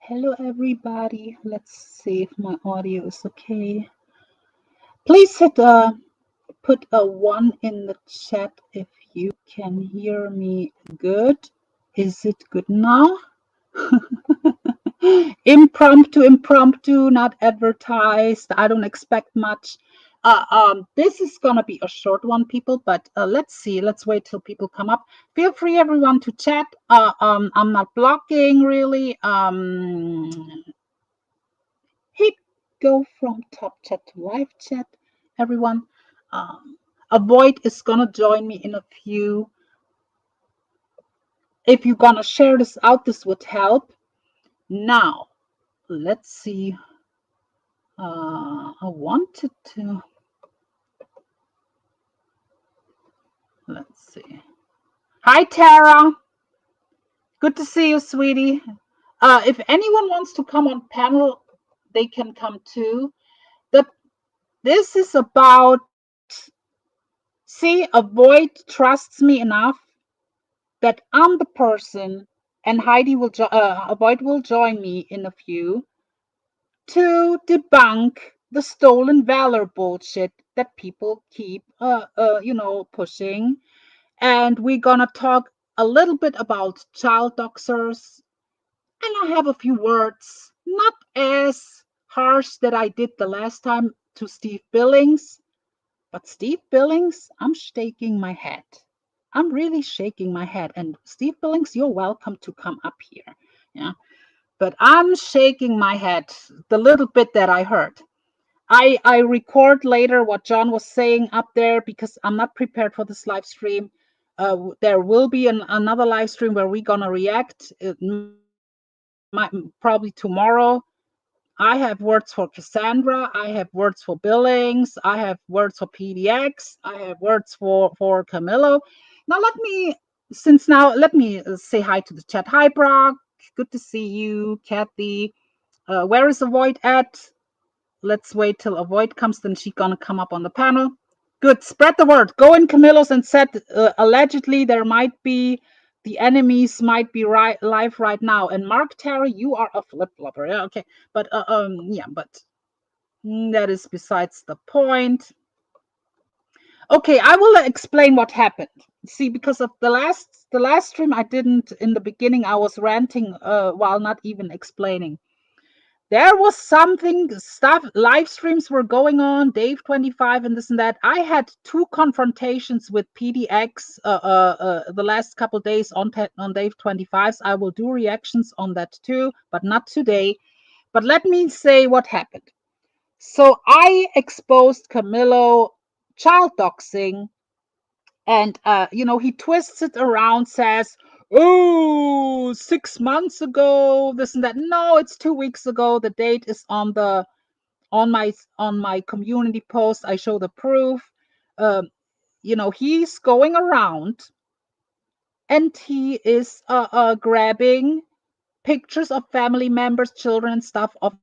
Hello, everybody. Let's see if my audio is okay. Please put a 1 in the chat if you can hear me good. Is it good now? Impromptu, not advertised. I don't expect much. This is gonna be a short one, people, but let's see. Let's wait till people come up. Feel free, everyone, to chat. I'm not blocking, really. Hey, go from top chat to live chat, everyone. AVOYT is gonna join me in a few. If you're gonna share this out, this would help. Now, let's see. I wanted to. Let's see. Hi, Tara. Good to see you, sweetie. If anyone wants to come on panel, they can come too. This is about. See, AVOYT trusts me enough that I'm the person, and Heidi will AVOYT will join me in a few to debunk the stolen valor bullshit that people keep pushing. And we're gonna talk a little bit about child doxers, and I have a few words, not as harsh that I did the last time to Steve Billings, but Steve Billings, I'm shaking my head. I'm really shaking my head. And Steve Billings, you're welcome to come up here. Yeah. But I'm shaking my head the little bit that I heard. I record later what John was saying up there because I'm not prepared for this live stream. There will be another live stream where we're gonna react. Probably tomorrow. I have words for Cassandra. I have words for Billings. I have words for PDX. I have words for Camillo. Now let me say hi to the chat. Hi, Brock. Good to see you, Kathy. Where is AVOYT at? Let's wait till AVOYT comes. Then she's gonna come up on the panel. Good. Spread the word. Go in Camillo's and said allegedly there might be. The enemies might be live right now. And Mark Terry, you are a flip-flopper. Yeah, okay. But but that is besides the point. Okay, I will explain what happened. See, because of the last stream I didn't in the beginning, I was ranting while not even explaining. There was live streams were going on, Dave 25 and this and that. I had 2 confrontations with PDX the last couple days on Dave 25's. I will do reactions on that too, but not today. But let me say what happened. So I exposed Camillo child doxing, and he twists it around, says, oh, 6 months ago, this and that. No, it's 2 weeks ago. The date is on my community post. I show the proof. He's going around and he is grabbing pictures of family members, children, and stuff of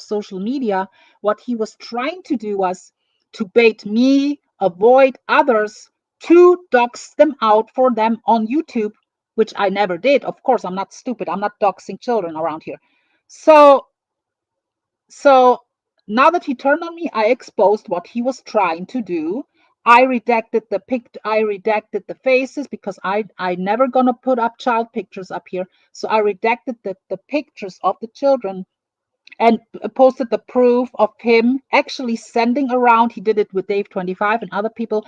social media. What he was trying to do was to bait me, AVOYT others, to dox them out for them on YouTube, which I never did. Of course, I'm not stupid. I'm not doxing children around here. So now that he turned on me, I exposed what he was trying to do. I redacted the faces because I never gonna put up child pictures up here. So I redacted the pictures of the children and posted the proof of him actually sending around. He did it with Dave 25 and other people,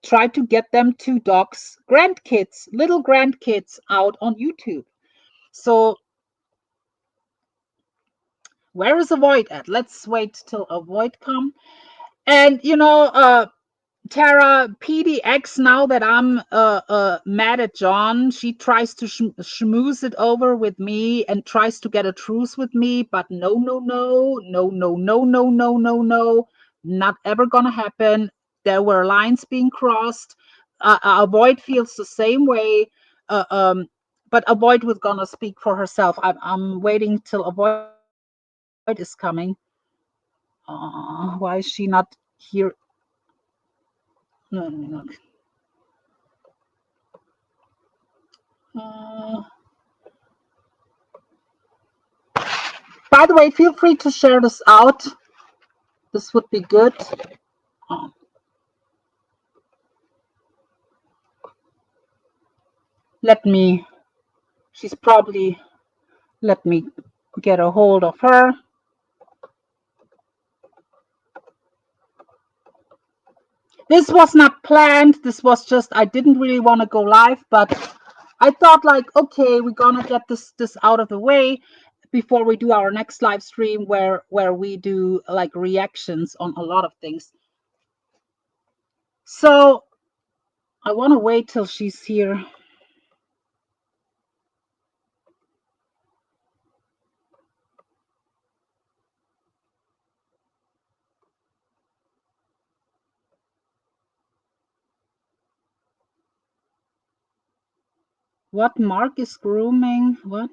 tried to get them to dox little grandkids out on YouTube. So where is AVOYT at? Let's wait till AVOYT come. And Tara, PDX, now that I'm mad at John, she tries to schmooze it over with me and tries to get a truce with me, but no, not ever gonna happen. There were lines being crossed. AVOYT feels the same way, but AVOYT was gonna speak for herself. I'm waiting till AVOYT is coming. Why is she not here? No. By the way, feel free to share this out. This would be good. Um, she's probably, let me get a hold of her. This was not planned. This was just, I didn't really want to go live, but I thought like, okay, we're gonna get this out of the way before we do our next live stream where we do like reactions on a lot of things. So I want to wait till she's here. What? Mark is grooming? What?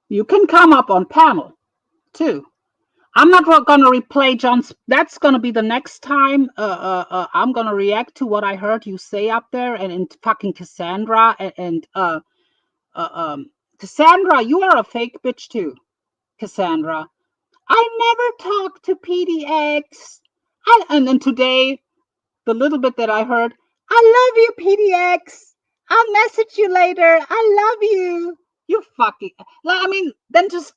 You can come up on panel too. I'm not going to replay John's. That's going to be the next time. I'm going to react to what I heard you say up there, and fucking Cassandra and Cassandra, you are a fake bitch too, Cassandra. I never talked to PDX. And then today, the little bit that I heard, I love you, PDX. I'll message you later. I love you. You fucking. I mean, then just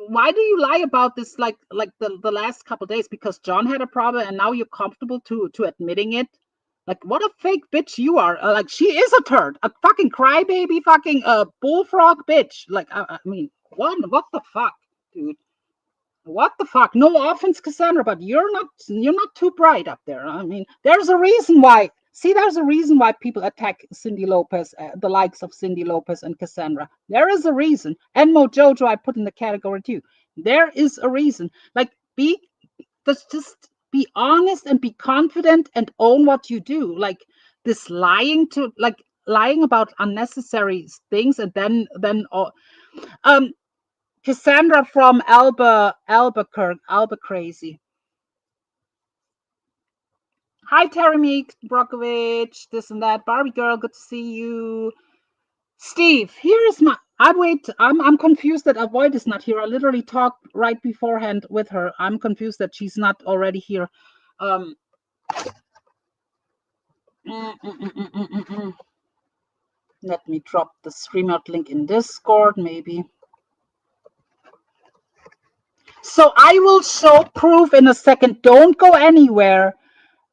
why do you lie about this like the last couple of days? Because John had a problem and now you're comfortable to admitting it. Like, what a fake bitch you are. Like, she is a turd, a fucking crybaby, fucking bullfrog bitch. Like, I mean, what the fuck, dude? What the fuck? No offense, Cassandra, but you're not too bright up there. I mean, there's a reason why. See, there's a reason why people attack Cindy Lopez, the likes of Cindy Lopez and Cassandra. There is a reason. And Mojojo, I put in the category too. There is a reason. Like, just be honest and be confident and own what you do. Like this lying about unnecessary things and then Cassandra from Albuquerque. Hi, Terry Meek, Brokovich, this and that. Barbie girl, good to see you. Steve, here is my. I'm confused that AVOYT is not here. I literally talked right beforehand with her. I'm confused that she's not already here. Let me drop the StreamYard link in Discord, maybe. So I will show proof in a second. Don't go anywhere.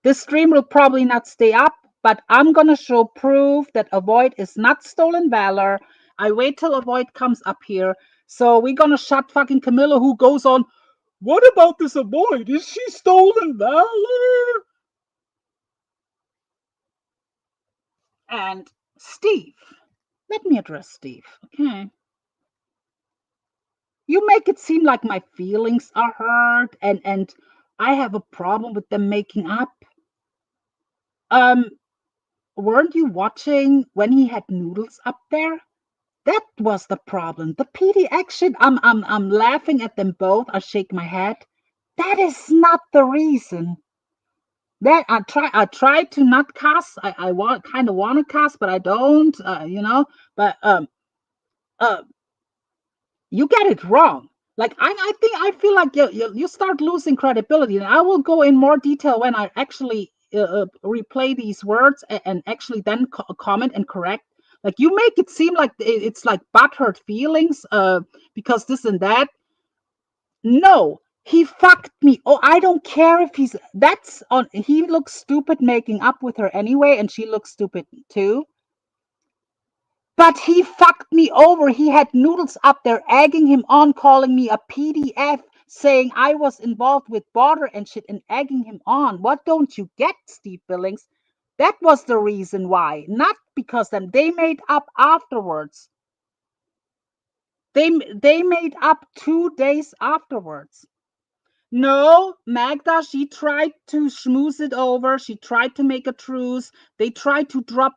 This stream will probably not stay up, but I'm going to show proof that AVOYT is not stolen valor. I wait till AVOYT comes up here. So we're going to shut fucking Camillo, who goes on, what about this AVOYT? Is she stolen valor? And Steve. Let me address Steve, okay? You make it seem like my feelings are hurt and I have a problem with them making up. Weren't you watching when he had noodles up there? That was the problem. The PD action. I'm laughing at them both. I shake my head. That is not the reason. That I try to not cuss. I kind of want to cuss, but I don't. But you get it wrong. Like I feel like you start losing credibility, and I will go in more detail when I actually replay these words and actually then comment and correct. Like you make it seem like it's like butthurt feelings because this and that. No, he fucked me. Oh, I don't care if that's on. He looks stupid making up with her anyway, and she looks stupid too. But he fucked me over. He had noodles up there egging him on, calling me a PDF, saying I was involved with border and shit and egging him on. What don't you get, Steve Billings? That was the reason why. Not because then they made up afterwards. They made up 2 days afterwards. No, Magda, she tried to schmooze it over. She tried to make a truce. They tried to drop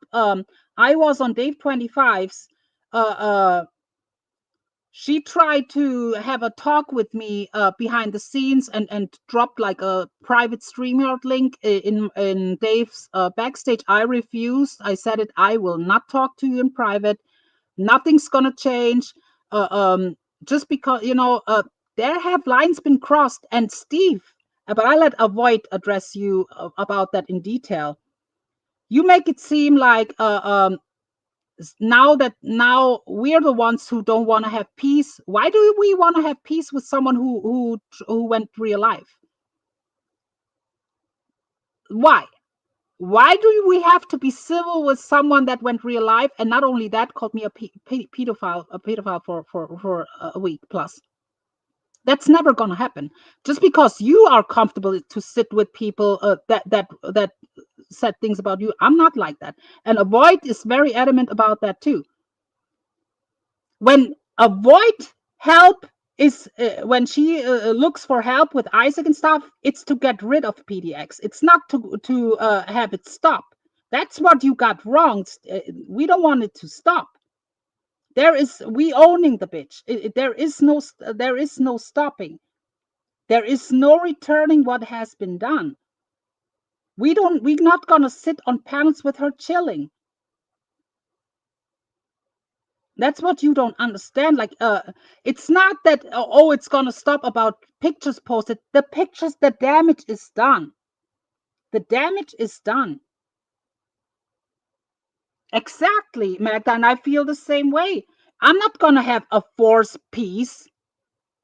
I was on Dave 25's She tried to have a talk with me behind the scenes and dropped like a private StreamYard link in Dave's backstage. I refused. I said it. I will not talk to you in private. Nothing's gonna change. Uh, um, just because there have lines been crossed. And Steve, but I let Avoid address you about that in detail. You make it seem like now we're the ones who don't want to have peace. Why do we want to have peace with someone who went real life? Why? Why do we have to be civil with someone that went real life, and not only that, called me a pedophile for a week plus? That's never gonna happen. Just because you are comfortable to sit with people that said things about you, I'm not like that. And Avoid is very adamant about that too. When Avoid help is when she looks for help with Isaac and stuff, it's to get rid of PDX. It's not to have it stop. That's what you got wrong. We don't want it to stop. We owning the bitch. There is no stopping. There is no returning what has been done. We're not gonna sit on panels with her chilling. That's what you don't understand. Like, it's not that, oh, it's gonna stop about pictures posted. The damage is done. The damage is done. Exactly, Magda, and I feel the same way. I'm not gonna have a forced peace.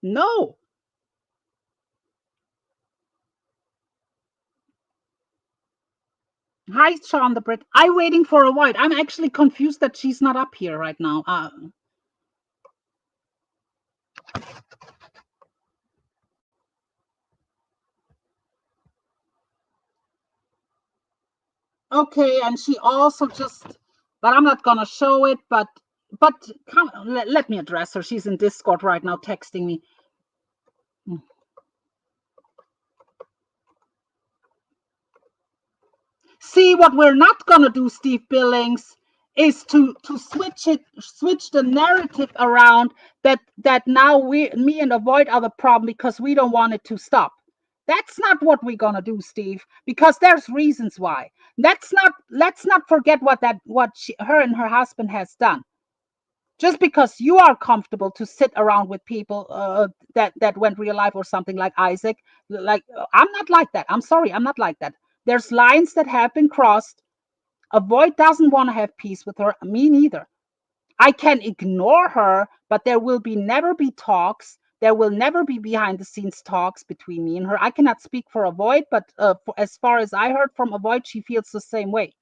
No. Hi, Sean the Brit. I'm waiting for a white. I'm actually confused that she's not up here right now. Okay, and she also just, but I'm not gonna show it. But come, let me address her. She's in Discord right now, texting me. See, what we're not gonna do, Steve Billings, is to switch the narrative around that now me and Avoid are the problem because we don't want it to stop. That's not what we're gonna do, Steve, because there's reasons why. Let's not forget her and her husband has done. Just because you are comfortable to sit around with people that went real life or something like Isaac, like I'm not like that. I'm sorry, I'm not like that. There's lines that have been crossed. Avoid doesn't want to have peace with her. Me neither. I can ignore her, but there will never be talks. There will never be behind the scenes talks between me and her. I cannot speak for Avoid, but as far as I heard from Avoid, she feels the same way.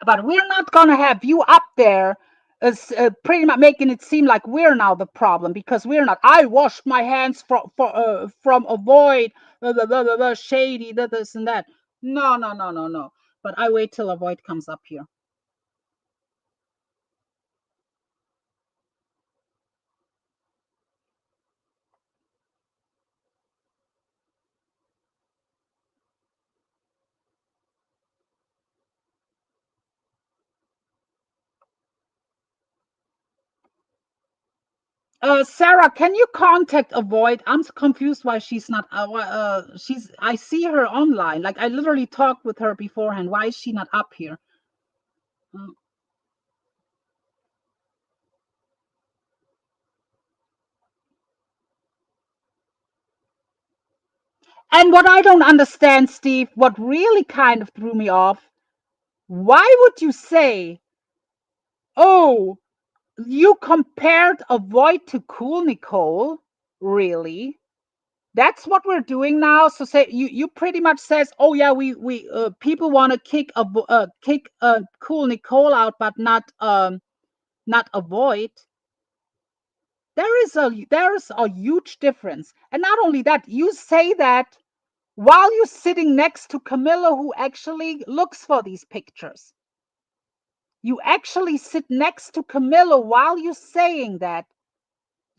But we're not going to have you up there pretty much making it seem like we're now the problem, because we're not. I washed my hands from Avoid, shady, this and that. No, no, no, no, no. But I wait till Avoid comes up here. Sarah, can you contact Avoid? I'm confused why she's not. I see her online. Like, I literally talked with her beforehand. Why is she not up here? Mm. And what I don't understand, Steve, what really kind of threw me off, why would you say, oh, you compared Avoid to Cool Nicole? Really? That's what we're doing now. So say you pretty much says, oh yeah, we people want to kick Cool Nicole out, but not Avoid. There is a huge difference. And not only that, you say that while you're sitting next to Camillo, who actually looks for these pictures. You actually sit next to Camillo while you're saying that.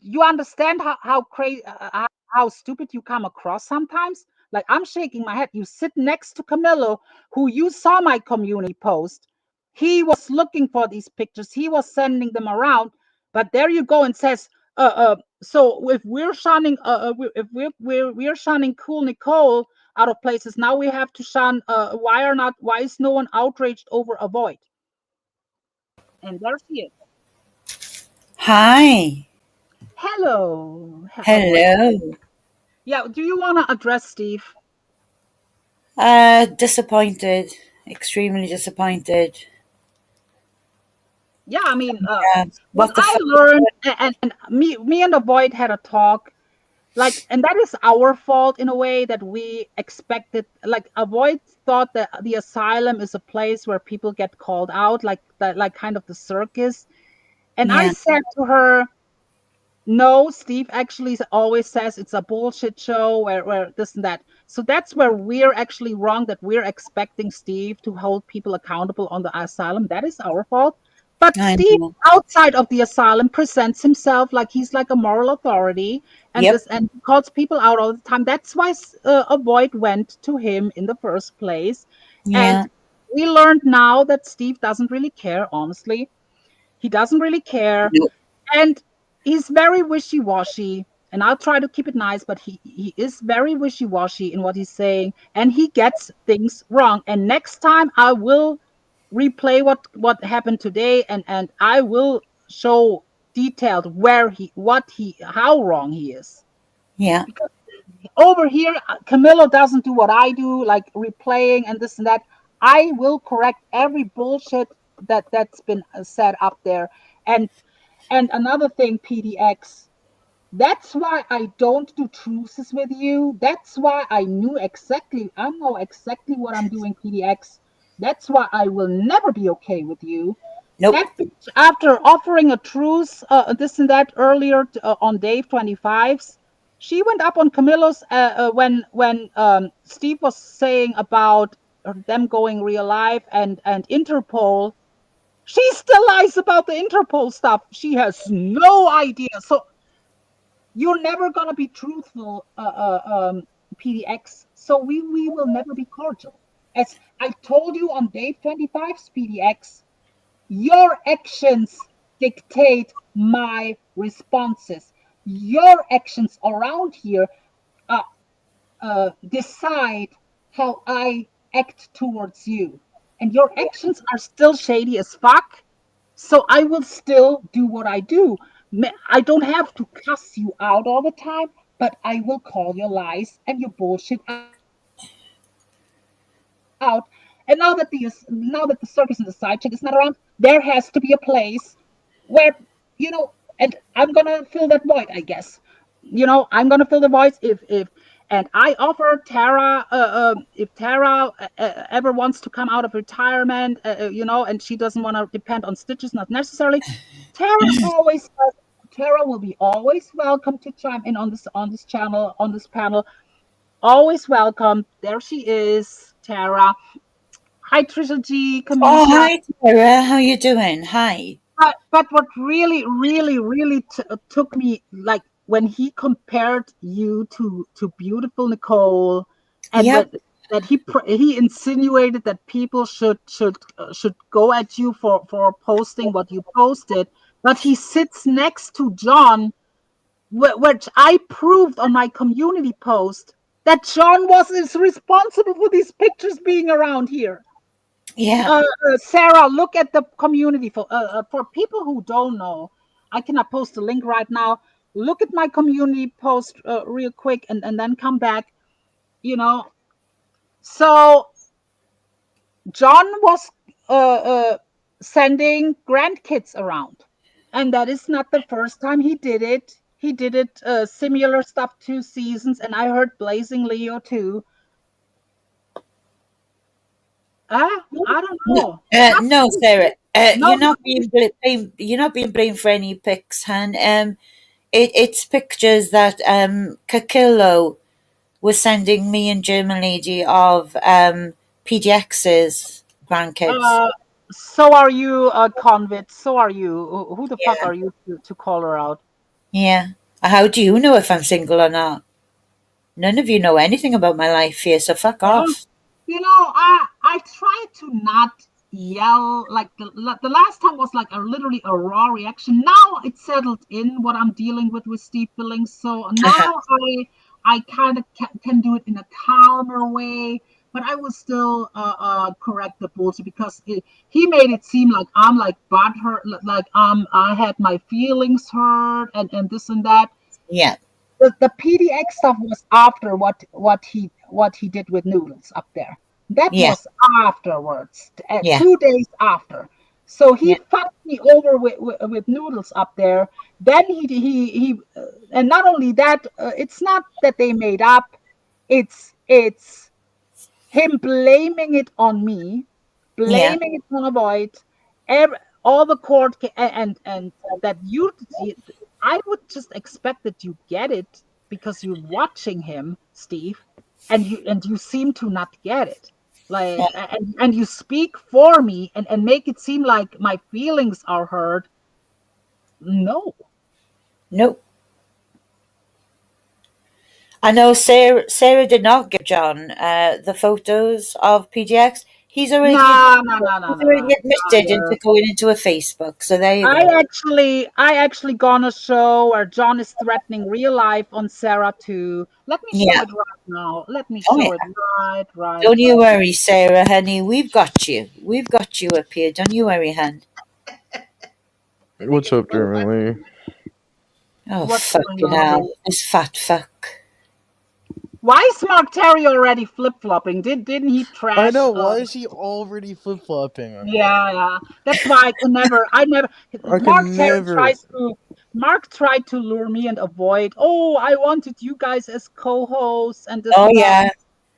You understand how crazy, how stupid you come across sometimes? Like, I'm shaking my head. You sit next to Camillo, who you saw my community post. He was looking for these pictures. He was sending them around. But there you go and says, so if we're shunning, if we're shunning Cool Nicole out of places, now we have to shun. Why is no one outraged over AVOYT? And there she is. Hi. Hello, AVOYT. Hello. Yeah. Do you want to address Steve? Disappointed. Extremely disappointed. Yeah, I mean, what What the I fuck? learned, and me and AVOYT had a talk, like, and that is our fault in a way that we expected. Like, AVOYT thought that the asylum is a place where people get called out, like that, like kind of the circus. And I Yeah, said to her, no, Steve actually always says it's a bullshit show where this and that. So that's where we're actually wrong, that we're expecting Steve to hold people accountable on the asylum. That is our fault. But I Steve know. outside of the asylum presents himself like he's like a moral authority and Yep. this and calls people out all the time. That's why Avoid went to him in the first place. And Yeah. we learned now that Steve doesn't really care, honestly. He doesn't really care, Nope. and he's very wishy-washy, and I'll try to keep it nice, but he is very wishy-washy in what he's saying, and he gets things wrong. And next time I will replay what happened today, and I will show detailed where he what he how wrong he is. Yeah. Because over here, Camillo doesn't do what I do, like replaying and this and that. I will correct every bullshit that's been said up there. And another thing, PDX, that's why I don't do truces with you. That's why I know exactly what I'm doing, PDX. That's why I will never be okay with you. Nope. That bitch, after offering a truce, this and that earlier on Dave 25's, she went up on Camillo's when Steve was saying about them going real life and Interpol. She still lies about the Interpol stuff. She has no idea. So you're never gonna be truthful, PDX. So we will never be cordial. As I told you on day 25's PDX, your actions dictate my responses. Your actions around here uh, decide how I act towards you. And your actions are still shady as fuck. So I will still do what I do. I don't have to cuss you out all the time, but I will call your lies and your bullshit out. And now that the circus and the side chick is not around, there has to be a place where, and I'm gonna fill that void, I guess. I'm gonna fill the voids if and I offer Tara, if Tara ever wants to come out of retirement, and she doesn't want to depend on stitches, not necessarily. Tara always Tara will be always welcome to chime in on this channel, on this panel. Always welcome. There she is, Tara. Hi, Trisha G, Oh, Kamisha. hi, Tara. How you doing? Hi. But what really, really, really took me, like, when he compared you to beautiful Nicole, and Yep. when that he insinuated that people should go at you for posting what you posted, but he sits next to John, which I proved on my community post that John is responsible for these pictures being around here. Yeah. Sarah, look at the community for people who don't know. I cannot post a link right now. Look at my community post real quick and then come back. You know, so John was sending grandkids around, and that is not the first time he did it. He did it similar stuff 2 seasons, and I heard Blazing Leo too. I don't No, know. Not no, Sarah. no. You're not being blamed for any pics, hun. It's pictures that Kakillo was sending me and German lady of PDX's grandkids. Uh, so are you, convict? So are you. Who the fuck Yeah. are you to call her out? Yeah. How do you know if I'm single or not? None of you know anything about my life here, so fuck Well, off. I try to not. yell like the last time was like literally a raw reaction. Now it's settled in what I'm dealing with Steve Billings, so Uh-huh. now I kind of can do it in a calmer way, but I will still correct the bullshit because he made it seem like I'm like butthurt, like I had my feelings hurt and this and that. Yeah. The PDX stuff was after what he did with Noodles up there. That Yeah. was afterwards, Yeah. 2 days after. So he Yeah. fucked me over with Noodles up there. Then and not only that, it's not that they made up. It's him blaming it on me, Yeah. blaming it on a void, all the court and that I would just expect that you get it because you're watching him, Steve, and you seem to not get it. Like and you speak for me and make it seem like my feelings are hurt. No. Nope. I know Sarah did not give John the photos of PDX. No, no, no, no, He's no, no. already admitted into going into a Facebook. So there you go. I actually gonna show where John is threatening real life on Sarah too. Let me show Yeah. it right now. Let me Oh show it yeah. right Don't you now. worry, Sarah, honey. We've got you. We've got you up here. Don't you worry, hun. What's up, German Lee? Oh What's going fucking on, hell! babe? This fat fuck. Why is Mark Terry already flip flopping? Didn't he I trash? know. Why is he already flip flopping? Yeah, yeah. That's why I never. I Mark can Terry never. tries to. Mark tried to lure me and avoid. Oh, I wanted you guys as co-hosts and this Oh and that. yeah.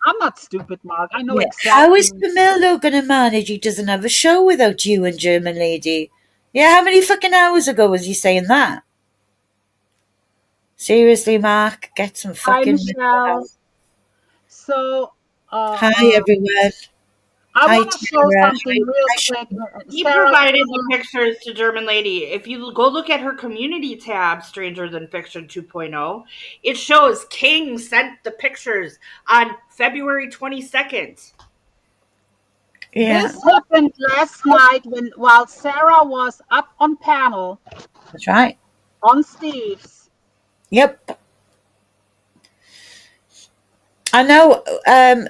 I'm not stupid, Mark. I know Yeah. How is exactly. Camillo gonna manage? He doesn't have a show without you and German lady. Yeah. How many fucking hours ago was he saying that? Seriously, Mark, get some Hi, fucking mental Michelle. health. So, Hi everyone. I Hi want to show Tara. something real Hi quick. He Sarah, provided the pictures to German Lady. If you go look at her community tab, Stranger Than Fiction 2.0, it shows King sent the pictures on February 22nd. Yeah, this happened last night while Sarah was up on panel that's right. on Steve's. Yep. I know.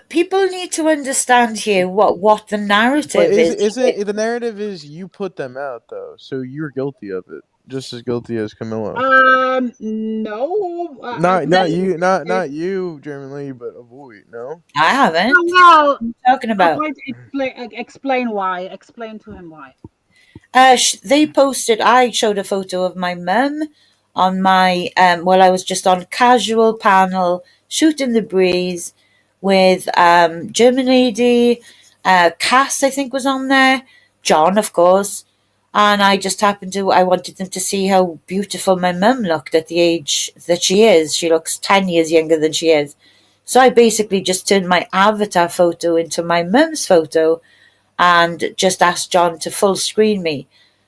People need to understand here what the But narrative is is. isn't the narrative is you put them out though, so you're guilty of it, just as guilty as Camillo. No, Not then you, not you, German Lee, but AVOYT. No. I haven't. well, What are you talking I'll about? try to explain why. Explain to him why. They posted. I showed a photo of my mum on my Well, I was just on casual panel shooting the breeze with German lady, Cass I think was on there, John of course, and I just happened to. I wanted them to see how beautiful my mum looked at the age that she is. She looks 10 years younger than she is. So I basically just turned my avatar photo into my mum's photo and just asked John to full screen me.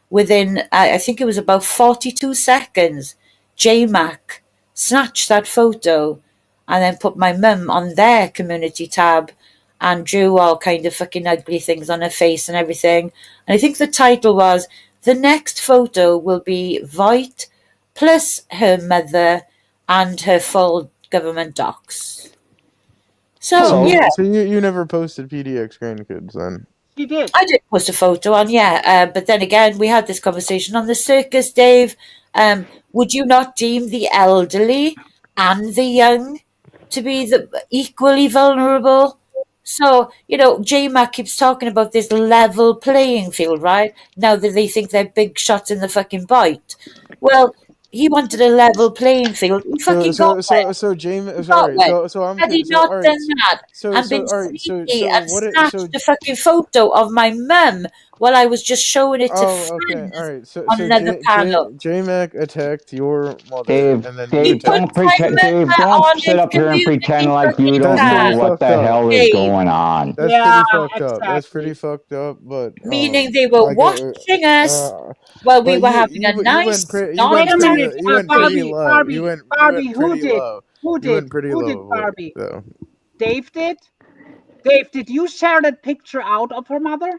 Within, I think it was about 42 seconds, JMac snatched that photo and then put my mum on their community tab and drew all kind of fucking ugly things on her face and everything. And I think the title was The Next Photo Will Be VOYT plus her mother and her full government docs. So, So yeah. so you never posted PDX grandkids then? She did. I did post a photo on, yeah. But then again, we had this conversation on the circus, Dave. Would you not deem the elderly and the young to be equally vulnerable? So, JMac keeps talking about this level playing field, right? Now that they think they're big shots in the fucking bite. Well, he wanted a level playing field. He So fucking got so one. so so James. He So all got right. one. So I'm Had he so not all right. done that So and so been all right. So sneaky so and what? So snatched a fucking photo of my mum while I was just showing it to oh, okay, all friends right. So on so another panel. J-Mac attacked your mother, Dave, and then you He Dave, put attacked. don't my pretend. Dave, mother don't on sit his up here and pretend community like you fucking don't That's know pretty tab. what fucked the up. hell is Dave. going on. That's Yeah, pretty fucked up. That's pretty exactly. fucked up. But Meaning they were I get. watching us Uh, while we but were having a nice, Wait a minute, you went pretty non-intrusive. Barbie, low. Barbie, You Barbie. went Who pretty did? low. Who You did? went pretty Who did, low, boy. Barbie? So Dave did. Dave, did you share that picture out of her mother?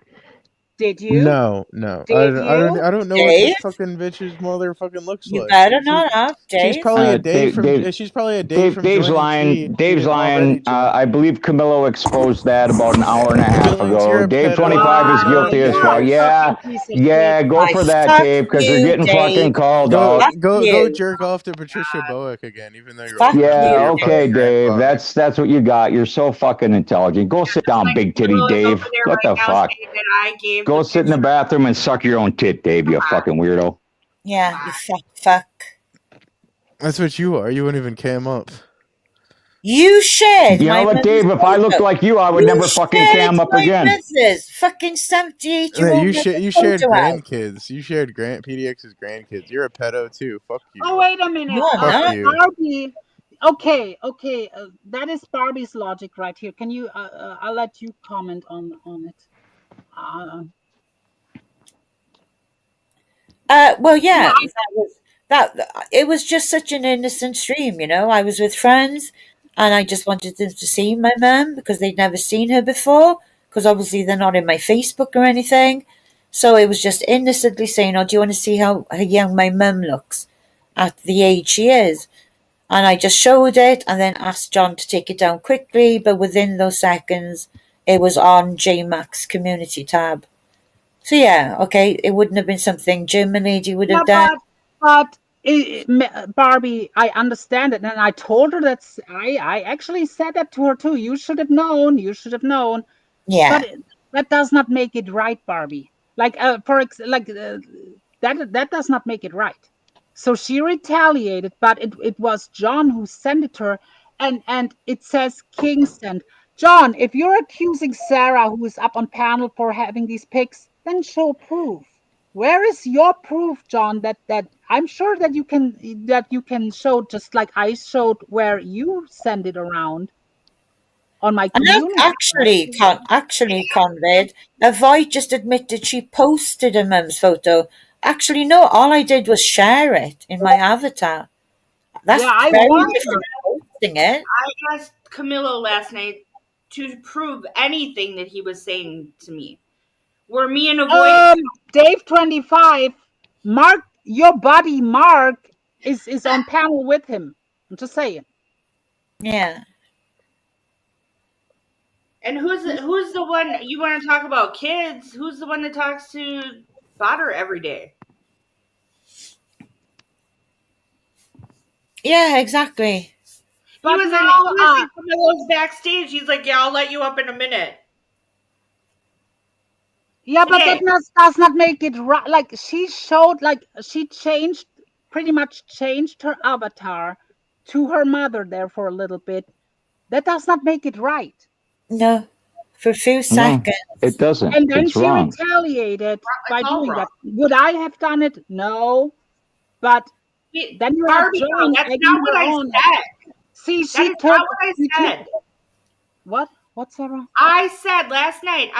Did you? No. Did I don't know what Dave? this fucking bitch's mother fucking looks You like. better not have, She's Dave. probably a day from. Dave, She's probably a day from Dave's joining lying. Dave's being already lying. joined. I believe Camillo exposed that about an hour and a half Billings, you're ago. a Dave pedo. 25 is guilty as You're well. a Yeah, fucking piece of yeah, shit. go I for that, fuck Dave, because you're you, getting fucking Dave. called Go out. Fuck go you. jerk off to Patricia Bowick again, even though you're Fuck older than her. Yeah, you, Your okay, fucking Dave. grandfather. That's what you got. You're so fucking intelligent. Go sit down, Like big titty Camillo is Dave. over there What right the now fuck? saying that I gave Go the sit in the picture. bathroom and suck your own tit, Dave. You fucking weirdo. Yeah, you fuck. That's what you are. You wouldn't even cam up. You shared You my know what, mother's Dave? If I looked photo. like you, I would You never fucking shared cam up my again. mother's fucking 78-year-old You mother's shared photo out. grandkids. You shared PDX's grandkids. You're a pedo too. Fuck you. Oh, wait a minute. No, I'm Fuck not. you. Barbie. Okay. That is Barbie's logic right here. Can you? I'll let you comment on it. Well, yeah, it was just such an innocent stream, you know. I was with friends, and I just wanted them to see my mum because they'd never seen her before. Because obviously they're not in my Facebook or anything, so it was just innocently saying, "Oh, do you want to see how young my mum looks at the age she is?" And I just showed it, and then asked John to take it down quickly. But within those seconds, it was on JMac's community tab. So yeah, okay, it wouldn't have been something German lady would have done. But Barbie, I understand it, and I told her I actually said that to her too. You should have known. You should have known. Yeah. But that does not make it right, Barbie. Like that does not make it right. So she retaliated, but it was John who sent it to her, and it says King sent. John, if you're accusing Sarah, who is up on panel, for having these pics, then show proof. Where is your proof, John? That I'm sure that you can show, just like I showed where you send it around on my And community. actually, Conrad, AVOYT just admitted she posted her mum's photo. Actually, no, all I did was share it in my avatar. That's Yeah, I very want different from posting it. I asked Camillo last night to prove anything that he was saying to me. Were me and AVOYT Dave 25, Mark, your buddy Mark is on panel with him. I'm just saying. Yeah. and who's the one you want to talk about kids? Who's the one that talks to Valor every day? Yeah, exactly. But he was now, in Camillo's backstage. He's like, "Yeah, I'll let you up in a minute." yeah, but Okay. that does not make it right. Like she showed, like she pretty much changed her avatar to her mother there for a little bit. That does not make it right. No, for a few No, seconds. it doesn't. And then It's she wrong. retaliated by It's all doing wrong. that. Would I have done it? No. But then you have Barbie, John that's egging not what her I on. said. See, That she is took. not what I said. What? What, Sarah? I said last night,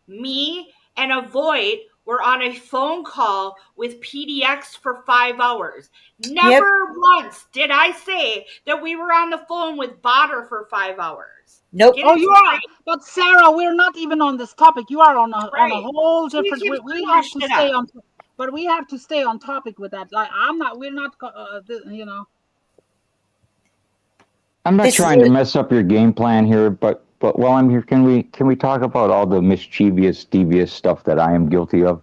me and AVOYT were on a phone call with PDX for 5 hours. Never once did I say that we were on the phone with Valor for 5 hours. Nope. Oh, you are. But Sarah, we're not even on this topic. You are on a whole different. We have to stay on. But we have to stay on topic with that. Like I'm not. We're not. You know. I'm not trying to mess up your game plan here, but while I'm here, can we talk about all the mischievous, devious stuff that I am guilty of?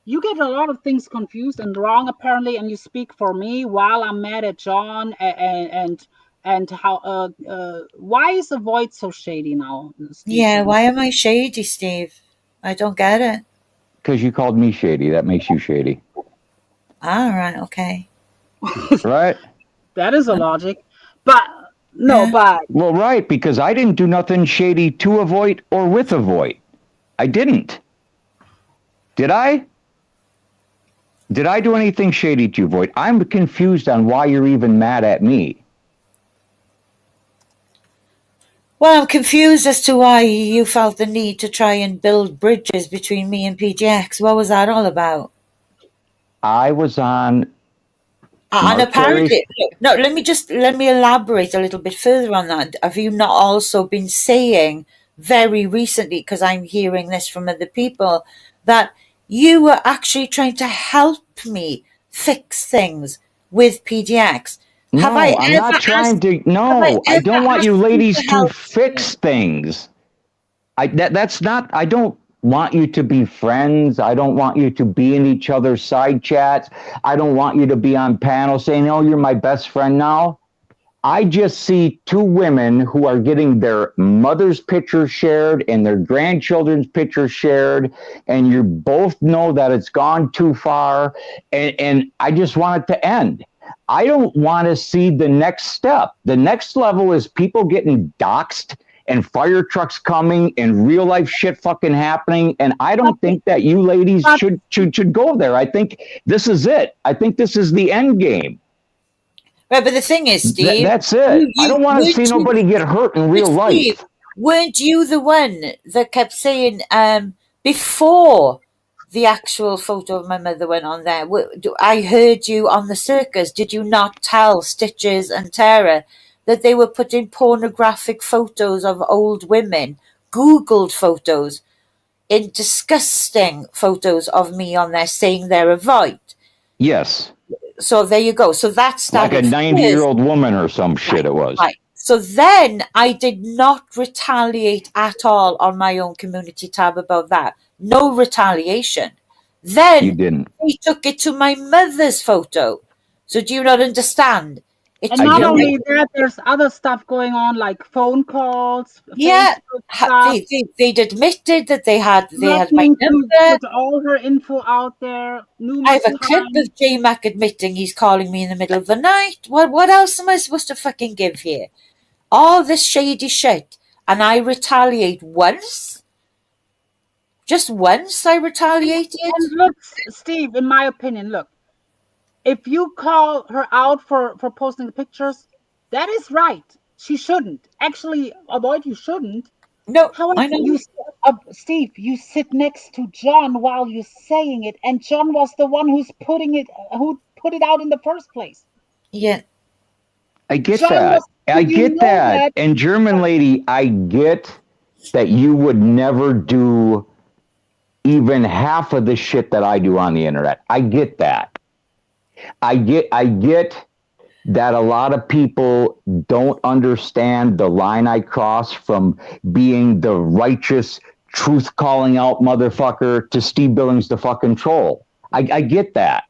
You get a lot of things confused and wrong apparently, and you speak for me while I'm mad at John and how why is AVOYT so shady now, Steve? Yeah, why am I shady, Steve? I don't get it. Because you called me shady. That makes you shady. All right, okay. Right? That is a logic. But no, but well, right, because I didn't do nothing shady to AVOYT or with AVOYT. I didn't. Did I? Did I do anything shady to you, AVOYT? I'm confused on why you're even mad at me. Well, I'm confused as to why you felt the need to try and build bridges between me and PGX. What was that all about? I was on... And apparently, no, let me elaborate a little bit further on that. Have you not also been saying very recently, because I'm hearing this from other people, that you were actually trying to help me fix things with PDX. Have No, I I'm ever not trying asked? to. Have I No, I ever don't want asked you you ladies to to help fix me? things. That's not. I don't want you to be friends. I don't want you to be in each other's side chats. I don't want you to be on panels saying, "Oh, you're my best friend now." I just see two women who are getting their mother's picture shared and their grandchildren's picture shared, and you both know that it's gone too far, and I just want it to end. I don't want to see the next step. The next level is people getting doxxed and fire trucks coming and real life shit fucking happening. And I don't think that you ladies But should go there. I think this is it. I think this is the end game. Right, but the thing is, Steve, That's it. I don't want to see weren't you? nobody get hurt in But real Steve, life. weren't you the one that kept saying before the actual photo of my mother went on there? I heard you on the circus. Did you not tell Stitches and Tara that they were putting pornographic photos of old women, Googled photos, in disgusting photos of me on there, saying they're a VOYT? Yes. So there you go. So that Like a started 90-year-old woman or some shit Right, it was. right. So then I did not retaliate at all on my own community tab about that. No retaliation. You Then didn't. he took it to my mother's photo. So do you not understand? It's and I not get only it. that, there's other stuff going on like phone calls, yeah. Facebook stuff, They'd admitted that they had my threatening to number. put all her info out there I have numerous a clip times. of J Mac admitting he's calling me in the middle of the night. What else am I supposed to fucking give here? All this shady shit, and I retaliate once. Just once I retaliated. And look, Steve, in my opinion, look, if you call her out for posting the pictures, that is right. She shouldn't. Actually, avoid you shouldn't. No, However, I know. Steve, you sit next to John while you're saying it, and John was the one who put it out in the first place. Yeah, I get John that. was. I Do you get know that. that? And German lady, I get that you would never do even half of the shit that I do on the internet. I get that. I get that a lot of people don't understand the line I cross from being the righteous, truth calling out motherfucker to Steve Billings the fucking troll. I get that.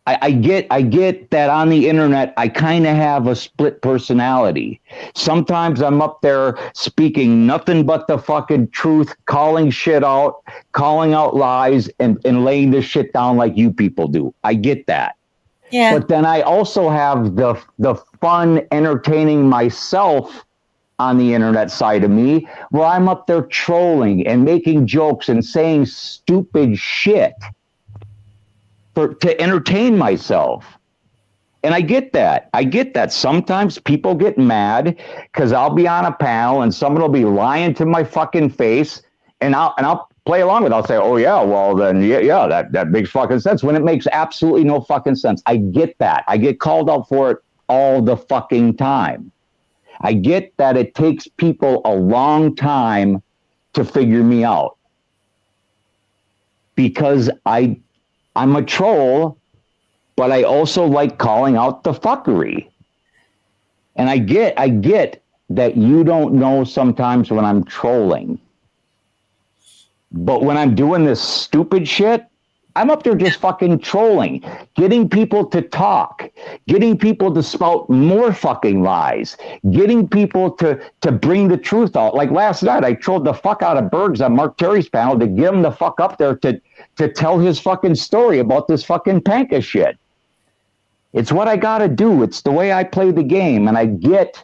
I get that on the internet, I kind of have a split personality. Sometimes I'm up there speaking nothing but the fucking truth, calling shit out, calling out lies, and laying this shit down like you people do. I get that. yeah. But then I also have the fun entertaining myself on the internet side of me, where I'm up there trolling and making jokes and saying stupid shit to entertain myself. And I get that. I get that. Sometimes people get mad because I'll be on a panel and someone will be lying to my fucking face, and I'll play along with it. I'll say, "Oh yeah, well then yeah, that makes fucking sense," when it makes absolutely no fucking sense. I get that. I get called out for it all the fucking time. I get that it takes people a long time to figure me out because I'm a troll, but I also like calling out the fuckery. And I get that you don't know sometimes when I'm trolling. But when I'm doing this stupid shit, I'm up there just fucking trolling, getting people to talk, getting people to spout more fucking lies, getting people to bring the truth out. Like last night, I trolled the fuck out of Bergs on Mark Terry's panel to get him the fuck up there to tell his fucking story about this fucking Pankaj shit. It's what I gotta do. It's the way I play the game. And I get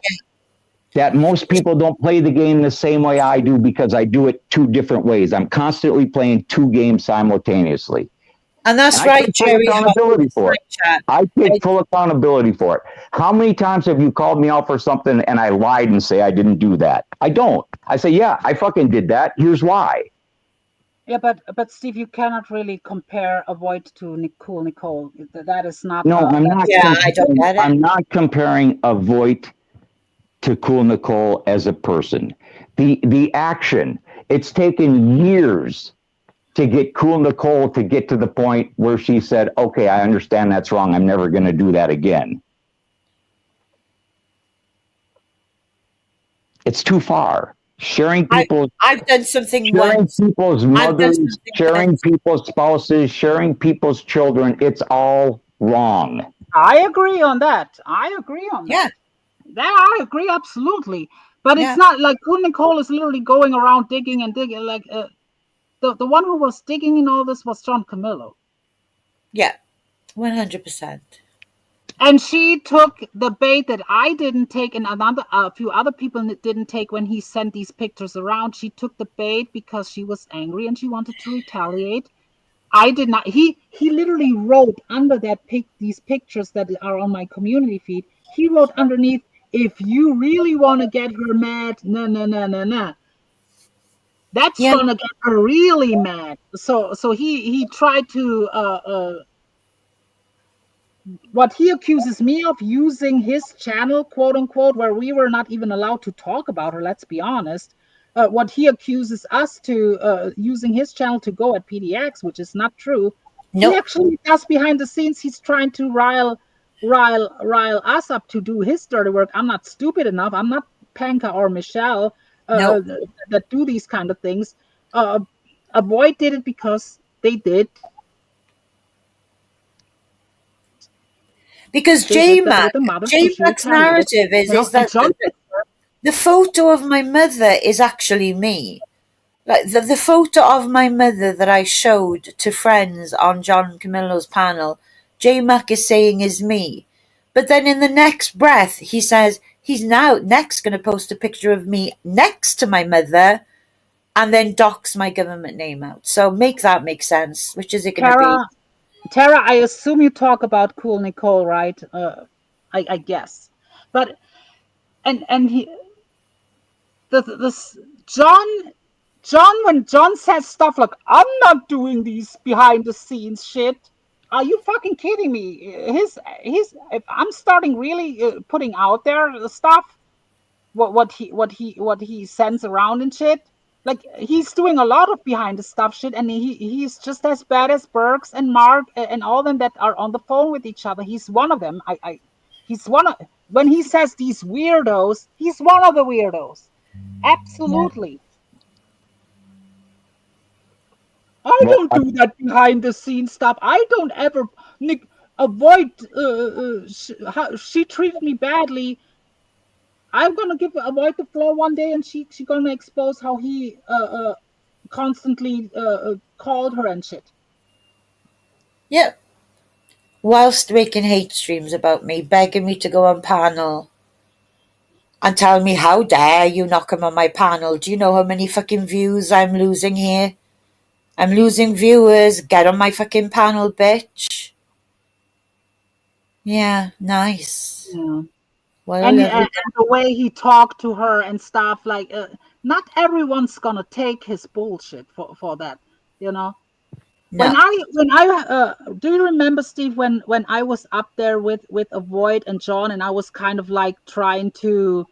that most people don't play the game the same way I do because I do it two different ways. I'm constantly playing two games simultaneously. And that's And I right, take full Jerry. accountability for it. Chat. I take full accountability for it. How many times have you called me out for something and I lied and say I didn't do that? I don't. I say, yeah, I fucking did that. Here's why. Yeah, but Steve, you cannot really compare AVOYT to Nicole. That is not. No, I'm not. Yeah, I don't get it. I'm not comparing AVOYT to Cool Nicole as a person. The action, it's taken years to get Cool Nicole to get to the point where she said, okay, I understand that's wrong. I'm never going to do that again. It's too far. Sharing people's I've done something sharing once. people's mothers, sharing people's spouses, sharing people's children, it's all wrong. I agree on that. I agree on that. Yeah. That I agree absolutely. But Yeah. it's not like Cool Nicole is literally going around digging and digging. Like the one who was digging in all this was John Camillo. Yeah. 100%. And she took the bait that I didn't take, and a few other people didn't take when he sent these pictures around. She took the bait because she was angry and she wanted to retaliate. I did not. He literally wrote under these pictures that are on my community feed. He wrote underneath, "If you really want to get her mad, nah. That's gonna get her really mad." So he tried to what he accuses me of, using his channel, quote unquote, where we were not even allowed to talk about her, let's be honest. What he accuses us to using his channel to go at PDX, which is not true. Nope. He actually does behind the scenes. He's trying to rile us up to do his dirty work. I'm not stupid enough. I'm not Panka or Michelle that do these kind of things. AVOYT did it because they did. Because J-Mac's narrative is that the photo of my mother is actually me. Like the photo of my mother that I showed to friends on John Camillo's panel, J-Mac is saying is me. But then in the next breath, he says he's now next going to post a picture of me next to my mother and then dox my government name out. So make that make sense. Which is it going to be? Tara, I assume you talk about Cool Nicole, right? I guess. But and he this John, when John says stuff like, "I'm not doing these behind the scenes shit," are you fucking kidding me? If I'm starting really putting out there the stuff, what he sends around and shit, like he's doing a lot of behind the stuff shit, and he's just as bad as Burks and Mark and all them that are on the phone with each other. He's one of them. He's one of, when he says these weirdos, he's one of the weirdos. Absolutely. Yeah. I don't do that behind the scenes stuff. I don't ever avoid. She treated me badly. I'm gonna give AVOYT the floor one day, and she's gonna expose how he constantly called her and shit. Yep. Whilst making hate streams about me, begging me to go on panel, and telling me, "How dare you not come on my panel? Do you know how many fucking views I'm losing here? I'm losing viewers. Get on my fucking panel, bitch." Yeah, nice. Yeah. And the way he talked to her and stuff, like, not everyone's gonna take his bullshit for that, you know. No. When I do you remember, Steve, when I was up there with AVOYT and John, and I was kind of like trying to,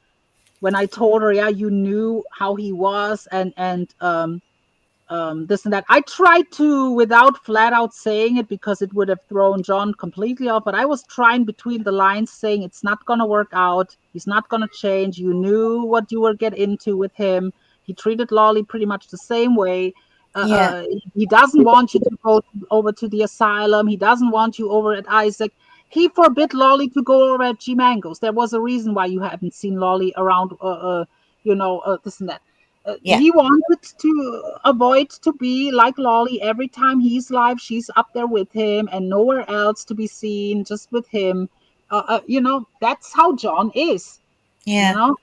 when I told her, yeah, you knew how he was and this and that. I tried to, without flat out saying it, because it would have thrown John completely off, but I was trying between the lines, saying it's not going to work out. He's not going to change. You knew what you were getting into with him. He treated Lolly pretty much the same way. He doesn't want you to go over to the asylum. He doesn't want you over at Isaac. He forbid Lolly to go over at G Mango's. There was a reason why you haven't seen Lolly around, this and that. He wanted to AVOYT to be like Lolly. Every time he's live, she's up there with him and nowhere else to be seen, just with him. That's how John is. Yeah. You know?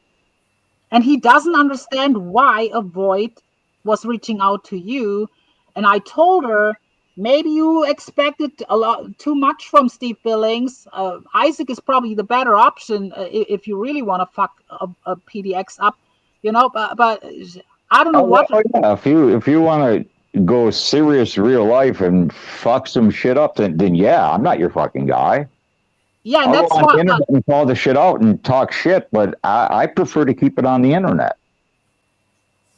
And he doesn't understand why AVOYT was reaching out to you. And I told her, maybe you expected a lot too much from Steve Billings. Isaac is probably the better option if you really want to fuck a PDX up. But I don't know what. Yeah. If you want to go serious real life and fuck some shit up, then yeah, I'm not your fucking guy. Yeah, and I'll go that's on the what. internet and call the shit out and talk shit, but I prefer to keep it on the internet.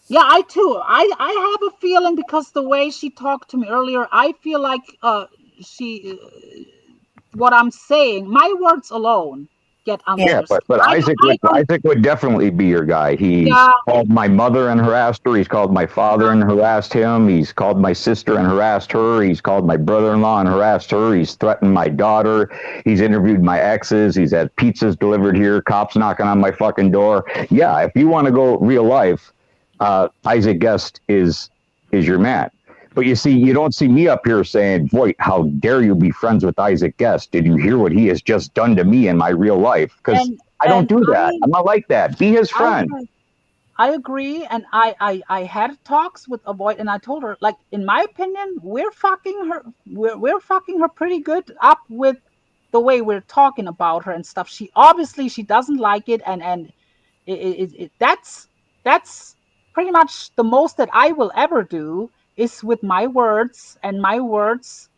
Yeah, I too. I have a feeling because the way she talked to me earlier, I feel like she what I'm saying, my words alone get under Yeah. Yeah, their skin. but Isaac would definitely be your guy. He's Yeah, called my mother and harassed her. He's called my father and harassed him. He's called my sister and harassed her. He's called my brother-in-law and harassed her. He's threatened my daughter. He's interviewed my exes. He's had pizzas delivered here. Cops knocking on my fucking door. Yeah, if you want to go real life, Isaac Guest is your man. But you see, you don't see me up here saying, "Boy, how dare you be friends with Isaac Guest? Did you hear what he has just done to me in my real life?" Because I don't and do that. I'm not like that. Be his friend. I agree, and I had talks with AVOYT, and I told her, like, in my opinion, we're fucking her. We're fucking her pretty good up with the way we're talking about her and stuff. She obviously she doesn't like it, and that's pretty much the most that I will ever do is with my words, and my words,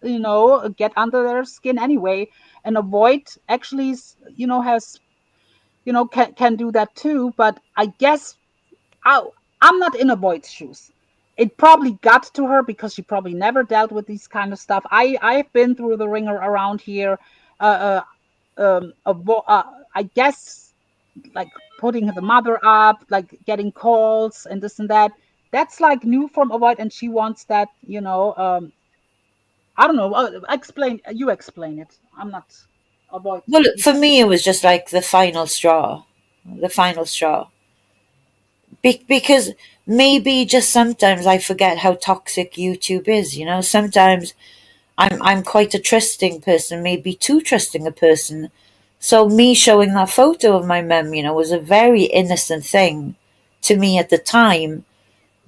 get under their skin anyway. And AVOYT actually, has, can do that too. But I guess I, I'm not in AVOYT's shoes. It probably got to her because she probably never dealt with these kind of stuff. I've been through the ringer around here. Uh, I guess, like, putting the mother up, like getting calls and this and that. That's like new from AVOYT, and she wants that. I don't know. You explain it. I'm not AVOYT. Well, for me, it was just like the final straw. The final straw. Because maybe just sometimes I forget how toxic YouTube is. Sometimes I'm quite a trusting person, maybe too trusting a person. So me showing that photo of my mum, was a very innocent thing to me at the time.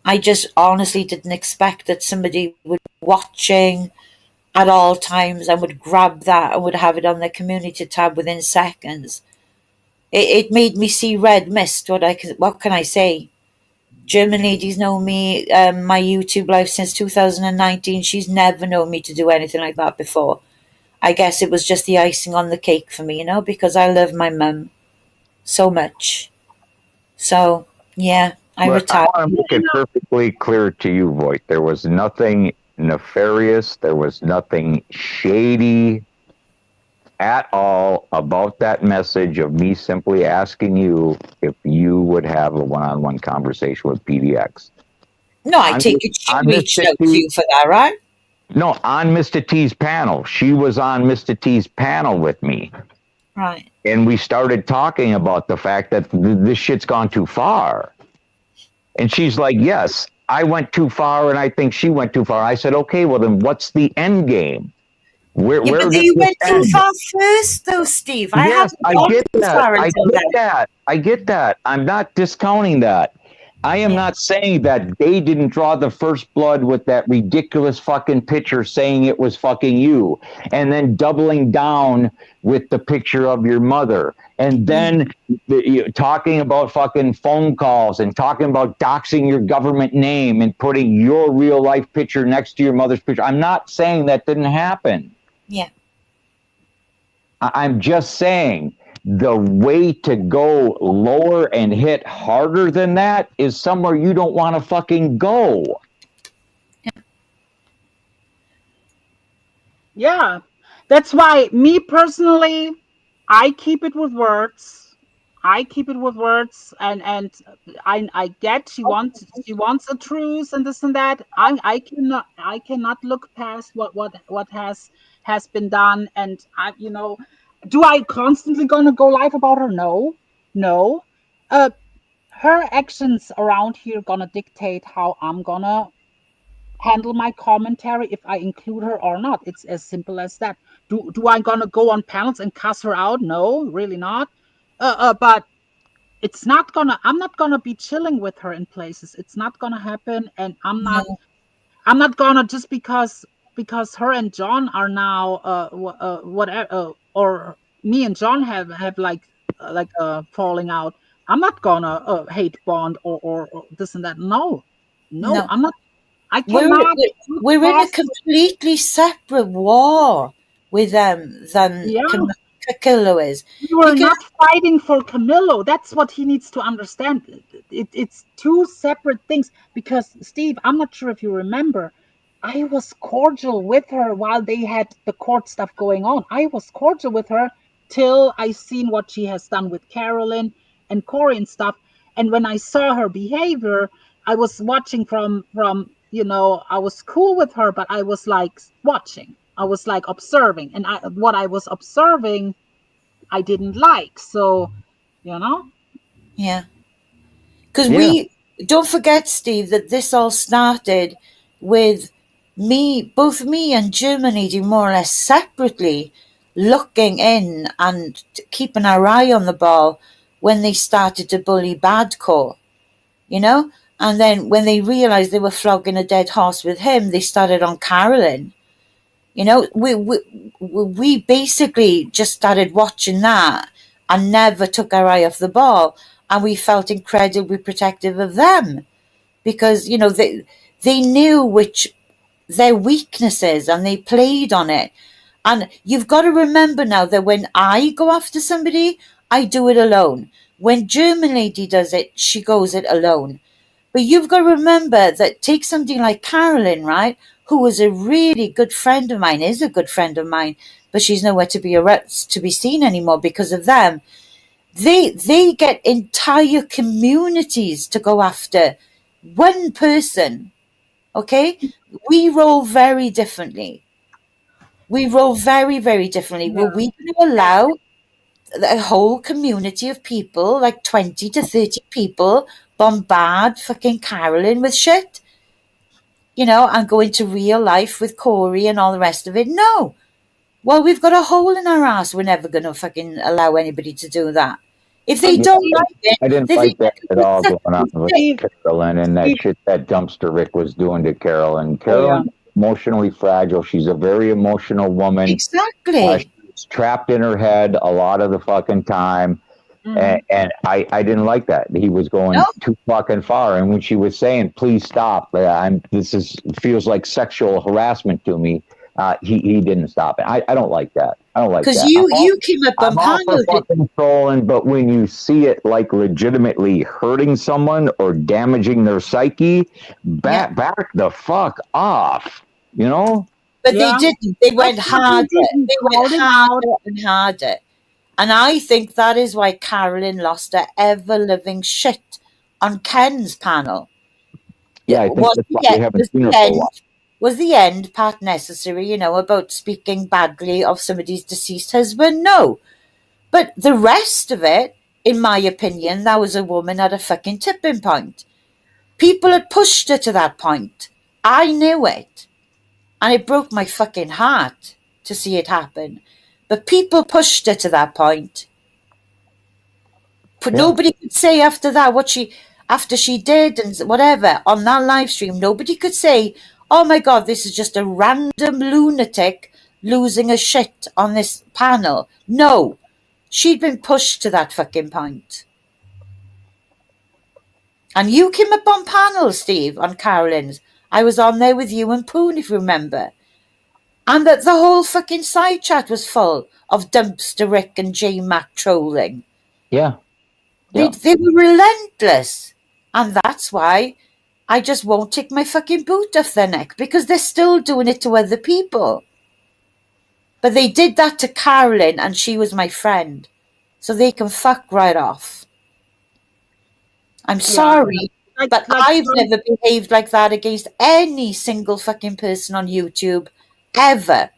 I just honestly didn't expect that somebody would be watching at all times and would grab that and would have it on their community tab within seconds. It made me see red mist. What can I say? German ladies know me, my YouTube life since 2019. She's never known me to do anything like that before. I guess it was just the icing on the cake for me, because I love my mum so much. So, yeah, I But I retired. want to make it perfectly clear to you, Voight. There was nothing nefarious. There was nothing shady at all about that message of me simply asking you if you would have a one-on-one conversation with PDX. No, I take it she reached out to you for that, right? No, on Mr. T's panel. She was on Mr. T's panel with me. Right. And we started talking about the fact that this shit's gone too far. And she's like, yes, I went too far, and I think she went too far. I said, okay, well, then what's the end game? Where but you went too far first, though, Steve. Yes, I get that. I get that. I'm not discounting that. I am not saying that they didn't draw the first blood with that ridiculous fucking picture saying it was fucking you, and then doubling down with the picture of your mother, and then talking about fucking phone calls and talking about doxing your government name and putting your real life picture next to your mother's picture. I'm not saying that didn't happen. Yeah. I'm just saying the way to go lower and hit harder than that is somewhere you don't want to fucking go. Yeah, that's why me personally, I keep it with words. And I get she wants a truce and this and that. I cannot look past what has been done. And do I constantly gonna go live about her? No. Her actions around here gonna dictate how I'm gonna handle my commentary, if I include her or not. It's as simple as that. Do I gonna go on panels and cuss her out? No, really not. But I'm not gonna be chilling with her in places. It's not gonna happen. And I'm not gonna, just because her and John are now whatever, or me and John have like falling out. I'm not gonna hate bond or this and that. No, I'm not. I cannot. We're in a completely separate war with them than a killer is. We were Because not fighting for Camillo. That's what he needs to understand. It's two separate things. Because, Steve, I'm not sure if you remember, I was cordial with her while they had the court stuff going on. I was cordial with her till I seen what she has done with Carolyn and Corey and stuff. And when I saw her behavior, I was watching from I was cool with her, but I was like watching. I was like observing. And what I was observing, I didn't like. So, yeah. Because Yeah. don't forget, Steve, that this all started with both me and Germany more or less separately looking in and keeping our eye on the ball when they started to bully Badcore, and then when they realized they were flogging a dead horse with him, they started on Carolyn. We basically just started watching that and never took our eye off the ball, and we felt incredibly protective of them because they knew their weaknesses and they played on it. And you've got to remember now that when I go after somebody, I do it alone. When German lady does it, she goes it alone. But you've got to remember that take something like Carolyn, right, who was a really good friend of mine, is a good friend of mine, but she's nowhere to be seen anymore because of them. They get entire communities to go after one person, okay? We roll very differently. We roll very, very differently. Yeah. Were we going to allow a whole community of people, like 20 to 30 people, bombard fucking Carolyn with shit? And go into real life with Corey and all the rest of it? No. Well, we've got a hole in our ass. We're never going to fucking allow anybody to do that. If they don't like it, I didn't like that at all going on with Carolyn and that shit that Dumpster Rick was doing to Carolyn. Carolyn, emotionally fragile. She's a very emotional woman. Exactly. She's trapped in her head a lot of the fucking time. Mm-hmm. And I didn't like that. He was going too fucking far. And when she was saying, please stop, feels like sexual harassment to me. He didn't stop it. I don't like that. I don't like that. Because you came up on panel. Fucking trolling, but when you see it like legitimately hurting someone or damaging their psyche, back the fuck off. But they didn't. They went harder. They went harder and harder. And I think that is why Carolyn lost her ever-living shit on Ken's panel. Yeah, I think that's why we haven't seen her for a while. Was the end part necessary, about speaking badly of somebody's deceased husband? No. But the rest of it, in my opinion, that was a woman at a fucking tipping point. People had pushed her to that point. I knew it. And it broke my fucking heart to see it happen. But people pushed her to that point. But nobody could say after that after she did and whatever on that live stream, nobody could say, oh my God, this is just a random lunatic losing a shit on this panel. No, she'd been pushed to that fucking point. And you came up on panel, Steve, on Carolyn's. I was on there with you and Poon, if you remember. And that the whole fucking side chat was full of Dumpster Rick and J-Mac trolling. Yeah. They were relentless. And that's why I just won't take my fucking boot off their neck, because they're still doing it to other people. But they did that to Carolyn, and she was my friend. So they can fuck right off. I'm sorry, but I've never behaved like that against any single fucking person on YouTube, ever.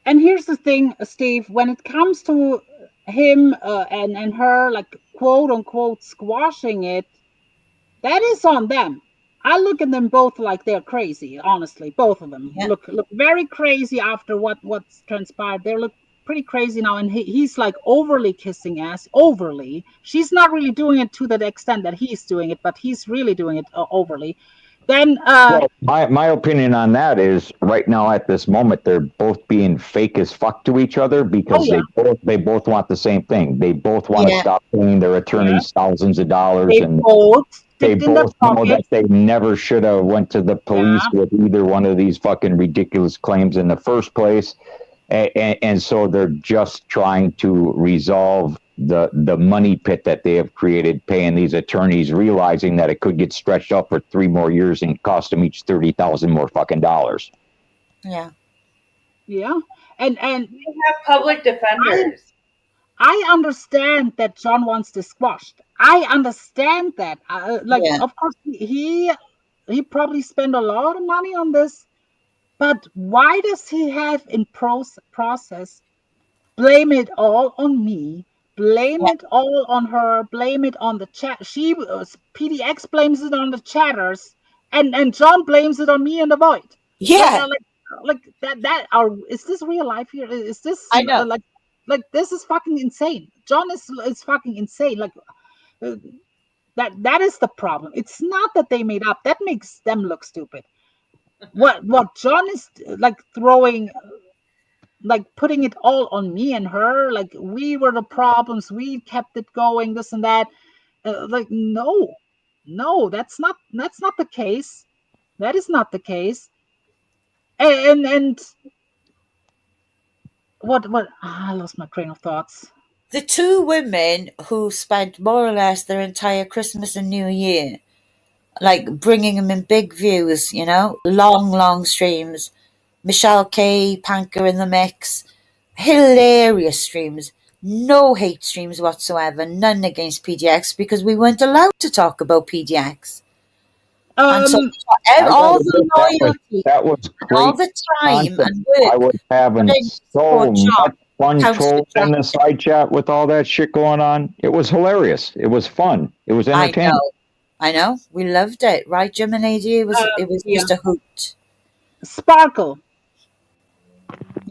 And here's the thing, Steve, when it comes to him and her, like, quote unquote, squashing it, that is on them. I look at them both like they're crazy, honestly. Both of them look very crazy after what's transpired. They look pretty crazy now, and he's like overly kissing ass, overly. She's not really doing it to the extent that he's doing it, but he's really doing it overly. Then my opinion on that is right now at this moment they're both being fake as fuck to each other because they both want the same thing. They both want to stop paying their attorneys thousands of dollars, they both know that they never should have went to the police with either one of these fucking ridiculous claims in the first place. And so they're just trying to resolve the money pit that they have created, paying these attorneys, realizing that it could get stretched out for 3 more years and cost them each $30,000 more fucking dollars. Yeah. Yeah. And We have public defenders. I understand that John wants this squashed. I understand that. Like, Yeah. of course, he probably spent a lot of money on this, but why does he have in process blame it all on me, blame Yeah. it all on her, blame it on the chat? She PDX blames it on the chatters, and John blames it on me and the Void. Yeah. Like that. Is this real life here? Is this I know. like this is fucking insane. John is fucking insane. Like that is the problem. It's not that they made up. That makes them look stupid. What John is like throwing, like putting it all on me and her. Like we were the problems. We kept it going. This and that. Like no, that's not the case. That is not the case. And what I lost my train of thoughts. The two women who spent more or less their entire Christmas and New Year, like bringing them in big views, long streams. Michelle K, Panker in the mix, hilarious streams, no hate streams whatsoever, none against PDX because we weren't allowed to talk about PDX. And so all the loyalty, that was great, all the time content. and work. I was having so much fun trolling the side chat with all that shit going on. It was hilarious. It was fun. It was entertaining. I know. We loved it, right, Jim and AD? It was just a hoot. Sparkle.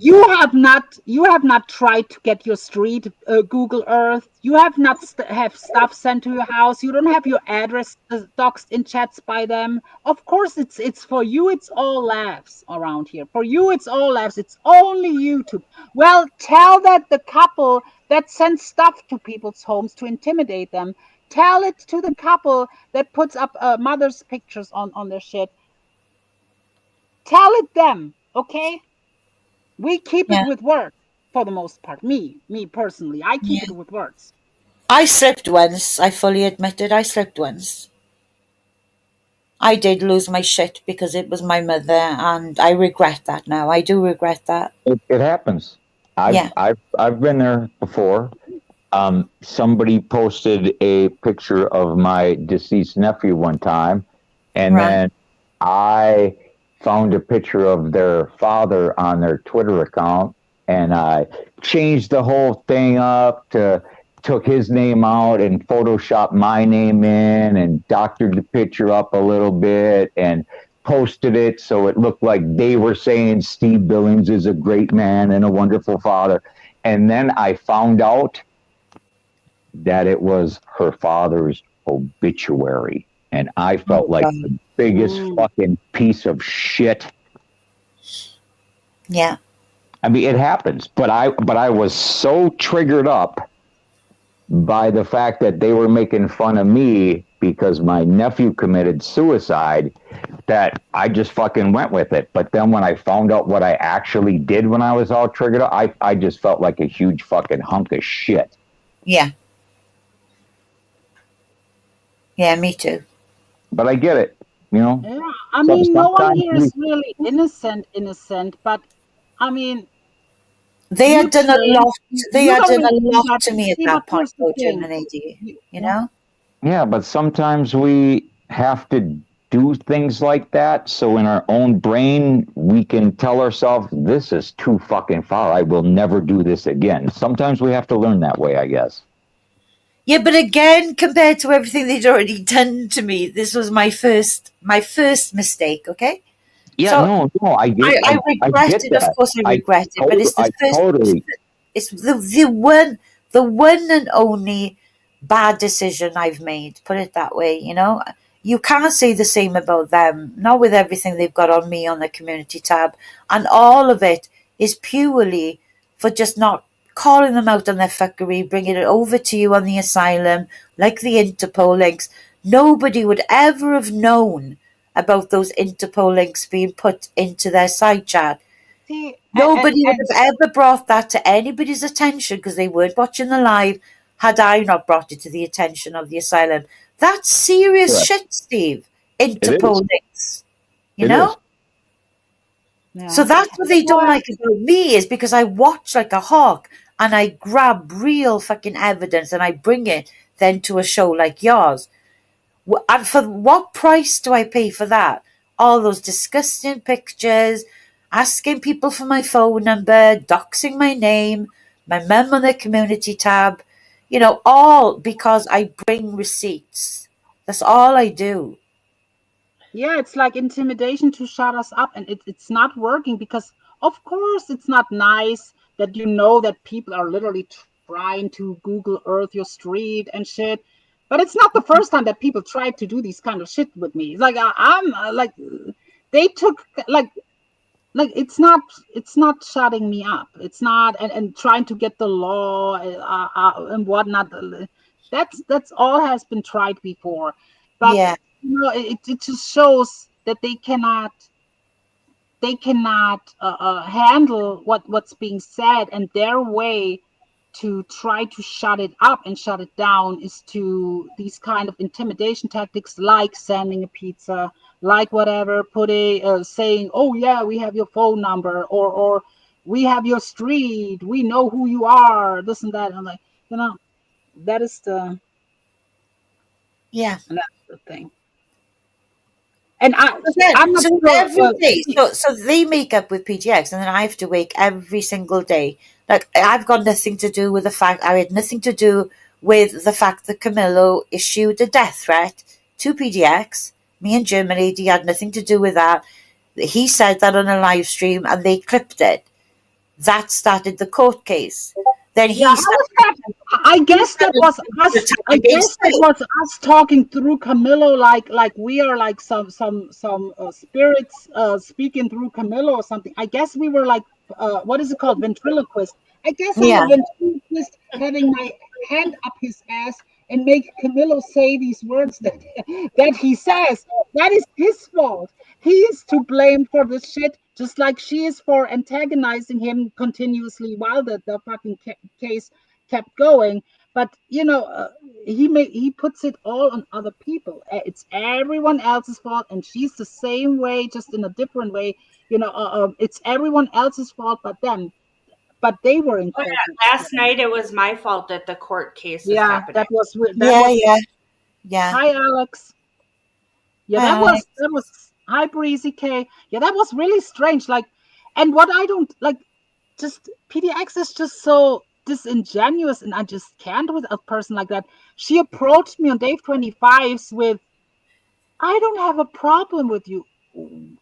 You have not tried to get your street Google Earth. You have not have stuff sent to your house. You don't have your address doxed in chats by them. Of course, it's for you. It's all laughs around here. For you, it's all laughs. It's only YouTube. Well, tell that the couple that sends stuff to people's homes to intimidate them. Tell it to the couple that puts up mother's pictures on their shit. Tell it them, okay? We keep it with words for the most part. Me personally, I keep it with words. I slipped once. I fully admit it. I slipped once. I did lose my shit because it was my mother, and I regret that now. I do regret that. It happens. I've been there before. Somebody posted a picture of my deceased nephew one time, and then I found a picture of their father on their Twitter account, and I changed the whole thing up took his name out and photoshopped my name in and doctored the picture up a little bit and posted it so it looked like they were saying Steve Billings is a great man and a wonderful father. And then I found out that it was her father's obituary. And I felt like the biggest fucking piece of shit. Yeah. I mean, it happens, but I was so triggered up by the fact that they were making fun of me because my nephew committed suicide that I just fucking went with it. But then when I found out what I actually did when I was all triggered up, I just felt like a huge fucking hunk of shit. Yeah. Yeah, me too. But I get it, Yeah, I mean, no one here is really innocent, but I mean, they had done a lot. They had done a lot to me at that point, Jim and AD. You know. Yeah, but sometimes we have to do things like that, so in our own brain we can tell ourselves, "This is too fucking far. I will never do this again." Sometimes we have to learn that way, I guess. Yeah, but again, compared to everything they'd already done to me, this was my first mistake. Okay. Yeah, so no, I get it. I regret it. Of course, I regret it. But it's the first. Totally. It's the one and only bad decision I've made. Put it that way. You know, you can't say the same about them. Not with everything they've got on me on the community tab, and all of it is purely for just not calling them out on their fuckery, bringing it over to you on the asylum, like the Interpol links. Nobody would ever have known about those Interpol links being put into their side chat See, Nobody would have ever brought that to anybody's attention because they weren't watching the live had I not brought it to the attention of the asylum. That's serious Correct. shit, Steve. It is. Interpolitics. You It know? is. yeah. So that's what they don't like about me is because I watch like a hawk and I grab real fucking evidence and I bring it then to a show like yours. And for what price do I pay for that? All those disgusting pictures, asking people for my phone number, doxing my name, my mum on the community tab, you know, all because I bring receipts. That's all I do. Yeah, it's like intimidation to shut us up, and it's not working because, of course, it's not nice that you know that people are literally trying to Google Earth your street and shit. But it's not the first time that people tried to do these kind of shit with me. It's like I'm like they took like it's not shutting me up. It's not and trying to get the law and whatnot. That's all has been tried before, but Yeah. you know it just shows that they cannot handle what's being said, and their way to try to shut it up and shut it down is to these kind of intimidation tactics, like sending a pizza, like whatever, saying, oh yeah, we have your phone number, or we have your street, we know who you are, this and that. And like, you know, that is Yeah. the thing. And I'm not So sure. every day, so they make up with PTX, and then I have to wake every single day. Like I've got nothing to do with the fact. I had nothing to do with the fact that Camillo issued a death threat to PDX. Me and Germany, he had nothing to do with that. He said that on a live stream, and they clipped it. That started the court case. Then he Yeah, started. I guess that was us. I guess that was us talking through Camillo, like we are like some spirits speaking through Camillo or something. I guess we were like what is it called, ventriloquist. I guess I'm Yeah. a ventriloquist having my hand up his ass and make Camillo say these words that he says. That is his fault. He is to blame for this shit, just like she is for antagonizing him continuously while the fucking case kept going. But you know, he puts it all on other people. It's everyone else's fault, and she's the same way, just in a different way. You know, it's everyone else's fault but them. But they were in Oh, court. yeah. Last night it was my fault that the court case is Yeah, happening. that was weird. Yeah. Hi, Alex. Yeah, Hi, Alex. that was hi, Breezy K. Yeah, that was really strange. Like, and what I don't like, just PDX is just so disingenuous, and I just can't with a person like that. She approached me on Dave 25s with, I don't have a problem with you.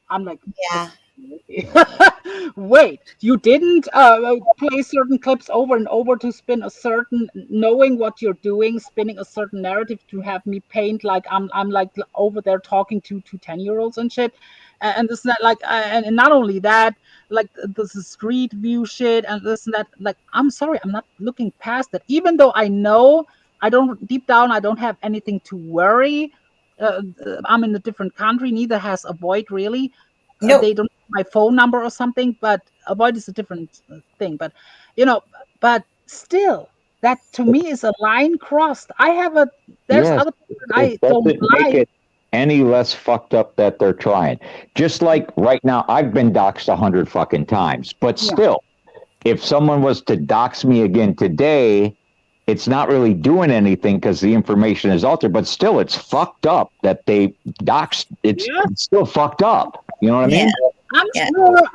I'm like, Yeah. wait, you didn't play certain clips over and over to spin a certain, knowing what you're doing, spinning a certain narrative to have me paint like I'm like over there talking to 10-year-olds and shit. And this and that, like, and not only that, like this is street view shit and this and that. Like, I'm sorry, I'm not looking past that. Even though I know I don't, deep down, I don't have anything to worry. I'm in a different country. Neither has AVOYT really. No. They don't have my phone number or something, but AVOYT is a different thing. But you know, but still, that to me is a line crossed. There's Yes, other people that it I don't doesn't make like. it any less fucked up that they're trying. Just like right now, I've been doxxed 100 fucking times, but Yeah. still, if someone was to dox me again today, it's not really doing anything because the information is altered, but still, it's fucked up that they doxed. It's still fucked up. You know what I mean?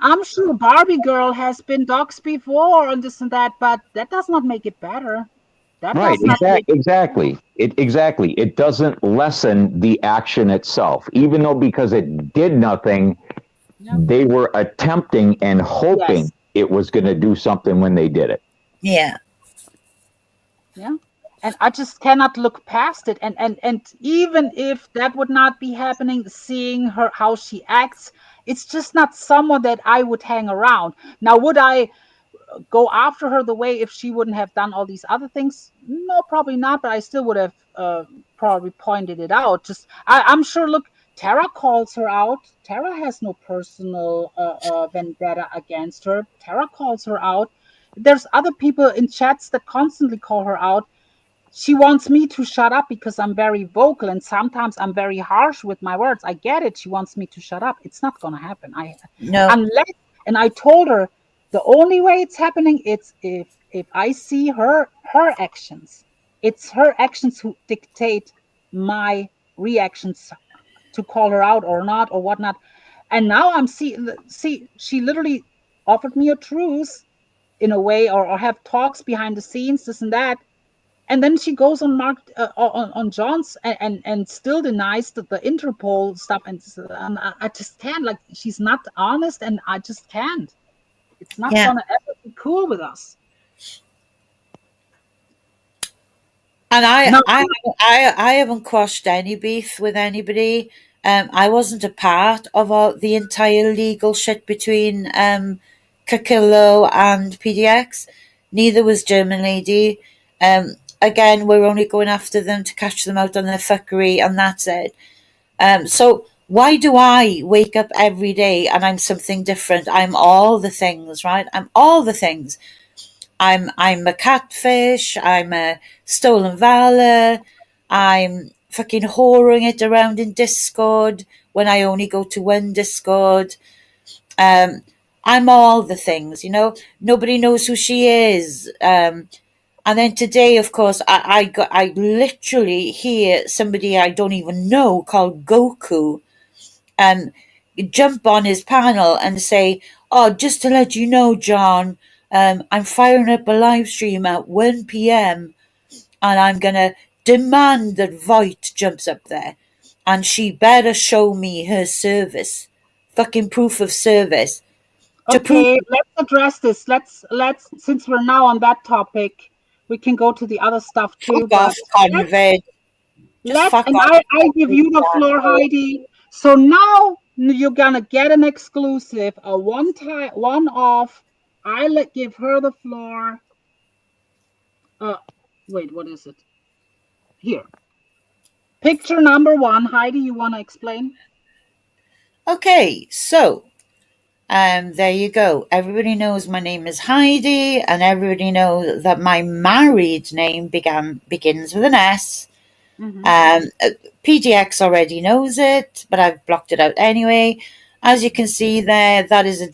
I'm sure Barbie girl has been doxxed before and this and that, but that does not make it better. That Right, does not make exactly. It doesn't lessen the action itself, even though because it did nothing, they were attempting and hoping it was going to do something when they did it. Yeah. Yeah. And I just cannot look past it. And even if that would not be happening, seeing her how she acts, it's just not someone that I would hang around. Now, would I go after her the way if she wouldn't have done all these other things? No, probably not, but I still would have probably pointed it out. I'm sure, look, Tara calls her out. Tara has no personal vendetta against her. Tara calls her out. There's other people in chats that constantly call her out. She wants me to shut up because I'm very vocal and sometimes I'm very harsh with my words. I get it. She wants me to shut up. It's not going to happen. No. Unless, and I told her the only way it's happening it's if I see her actions. It's her actions who dictate my reactions to call her out or not or whatnot. And now I'm see she literally offered me a truce in a way, or have talks behind the scenes, this and that. And then she goes on Mark on John's and still denies the Interpol stuff, and I just can't, like, she's not honest, and I just can't. It's not Yeah. gonna ever be cool with us. And No. I haven't quashed any beef with anybody. I wasn't a part of the entire legal shit between Camillo and PDX. Neither was German Lady. Again, we're only going after them to catch them out on their fuckery, and that's it. So why do I wake up every day and I'm something different? I'm all the things, right? I'm all the things. I'm a catfish. I'm a stolen valor. I'm fucking whoring it around in Discord when I only go to one Discord. I'm all the things, you know. Nobody knows who she is. And then today, of course, I literally hear somebody I don't even know called Goku jump on his panel and say, "Oh, just to let you know, John, I'm firing up a live stream at 1 p.m. and I'm gonna demand that VOYT jumps up there, and she better show me her service, fucking proof of service." Okay, let's address this. Let's since we're now on that topic, we can go to the other stuff too. Fuck off, convict. And I give you the floor, Heidi. So now you're gonna get an exclusive, a one off. I give her the floor. Wait, what is it? Here. Picture number 1. Heidi, you want to explain? Okay, so there you go. Everybody knows my name is Heidi, and everybody knows that my married name begins with an S. PDX already knows it, but I've blocked it out anyway. As you can see there, that is a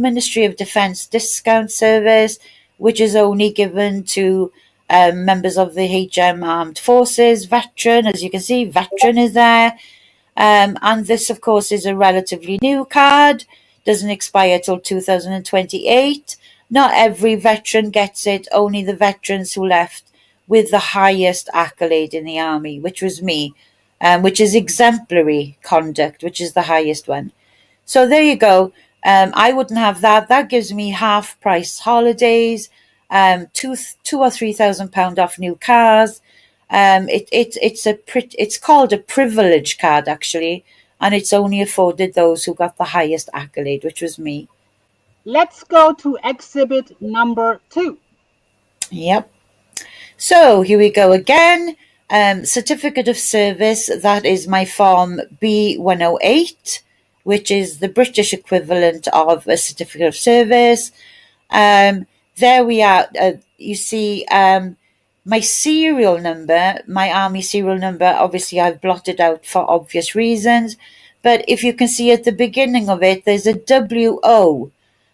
Ministry of Defence discount service, which is only given to members of the HM Armed Forces, veteran. As you can see, veteran is there. And this, of course, is a relatively new card. Doesn't expire till 2028. Not every veteran gets it, only the veterans who left with the highest accolade in the army, which was me, which is exemplary conduct, which is the highest one. So there you go. I wouldn't have that. That gives me half price holidays, £2,000 or £3,000 off new cars. It's called a privilege card, actually, and it's only afforded those who got the highest accolade, which was me. Let's go to exhibit number 2. Yep. So here we go again. Certificate of service. That is my form B108, which is the British equivalent of a certificate of service. There we are. You see, my serial number, my army serial number, obviously I've blotted out for obvious reasons. But if you can see at the beginning of it, there's a WO.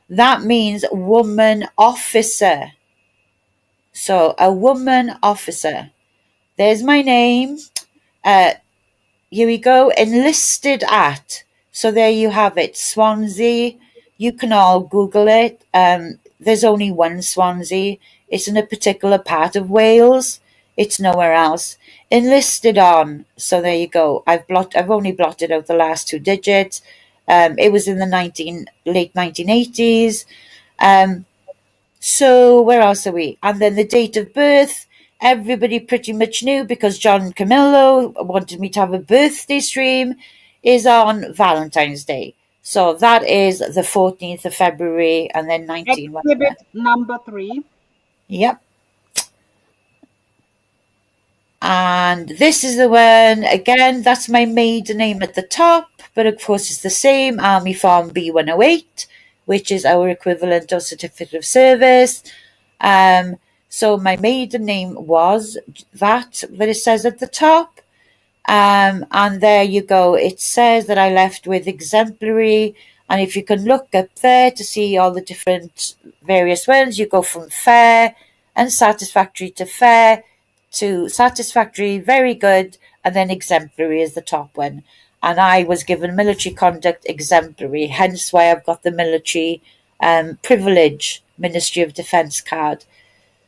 That means woman officer. So a woman officer. There's my name. Here we go. Enlisted at. So there you have it. Swansea. You can all Google it. There's only one Swansea. It's in a particular part of Wales. It's nowhere else. Enlisted on. So there you go. I've only blotted out the last 2 digits. It was in the late 1980s. So where else are we? And then the date of birth, everybody pretty much knew because John Camillo wanted me to have a birthday stream, is on Valentine's Day. So that is the 14th of February and then 19. Exhibit number 3. Yep. And this is the one, again, that's my maiden name at the top, but of course it's the same, Army Farm B108, which is our equivalent of Certificate of Service. So my maiden name was that it says at the top. And there you go. It says that I left with exemplary. And if you can look up there to see all the different various ones, you go from fair and satisfactory to fair to satisfactory, very good, and then exemplary is the top one. And I was given military conduct exemplary, hence why I've got the military privilege Ministry of Defence card.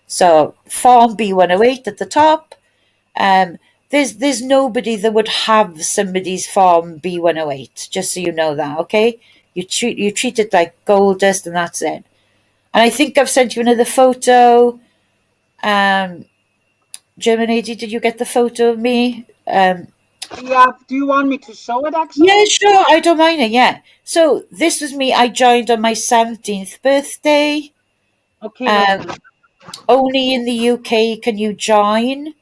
So Form B108 at the top. There's nobody that would have somebody's Form B108, just so you know that, okay? You treat it like gold dust and that's it. And I think I've sent you another photo. German lady, did you get the photo of me? Yeah, do you want me to show it actually? Yeah, sure, I don't mind it, yeah. So this was me, I joined on my 17th birthday. Okay. Only in the UK can you join.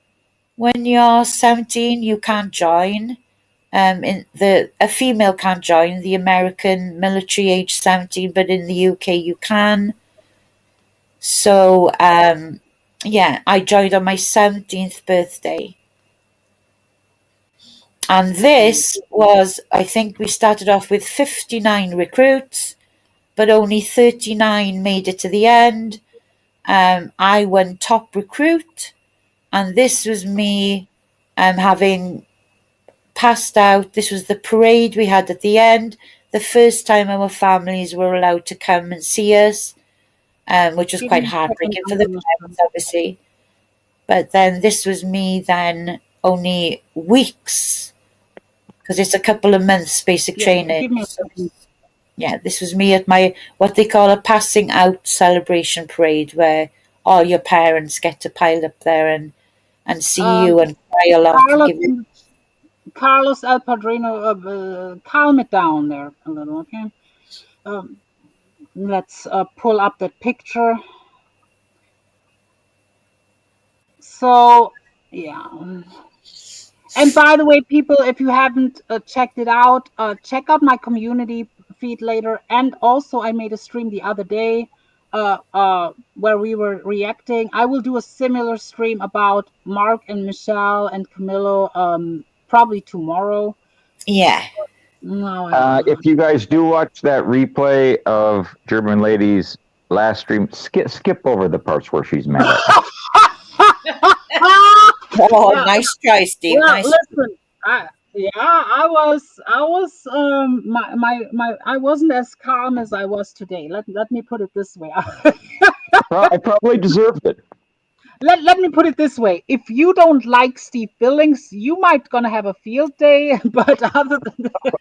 When you're 17, you can't join. A female can't join the American military age 17, but in the UK you can. So, yeah, I joined on my 17th birthday. And this was, I think we started off with 59 recruits, but only 39 made it to the end. I won top recruit, and this was me having passed out. This was the parade we had at the end, the first time our families were allowed to come and see us, which was quite heartbreaking for the parents, obviously. But then this was me then only weeks, because it's a couple of months basic training. Yeah, this was me at my, what they call a passing out celebration parade, where all your parents get to pile up there and see you and cry a lot. Carlos El Padrino, calm it down there a little, okay? Let's pull up that picture. So, yeah. And by the way, people, if you haven't checked it out, check out my community feed later. And also, I made a stream the other day where we were reacting. I will do a similar stream about Mark and Michelle and Camillo probably tomorrow. Yeah. No, if you guys do watch that replay of German Lady's last stream, skip over the parts where she's mad. Oh, yeah. Nice try, Steve. Well, nice. Listen, I wasn't as calm as I was today. Let me put it this way. I probably deserved it. Let me put it this way. If you don't like Steve Billings, you might gonna have a field day. But other than that,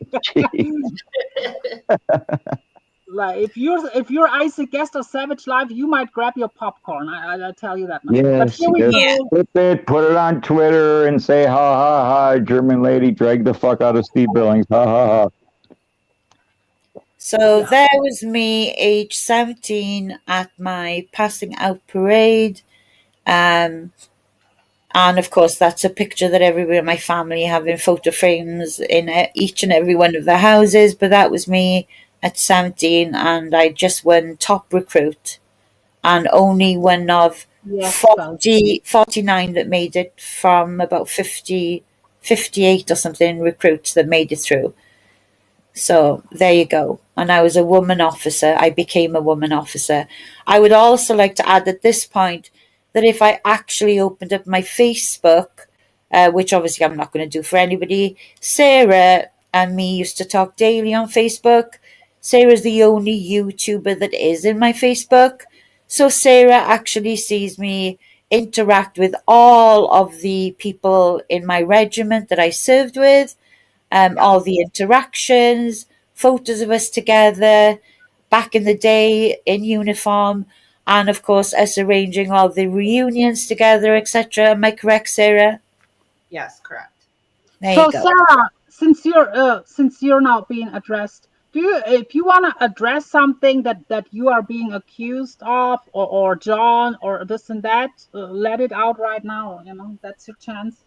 like if you're Isaac Guest or Savage Live, you might grab your popcorn. I tell you that much. Yes, flip it, put it on Twitter, and say ha ha ha. German Lady dragged the fuck out of Steve Billings. Ha ha ha. So there was me, age 17, at my passing out parade. And of course, that's a picture that everybody in my family have in photo frames in each and every one of their houses. But that was me at 17, and I just won top recruit. And only one of 49 that made it from about 50, 58 or something recruits that made it through. So there you go. And I was a woman officer. I became a woman officer. I would also like to add at this point that if I actually opened up my Facebook, which obviously I'm not going to do for anybody, Sarah and me used to talk daily on Facebook. Sarah's the only YouTuber that is in my Facebook. So Sarah actually sees me interact with all of the people in my regiment that I served with, all the interactions, photos of us together, back in the day in uniform, and of course us arranging all the reunions together, etc. Am I correct, Sarah? Yes, correct. There you go. Sarah, since you're now being addressed, if you want to address something that you are being accused of, or John, or this and that, let it out right now. That's your chance.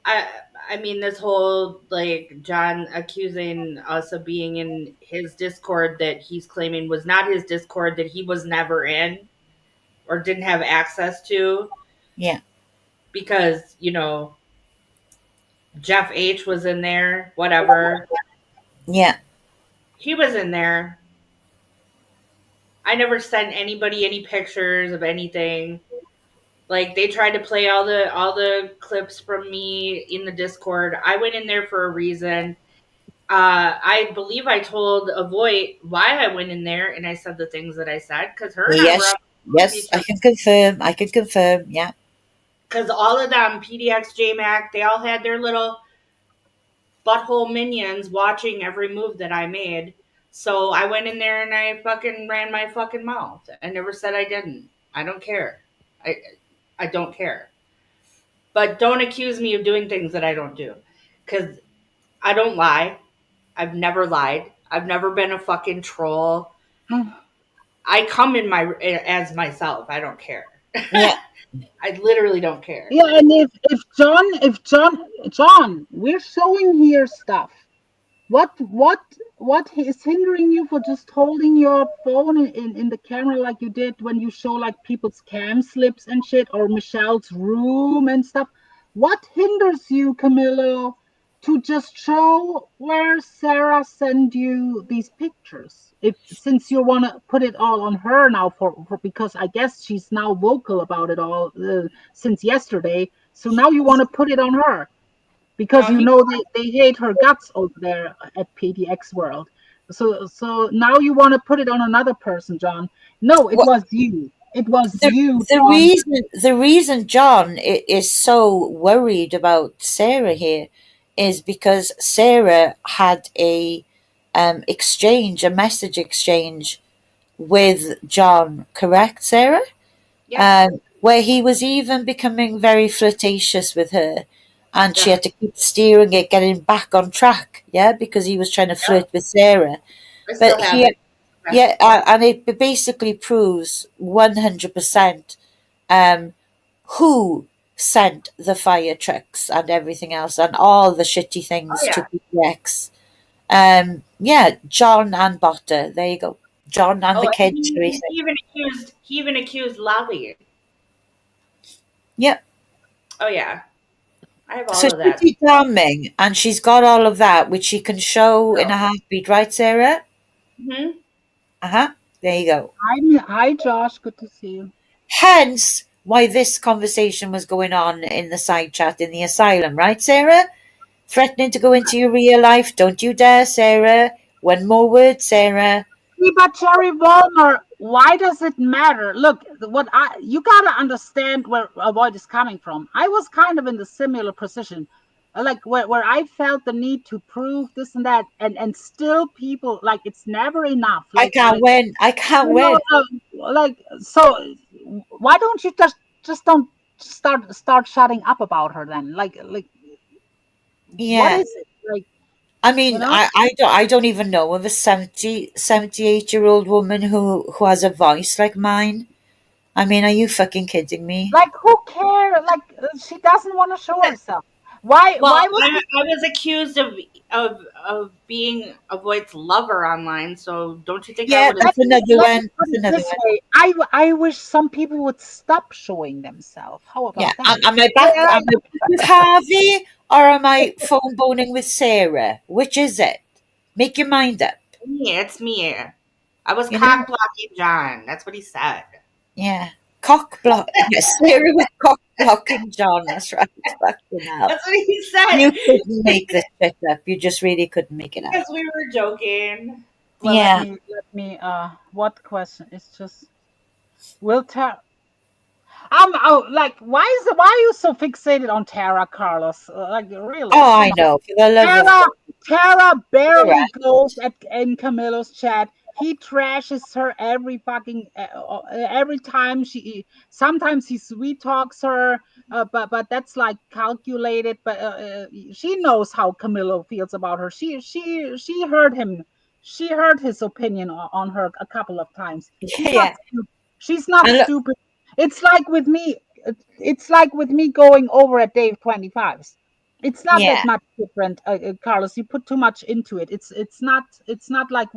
I I mean, this whole like John accusing us of being in his Discord that he's claiming was not his Discord, that he was never in or didn't have access to, Yeah. because Jeff H was in there, whatever. Yeah. He was in there. I never sent anybody any pictures of anything. Like, they tried to play all the clips from me in the Discord. I went in there for a reason. I believe I told AVOYT why I went in there, and I said the things that I said because her and I were Yes. on Yes. I can confirm. I can confirm. Yeah. because all of them, PDX, JMac, they all had their little butthole minions watching every move that I made. So I went in there and I fucking ran my fucking mouth. I never said I didn't. I don't care. I I don't care. But don't accuse me of doing things that I don't do, because I don't lie. I've never lied. I've never been a fucking troll. I come in my as myself. I don't care. Yeah. I literally don't care. Yeah, and if John, we're showing here stuff. What is hindering you for just holding your phone in the camera like you did when you show like people's cam slips and shit, or Michelle's room and stuff? What hinders you, Camillo, to just show where Sarah sent you these pictures? If since you want to put it all on her now for because I guess she's now vocal about it all since yesterday. So now you want to put it on her because No, you he. know they hate her guts over there at PDX World. So now you want to put it on another person, John. No, it What was you. It was the you, the John. reason John is so worried about Sarah here is because Sarah had a message exchange with John, correct, Sarah? Yeah, Where he was even becoming very flirtatious with her, and she yeah, had to keep steering it, getting back on track, yeah, because he was trying to yeah. flirt with Sarah. I But still have he, it. Okay. yeah, and it basically proves 100% um, who sent the fire trucks and everything else and all the shitty Oh things to yeah. PX. Yeah, John and Botter. There you go. John and Oh, the and kids, shall we say. he even accused Lally. Yep. Oh yeah. I have So all of she's that. pretty charming, and she's got all of that, which she can show in So, a heartbeat, right, Sarah? hmm Uh huh. There you go. Hi, Josh. Good to see you. Hence why this conversation was going on in the side chat in the asylum, right, Sarah? Threatening to go into your real life. Don't you dare, Sarah. One more word, Sarah. See, but Jerry Walmer, why does it matter? Look, you gotta understand where Avoid is coming from. I was kind of in the similar position, like where I felt the need to prove this and that, and still people like it's never enough. I can't win. I can't win. Like so, why don't you just don't start shutting up about her then? Like what Yeah. is it like? I You mean, know, I don't even know of a 78-year-old woman who has a voice like mine. I mean, are you fucking kidding me? like who cares? Like she doesn't want to show herself. Why? well, Why would I was accused of being a Voight's lover online. So don't you think I Yeah, would have? that's another let me one. put That's it another this one. way. I wish some people would stop showing themselves. How Yeah. about that? Am I back? Am I back with Harvey or am I phone boning with Sarah? Which is it? Make your mind up. Me, it's me. I was You know? cock blocking John. That's what he said. Yeah. Cock block. Yes, Sarah was cock blocking John. That's right. Fucking hell. That's what he said. You couldn't make this shit up. You just really couldn't make it up. Because we were joking. Well, Yeah. let me. What question? It's just will Tara. Like, why are you so fixated on Tara, Carlos? Like, really? Oh, Come I on. know. For the love of Tara Sarah. barely goes in Camillo's chat. he trashes her every time sometimes he sweet talks her, but that's like calculated. But she knows how Camillo feels about her. She heard him. She heard his opinion on her a couple of times. Yeah. She's not And look, stupid. It's like with me. It's like with me going over at Dave 25's. It's not that yeah. much different, Carlos. You put too much into it. It's not like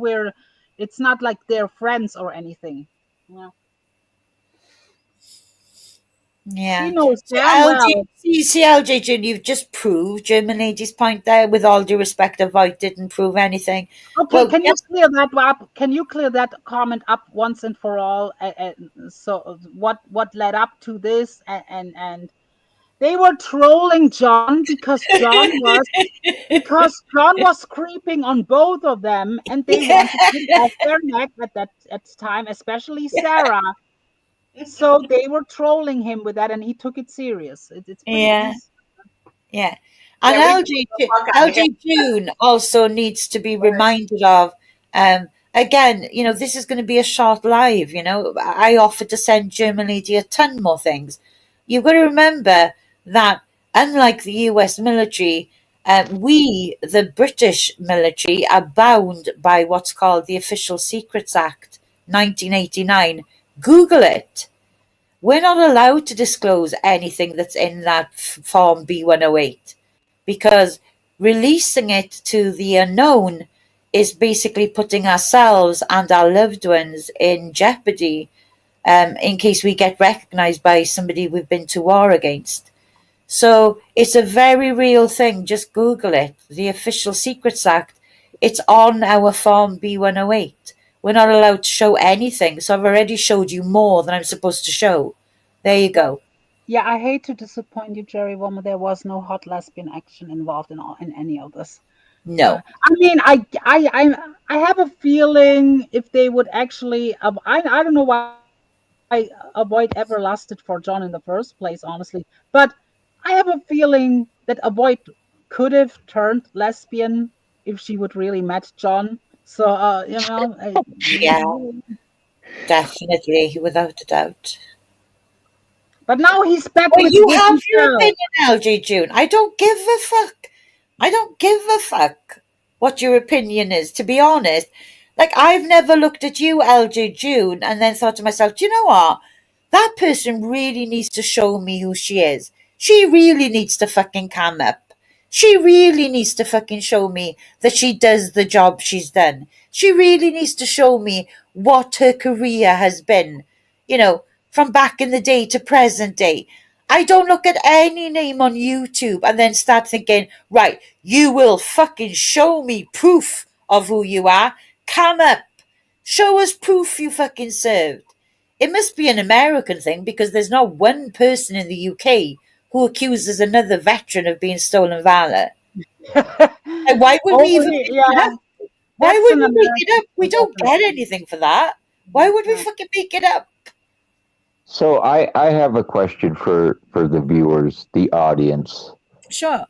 it's not like they're friends or anything. Yeah. She Yeah. knows So damn well. LJ June, you've just proved German lady's point there. With all due respect, VOYT didn't prove anything. Okay, Well, can you guess clear that up? Can you clear that comment up once and for all? So what led up to this? And they were trolling John because John was creeping on both of them, and they wanted him off their neck at the time, especially Sarah. So they were trolling him with that, and he took it serious. It's pretty yeah, easy. yeah. And Yeah, we beat the fuck out of him. LJ June also needs to be reminded of. Again, this is going to be a short live. I offered to send German lady a ton more things. You've got to remember that, unlike the US military, we, the British military, are bound by what's called the Official Secrets Act 1989. Google it. We're not allowed to disclose anything that's in that Form B108 because releasing it to the unknown is basically putting ourselves and our loved ones in jeopardy, in case we get recognized by somebody we've been to war against. So it's a very real thing. Just Google it. The Official Secrets Act. It's on our Form B108. We're not allowed to show anything. So I've already showed you more than I'm supposed to show. There you go. Yeah, I hate to disappoint you, Jerry Woman. There was no hot lesbian action involved in any of this. No. I mean, I have a feeling if they would actually, I don't know why AVOYT ever lasted for John in the first place, honestly. But I have a feeling that AVOYT could have turned lesbian if she would really met John. So, Yeah, definitely, without a doubt. but now he's back Well, with you have your Michelle. opinion, LJ June. I don't give a fuck. I don't give a fuck what your opinion is, to be honest. Like, I've never looked at you, LJ June, and then thought to myself, do you know what? That person really needs to show me who she is. She really needs to fucking come up. She really needs to fucking show me that she does the job she's done. She really needs to show me what her career has been, from back in the day to present day. I don't look at any name on YouTube and then start thinking, right, you will fucking show me proof of who you are. Come up. Show us proof you fucking served. It must be an American thing because there's not one person in the UK who accuses another veteran of being stolen valor. And why would we even make it up? Why would we make it up? We don't get anything for that. Why would we fucking make it up? So I have a question for the viewers, the audience. Sure.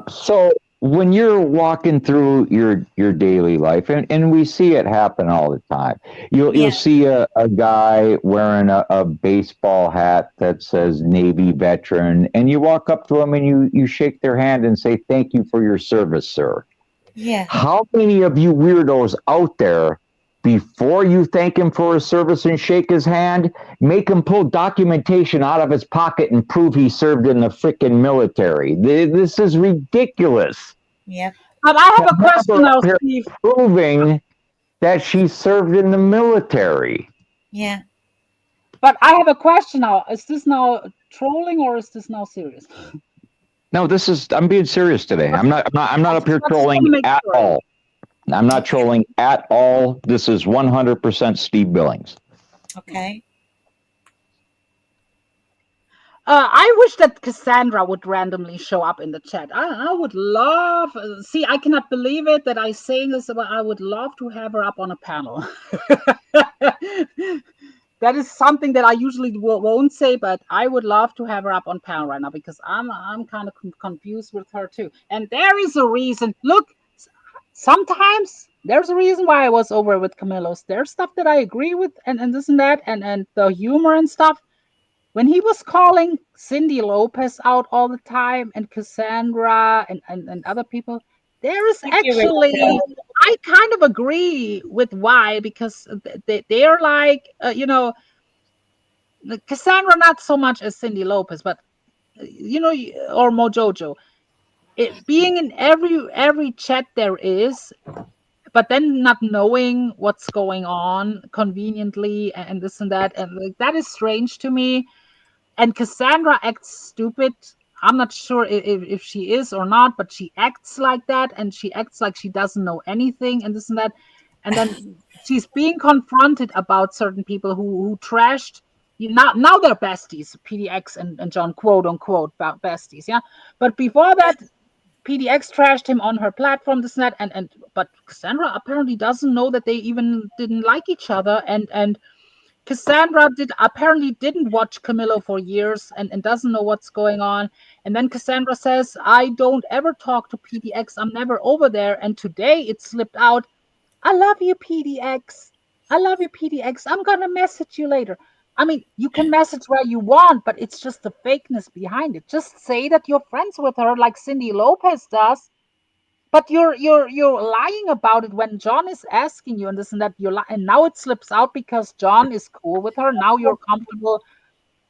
So when you're walking through your daily life, and we see it happen all the time, you'll see a guy wearing a baseball hat that says Navy veteran, and you walk up to him and you shake their hand and say, "Thank you for your service, sir." Yeah. How many of you weirdos out there, before you thank him for his service and shake his hand, make him pull documentation out of his pocket and prove he served in the freaking military? This is ridiculous. Yeah. But I have a question now, Steve. Proving that she served in the military. Yeah. But I have a question now. Is this now trolling or is this now serious? No, I'm being serious today. I'm not up here trolling at all. I'm not trolling at all. This is 100% Steve Billings. Okay. I wish that Cassandra would randomly show up in the chat. I would love. See, I cannot believe it that I'm saying this, but I would love to have her up on a panel. That is something that I usually won't say, but I would love to have her up on panel right now because I'm kind of confused with her too. And there is a reason. Look, sometimes there's a reason why I was over with Camillo's. There's stuff that I agree with, and this and that, and the humor and stuff. When he was calling Cindy Lopez out all the time, and Cassandra and other people, there is Thank you, actually, Rachel. I kind of agree with why, because they're like, Cassandra, not so much as Cindy Lopez, but or Mojojo. It being in every chat there is, but then not knowing what's going on conveniently, and this and that, and like, that is strange to me. And Cassandra acts stupid. I'm not sure if she is or not, but she acts like that, and she acts like she doesn't know anything, and this and that. And then she's being confronted about certain people who trashed. Now they're besties, PDX and John, quote unquote, besties, yeah. But before that, PDX trashed him on her platform, this and that, and but Cassandra apparently doesn't know that they even didn't like each other, and Cassandra apparently didn't watch Camillo for years, and doesn't know what's going on. And then Cassandra says, I don't ever talk to PDX. I'm never over there. And today it slipped out, I love you, PDX. I love you, PDX. I'm going to message you later. I mean, you can message where you want, but it's just the fakeness behind it. Just say that you're friends with her like Cindy Lopez does. But you're lying about it when John is asking you and this and that. And now it slips out because John is cool with her. Now you're comfortable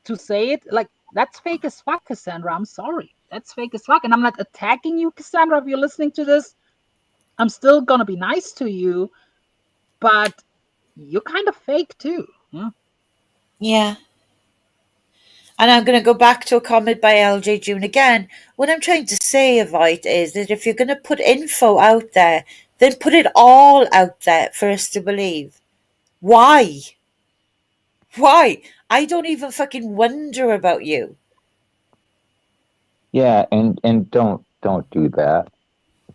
to say it. Like, that's fake as fuck, Cassandra. I'm sorry. That's fake as fuck. And I'm not attacking you, Cassandra, if you're listening to this. I'm still gonna be nice to you, but you're kind of fake too. Yeah. Yeah. And I'm going to go back to a comment by LJ June again. What I'm trying to say, AVOYT, is that if you're going to put info out there, then put it all out there for us to believe. Why? Why? I don't even fucking wonder about you. Yeah, and don't do that,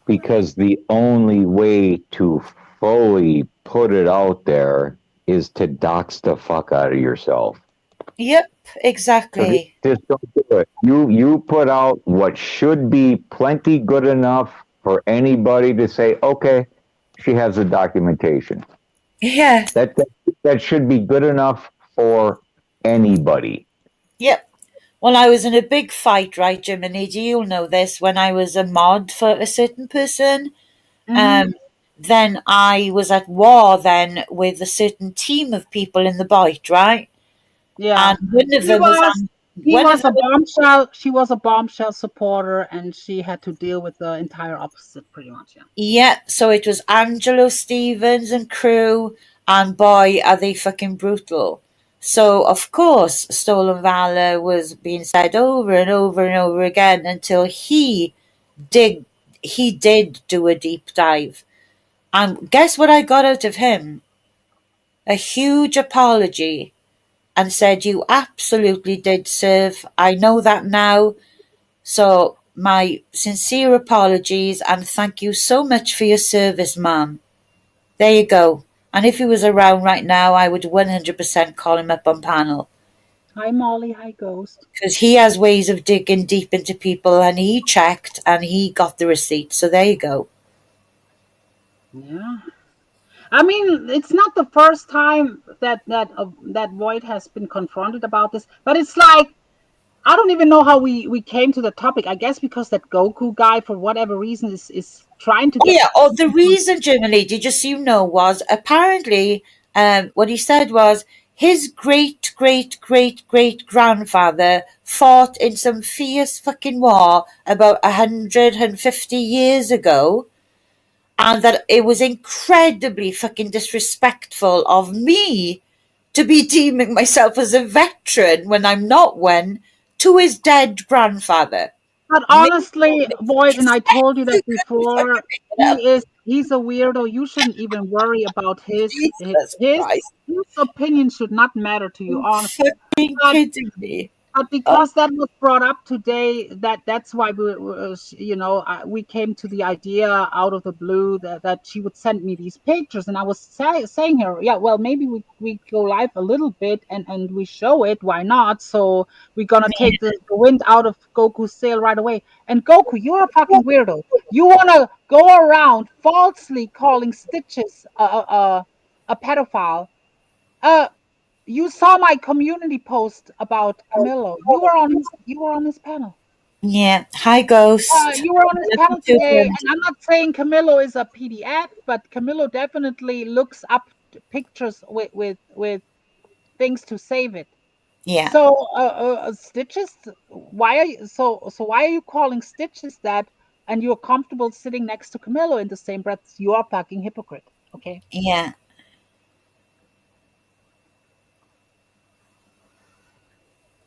because the only way to fully put it out there is to dox the fuck out of yourself. Yep, So exactly. just don't do it. You put out what should be plenty good enough for anybody to say, okay, she has the documentation. Yeah. That should be good enough for anybody. Yep. Well, I was in a big fight, right, Jim and Edie, you'll know this, when I was a mod for a certain person. Then I was at war then with a certain team of people in the VOYT, right? Yeah. And one of them was a bombshell. She was a bombshell supporter, and she had to deal with the entire opposite, pretty much. Yeah. Yeah, so it was Angelo Stevens and crew, and boy, are they fucking brutal. So, of course, Stolen Valor was being said over and over and over again until he did do a deep dive. And guess what I got out of him? A huge apology, and said, you absolutely did serve. I know that now. So my sincere apologies and thank you so much for your service, ma'am. There you go. And if he was around right now, I would 100% call him up on panel. Hi, Molly. Hi, Ghost. Because he has ways of digging deep into people, and he checked and he got the receipt. So there you go. Yeah. I mean, it's not the first time that VOYT has been confronted about this, but it's like, I don't even know how we came to the topic. I guess because that Goku guy, for whatever reason, is trying to get. Yeah, the reason, Jim and Lady, just so you know, was apparently what he said was his great grandfather fought in some fierce fucking war about 150 years ago, and that it was incredibly fucking disrespectful of me to be deeming myself as a veteran when I'm not one to his dead grandfather. But honestly, VOYT, and I told you that before, he's a weirdo. You shouldn't even worry about his opinion should not matter to you, honestly. Fucking kidding me. But because that was brought up today, that's why we came to the idea out of the blue that she would send me these pictures, and I was saying her, yeah, well, maybe we go live a little bit and we show it. Why not? So we're gonna take the wind out of Goku's sail right away. And Goku, you're a fucking weirdo. You wanna go around falsely calling Stitches a pedophile. You saw my community post about Camillo. You were on his panel. Yeah. Hi, Ghost. You were on his panel Two today, friends. and I'm not saying Camillo is a PDF, but Camillo definitely looks up pictures with things to save it. Yeah. So, Stitches, why are you calling Stitches that, and you're comfortable sitting next to Camillo in the same breath? You are fucking hypocrite. Okay. Yeah.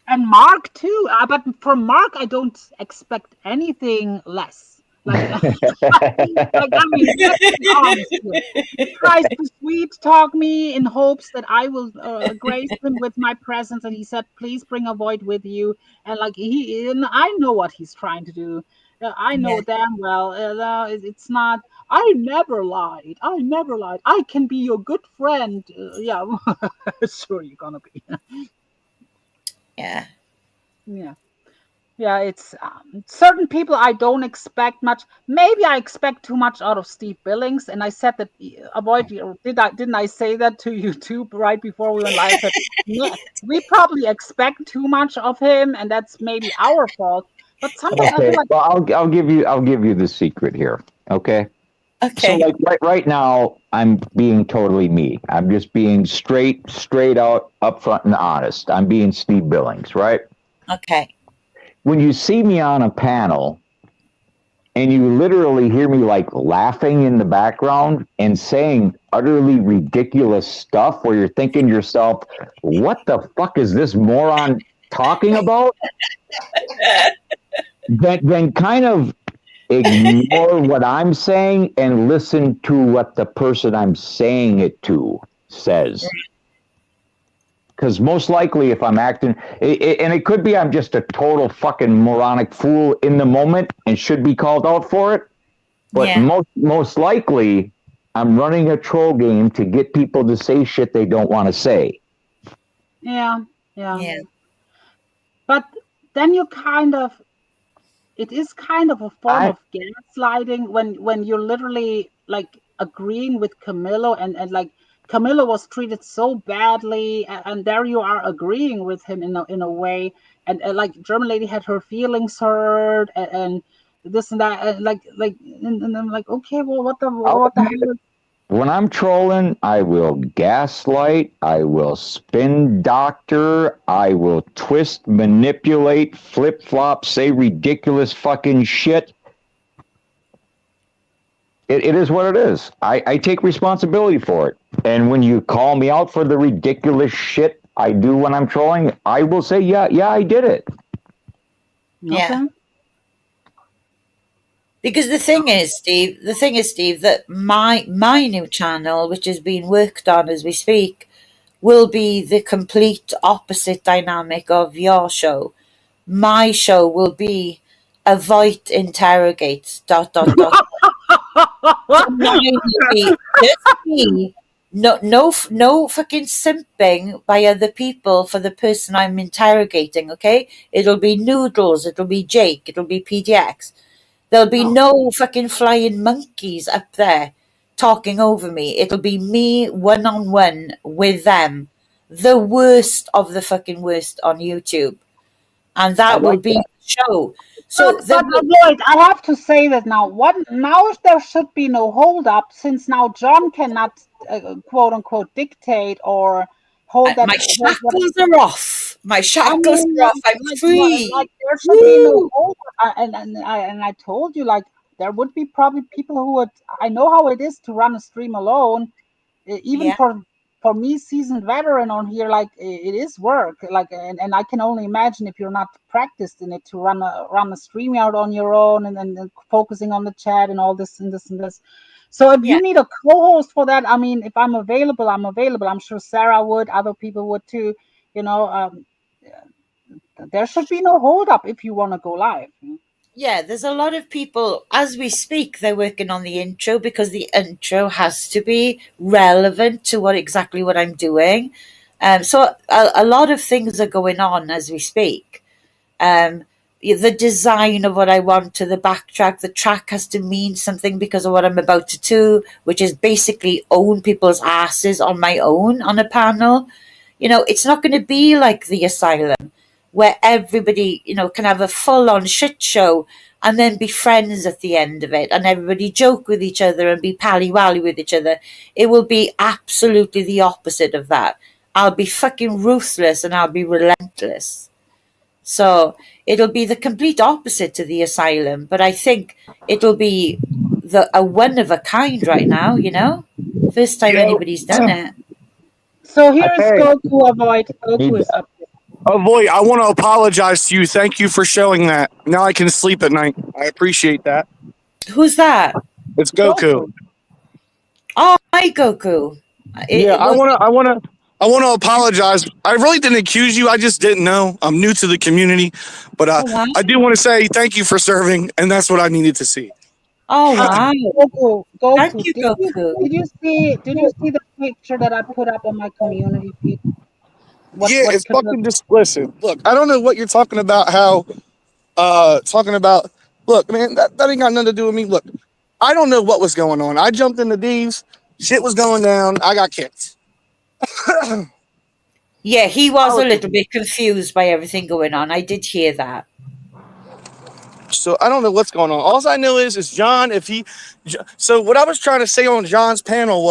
And Mark too, but from Mark I don't expect anything less. Like, I mean, let's be honest here. He tries to sweet talk me in hopes that I will grace him with my presence, and he said, "Please bring a void with you." And like and I know what he's trying to do. I know Yeah. damn well it's not. I never lied. I never lied. I can be your good friend. Yeah, sure you're gonna be. Yeah. Yeah. Yeah, it's certain people I don't expect much. Maybe I expect too much out of Steve Billings, and I said that avoid. Didn't I say that to you too right before we went live? I said, yeah, we probably expect too much of him, and that's maybe our fault. But sometimes I Okay, feel like, well, I'll give you the secret here. Okay, so Okay. like right now, I'm being totally me. I'm just being straight out, upfront, and honest. I'm being Steve Billings, right? Okay. When you see me on a panel and you literally hear me like laughing in the background and saying utterly ridiculous stuff where you're thinking to yourself, what the fuck is this moron talking about? Then kind of ignore what I'm saying and listen to what the person I'm saying it to says. Because most likely, if I'm acting, and it could be I'm just a total fucking moronic fool in the moment and should be called out for it. But Yeah. most likely, I'm running a troll game to get people to say shit they don't want to say. yeah, yeah. Yeah. But then it is kind of a form I of gaslighting when you're literally like agreeing with Camillo, and like Camillo was treated so badly, and there you are agreeing with him in a way, and like German lady had her feelings hurt, and this and that, and I'm like, okay, well, I'll what the admit hell? when I'm trolling, I will gaslight, I will spin doctor, I will twist, manipulate, flip flop, say ridiculous fucking shit. It is what it is. I take responsibility for it. And when you call me out for the ridiculous shit I do when I'm trolling, I will say, yeah, I did it. Yeah. Okay. Because the thing is, Steve, that my new channel, which is being worked on as we speak, will be the complete opposite dynamic of your show. My show will be AVOYT interrogates ... Mine will be just me. No fucking simping by other people for the person I'm interrogating. Okay, it'll be Noodles, it'll be Jake, it'll be PDX. There'll be Oh, no fucking flying monkeys up there talking over me. It'll be me one on one with them. The worst of the fucking worst on YouTube. And I that will like be that. the show. So Lloyd, I have to say that now. Now there should be no hold up, since now John cannot quote unquote dictate or hold that. my Hold shackles are off. My I shackles mean, are off. I'm like free. there should be no Woo! hold up. And I told you, like, there would be probably people who would. I know how it is to run a stream alone, even Yeah, for me, seasoned veteran on here. Like, it is work. Like, and I can only imagine if you're not practiced in it to run a stream out on your own, and then focusing on the chat and all this and this and this. So if yeah. you need a co-host for that, I mean, if I'm available, I'm available. I'm sure Sarah would, other people would too. You know, there should be no hold up if you want to go live. Yeah, there's a lot of people, as we speak, they're working on the intro because the intro has to be relevant to what I'm doing. So a lot of things are going on as we speak. Um, the design of what I want to the backtrack. The track has to mean something because of what I'm about to do, which is basically own people's asses on my own on a panel. It's not going to be like the asylum where everybody, can have a full on shit show and then be friends at the end of it and everybody joke with each other and be pally-wally with each other. It will be absolutely the opposite of that. I'll be fucking ruthless and I'll be relentless. So it'll be the complete opposite to the asylum, but I think it'll be a one of a kind right now, First time anybody's done it. So here's Okay. Goku AVOYT. Goku is up there. AVOYT, I want to apologize to you. Thank you for showing that. Now I can sleep at night. I appreciate that. Who's that? It's Goku. Oh, hi, Goku. I want to apologize. I really didn't accuse you. I just didn't know. I'm new to the community, but wow. I do want to say thank you for serving, and that's what I needed to see. Oh wow! Goku, Thank you, Goku. Did you see the picture that I put up on my community feed? It's fucking just listen. Look, I don't know what you're talking about. Look, man, that ain't got nothing to do with me. Look, I don't know what was going on. I jumped into these. Shit was going down. I got kicked. Yeah, he was a little bit confused by everything going on. I did hear that. So I don't know what's going on. All I know is John, so what I was trying to say on John's panel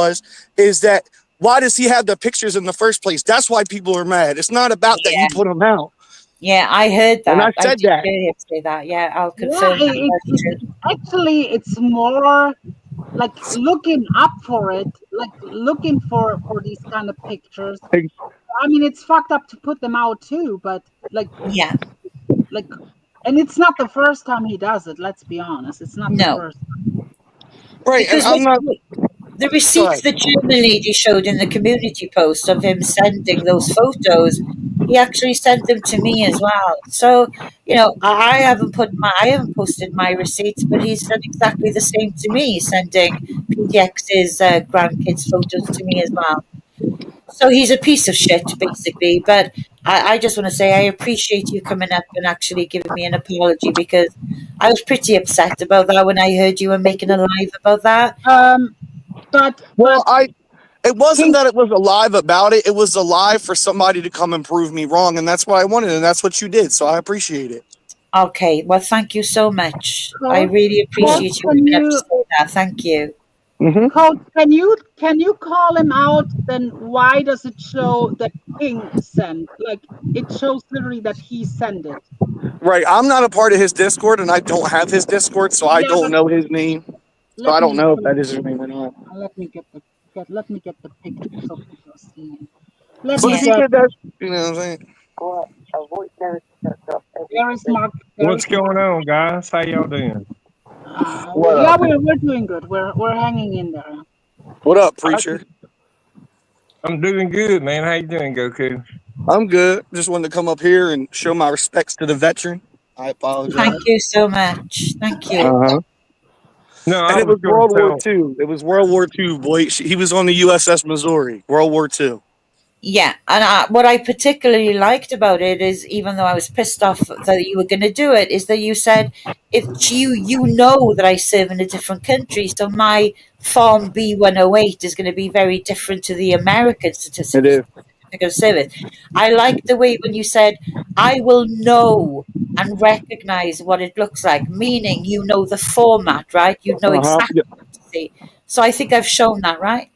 is that why does he have the pictures in the first place? That's why people are mad. It's not about that you put them out. Yeah, I heard that. And I said that. Hear him say that. Yeah, I'll confirm that. Actually, it's more like looking up for it, like looking for these kind of pictures. I mean, it's fucked up to put them out too, but and it's not the first time he does it. Let's be honest, it's not the first time. Right, because and I'm not. The receipts the German lady showed in the community post of him sending those photos, he actually sent them to me as well. So, I haven't posted my receipts, but he's done exactly the same to me, sending PDX's grandkids photos to me as well. So he's a piece of shit, basically. But I just want to say I appreciate you coming up and actually giving me an apology, because I was pretty upset about that when I heard you were making a live about that. It wasn't that it was a live about it. It was a live for somebody to come and prove me wrong, and that's what I wanted, and that's what you did. So I appreciate it. Okay, well, thank you so much. I really appreciate you coming up to say that. Thank you. Mm-hmm. Coach, can you call him out? Then why does it show that King sent? Like, it shows literally that he sent it. Right. I'm not a part of his Discord, and I don't have his Discord, so I don't know his name. So I don't know if that is his name or not. Let me get the picture so people see it. But if he did that, you know what I'm saying? There is Mark. What's going on, guys? How y'all doing? We're doing good. We're hanging in there. What up, preacher? I'm doing good, man. How you doing, Goku? I'm good. Just wanted to come up here and show my respects to the veteran. I apologize. Thank you so much. Thank you. No, and it was World War II. It was World War II, boy. He was on the USS Missouri, World War II. Yeah, and what I particularly liked about it is, even though I was pissed off that you were going to do it, is that you said, if you know that I serve in a different country, so my Form B108 is going to be very different to the American certificate of service. I liked the way when you said, I will know and recognize what it looks like, meaning you know the format, right? You know exactly what to see. So I think I've shown that, right?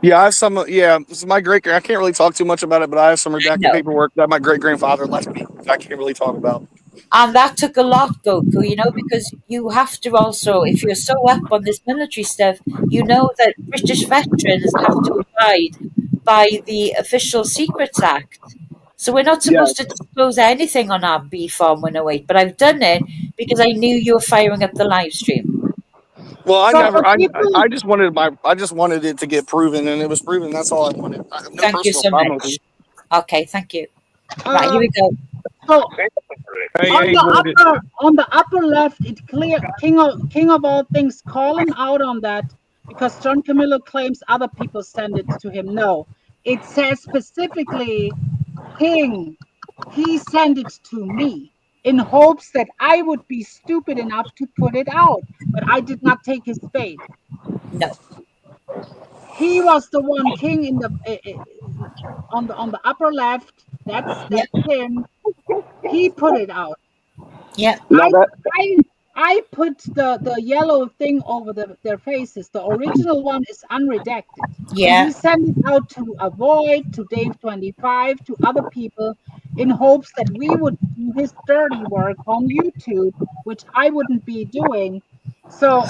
Yeah, I have some. Yeah, this is my I can't really talk too much about it, but I have some redacted paperwork that my great grandfather left me. I can't really talk about. And that took a lot, Goku, because you have to also, if you're so up on this military stuff, you know that British veterans have to abide by the Official Secrets Act. So we're not supposed to disclose anything on our B Form 108, but I've done it because I knew you were firing up the live stream. Well, I just wanted it to get proven, and it was proven. That's all I wanted. I have no thank you so much. Okay, thank you. Right, here we go. So on the upper left, it's clear King of all things. Call him out on that, because John Camillo claims other people send it to him. No, it says specifically King. He sent it to me. in hopes that I would be stupid enough to put it out. But I did not take his bait. No. He was the one king in the on the upper left. Yep. That's him. He put it out. Yep. Now that I put the yellow thing over their faces. The original one is unredacted. And Yeah. he sent it out to AVOYT, to Dave25, to other people in hopes that we would do his dirty work on YouTube, which I wouldn't be doing. So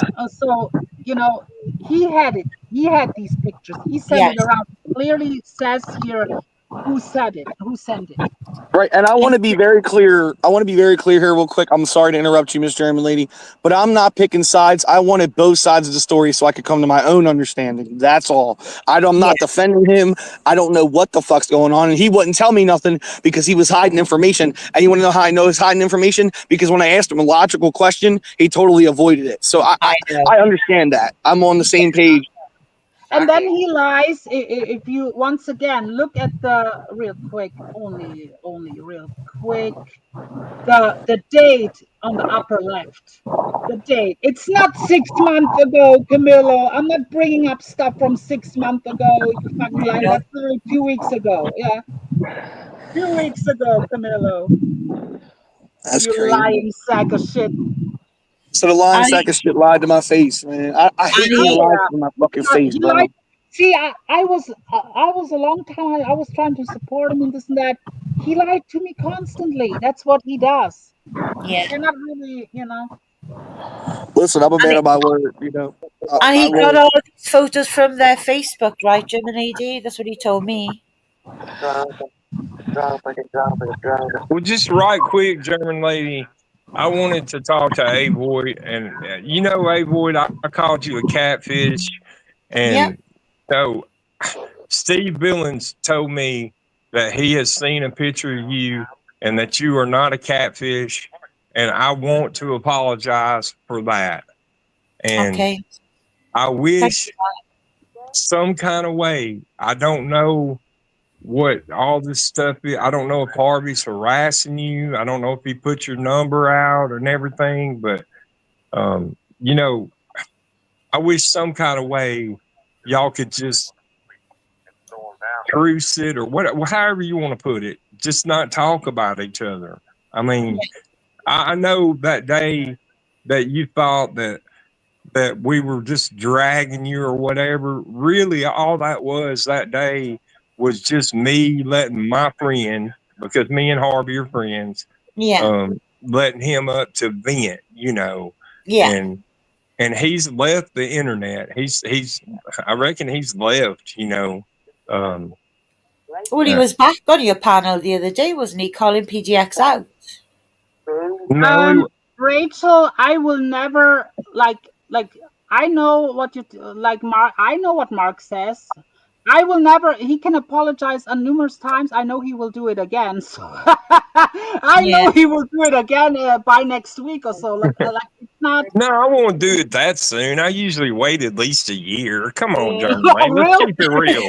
he had it. He had these pictures. He sent Yeah. it around. Clearly says here who said it, who sent it. right, and I want to be very clear. I want to be very clear here, real quick. I'm sorry to interrupt you, Miss German Lady, but I'm not picking sides. I wanted both sides of the story so I could come to my own understanding. That's all. I'm not defending him. I don't know what the fuck's going on, and he wouldn't tell me nothing because he was hiding information. And you want to know how I know he's hiding information? Because when I asked him a logical question, he totally avoided it. So I understand that. I'm on the same page. And then he lies. If you once again look at the real quick, only real quick, the date on the upper left. The date. It's not 6 months ago, Camillo. I'm not bringing up stuff from 6 months ago. You fucking lie. That's only 2 weeks ago. Yeah, 2 weeks ago, Camillo. That's You crazy. lying sack of shit. So the lying sack of shit lied to my face, man. I hate being lied to my fucking face, He bro. lied. See, I was a long time. I was trying to support him and this and that. He lied to me constantly. That's what he does. Yeah. You're not really, Listen, I'm a man of my word, And he got all these photos from their Facebook, right, German lady? That's what he told me. Well, just right quick, German lady. I wanted to talk to AVOYT, and AVOYT, I called you a catfish, and so Steve Billings told me that he has seen a picture of you and that you are not a catfish, and I want to apologize for that. And I wish some kind of way, I don't know what all this stuff is. I don't know if Harvey's harassing you. I don't know if he put your number out and everything, but I wish some kind of way y'all could just truce it or however you want to put it. Just not talk about each other. I mean, I know that day that you thought that we were just dragging you or whatever. Really, all that was that day was just me letting my friend, because me and Harvey are friends, letting him up to vent, and he's left the internet. I reckon he's left, Well, he was back on your panel the other day, wasn't he, calling PDX out? No, Rachel, I will never like I know what you like, Mark. I know what Mark says. I will never. He can apologize on numerous times. I know he will do it again. So I know he will do it again by next week or so. Like it's not. No, I won't do it that soon. I usually wait at least a year. Come on, German. Really? Let's keep it real.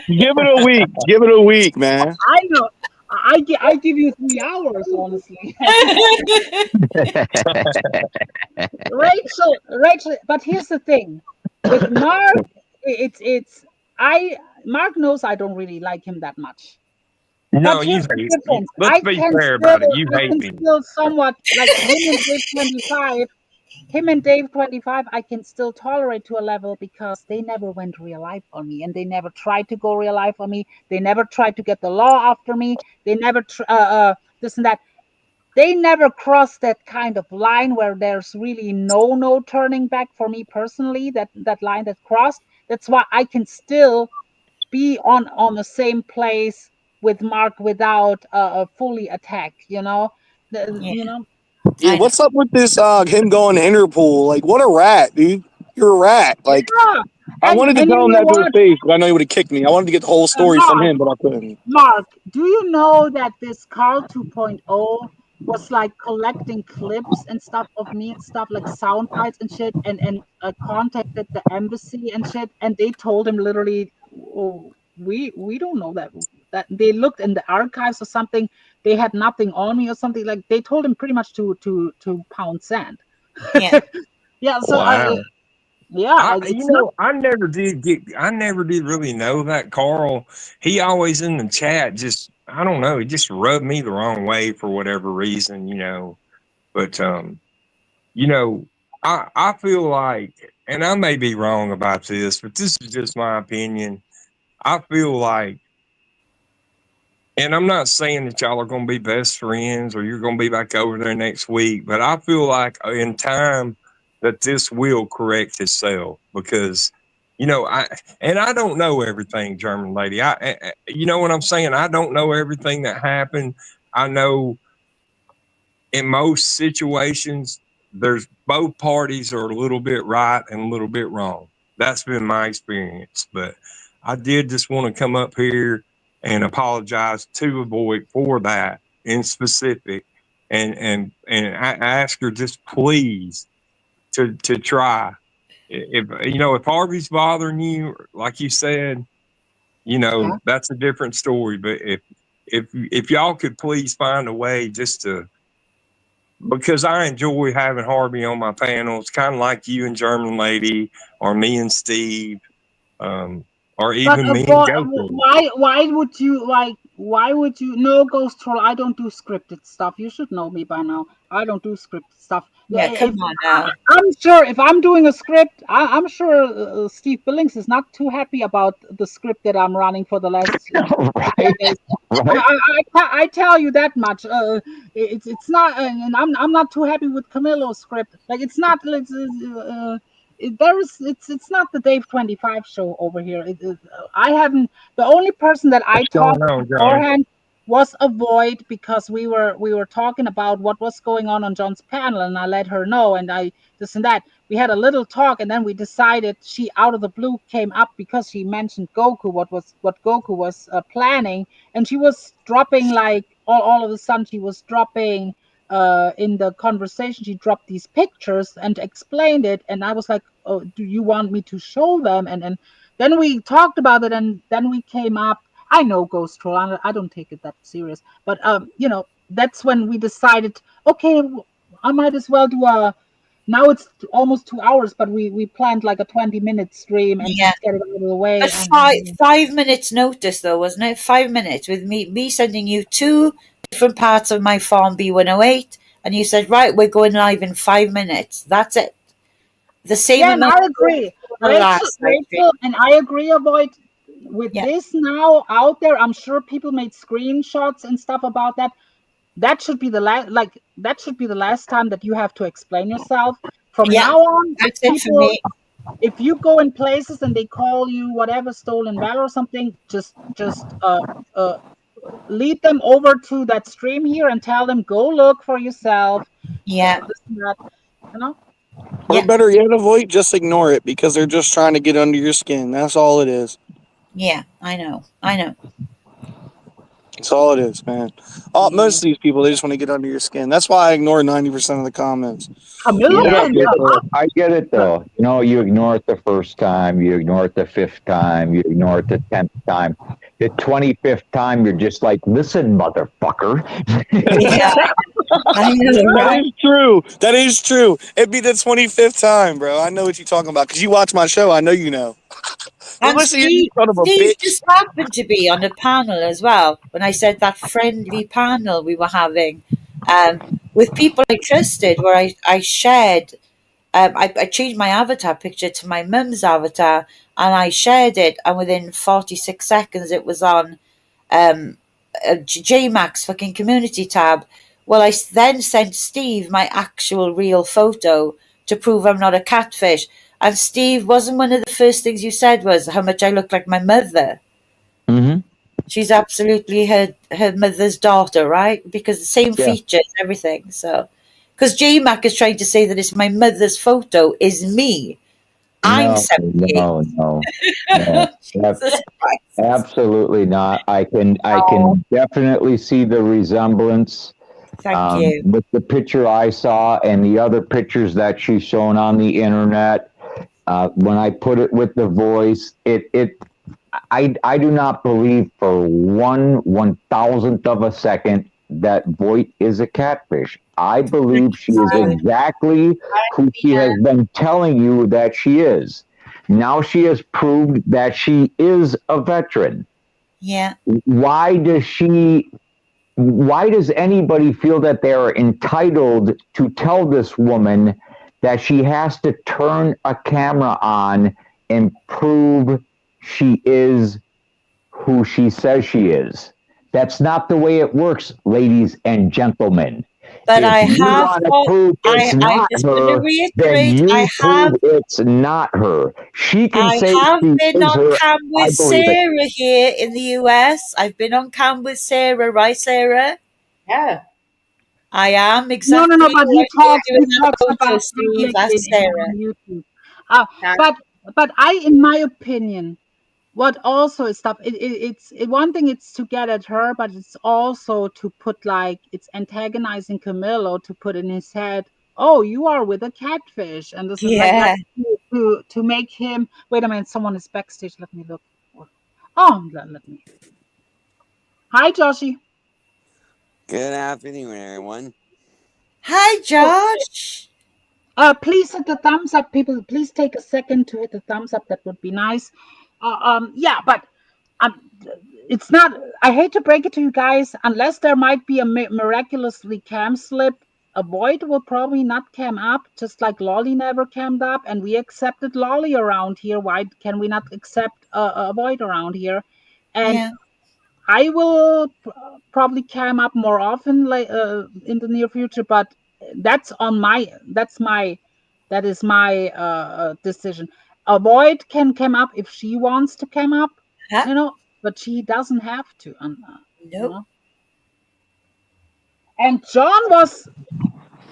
Give it a week. Give it a week, man. I know. I give you 3 hours, honestly. Rachel. But here's the thing. With Mark, Mark knows I don't really like him that much. No, you hate me. Let's be fair about it. You hate me. Still somewhat like him and Dave25, I can still tolerate to a level because they never went real life on me, and they never tried to go real life on me. They never tried to get the law after me. They never this and that. They never crossed that kind of line where there's really no turning back for me personally. That line that crossed. That's why I can still be on the same place with Mark without a fully attack. You know. Yeah, what's up with this? Him going to Interpol? Like, what a rat, dude! You're a rat. Like, I wanted to tell him that to his face, but I know he would have kicked me. I wanted to get the whole story from him, but I couldn't. Mark, do you know that this Carl 2.0 was like collecting clips and stuff of me and stuff like sound bites and shit, and contacted the embassy and shit, and they told him literally, oh, we don't know that they looked in the archives or something. they had nothing on me or something. Like they told him pretty much to pound sand. Yeah. Yeah. So Wow. yeah, You it's not. know, I never did really know that Carl. He always in the chat just, I don't know, he just rubbed me the wrong way for whatever reason, you know. But you know, I feel like, and I may be wrong about this, but this is just my opinion. I feel like, and I'm not saying that y'all are going to be best friends or you're going to be back over there next week, but I feel like in time that this will correct itself because, you know, I don't know everything, German lady. You know what I'm saying? I don't know everything that happened. I know in most situations, there's both parties are a little bit right and a little bit wrong. That's been my experience. But I did just want to come up here and apologize to AVOYT for that in specific, and I ask her just please to try. If you know, if Harvey's bothering you, like you said, you know, that's a different story. But if y'all could please find a way just to, because I enjoy having Harvey on my panels, kind of like you and German Lady, or me and Steve, or But even me and Goku. why would you like? Why would you? No, Ghost Troll. I don't do scripted stuff. You should know me by now. I don't do scripted stuff. Yeah, come on now. I'm sure if I'm doing a script, I'm sure Steve Billings is not too happy about the script that I'm running for the last Right. days. Right. I tell you that much. It's not, and I'm not too happy with Camillo's script. Like it's not. It's not the Dave 25 show over here. I haven't. The only person that I What's talked going to on, Johnny? beforehand was AVOYT because we were talking about what was going on John's panel, and I let her know, and I this and that. We had a little talk, and then we decided she out of the blue came up because she mentioned Goku, what Goku was planning, and she was dropping like all of a sudden she was dropping in the conversation. She dropped these pictures and explained it, and I was like, oh, do you want me to show them? And then we talked about it, and then we came up. I know Ghost Troll. I don't take it that serious, but you know, that's when we decided, okay, I might as well do a. Now it's almost 2 hours, but we planned like a 20-minute stream and Yeah. just get it out of the way. But 5 minutes notice though, wasn't it? 5 minutes with me sending you 2 different parts of my Farm B108, and you said, right, we're going live in 5 minutes. That's it. The same Yeah, and amount I agree. the last live stream. Rachel, and I agree, AVOYT. With Yeah. this now out there, I'm sure people made screenshots and stuff about that. That should be the last. Like that should be the last time that you have to explain yourself. From Yeah, now on, that's it for people, me. if you go in places and they call you whatever stolen valor or something, just lead them over to that stream here and tell them go look for yourself. Yeah. This and that, you know. Or Yeah. better yet, AVOYT, just ignore it because they're just trying to get under your skin. That's all it is. Yeah, I know. That's all it is, man. Most of these people, they just want to get under your skin. That's why I ignore 90% of the comments. Camillo Yeah, and I get it though. You know, you ignore it the first time, you ignore it the 5th time, you ignore it the 10th time. The 25th time, you're just like, listen, motherfucker. Yeah. I know, That right? is true. That is true. It'd be the 25th time, bro. I know what you're talking about because you watch my show. I know you know. And Listen, you son of a Steve bitch. just happened to be on the panel as well when I said that friendly panel we were having with people I trusted, where I shared, I changed my avatar picture to my mum's avatar and I shared it, and within 46 seconds it was on JMax fucking community tab. Well, I then sent Steve my actual real photo to prove I'm not a catfish. And Steve, wasn't one of the first things you said was how much I look like my mother? Mm-hmm. She's absolutely her mother's daughter, right? Because the same Yeah. features, everything. So, because JMac is trying to say that it's my mother's photo is me. I'm 78. No. Jesus Christ. Absolutely not. I can definitely see the resemblance. Thank you. With the picture I saw and the other pictures that she's shown on the internet, when I put it with the voice, I do not believe for 1/1000th of a second that VOYT is a catfish. I believe she is exactly who she has been telling you that she is. Now she has proved that she is a veteran. Yeah. Why does anybody feel that they are entitled to tell this woman that she has to turn a camera on and prove she is who she says she is? That's not the way it works, ladies and gentlemen. But if I you have want to prove it's I'm not just going to her, then reiterate, you prove it's not her. She can I say have she been is on her. cam I with believe it. Sarah here in the US. I've been on cam with Sarah, right, Sarah? Yeah. I am No, exactly but he what you're talks. doing He that talks photo, about Steve. public That's Sarah. on YouTube. But in my opinion, what also is stuff. It's one thing. It's to get at her, but it's also to put like it's antagonizing Camillo to put in his head. Oh, you are with a catfish, and this is like to make him. Wait a minute, someone is backstage. Let me look. Oh, let me. Hi, Joshy. Good afternoon, everyone. Hi, Josh. Please hit the thumbs up, people. Please take a second to hit the thumbs up. That would be nice. Yeah, but it's not. I hate to break it to you guys, unless there might be a miraculously cam slip. AVOYT will probably not cam up, just like Lolly never cammed up, and we accepted Lolly around here. Why can we not accept AVOYT around here? And I will probably cam up more often in the near future, but that is my decision. AVOYT can cam up if she wants to cam up, but she doesn't have to. Nope. And John was.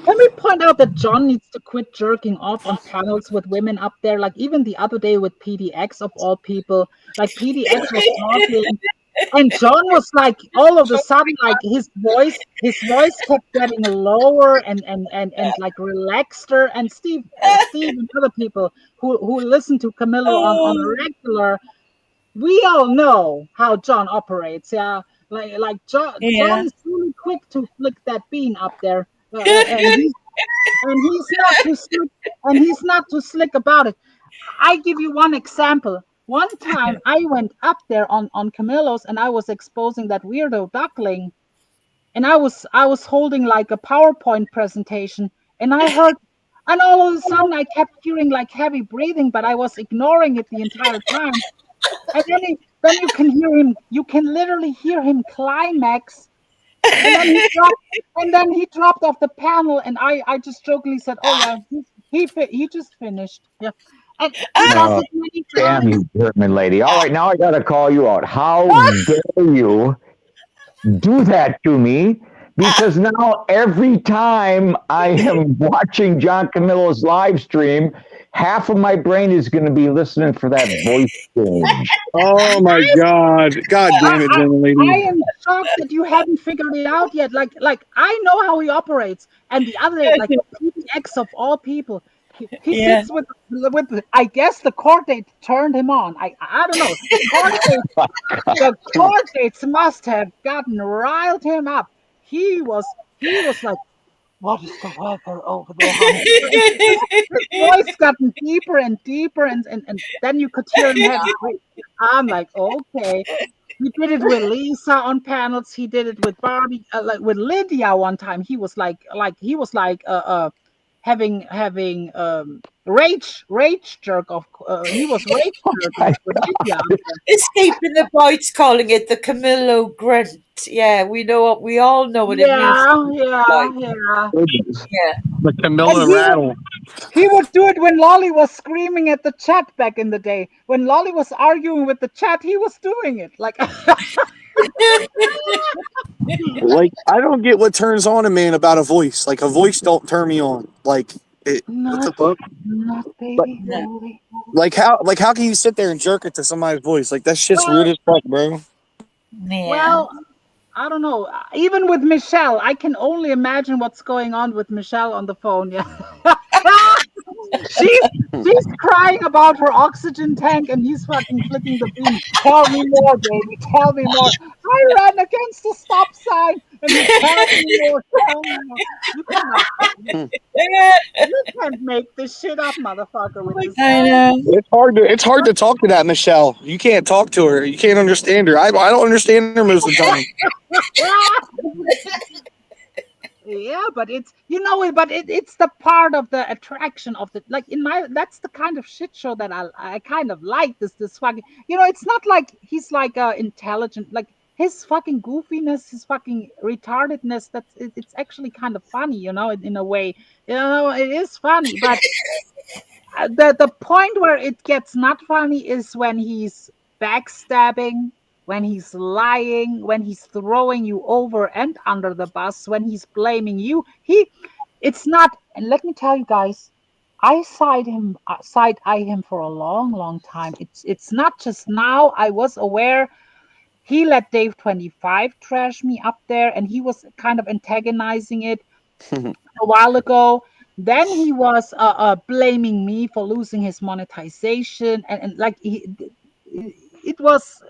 Can we point out that John needs to quit jerking off on panels with women up there? Like even the other day with PDX of all people, like PDX was talking. And John was like, all of a sudden, like his voice kept getting lower and like relaxeder. And Steve and other people who listen to Camillo on a regular, we all know how John operates. Yeah, like John is really quick to flick that bean up there, and he's not too slick about it. I give you one example. One time I went up there on Camillo's and I was exposing that weirdo duckling, and I was holding like a PowerPoint presentation, and and all of a sudden I kept hearing like heavy breathing, but I was ignoring it the entire time. And then you can literally hear him climax, and then he dropped off the panel, and I just jokingly said, "Oh yeah, he just finished." Yeah. And he does it many Damn times. you, German lady. All right, now I got to call you out. How dare you do that to me? Because now every time I am watching John Camillo's live stream, half of my brain is going to be listening for that voice change. Oh my God! God damn it, German lady! I am shocked that you haven't figured it out yet. Like I know how he operates, and the other like PDX of all people. He sits with I guess the court date turned him on. I don't know. The court dates must have riled him up. He was like, what is the weather over there, honey? His voice gotten deeper and deeper, and then you could hear him heavy breathe. I'm like, okay. He did it with Lisa on panels. He did it with Barbie, like with Lydia one time. He was having rage jerk off. He was rage jerking with Lydia. Escaping the bites, calling it the Camillo grunt. Yeah, we all know what it means. Yeah. The Camillo rattle. He would do it when Lolly was screaming at the chat back in the day. When Lolly was arguing with the chat, he was doing it. Like Like, I don't get what turns on a man about a voice. Like, a voice don't turn me on. Like, what the fuck? Not baby Lolly. Like how can you sit there and jerk it to somebody's voice? Like, that shit's weird as fuck, bro. Well, I don't know. Even with Michelle, I can only imagine what's going on with Michelle on the phone. Yeah. She's crying about her oxygen tank, and he's fucking flicking the bean. Tell me more, baby. Tell me more. I ran against the stop sign. And you can't more. You cannot. You can't make this shit up, motherfucker. With this. I know. It's hard to talk to that Michelle. You can't talk to her. You can't understand her. I don't understand her most of the time. Yeah, but it's it's the part of the attraction of the like in my that's the kind of shit show that I kind of like this fucking it's not like he's like intelligent, like his fucking goofiness, his fucking retardedness, it's actually kind of funny, in a way. It is funny, but the point where it gets not funny is when he's backstabbing, when he's lying, when he's throwing you over and under the bus, when he's blaming you. It's not. And let me tell you guys, I side eye him for a long, long time. It's not just now. I was aware he let Dave 25 trash me up there, and he was kind of antagonizing it a while ago. Then he was blaming me for losing his monetization, and like it was,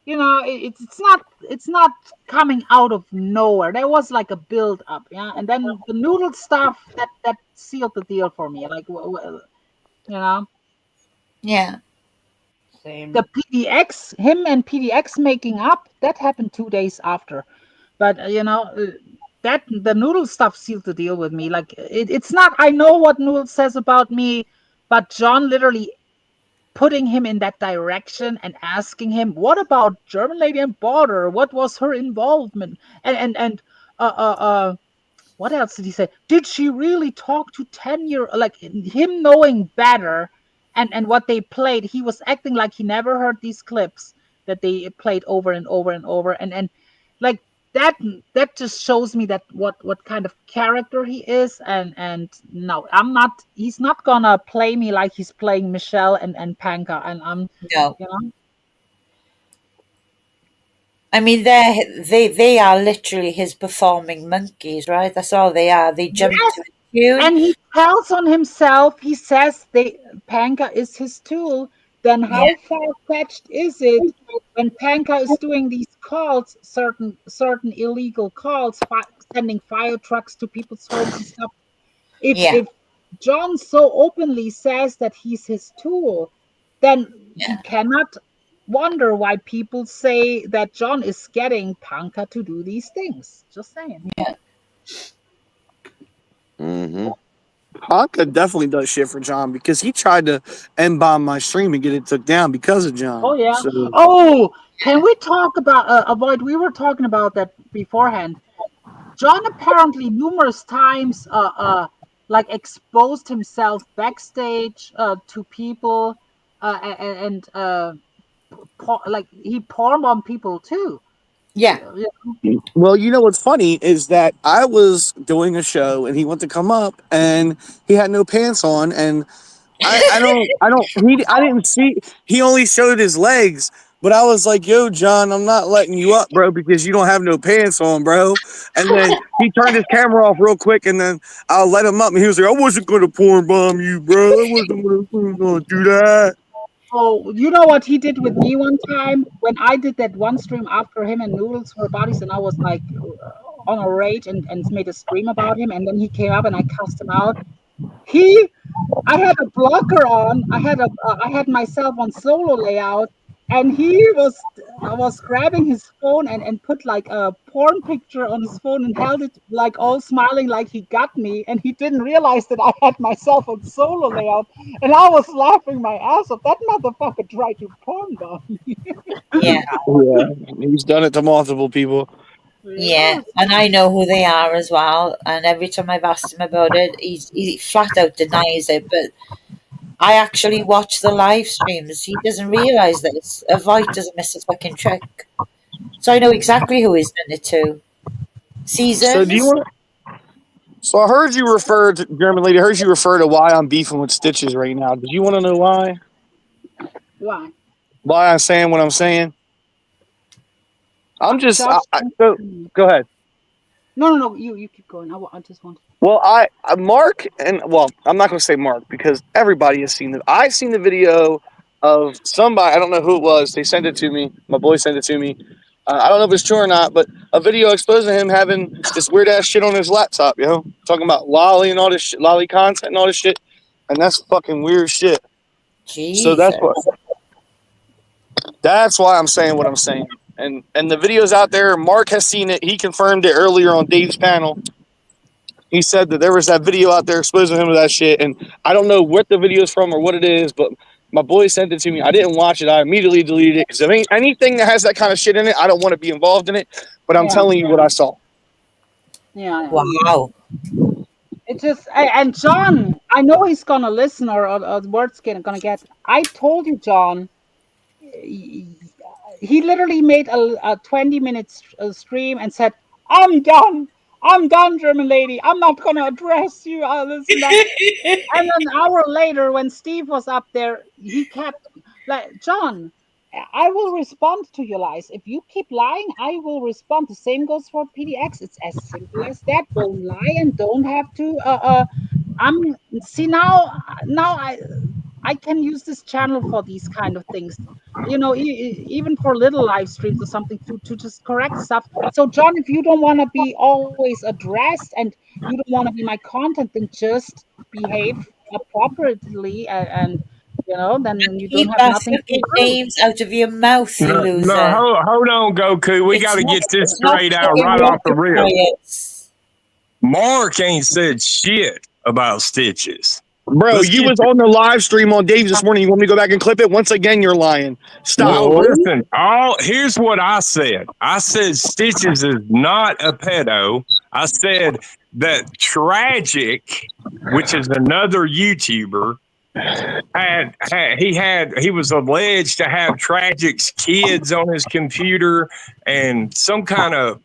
it's not coming out of nowhere. There was like a build up, yeah. And then the noodle stuff that sealed the deal for me. Like, Yeah. Same. the PDX, him and PDX making up, that happened 2 days after. But that the noodle stuff sealed the deal with me. Like it's not. I know what Noodle says about me, but John literally putting him in that direction and asking him, "What about German lady and border? What was her involvement?" And what else did he say? Did she really talk to 10-year, like him knowing better? And what they played, he was acting like he never heard these clips that they played over and over and over, and like that just shows me that what kind of character he is. And no, he's not gonna play me like he's playing Michelle and Panka, and I'm No. I mean, they are literally his performing monkeys, right? That's all they are. They jump Yes. to a tune. And he tells on himself. He says Panka is his tool. Then how far-fetched is it when Panka is doing these calls, certain illegal calls, sending fire trucks to people's homes and stuff? If John so openly says that he's his tool, then he cannot wonder why people say that John is getting Panka to do these things. Just saying. Yeah. Mm-hmm. Panka definitely does shit for John because he tried to bomb my stream and get it took down because of John. Oh yeah. So, Oh, can we talk about AVOYT? We were talking about that beforehand. John apparently numerous times like exposed himself backstage to people and like he porn on people too. Yeah. well, you know what's funny is that I was doing a show and he went to come up and he had no pants on and I didn't see, he only showed his legs, but I was like, yo, John, I'm not letting you up, bro, because you don't have no pants on, bro. And then he turned his camera off real quick and then I'll let him up and he was like, I wasn't going to porn bomb you, bro. I wasn't going to do that. Oh, you know what he did with me one time when I did that one stream after him and Noodles for Bodies, and I was like on a rage and made a stream about him, and then he came up and I cussed him out. I had a blocker on. I had myself on solo layout, and he was grabbing his phone and put like a porn picture on his phone and held it like all smiling like he got me, and he didn't realize that I had myself on solo layout, and I was laughing my ass off. That motherfucker tried to porn bomb me. Yeah. Yeah, he's done it to multiple people. Yeah, and I know who they are as well. And every time I've asked him about it, he flat out denies it. But I actually watch the live streams. He doesn't realize this. AVOYT doesn't miss a fucking trick. So I know exactly who he's done it to. Seasons. So do you want? So I heard you refer to German lady. I heard you refer to why I'm beefing with Stitches right now. Do you want to know why? Why? Why I'm saying what I'm saying? I'm just. So, go ahead. No. You keep going. I just want. Well, Mark and I'm not going to say Mark because everybody has seen it. I've seen the video of somebody. I don't know who it was. They sent it to me. My boy sent it to me. I don't know if it's true or not, but a video exposing him having this weird ass shit on his laptop, talking about lolly and all this shit, lolly content and all this shit, and that's fucking weird shit. Jesus. So that's why I'm saying what I'm saying. And the video's out there. Mark has seen it. He confirmed it earlier on Dave's panel. He said that there was that video out there exposing him to that shit, and I don't know what the video is from or what it is, but my boy sent it to me. I didn't watch it. I immediately deleted it because anything that has that kind of shit in it, I don't want to be involved in it. But I'm telling you what I saw. Yeah. Wow. It just and John, I know he's gonna listen or word's gonna get. I told you, John. He literally made a 20-minute stream and said, "I'm done. I'm done, German lady. I'm not gonna address you." This and that. And an hour later, when Steve was up there, he kept like, "John, I will respond to your lies. If you keep lying, I will respond." The same goes for PDX. It's as simple as that. Don't lie and don't have to. See now I can use this channel for these kind of things. Even for little live streams or something to just correct stuff. So John, if you don't want to be always addressed and you don't want to be my content, then just behave appropriately and then you don't Keep have our nothing to fucking do. names out of your mouth, you loser. No, hold on, Goku. We got to get this straight out right off the rip. Mark ain't said shit about Stitches. Bro, you was on the live stream on Dave's this morning. You want me to go back and clip it? Once again, you're lying. Stop. No, listen. Here's what I said. I said Stitches is not a pedo. I said that Tragic, which is another YouTuber, he was alleged to have Tragic's kids on his computer and some kind of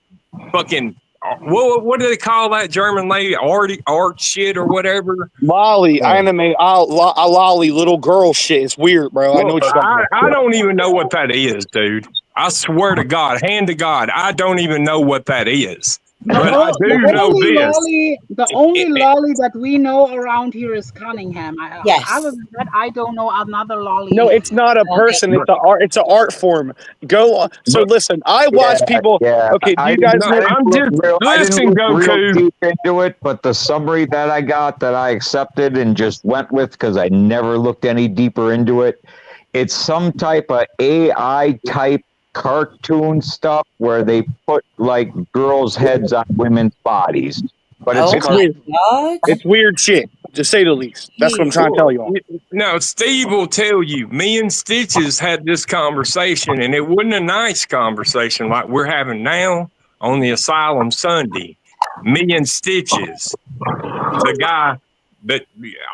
fucking what do they call that German lady? Art shit or whatever. Lolly, anime, lolly, little girl shit. It's weird, bro. I know what you're talking about. I don't even know what that is, dude. I swear to God, hand to God, I don't even know what that is. But I do know this. The only lolly that we know around here is Cunningham. Yes. Other than that, I don't know another lolly. No, it's not a person. It's an art form. Go on. So listen, I watch people. Okay, do you guys know? I'm just listen, Goku. Deep into it, but the summary that I got that I accepted and just went with because I never looked any deeper into it. It's some type of AI type cartoon stuff where they put like girls' heads on women's bodies, but it's weird. It's weird shit, to say the least. That's what I'm trying to tell y'all. No, Steve will tell you. Me and Stitches had this conversation, and it wasn't a nice conversation like we're having now on the Asylum Sunday. Me and Stitches, the guy that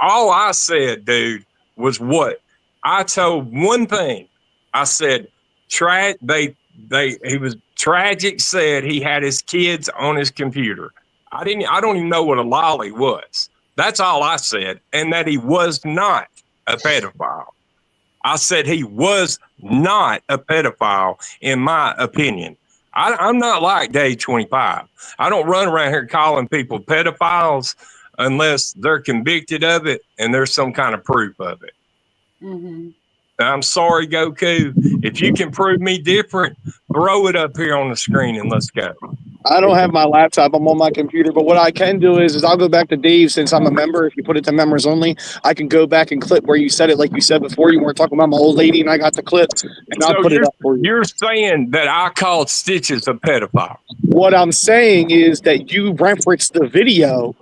all I said, dude, was what I told one thing. I said. Tragic said he had his kids on his computer. I don't even know what a lolly was. That's all I said. And that he was not a pedophile. I said he was not a pedophile, in my opinion. I'm not like Day 25. I don't run around here calling people pedophiles unless they're convicted of it and there's some kind of proof of it. Mm-hmm. I'm sorry, Goku. If you can prove me different, throw it up here on the screen and let's go. I don't have my laptop. I'm on my computer. But what I can do is I'll go back to Dave since I'm a member. If you put it to members only, I can go back and clip where you said it like you said before. You weren't talking about my old lady and I got the clip. And I'll put it up for you. You're saying that I called Stitches a pedophile. What I'm saying is that you referenced the video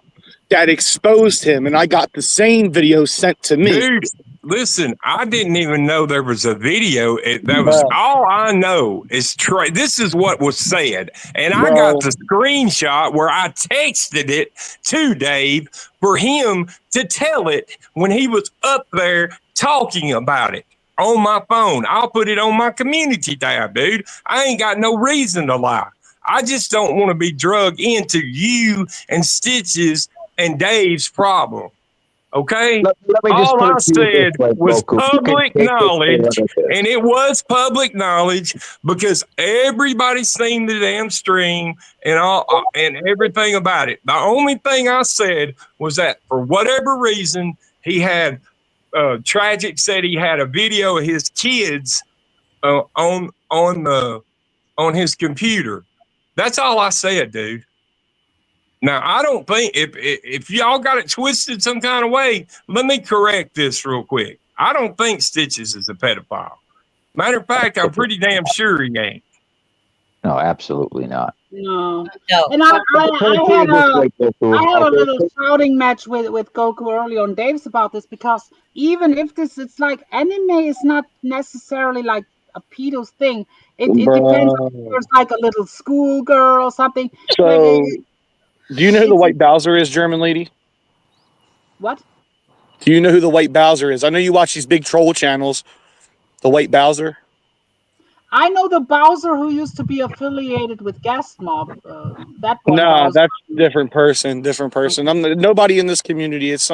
that exposed him. And I got the same video sent to me. Dude. Listen, I didn't even know there was a video. That was all I know is this is what was said. And I got the screenshot where I texted it to Dave for him to tell it when he was up there talking about it on my phone. I'll put it on my community tab, dude. I ain't got no reason to lie. I just don't want to be drugged into you and Stitches and Dave's problem. Okay, all I said was public knowledge, and it was public knowledge because everybody's seen the damn stream and all and everything about it. The only thing I said was that for whatever reason he had Tragic said he had a video of his kids on the on his computer. That's all I said, dude. Now, I don't think if y'all got it twisted some kind of way, let me correct this real quick. I don't think Stitches is a pedophile. Matter of fact, I'm pretty damn sure he ain't. No, absolutely not. No. No. And I had a little shouting match with Goku early on Dave's about this, because even if it's like anime is not necessarily like a pedo's thing. It depends if there's like a little schoolgirl or something. So, like do you know who the White Bowser is, German lady? What? Do you know who the White Bowser is? I know you watch these big troll channels. The White Bowser? I know the Bowser who used to be affiliated with Gas Mob. That one. Nah, Bowser. that's different person. Different person. Nobody in this community. It's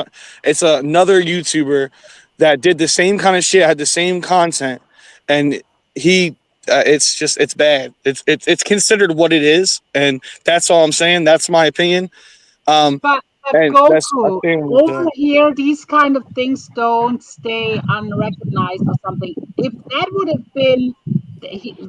another YouTuber that did the same kind of shit, had the same content, and he. It's bad. It's considered what it is, and that's all I'm saying. That's my opinion. But and Goku, over here, these kind of things don't stay unrecognized or something. If that would have been,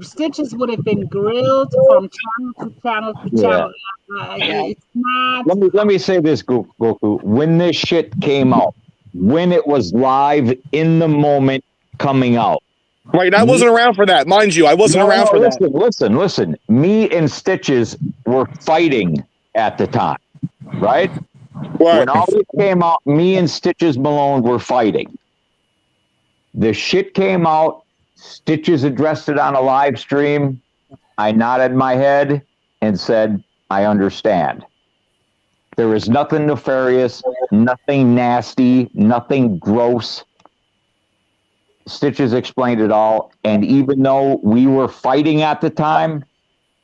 Stitches would have been grilled from channel to channel to channel. It's not. Let me say this, Goku. When this shit came out, when it was live in the moment coming out. Right, I wasn't around for that, mind you. I wasn't around for that. Listen. Me and Stitches were fighting at the time, right? When all this came out, me and Stitches Malone were fighting. The shit came out. Stitches addressed it on a live stream. I nodded my head and said, I understand. There is nothing nefarious, nothing nasty, nothing gross. Stitches explained it all. And even though we were fighting at the time,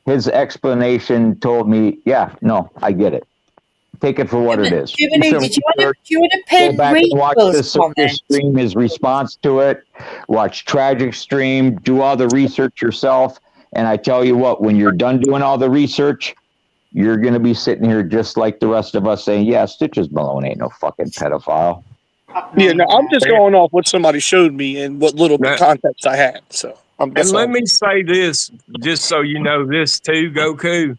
his explanation told me, yeah, no, I get it. Take it for what it is. Did you want to pin go back and watch the circus comments? stream, his response to it, watch Tragic stream, do all the research yourself. And I tell you what, when you're done doing all the research, you're going to be sitting here just like the rest of us saying, yeah, Stitches Malone ain't no fucking pedophile. Yeah, no, I'm just going off what somebody showed me and what little context I had. So, and let me say this, just so you know this too, Goku.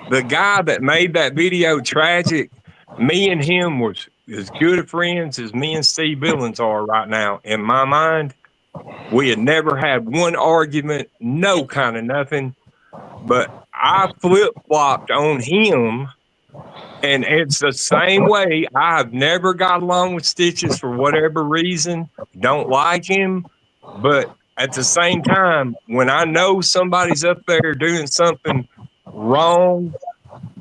The guy that made that video Tragic, me and him was as good of friends as me and Steve Billings are right now. In my mind, we had never had one argument, no kind of nothing. But I flip-flopped on him, and it's the same way. I've never got along with Stitches for whatever reason. Don't like him. But at the same time, when I know somebody's up there doing something wrong,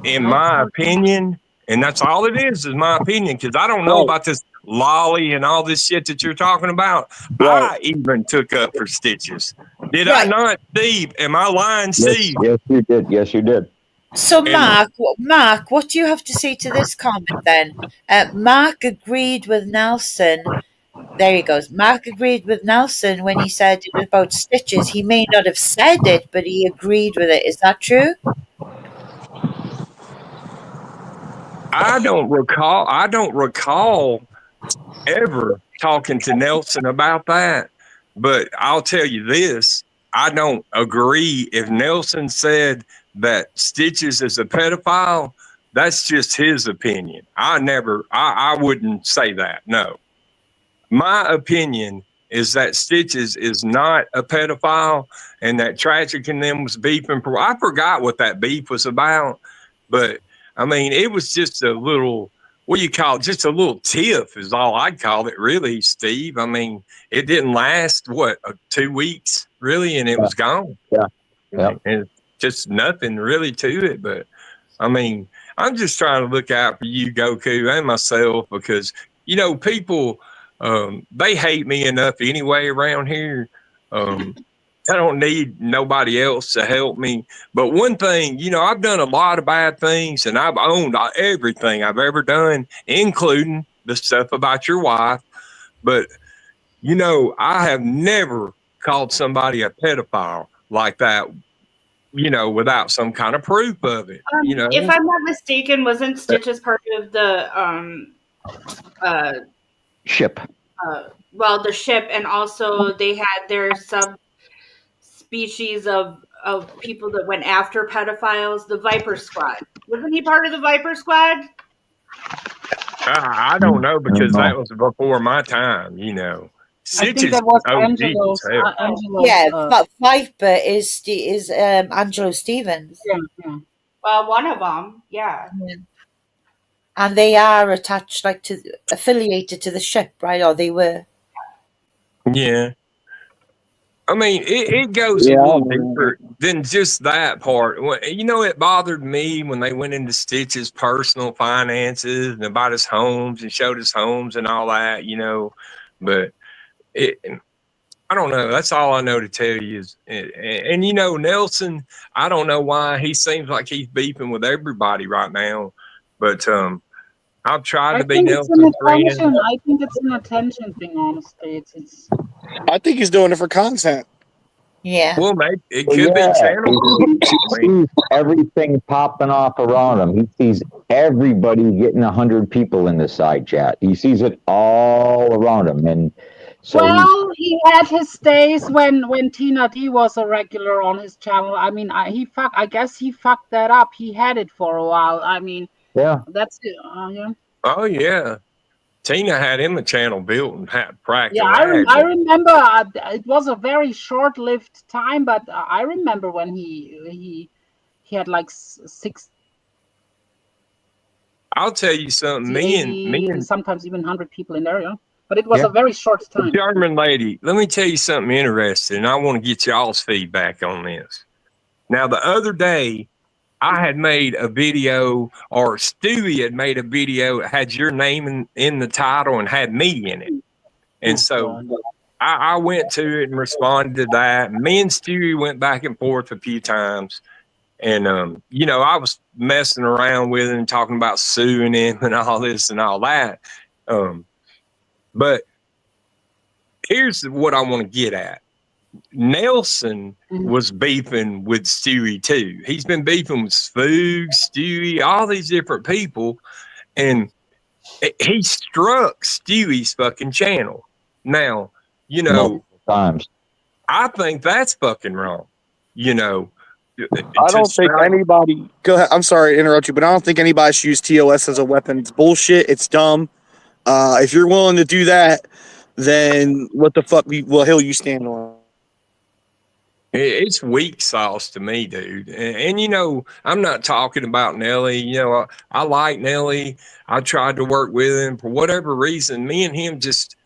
in my opinion, and that's all it is my opinion, because I don't know about this lolly and all this shit that you're talking about. I even took up for Stitches. Did I not, Steve? Am I lying, Steve? Yes, you did. Yes, you did. So, Mark, what do you have to say to this comment then? Mark agreed with Nelson. There he goes. Mark agreed with Nelson when he said it was about Stitches. He may not have said it, but he agreed with it. Is that true? I don't recall ever talking to Nelson about that. But I'll tell you this, I don't agree. If Nelson said that Stitches is a pedophile, that's just his opinion. I wouldn't say that. No. My opinion is that Stitches is not a pedophile, and that Tragic and them was beefing. I forgot what that beef was about, but I mean, it was just a little, what do you call it? Just a little tiff is all I'd call it, really, Steve. I mean, it didn't last, 2 weeks, really, and it was gone. Yeah. And just nothing really to it. But, I mean, I'm just trying to look out for you, Goku, and myself, because, you know, people, they hate me enough anyway around here. I don't need nobody else to help me. But one thing, you know, I've done a lot of bad things, and I've owned everything I've ever done, including the stuff about your wife. But, you know, I have never called somebody a pedophile like that, you know, without some kind of proof of it. You know, if I'm not mistaken, wasn't Stitches part of the ship? Well, the ship, and also they had their subspecies of of people that went after pedophiles, the Viper Squad. Wasn't he part of the Viper Squad? I don't know because that was before my time, you know. I think Sitch that was OG Angelo's. as hell. Angelo's but Viper is Angelo Stevens. yeah. Well, one of them, yeah. And they are attached, like affiliated to the ship, right? Or they were. Yeah. I mean, it goes a little deeper than just that part. You know, it bothered me when they went into Stitch's personal finances and about his homes and showed his homes and all that, you know. But I don't know. That's all I know to tell you is, and you know, Nelson, I don't know why he seems like he's beefing with everybody right now. But I've tried to be Nelson's friend. I think it's an attention thing, honestly. I think he's doing it for content. Yeah. Well, maybe it could be channel. He sees everything popping off around him. He sees everybody getting 100 people in the side chat. He sees it all around him, and so he had his days when Tina D was a regular on his channel. I mean, I guess he fucked that up. He had it for a while. I mean, yeah, that's it. Yeah. Oh yeah, Tina had him a channel built and had practice. Yeah, I remember. It was a very short-lived time, but I remember when he had like 6. I'll tell you something. Me and sometimes even 100 people in there. Yeah? But it was a very short time. German lady, let me tell you something interesting, and I want to get y'all's feedback on this. Now, the other day, I had made a video, or Stewie had made a video that had your name in the title and had me in it. And so I went to it and responded to that. Me and Stewie went back and forth a few times. And, you know, I was messing around with him, talking about suing him and all this and all that. But here's what I want to get at. Nelson was beefing with Stewie too. He's been beefing with Spoog, Stewie, all these different people, and he struck Stewie's fucking channel. Now, you know, times I think that's fucking wrong. You know, I don't think anybody. Go ahead. I'm sorry to interrupt you, but I don't think anybody should use TOS as a weapon. It's bullshit. It's dumb. If you're willing to do that, then what the fuck? What hill you stand on? It's weak sauce to me, dude. And you know, I'm not talking about Nelly. You know, I like Nelly. I tried to work with him for whatever reason. Me and him just,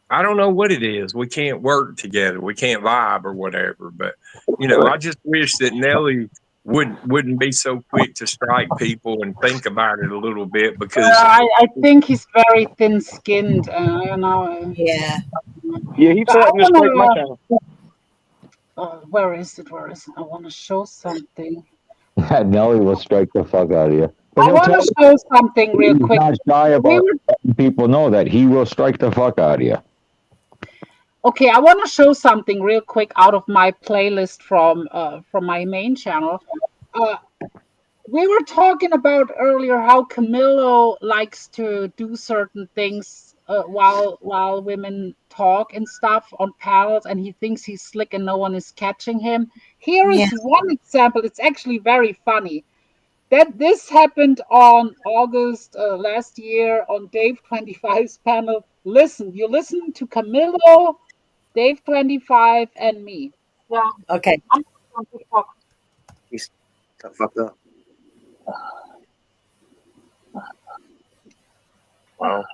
I don't know what it is. We can't work together. We can't vibe or whatever. But you know, I just wish that Nelly wouldn't be so quick to strike people and think about it a little bit, because I think he's very thin-skinned. You know. Yeah. Yeah, he threatened to strike my channel. Where is it? I want to show something. Nelly will strike the fuck out of you. I want to show something real quick. He's not shy about letting people know that he will strike the fuck out of you. Okay, I want to show something real quick out of my playlist from my main channel. We were talking about earlier how Camillo likes to do certain things while women talk and stuff on panels, and he thinks he's slick and no one is catching him. Here is one example. It's actually very funny. That this happened on August last year on Dave 25's panel. You listen to Camillo, Dave 25, and me. Yeah. Okay. I'm on TikTok. He's got fucked up. Wow.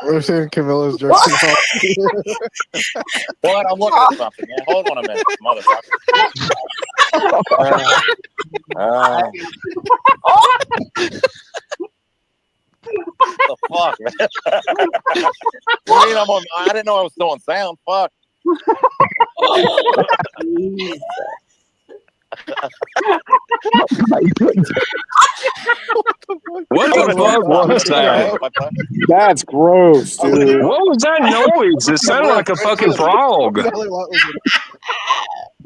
We're saying Camilla's dressing up. What? I'm looking at something. Man. Hold on a minute, motherfucker. What the fuck, man? I mean, I didn't know I was still on sound. Fuck. What the fuck was that? That's gross, dude. What was that noise? It sounded like a fucking frog.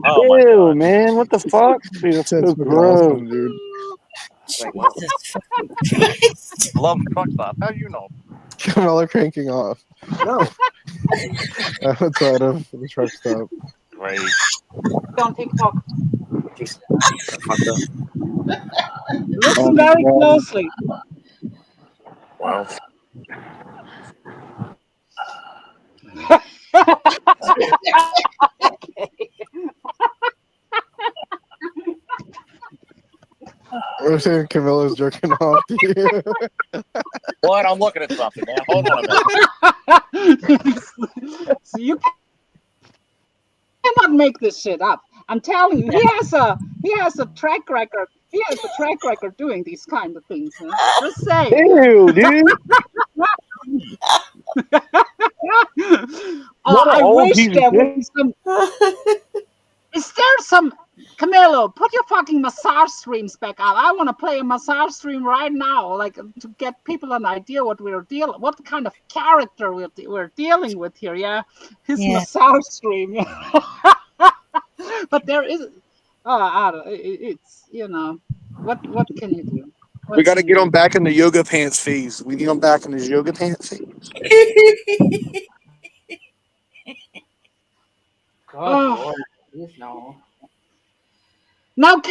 Ew, man, what the fuck? Dude, that's so gross, dude. Wait, what? Jesus fucking Christ. Love truck stop. How do you know? Camilla cranking off No. outside of the truck stop. Great. On TikTok. Jeez. Fucked up. Listen very closely. Wow. We're saying Camilla's jerking off to you. What? I'm looking at something, man. Hold on a minute. So you cannot make this shit up. I'm telling you, he has a track record. He has a track record doing these kind of things. Huh? Just saying. Ew, dude. I wish there would be some. Is there some, Camillo? Put your fucking massage streams back up. I want to play a massage stream right now, like to get people an idea what what kind of character we're dealing with here. Yeah, his massage stream. But there is, I don't. It's what can you do? We got to get him back in the yoga pants phase. We need him back in his yoga pants phase. Oh. Now,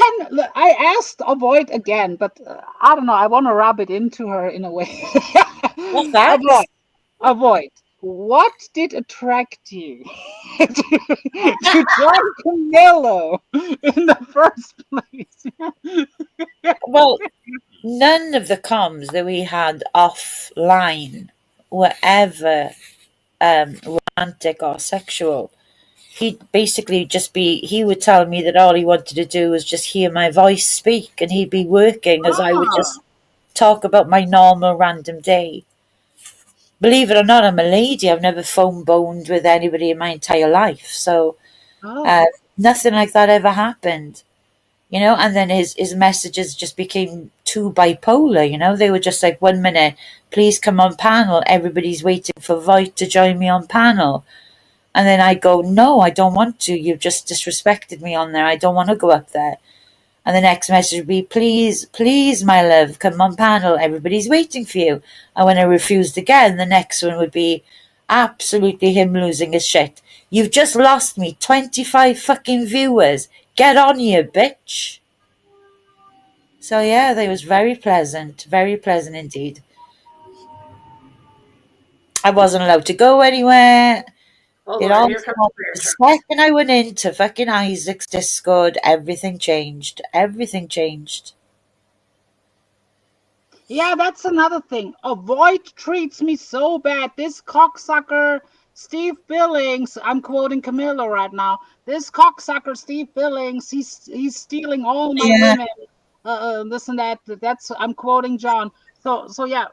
I asked AVOYT again, but I don't know. I want to rub it into her in a way. What's that? AVOYT. What did attract you to join Camillo in the first place? Well, none of the comms that we had offline were ever romantic or sexual. He'd basically he would tell me that all he wanted to do was just hear my voice speak, and he'd be working as I would just talk about my normal random day. Believe it or not, I'm a lady. I've never phone boned with anybody in my entire life. So nothing like that ever happened. And then his messages just became too bipolar, They were just like, 1 minute, please come on panel. Everybody's waiting for VOYT to join me on panel. And then I go, no, I don't want to. You've just disrespected me on there. I don't want to go up there. And the next message would be, please, my love, come on panel. Everybody's waiting for you. And when I refused again, the next one would be absolutely him losing his shit. You've just lost me 25 fucking viewers. Get on here, bitch. So yeah, they was very pleasant indeed. I wasn't allowed to go anywhere. The second I went into fucking Isaac's Discord, everything changed. Yeah, that's another thing. AVOYT treats me so bad. This cocksucker, Steve Billings, I'm quoting Camillo right now. This cocksucker, Steve Billings, he's stealing all my women. This and that. I'm quoting John. So yeah,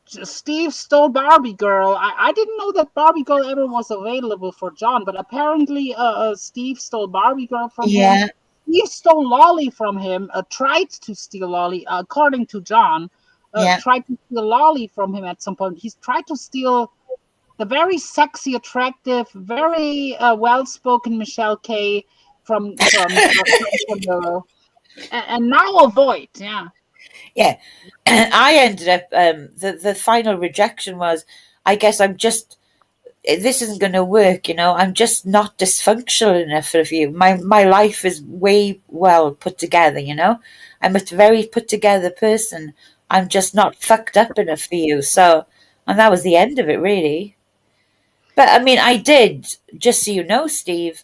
Steve stole Barbie Girl. I didn't know that Barbie Girl ever was available for John, but apparently Steve stole Barbie Girl from him. Steve stole Lolly from him, tried to steal Lolly, according to John. Tried to steal Lolly from him at some point. He's tried to steal the very sexy, attractive, very well-spoken Michelle K from Camillo. And now AVOYT, yeah. Yeah, I ended up, the final rejection was, I guess this isn't going to work, I'm just not dysfunctional enough for you. My life is way well put together, I'm a very put together person. I'm just not fucked up enough for you. So, and that was the end of it, really. But I mean, I did, just so you know, Steve,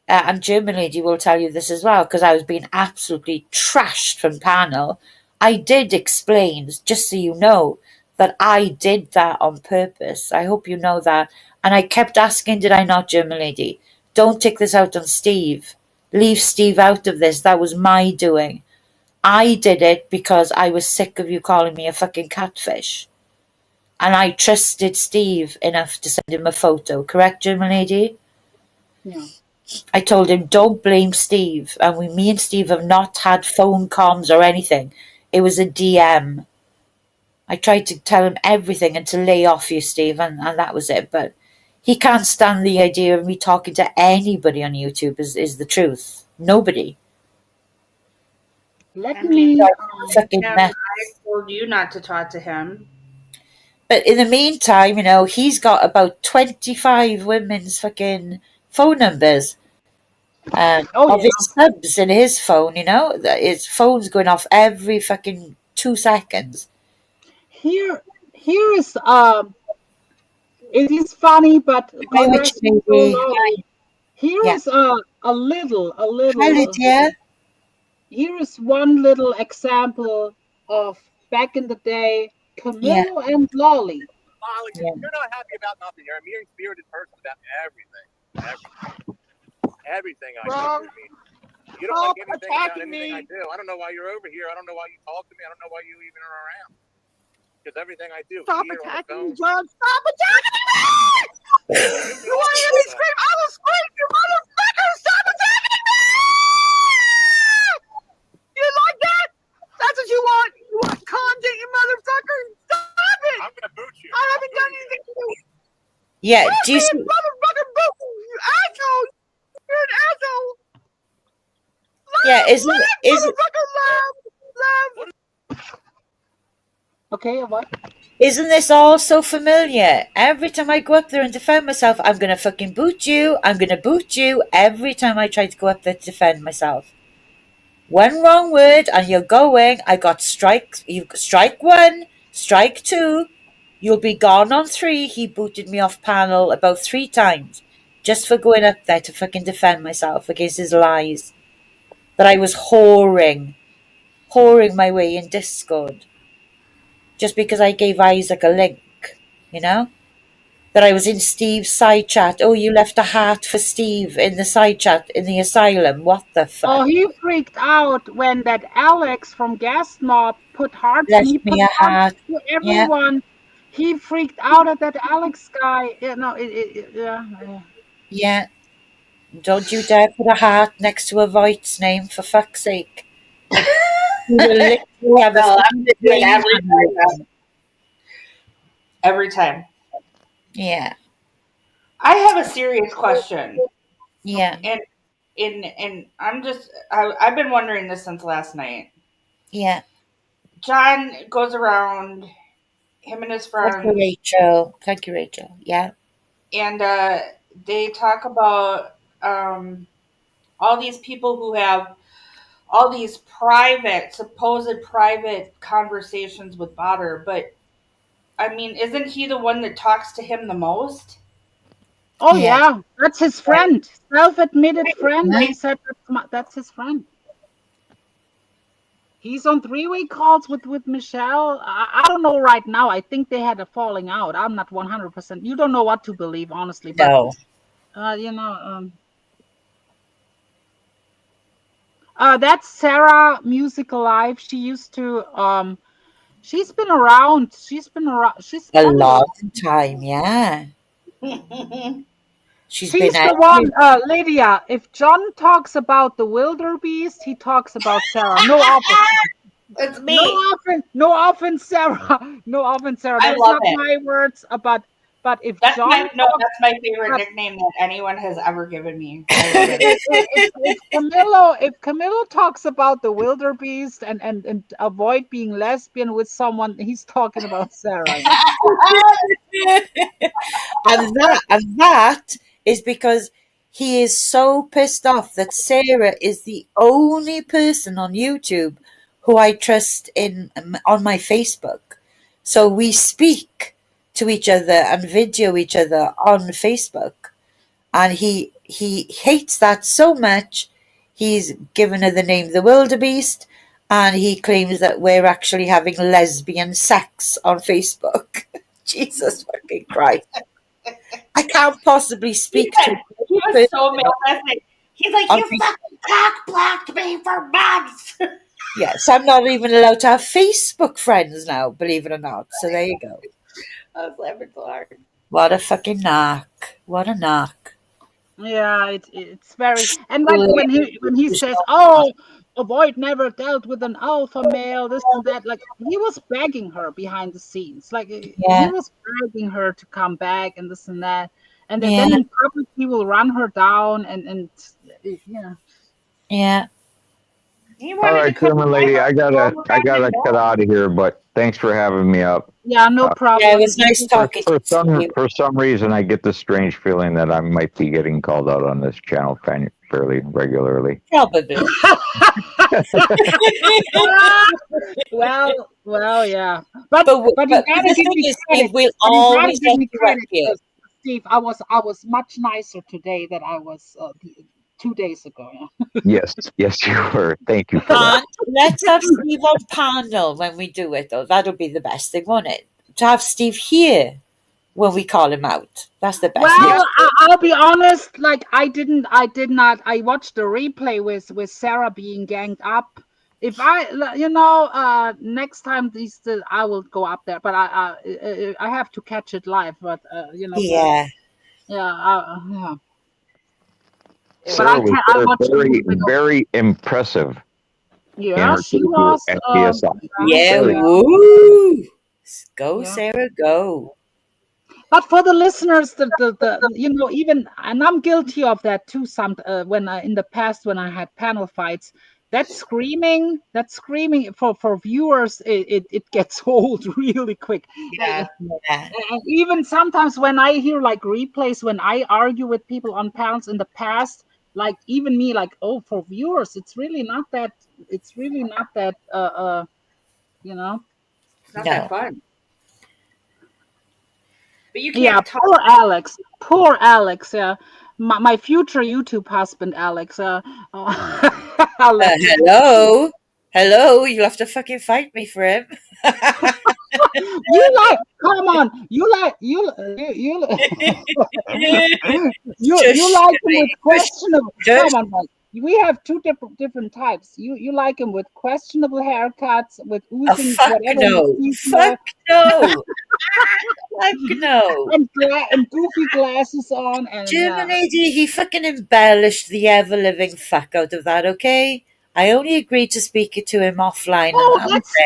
and German lady will tell you this as well, because I was being absolutely trashed from panel. I did explain, just so you know, that I did that on purpose. I hope you know that. And I kept asking, did I not, German lady? Don't take this out on Steve. Leave Steve out of this. That was my doing. I did it because I was sick of you calling me a fucking catfish. And I trusted Steve enough to send him a photo. Correct, German lady? Yeah. I told him, don't blame Steve. And me and Steve have not had phone comms or anything. It was a DM. I tried to tell him everything and to lay off you, Steve, and that was it. But he can't stand the idea of me talking to anybody on YouTube, is the truth. Nobody. Let I mean, me. Fucking Tim, mess. I told you not to talk to him. But in the meantime, he's got about 25 women's fucking phone numbers Oh of yeah. his subs in his phone, His phone's going off every fucking 2 seconds. Here is it is funny, but Hi, God Witch rest his soul. Lady. Here Yeah. is a Hi, little. Lydia. Here is one little example of back in the day, Yeah. Camillo and Lolly. Molly, Yeah. you're not happy about nothing. You're a mean-spirited person about everything. Everything I do. You don't like anything about anything I do. I don't know why you're over here. I don't know why you talk to me. I don't know why you even are around. Because everything I do Stop here attacking me, on the phone. John. Stop attacking me! You want to hear me scream? I will scream, you motherfucker! Stop attacking me! You like that? That's what you want? You want content, you motherfucker? Stop it! I'm gonna boot you. I haven't done anything to you. Yeah. Do you see? Motherfucker, boot you, you asshole! You're an asshole! Yeah. Isn't Motherfucker, love! Okay, what? Isn't this all so familiar? Every time I go up there and defend myself, I'm gonna fucking boot you. I'm gonna boot you every time I try to go up there to defend myself. One wrong word and you're going. I got strike 1, strike 2. You'll be gone on 3. He booted me off panel about 3 times just for going up there to fucking defend myself against his lies. That I was whoring my way in Discord. Just because I gave Isaac a link, That I was in Steve's side chat. Oh, you left a heart for Steve in the side chat in the asylum. What the fuck? Oh, he freaked out when that Alex from Gas Mob put hearts Left and he me put a hearts heart. to Yeah. everyone. He freaked out at that Alex guy. Yeah. Yeah. Don't you dare put a heart next to a VOYT's name, for fuck's sake. You will literally have No, a I'm gonna do it every time. Every time. Yeah. I have a serious question. Yeah. And I've been wondering this since last night. Yeah. John goes around, him and his Thank you, friends, Rachel. Thank you, Rachel. Yeah. and they talk about all these people who have all these supposed private conversations with Botter, but I mean, isn't he the one that talks to him the most? Oh Yeah. yeah, that's his friend, self-admitted friend. Yeah. He said that's his friend. He's on 3-way calls with Michelle. I don't know right now. I think they had a falling out. I'm not 100%. You don't know what to believe, honestly. But No. That's Sarah Music Alive. She used to she's been around. She's A funny. long time, yeah. She's been She's the one, Lydia. If John talks about the wildebeest, he talks about Sarah. No offense. It's me. No offense, Sarah. No offense, Sarah. I That's love not it. my words. But if That's John my talks, that's my favorite nickname that anyone has ever given me. I love it. if Camillo talks about the wildebeest and avoid being lesbian with someone, he's talking about Sarah. and that is because he is so pissed off that Sarah is the only person on YouTube who I trust on my Facebook. So we speak to each other and video each other on Facebook, and he hates that so much. He's given her the name the wildebeest, and he claims that we're actually having lesbian sex on Facebook. Jesus fucking Christ. I can't possibly speak to He was so mad last night. He's like, you fucking cock blocked me for months. Yes, I'm not even allowed to have Facebook friends now, believe it or not. So there you go. I was laughing so hard. What a fucking knock. What a knock. Yeah, it's very, and like when he says, "Oh, AVOYT never dealt with an alpha male," this and that, like he was begging her behind the scenes, like he was begging her to come back and this and that, and then in public he will run her down and yeah. Yeah. He All wanted to right, come German live lady, on I the gotta Global I Family gotta cut Ball. out of here, but thanks for having me up. Yeah, no problem. Yeah, it was nice talking For to you. some reason, I get the strange feeling that I might be getting called out on this channel fairly regularly. Probably. Well, yeah. But But you the gotta give thing me is, credit. Steve, we'll But you gotta always give let me you up credit here. because Steve, I was much nicer today than I was 2 days ago. Yeah. Yes, you were. Thank you for that. And let's have Steve on panel when we do it, though. That'll be the best thing, won't it? To have Steve here when we call him out. That's the best thing. Well, I'll be honest. Like I did not. I watched the replay with Sarah being ganged up. If next time I will go up there. But I have to catch it live. But Yeah. yeah. Sarah was I watched very impressive in Yeah, her she debut was. at PSI. Yeah, Very. woo! Go, Yeah. Sarah, go. But for the listeners, even, and I'm guilty of that too. In the past when I had panel fights, that screaming for viewers, it gets old really quick. Yeah. And even sometimes when I hear like replays when I argue with people on panels in the past, like even me, like, oh, for viewers, it's really not that. Not No. that fun. But you Yeah, can't talk. poor Alex. Yeah, my future YouTube husband, Alex. Alex. Hello, you have to fucking fight me for him. Come on, you like him with questionable. Come on, Mike. We have two different types. You like him with questionable haircuts, with oozing whatever. Fuck no. Fuck no. And goofy glasses on, and German lady, he fucking embellished the ever living fuck out of that, okay? I only agreed to speak to him offline. Oh,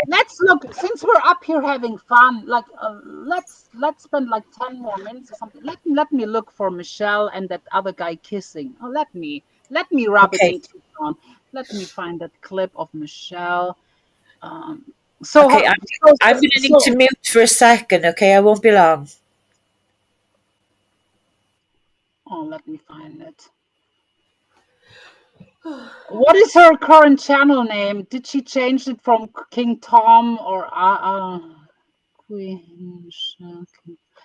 let's look. Since we're up here having fun, like let's spend like 10 more minutes or something. Let me look for Michelle and that other guy kissing. Oh, let me rub it into town. Let me find that clip of Michelle. I'm gonna need to mute for a second, okay? I won't be long. Oh, let me find it. What is her current channel name? Did she change it from King Tom or Queen?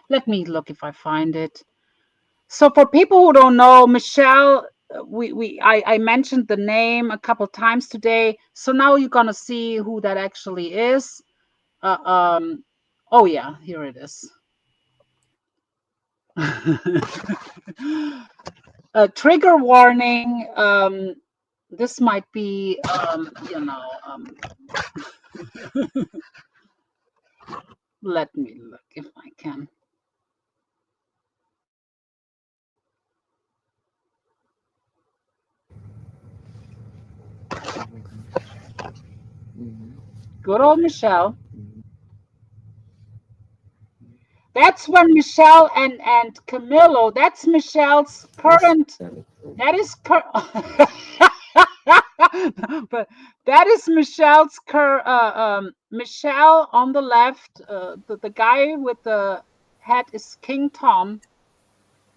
Let me look if I find it. So for people who don't know, Michelle, I mentioned the name a couple times today. So now you're gonna see who that actually is. Oh yeah, here it is. Trigger warning. This might be, let me look if I can. Good old Michelle. That's when Michelle and Camillo, that's Michelle's current, that is but that is Michelle's Michelle on the left, the guy with the hat is King Tom.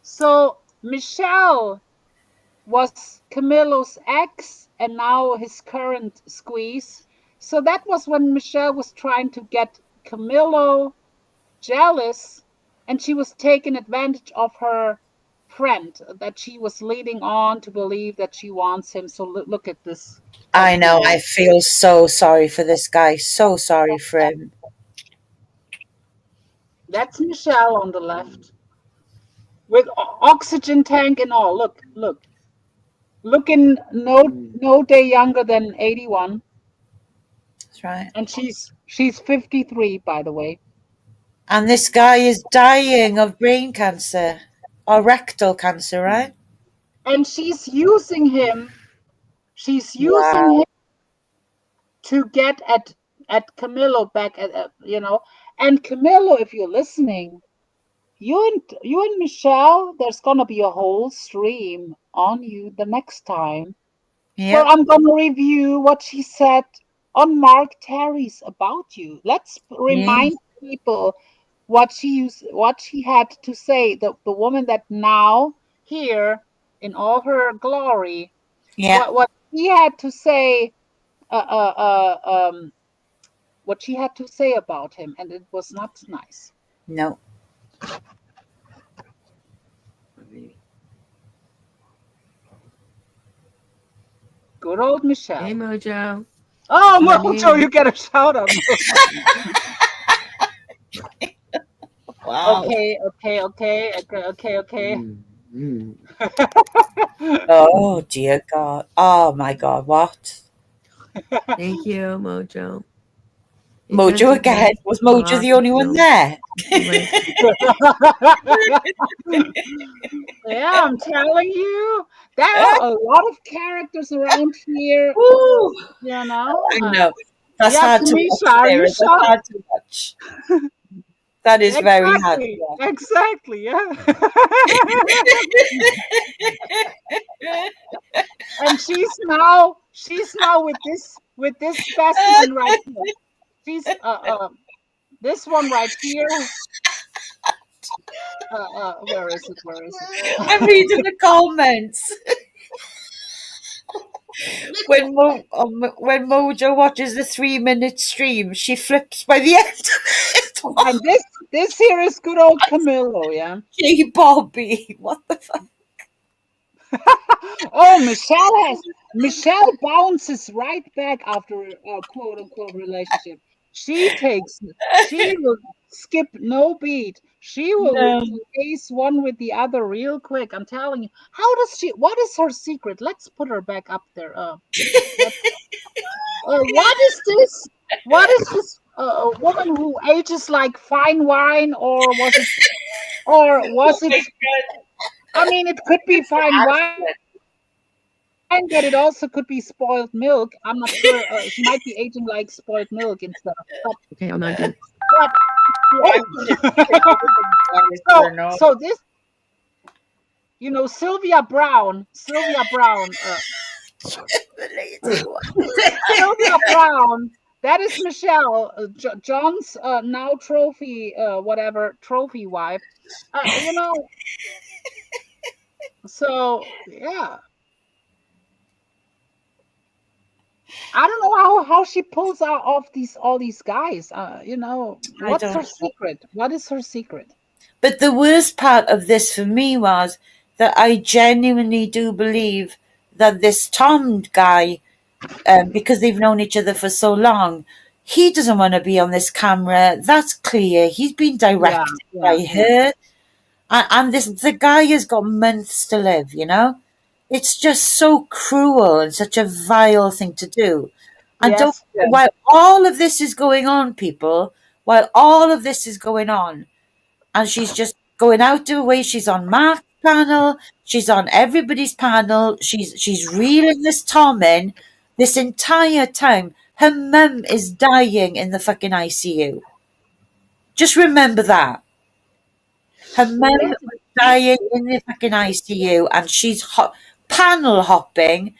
So Michelle was Camillo's ex and now his current squeeze. So that was when Michelle was trying to get Camillo jealous, and she was taking advantage of her friend that she was leading on to believe that she wants him. So look at this. I know. I feel so sorry for this guy. So sorry for him. That's Michelle on the left with oxygen tank and all. Look, looking no day younger than 81. That's right. And she's 53, by the way. And this guy is dying of brain cancer or rectal cancer, right? And she's using him. She's using him to get at Camillo back at And Camillo, if you're listening, you and Michelle, there's gonna be a whole stream on you the next time. Well, I'm going to review what she said on Mark Terry's About You. Let's remind people what she had to say. The woman that now here in all her glory. Yeah. What she had to say. What she had to say about him, and it was not nice. No. Good old Michelle. Hey, Mojo. Oh, Mojo, you get a shout out. Wow. Okay. Oh, dear God. Oh, my God. What? Thank you, Mojo. Mojo again? Was Mojo the only one there? Yeah, I'm telling you, there are a lot of characters around here. Ooh. You know, I know. That's yeah, hard to Tamisha, watch. are you That's shocked? hard to watch. That is very hard. Exactly, yeah. And she's now with this specimen right here. She's this one right here. Where is it? I'm reading the comments. When Mojo watches the 3-minute stream, she flips by the end of it. And this here is good old Camillo, yeah. Hey, Bobby, what the fuck? Oh, Michelle bounces right back after a quote unquote relationship. She will skip no beat. She will face one with the other real quick. I'm telling you. What is her secret? Let's put her back up there. What is this? What is this woman who ages like fine wine, or was it? I mean, it could be fine wine, but it also could be spoiled milk. I'm not sure. She might be aging like spoiled milk and stuff. But, okay, I'm not good. So this, Sylvia Brown. Sylvia Brown, that is Michelle, John's now trophy wife. So yeah. I don't know how she pulls out all these guys. What's her secret? What is her secret? But the worst part of this for me was that I genuinely do believe that this Tom guy, because they've known each other for so long, he doesn't want to be on this camera. That's clear. He's been directed by her. And the guy has got months to live, It's just so cruel and such a vile thing to do. And while all of this is going on, and she's just going out the way, she's on Mark's panel, she's on everybody's panel, she's reeling this Tom in this entire time. Her mum is dying in the fucking ICU. Just remember that. Her mum was dying in the fucking ICU, and she's panel hopping,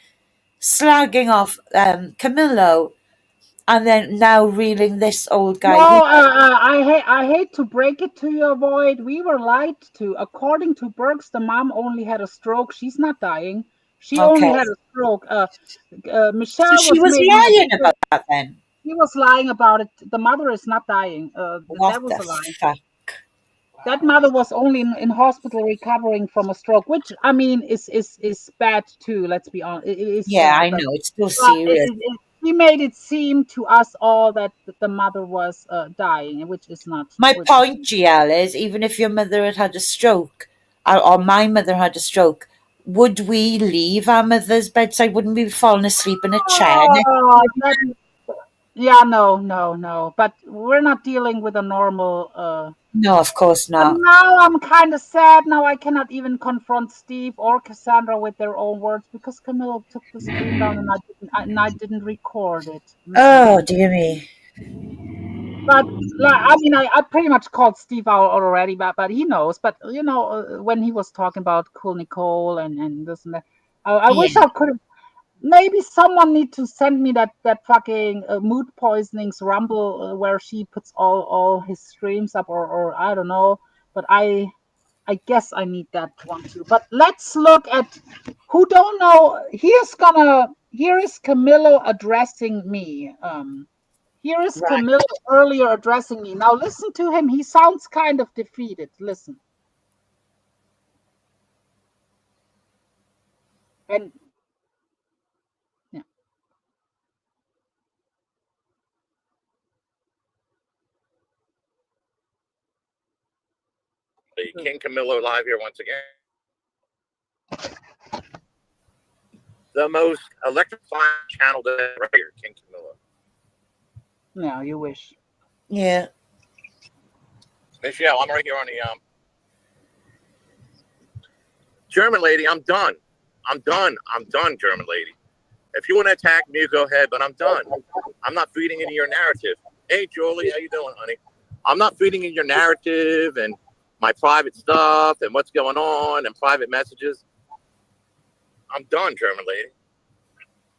slagging off Camillo, and then now reeling this old guy. No, I hate to break it to you, Void. We were lied to. According to Burks, the mom only had a stroke. She's not dying. She only had a stroke. Michelle. So she was lying about that then. He was lying about it. The mother is not dying. That was a lie. Fuck? That mother was only in hospital recovering from a stroke, which I mean is bad too. Let's be honest. It is. Yeah, sad, I know it's still serious. He made it seem to us all that the mother was dying, which is not. My point, GL, is even if your mother had had a stroke, or my mother had a stroke, would we leave our mother's bedside? Wouldn't we be falling asleep in a chair? Yeah, no. But we're not dealing with a normal. No, of course not. Now I'm kind of sad. Now I cannot even confront Steve or Cassandra with their own words because Camillo took the screen down and I didn't record it. Oh, dear me. But I mean, I pretty much called Steve out already, but he knows. But when he was talking about Cool Nicole and this and that, I wish I could have. maybe someone need to send me that fucking mood poisonings rumble where she puts all his streams up, or I don't know. But I guess I need that one too. But let's look at who don't know. Here is Camillo addressing me. Here is Camillo earlier addressing me. Now listen to him. He sounds kind of defeated. Listen. And yeah. King Camillo live here once again. The most electrifying channel right here, King Camillo. No, you wish. Yeah. Michelle, I'm right here on the German lady. I'm done. I'm done, German lady. If you want to attack me, go ahead, but I'm done. I'm not feeding into your narrative. Hey, Julie, how you doing, honey? I'm not feeding in your narrative and my private stuff and what's going on and private messages. I'm done, German lady.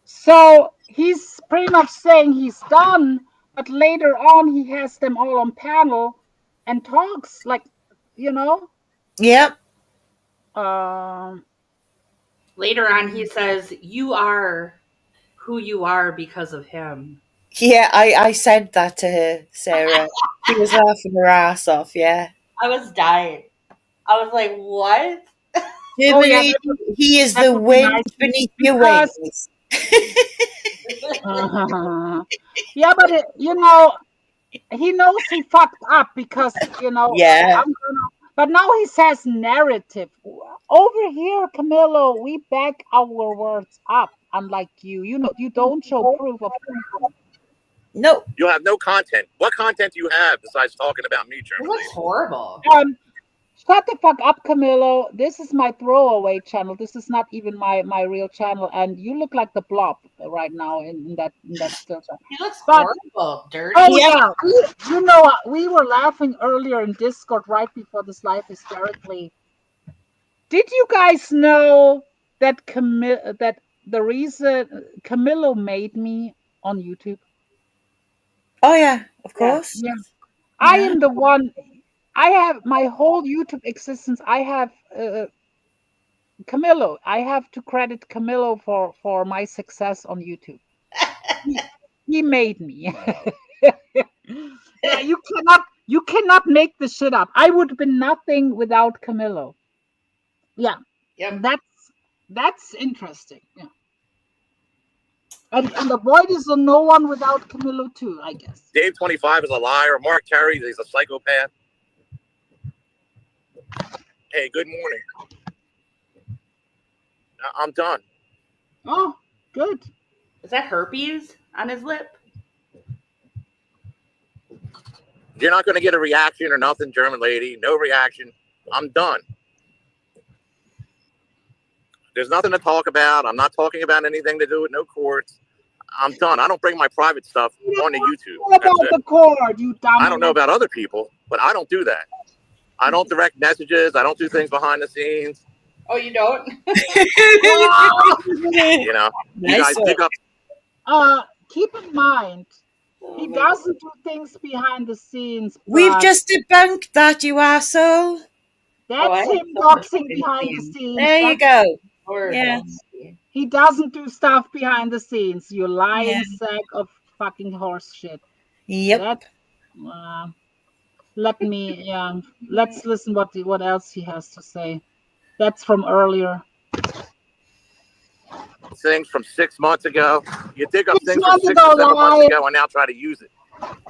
So he's pretty much saying he's done, but later on he has them all on panel and talks like, you know. Yep. Later on, he says, "You are who you are because of him." Yeah, I said that to her, Sarah. She was laughing her ass off. Yeah. I was dying. I was like, "What?" Germany, he is the wind beneath your wings. Yeah, but you know, he knows he fucked up because, you know, yeah. But now he says narrative. Over here, Camillo, we back our words up, unlike you. You know, you don't show proof of No. You have no content. What content do you have besides talking about me, German lady? That's horrible. Shut the fuck up, Camillo. This is my throwaway channel. This is not even my real channel, and you look like the Blob right now in that still shot. He looks horrible, dirty. Oh yeah, you know, we were laughing earlier in Discord right before this live hysterically. Did you guys know that the reason Camillo made me on YouTube? Oh yeah, of course. Yeah. I am the one. I have my whole YouTube existence. I have Camillo. I have to credit Camillo for my success on YouTube. He made me. Yeah, you cannot make this shit up. I would have been nothing without Camillo. Yeah. Yep. That's interesting. Yeah. And the VOYT is a no one without Camillo too, I guess. Dave 25 is a liar. Mark Terry is a psychopath. Hey, good morning. I'm done. Oh, good. Is that herpes on his lip? You're not going to get a reaction or nothing, German lady. No reaction. I'm done. There's nothing to talk about. I'm not talking about anything to do with no courts. I'm done. I don't bring my private stuff onto YouTube. What about the court, you dumb? I don't know about other people, but I don't do that. I don't direct messages. I don't do things behind the scenes. Oh, you don't? You know, you guys pick up. Keep in mind, he doesn't do things behind the scenes. We've just debunked that, you asshole. That's him doxing behind the scenes. There you go. Yeah. He doesn't do stuff behind the scenes. You lying sack of fucking horse shit. Yep. Let's listen what else he has to say. That's from earlier. Things from 6 months ago. You dig up things from 6 or 7 months ago and now try to use it.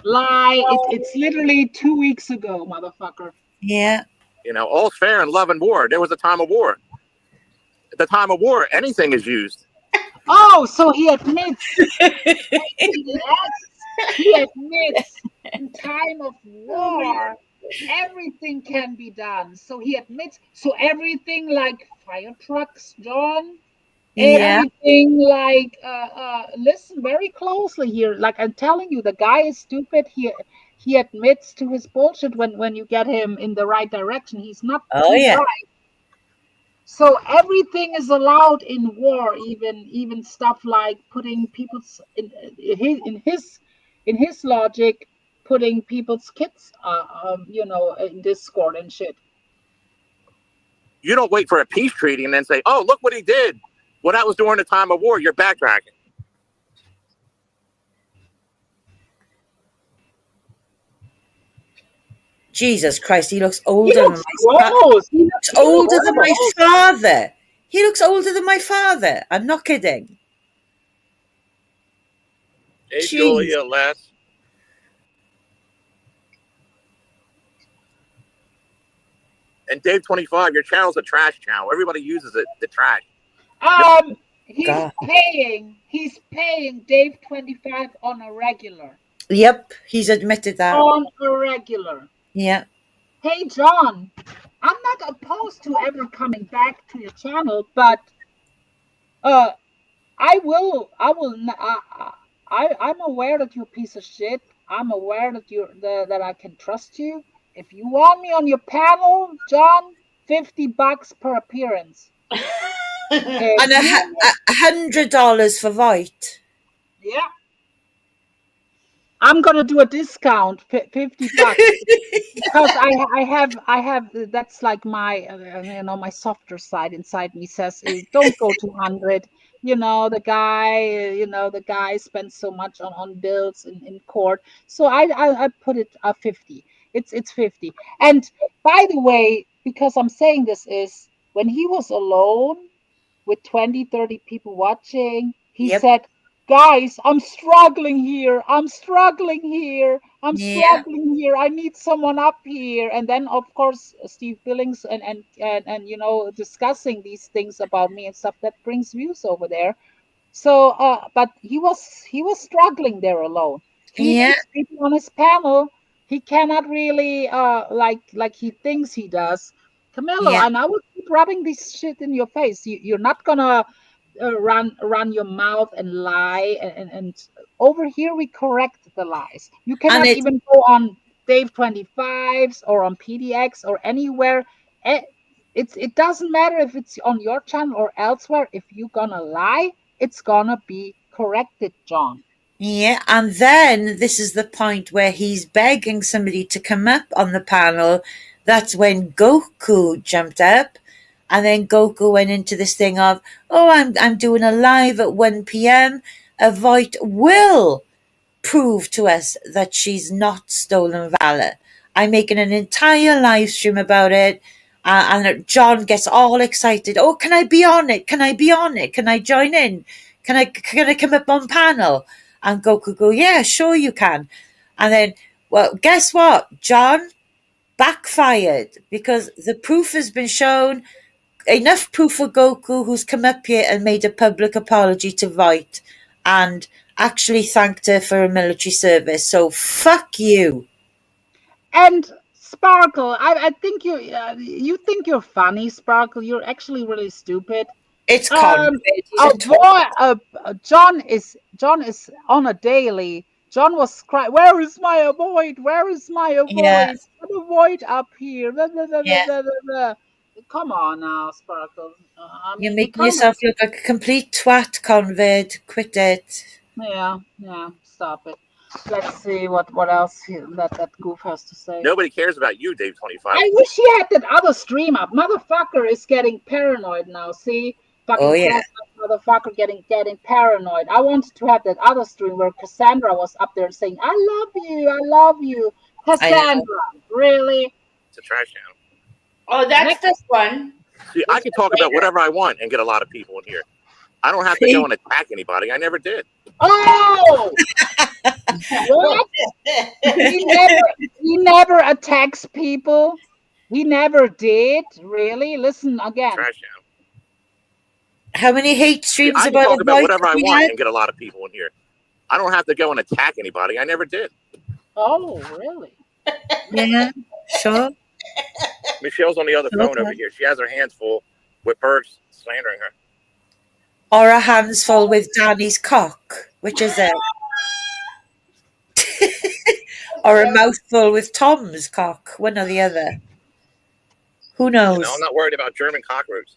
Lie. It's literally 2 weeks ago, motherfucker. Yeah. You know, all's fair in love and war. There was a time of war. At the time of war, anything is used. Oh, so he admits. He admits in time of war, everything can be done. So he admits. So everything like fire trucks, John. Everything like listen very closely here. Like I'm telling you, the guy is stupid. He admits to his bullshit when you get him in the right direction. He's not right. So everything is allowed in war, even stuff like putting people's in his logic, putting people's kids, in Discord and shit. You don't wait for a peace treaty and then say, "Oh, look what he did." Well, that was during the time of war. You're backtracking. Jesus Christ, he looks older than looks my gross. He looks older than my father. He looks older than my father. I'm not kidding. Hey, Jeez. Julia, Les. And Dave 25, your channel's a trash channel. Everybody uses it to trash. He's paying Dave 25 on a regular. Yep, he's admitted that. On a regular. Yeah. Hey, John, I'm not opposed to ever coming back to your channel, but I'm aware that you're a piece of shit. I'm aware that that I can trust you. If you want me on your panel, John, $50 per appearance. And $100 for VOYT. Yeah. I'm gonna do a discount, $50, because I have that's like my my softer side inside me says don't go to 100. The guy spends so much on bills in court, so I put it 50. It's 50. And by the way, because I'm saying this is when he was alone with 20, 30 people watching, he said, "Guys, I'm struggling here. I'm struggling here. I'm struggling here. I need someone up here." And then, of course, Steve Billings and discussing these things about me and stuff that brings views over there. So, but he was struggling there alone. He needs people on his panel. He cannot really like he thinks he does. Camillo, and I will keep rubbing this shit in your face. You're not gonna run your mouth and lie, and over here we correct the lies. You cannot even go on Dave 25s or on PDX or anywhere. It doesn't matter if it's on your channel or elsewhere. If you're gonna lie, it's gonna be corrected, John. Yeah, and then this is the point where he's begging somebody to come up on the panel. That's when Goku jumped up. And then Goku went into this thing of, I'm doing a live at 1 p.m. AVOYT will prove to us that she's not stolen Valor. I'm making an entire live stream about it. And John gets all excited. Oh, can I be on it? Can I be on it? Can I join in? Can I come up on panel? And Goku go, yeah, sure you can. And then, well, guess what? John backfired because the proof has been shown. Enough proof for Goku, who's come up here and made a public apology to VOYT and actually thanked her for her military service. So fuck you. And Sparkle, I think you think you're funny, Sparkle. You're actually really stupid. It's John is on a daily. John was crying, "Where is my AVOYT? Where is my AVOYT? Yeah. AVOYT up here." Come on now, Sparkle. You're making yourself look like a complete twat, Convid. Quit it. Yeah, stop it. Let's see what else that goof has to say. Nobody cares about you, Dave 25. I wish he had that other stream up. Motherfucker is getting paranoid now. See, motherfucker getting paranoid. I wanted to have that other stream where Cassandra was up there saying, "I love you, Cassandra." Really? It's a trash channel. Oh, that's this one. See, I can talk about whatever I want and get a lot of people in here. I don't have to go and attack anybody. I never did. Oh! What? He never attacks people. He never did. Really? Listen again. Trash channel. How many hate streams I can about talk about whatever I we want had? and get a lot of people in here. I don't have to go and attack anybody. I never did. Oh, really? Yeah, sure. Michelle's on the other phone over here. She has her hands full with birds slandering her. Or a hands full with Danny's cock, which is it? Or a mouthful with Tom's cock, one or the other. Who knows? You know, I'm not worried about German cockroaches.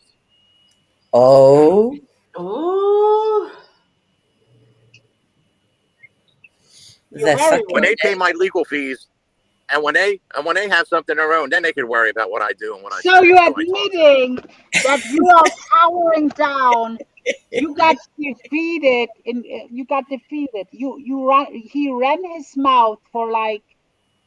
Oh. Oh. You're very When right. they pay my legal fees, and when they have something of their own, then they can worry about what I do and what I say. So you're Who I talk to. admitting that you are powering down. You got defeated. You got defeated. He ran his mouth for like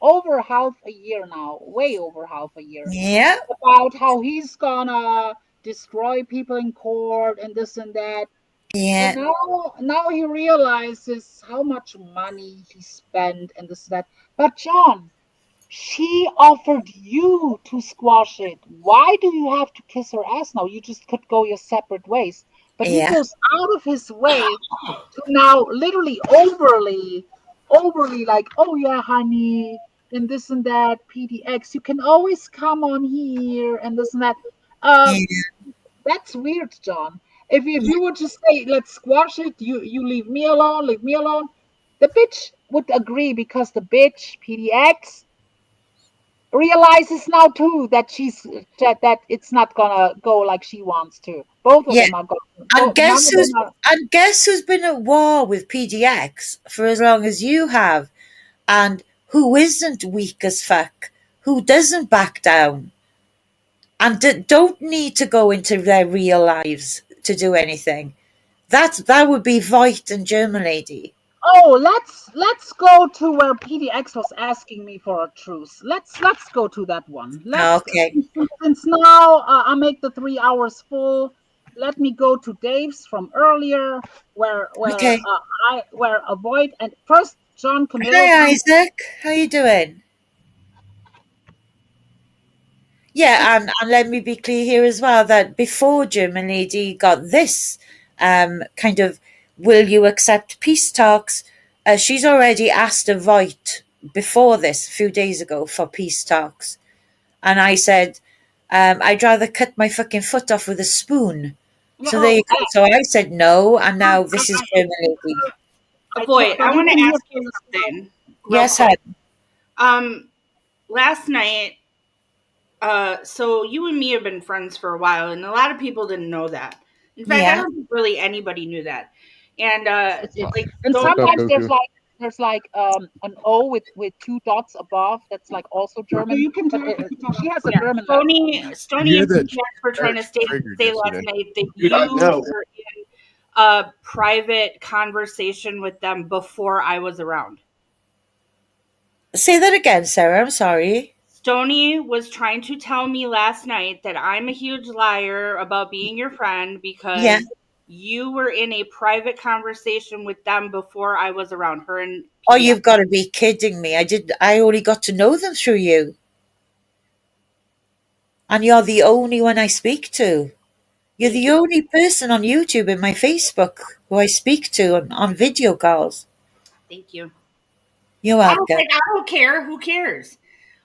over half a year now, way over half a year, Yeah. about how he's gonna destroy people in court and this and that. Yeah. And now he realizes how much money he spent and this and that. But John, she offered you to squash it. Why do you have to kiss her ass now? You just could go your separate ways. But he Yeah. goes out of his way to now literally overly like, oh yeah, honey, and this and that, PDX. You can always come on here and this and that. Yeah. That's weird, John. If you would just say, let's squash it, you leave me alone, the bitch would agree because the bitch, PDX, realizes now too that that it's not gonna go like she wants to. Both of Yeah. them are going. And None of them are. guess who's been at war with PDX for as long as you have, and who isn't weak as fuck, who doesn't back down, and don't need to go into their real lives to do anything. That would be VOYT and German lady. Oh, let's go to where PDX was asking me for a truce. Let's go to that one. Okay. Since now I make the 3 hours full. Let me go to Dave's from earlier, where Okay. where AVOYT and first John Camillo. Hi Isaac, how you doing? Yeah, and let me be clear here as well that before German lady got this kind of will you accept peace talks, she's already asked AVOYT before this a few days ago for peace talks, and I said I'd rather cut my fucking foot off with a spoon. So there you go. So I said no, and now this is German lady. AVOYT, I want to ask you something. Yes, quick. Last night, so you and me have been friends for a while, and a lot of people didn't know that. In fact, I don't think really anybody knew that. And like, and so sometimes there's like an O with 2 dots above. That's like also German. You can she has a German. Stony and PDX were trying to say last night that you were in a private conversation with them before I was around. Say that again, Sarah. I'm sorry. Stony was trying to tell me last night that I'm a huge liar about being your friend because you were in a private conversation with them before I was around, her and PDX. Oh, you've got to be kidding me. I only got to know them through you. And you're the only one I speak to. You're the only person on YouTube and my Facebook who I speak to on video calls. Thank you. You're welcome. I don't care. Who cares?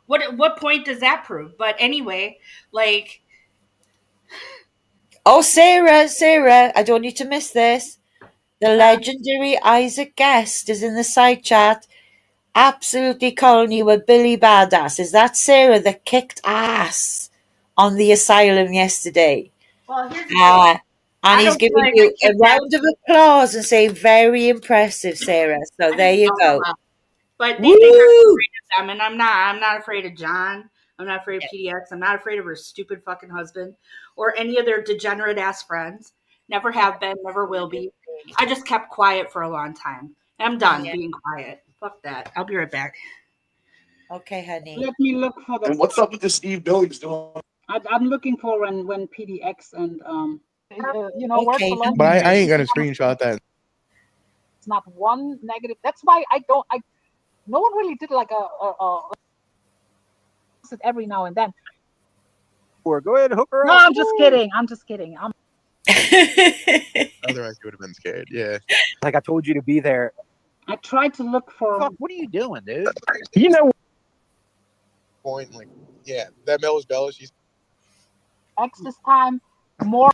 What point does that prove? But anyway, like... Oh, Sarah, I don't need to miss this. The legendary Isaac Guest is in the side chat, absolutely calling you a Billy Badass. Is that Sarah that kicked ass on the asylum yesterday? Well, here's the and he's giving you a round of applause and saying, very impressive, Sarah. So there you go. But they think I'm afraid of them, and I'm not afraid of John. I'm not afraid of PDX. I'm not afraid of her stupid fucking husband or any of their degenerate ass friends. Never have been, never will be. I just kept quiet for a long time. I'm done being quiet. Fuck that. I'll be right back. Okay, honey. Let me look for the. And what's up with this Steve Billings doing? I'm looking for when PDX and work alone. But I ain't gonna screenshot that. It's not one negative. That's why no one really did like a every now and then. Or go ahead and hook her up. No, I'm just kidding. Otherwise, you would have been scared. Yeah. Like I told you to be there. I tried to look for. Fuck, what are you doing, dude? You know. Point like that Mel's Bella. She's X this time more.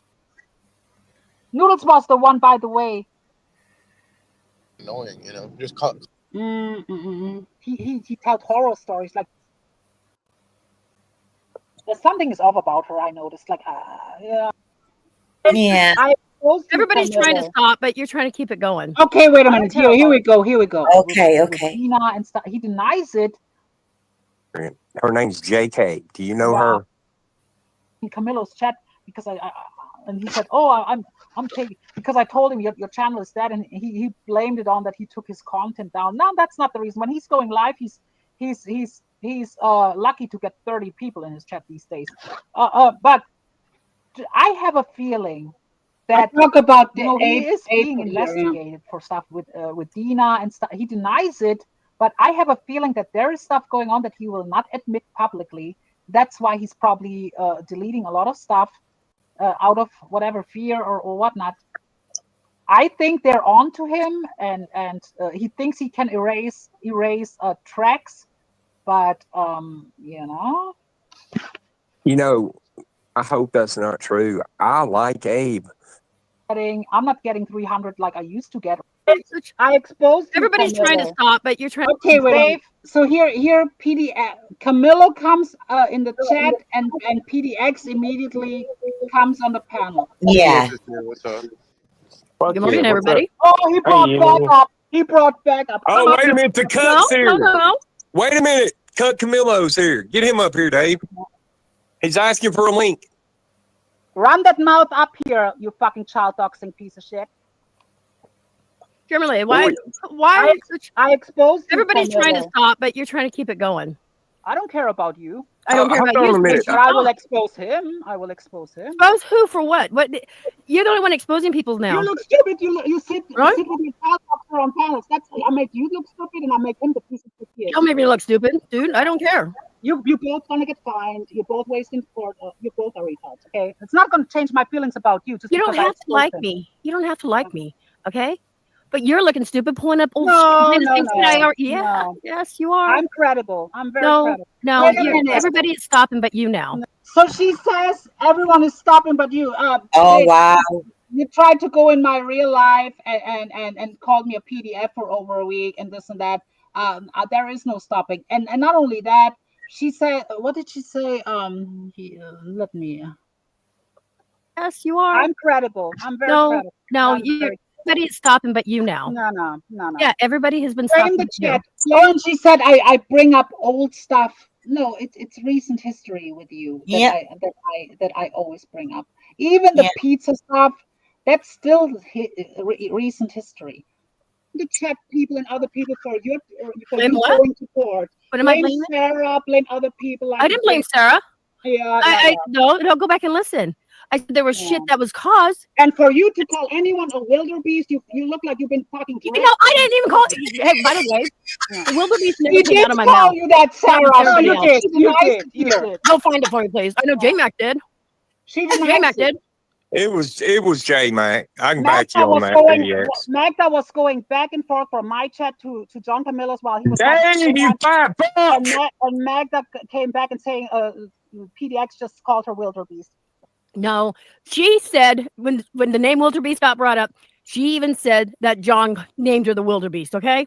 Noodles was the one, by the way. Annoying, just cut. He tells horror stories like. There's something is off about her. I noticed, like, yeah. Yeah. I exposed you, Everybody's trying to Camillo. stop, but you're trying to keep it going. Okay, wait a I don't minute. care Here about we go. Here we go. Okay, With okay. Dina and stuff. He denies it. Her name's JK. Do you know Wow. her? In Camillo's chat because and he said, "Oh, I'm taking because I told him your channel is dead," and he blamed it on that he took his content down. Now that's not the reason. When he's going live, he's lucky to get 30 people in his chat these days. But I have a feeling that talk about the he is being April here, yeah. investigated for stuff with Dina and stuff. He denies it, but I have a feeling that there is stuff going on that he will not admit publicly. That's why he's probably deleting a lot of stuff out of whatever fear or whatnot. I think they're on to him, and he thinks he can erase tracks, but You know, I hope that's not true. I like Abe. I'm not getting 300 like I used to get. I exposed you, Everybody's trying to Camillo. stop, but you're trying Okay, to wait. Dave, so here Camillo comes in the chat, and PDX immediately comes on the panel. Yeah. What's up? Good morning, everybody. Oh, he brought Hey, back up. He brought back up. Oh, wait a minute. The cut's here. No. Wait a minute. Cut Camillo's here. Get him up here, Dave. He's asking for a link. Run that mouth up here, you fucking child doxing piece of shit. Germany, why are you such... I exposed you, Everybody's trying to Camillo. stop, but you're trying to keep it going. I don't care about you. I don't care hold about on you. a minute. But I will expose him. I will expose him. Expose who for what? What? You're the only one exposing people now. You look stupid. You sit Right? with your child doxer on panels. That's I make you look stupid, and I make him the piece of shit. Don't make me look stupid, dude. I don't care. You both gonna get fined. You're both wasting court. You both are retards. Okay, it's not gonna change my feelings about you. Just You don't because I have to exposed like him. me. You don't have to like me, okay? But you're looking stupid, pulling up old No, shit. no, Things that I no, are, yeah, no. yes, you are. I'm credible. I'm very No, credible. no, Wait a minute. everybody is stopping, but you now. So she says everyone is stopping but you. Oh, Dave, wow. You tried to go in my real life and called me a PDF for over a week and this and that. There is no stopping. And not only that, she said, what did she say? Let me. Yes, you are. I'm credible. I'm very No, credible. no, I'm very- everybody is stopping, but you now. No. Yeah, everybody has been Blame stopping. the but you. chat. Oh, and she said I bring up old stuff. No, it's recent history with you that I always bring up. Even the pizza stuff, that's still recent history. The chat people and other people for you Blame what? going to court. What am I Blame blaming? Sarah, blame other people. I didn't blame Sarah. Yeah, No, go back and listen. I said there was shit that was caused. And for you to call anyone a wildebeest, you look like you've been fucking. You know, I didn't even call. Hey, by the way, the wildebeest never He came did out of my call mouth. you that, Sarah. Not No, everybody you else. did. You Here. did. Go find it for me, please. I know J-Mac did. She J-Mac did. It was J Mac. I can back you on that, PDX. Magda was going back and forth from my chat to John Camillo's while he was. Dang, you fat fuck! And Magda came back and saying, PDX just called her wildebeest. No, she said when the name wildebeest got brought up, she even said that John named her the wildebeest. Okay,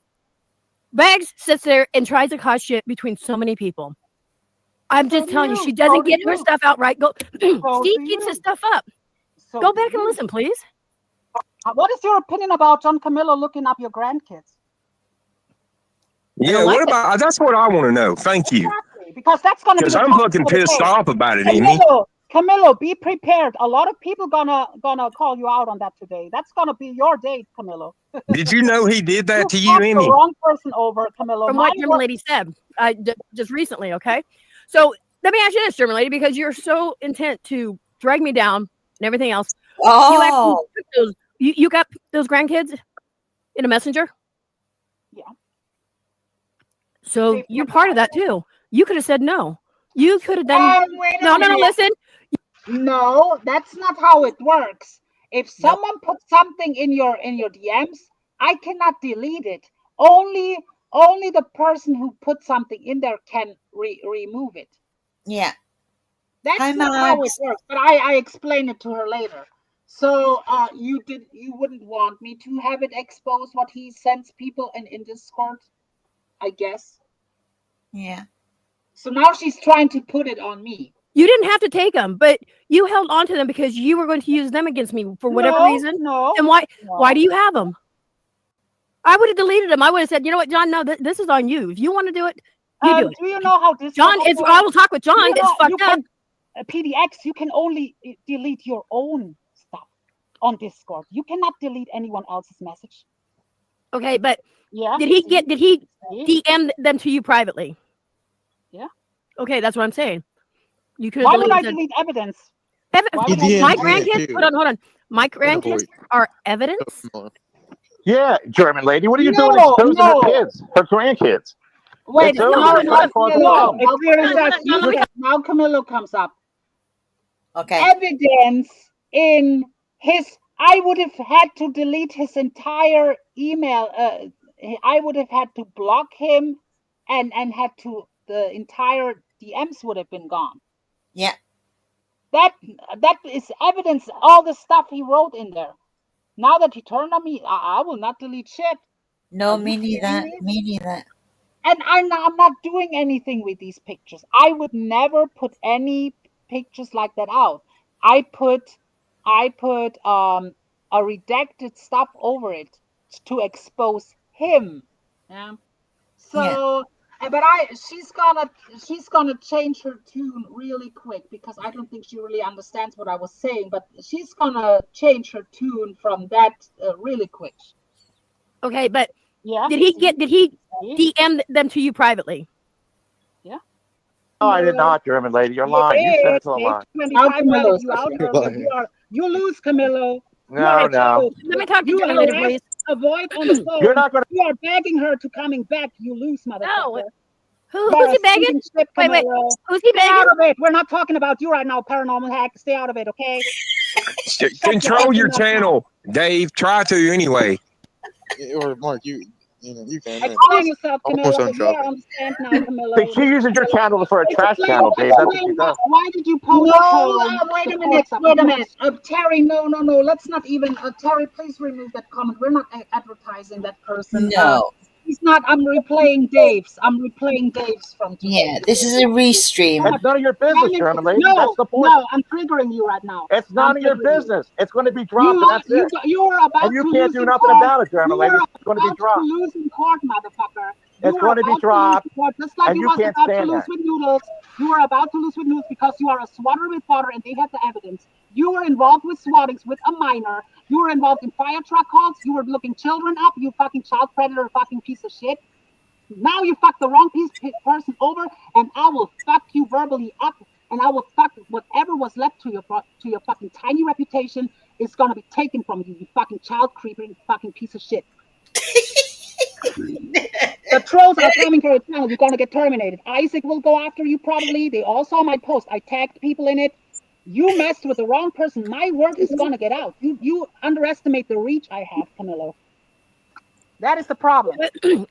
Bags sits there and tries to cause shit between so many people. I'm just telling you, she doesn't get her stuff out right. Go, Steve gets his stuff up. Go back and listen, please. What is your opinion about John Camillo looking up your grandkids? Yeah, what about that's what I want to know. Thank you. Exactly, because that's gonna be. Because I'm fucking pissed off about it, Amy. Camillo, be prepared. A lot of people gonna call you out on that today. That's gonna be your day, Camillo. Did you know he did that to you, fucked Amy? The wrong person over, Camillo. From what German lady said, just recently. Okay, so let me ask you this, German lady, because you're so intent to drag me down and everything else. Oh, you got those grandkids in a messenger? Yeah. So you're part of that too. You could have said no. You could have done. No, listen. No, that's not how it works. If someone puts something in your DMs, I cannot delete it. Only the person who put something in there can remove it. Yeah. That's not how it works. But I explain it to her later. So you wouldn't want me to have it exposed what he sends people in Discord, I guess. Yeah. So now she's trying to put it on me. You didn't have to take them, but you held on to them because you were going to use them against me for whatever reason. No. And why do you have them? I would have deleted them. I would have said, you know what, John, no, this is on you. If you want to do it, you do it. Do you know how this John, I will talk with John. You know, It's fucked up. PDX, you can only delete your own stuff on Discord. You cannot delete anyone else's message. Okay, but yeah, did he DM them to you privately? Yeah. Okay, that's what I'm saying. You could. Why would I delete evidence? My grandkids. Hold on. My grandkids are evidence. Yeah, German lady. What are you doing exposing her kids, her grandkids? Wait, no. Now Camillo comes up. Okay. Evidence in his. I would have had to delete his entire email. I would have had to block him, and had to. The entire DMs would have been gone. Yeah. That is evidence. All the stuff he wrote in there. Now that he turned on me, I will not delete shit. No, me neither. Me neither. And I'm not doing anything with these pictures. I would never put any pictures like that out. I put a redacted stuff over it to expose him. Yeah. So, but she's gonna change her tune really quick because I don't think she really understands what I was saying. But she's gonna change her tune from that really quick. Okay, but yeah, did he DM them to you privately? Yeah. No, I did not, German lady. You're lying. You said it's a lie. You lose, Camillo. No. Let me talk to you later, please. Avoid on the phone. You're not gonna. You are begging her to coming back. You lose, motherfucker. No. Who's he begging? Wait. Who's he begging? Stay out of it. We're not talking about you right now, paranormal hack. Stay out of it, okay? Control your channel, Dave. Try to anyway. Or Mark, you can. Explain yourself, Camillo. Of course I'm dropping. Understand now, Camillo. She uses your channel for a trash channel, Dave. That's what she does. Why did you post? Wait a minute. Terry, no. Let's not even. Terry, please remove that comment. We're not advertising that person. No. He's not. I'm replaying Dave's from today. Yeah, this is a restream. It's none of your business, German lady. That's the point. No, I'm triggering you right now. It's none of your business. It's going to be dropped. That's it. You're about and you can't do nothing about it, German lady. It's going to be dropped. You are about to lose in court, motherfucker. It's going to be dropped. Just like and you you can't about to stand lose that. with Noodles. You are about to lose with Noodles because you are a swatter with water and they have the evidence. You were involved with swattings with a minor. You were involved in fire truck calls. You were looking children up. You fucking child predator, fucking piece of shit. Now you fuck the wrong person over, and I will fuck you verbally up, and I will fuck whatever was left to your fucking tiny reputation is gonna be taken from you, you fucking child creeper, you fucking piece of shit. The trolls are coming for your channel. You're gonna get terminated. Isaac will go after you probably. They all saw my post. I tagged people in it. You messed with the wrong person. My word is gonna get out. You underestimate the reach I have, Camillo. That is the problem.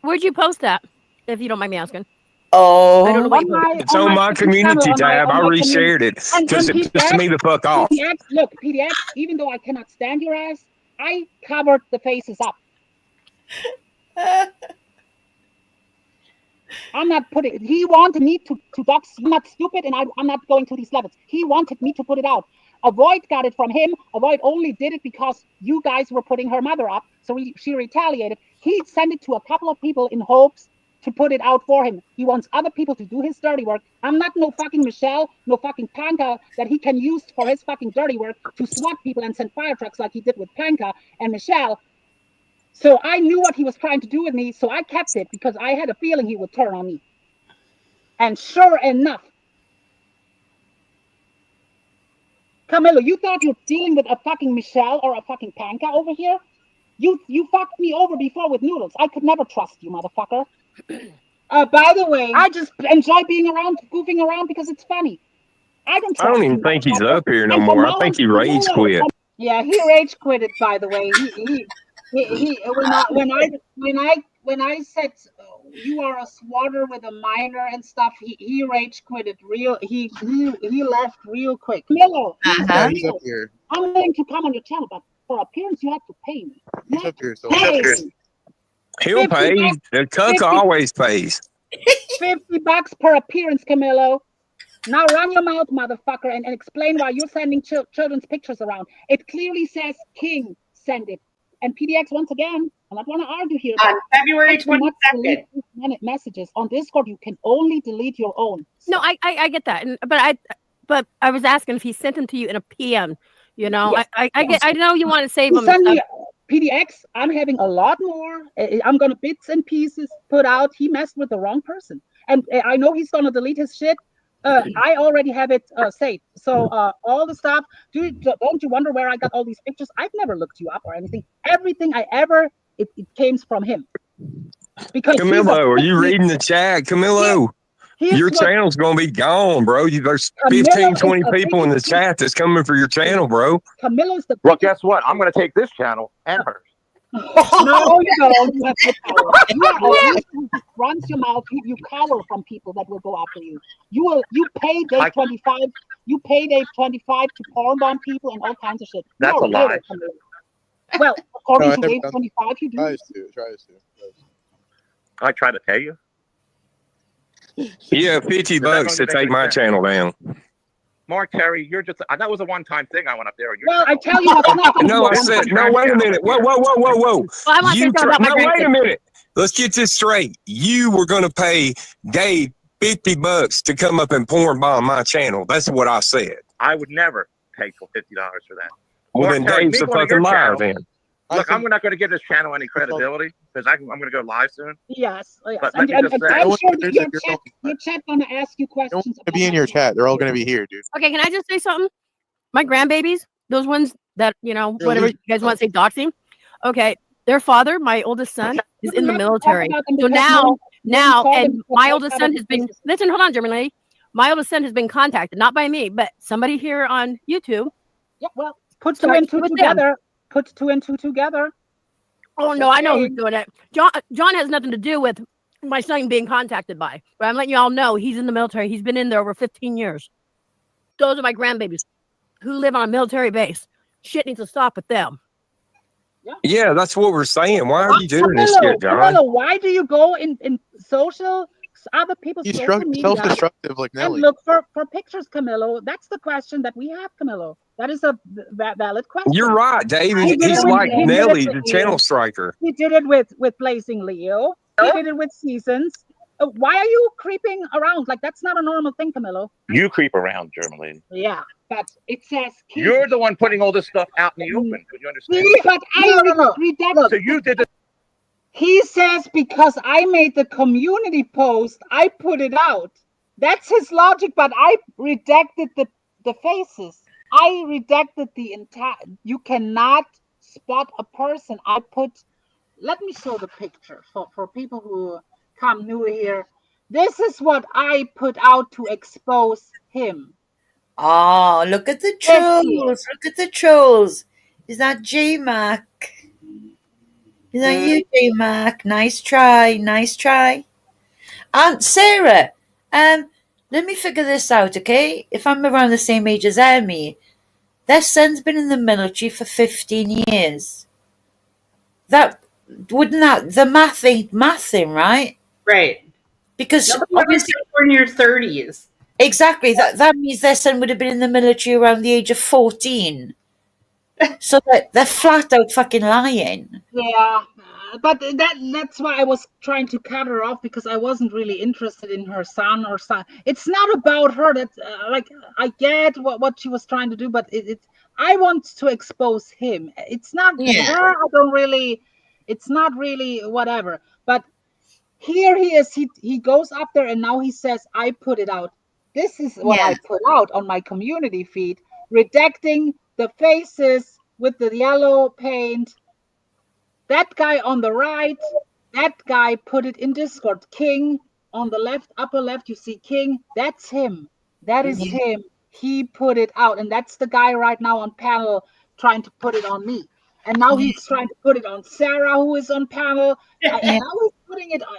Where'd you post that, if you don't mind me asking? Oh, I don't know what it's on my community tab. I reshared it. Just to me the fuck off. PDX, look, PDX, even though I cannot stand your ass, I covered the faces up. I'm not putting. He wanted me to dox. I'm not stupid, and I'm not going to these levels. He wanted me to put it out. AVOYT got it from him. AVOYT only did it because you guys were putting her mother up, so she retaliated. He sent it to a couple of people in hopes to put it out for him. He wants other people to do his dirty work. I'm not no fucking Michelle, no fucking Panka that he can use for his fucking dirty work to swat people and send fire trucks like he did with Panka and Michelle. So I knew what he was trying to do with me, so I kept it because I had a feeling he would turn on me. And sure enough, Camillo, you thought you were dealing with a fucking Michelle or a fucking Panka over here? You fucked me over before with Noodles. I could never trust you, motherfucker. By the way, I just enjoy being around, goofing around because it's funny. I don't even think he's up here no more. I think he rage quit. Yeah, he rage quitted. By the way, when I said you are a swatter with a minor and stuff, he rage quitted real. He left real quick. Camillo, He's up here. I'm willing to come on your channel, but for appearance, you have to pay me. He's up here. So he'll pay. The cuck always pays. $50 per appearance, Camillo. Now run your mouth, motherfucker, and explain why you're sending children's pictures around. It clearly says King sent it. And PDX, once again, I don't want to argue here. On February 22nd. Messages on Discord, you can only delete your own. No, I get that, but I was asking if he sent them to you in a PM. You know, Yes. I know you want to save them. Send me PDX. I'm having a lot more. I'm gonna bits and pieces put out. He messed with the wrong person, and I know he's gonna delete his shit. I already have it saved. So all the stuff. Don't you wonder where I got all these pictures? I've never looked you up or anything. Everything I ever it came from him. Because Camillo, are you reading the chat? Camillo, your channel's going to be gone, bro. There's 15, 20 people in the chat that's coming for your channel, bro. Camillo's the Well, guess what? I'm going to take this channel and hers. No, you don't. You have no power. You runs your mouth. You cower from people that will go after you. You pay Dave 25. You pay Dave 25 to porn bomb people and all kinds of shit. That's a lie. Well, according to No, Dave 25, you do. Tries to. I try to pay you. Yeah, $50 to take my channel down. Mark Terry, you're just that was a one-time thing. I went up there. Well, I tell you, it's not No, I said, no, wait a minute. Whoa. Well, I want to say something about my No, wait a grandkids. minute. Let's get this straight. You were going to pay Dave $50 to come up and porn bomb my channel. That's what I said. I would never pay for $50 for that. Well, Mark then Terry, Dave's me a going to fucking your liar channel- then. Look, I'm not going to give this channel any credibility because I'm going to go live soon. Yes. But And, let me just say- I'm sure There's your like your chat gonna ask you They questions. won't gonna be in your chat. They're all gonna be here, dude. Okay, can I just say something? My grandbabies, those ones that, you know, You're whatever you losing. guys want to say, doxing. Okay, their father, my oldest son, is in the military. So now, and my oldest son has been, listen, hold on, German lady. My oldest son has been contacted, not by me, but somebody here on YouTube. Yeah, well, put two and two together. Put two and two together. Oh, no, I know who's doing it. John has nothing to do with my son being contacted by, but I'm letting you all know he's in the military. He's been in there over 15 years. Those are my grandbabies who live on a military base. Shit needs to stop with them. Yeah, that's what we're saying. Why are you doing this Camillo, shit, John? Camillo, why do you go in other people's He's social media self-destructive like and Nelly. look for pictures, Camillo? That's the question that we have, Camillo. That is a valid question. You're right, David. He did He's it with- like he did it Nelly, with the Leo. channel striker. He did it with Blazing Leo. He did it with Seasons. Why are you creeping around? Like, that's not a normal thing, Camillo. You creep around, German lady. Yeah, but it says King. You're the one putting all this stuff out in the open. Could you understand? See, but I read that. So you did the. He says because I made the community post, I put it out. That's his logic, but I redacted the faces. I redacted the entire. You cannot spot a person. Let me show the picture for people who come new here. This is what I put out to expose him. Oh, look at the trolls. Look at the trolls. Is that J-Mac? Is that you, J-Mac? Nice try. Nice try. Aunt Sarah, let me figure this out, okay? If I'm around the same age as Emmy, their son's been in the military for 15 years. The math ain't mathing, right? Right. Because obviously you're in your 30s. Exactly. That means their son would have been in the military around the age of 14. So they're flat out fucking lying. Yeah, but that's why I was trying to cut her off, because I wasn't really interested in her son or son. It's not about her. That's like, I get what she was trying to do, but I want to expose him. It's not her. I don't really. It's not really whatever. But here he is. He goes up there and now he says, "I put it out." This is what I put out on my community feed, redacting the faces with the yellow paint. That guy on the right, that guy put it in Discord. King on the left, upper left, you see King. That's him. That is him. He put it out. And that's the guy right now on panel trying to put it on me. And now he's trying to put it on Sarah, who is on panel. And now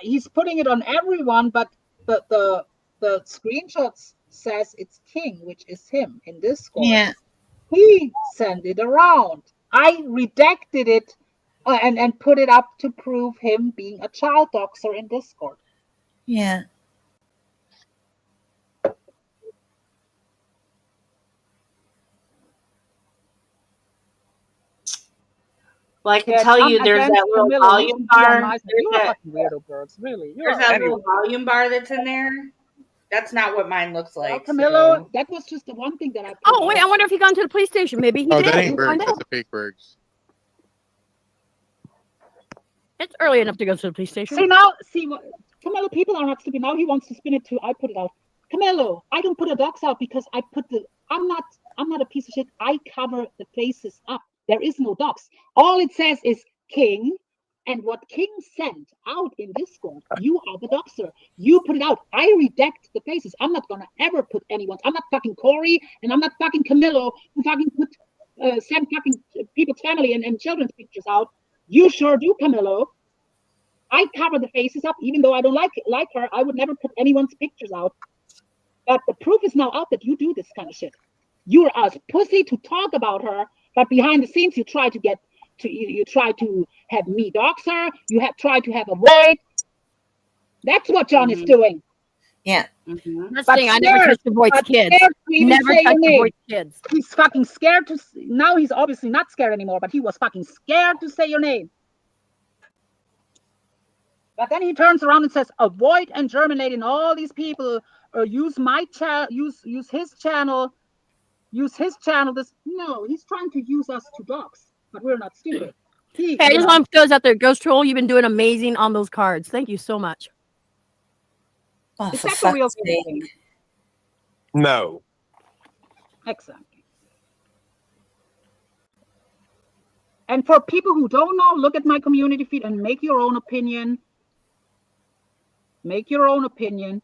he's putting it on everyone, but the screenshots says it's King, which is him in Discord. Yeah. He sent it around. I redacted it and put it up to prove him being a child doxer in Discord. Yeah. Well, I can that tell I'm you there's against that little Camillo. You volume should be on bar. my side. You're a fucking weirdo, Birds. Really. There's that little volume bar that's in there. That's not what mine looks Well, like. Camillo, So. that was just the one thing that I put Oh wait, out. I wonder if he gone to the police station. Maybe he Oh, did. that ain't We'll find Bergs. out. That's a fake Bergs. It's early enough to go to the police station. See what Camillo, people are not stupid. Now he wants to spin it to I put it out. Camillo, I don't put a dox out because I'm not a piece of shit. I cover the faces up. There is no dox. All it says is King, and what King sent out in Discord, you are the doxer. You put it out. I redact the faces. I'm not gonna ever put anyone's. I'm not fucking Corey, and I'm not fucking Camillo who fucking put send fucking people's family and children's pictures out. You sure do, Camillo. I cover the faces up, even though I don't like her. I would never put anyone's pictures out. But the proof is now out that you do this kind of shit. You're a pussy to talk about her, but behind the scenes you try to get to you try to have me dox her. You have tried to have a VOYT. That's what John is doing. Yeah. That's the thing. I never touched the VOYT's kids. Never touched the VOYT's kids. He's fucking scared to. Now he's obviously not scared anymore, but he was fucking scared to say your name. But then he turns around and says, "Avoid and germinate in all these people. Use my channel. Use his channel. Use his channel." No, he's trying to use us to dox, but we're not stupid. Hey, I just want those out there. Ghost Troll, you've been doing amazing on those cards. Thank you so much. Oh, Is that the real thing? No. Exactly. And for people who don't know, look at my community feed and make your own opinion. Make your own opinion.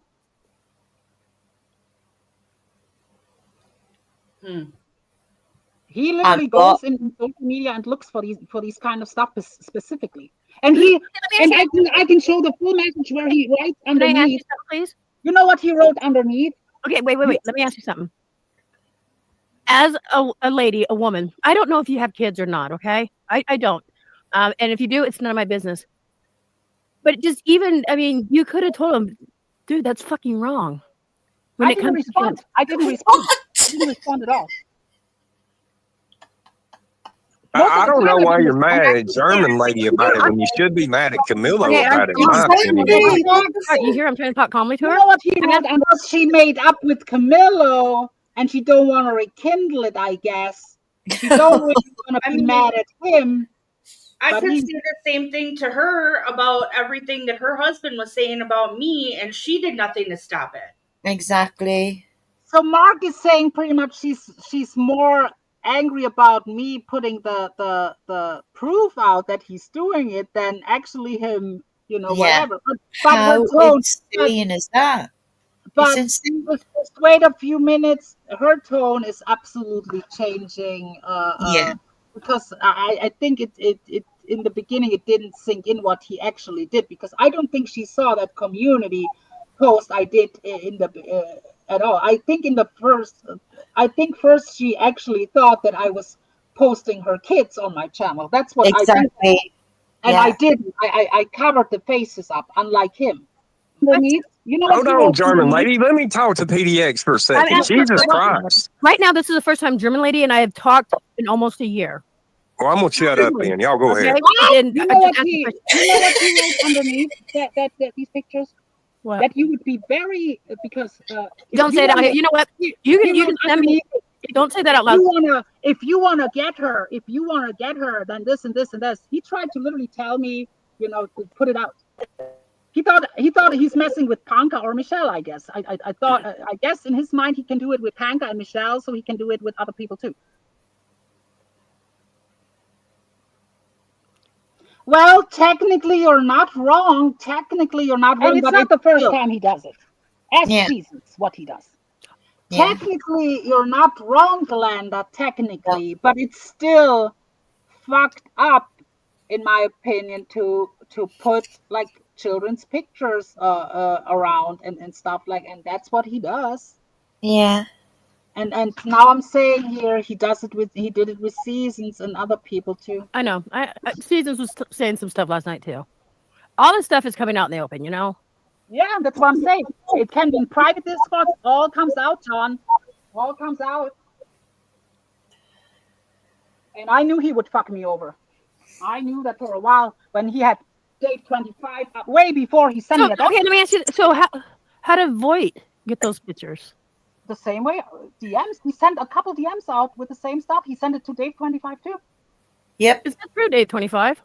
He literally goes in social media and looks for these kind of stuff specifically. And I can show the full message where he writes underneath. Can I ask you something, please? You know what he wrote underneath? Okay, wait. Let me ask you something. As a lady, a woman, I don't know if you have kids or not, okay? I don't. And if you do, it's none of my business. But just even, I mean, you could have told him, dude, that's fucking wrong. I didn't respond. I didn't respond at all. I don't know why you're mad at German lady about it when you should be mad at Camillo about it. You hear I'm trying to talk calmly to her? You know what he wrote? And she made up with Camillo, and she don't want to rekindle it, I guess. She don't really want to be mad at him. I could say the same thing to her about everything that her husband was saying about me, and she did nothing to stop it. Exactly. So Mark is saying pretty much she's more angry about me putting the proof out that he's doing it than actually him, whatever. But how her tone, insane is that? But just wait a few minutes. Her tone is absolutely changing. Because I think it in the beginning it didn't sink in what he actually did, because I don't think she saw that community post I did in the at all. I think first she actually thought that I was posting her kids on my channel. That's what I think. And I didn't. I covered the faces up, unlike him. You know, hold on, German lady. Let me talk to PDX for a second. Jesus Christ. Right now, this is the first time German lady and I have talked in almost a year. Well, I'm going to shut up then. Y'all go ahead. You know what he wrote underneath that these pictures? What? That you would be very, because don't say that. You know what? You can send me. Don't say that out loud. If you wanna get her, then this and this and this. He tried to literally tell me, to put it out. He thought he's messing with Pankaj or Michelle. I guess. I guess in his mind he can do it with Pankaj and Michelle, so he can do it with other people too. Well, technically you're not wrong. And it's not the first time he does it. Ask Jesus what he does. Yeah. Technically, you're not wrong, Glenda, technically, but it's still fucked up, in my opinion, to put like children's pictures around and stuff and that's what he does. Yeah. And now I'm saying here he did it with Seasons and other people too. I know. Seasons was saying some stuff last night too. All this stuff is coming out in the open, Yeah, that's what I'm saying. It can be in private Discord. All comes out, John. All comes out. And I knew he would fuck me over. I knew that for a while when he had date 25, way before he sent me that. Okay, let me ask you. So how did VOYT get those pictures? The same way, DMs. He sent a couple DMs out with the same stuff. He sent it to Dave 25 too. Yep. Is that true, Dave 25?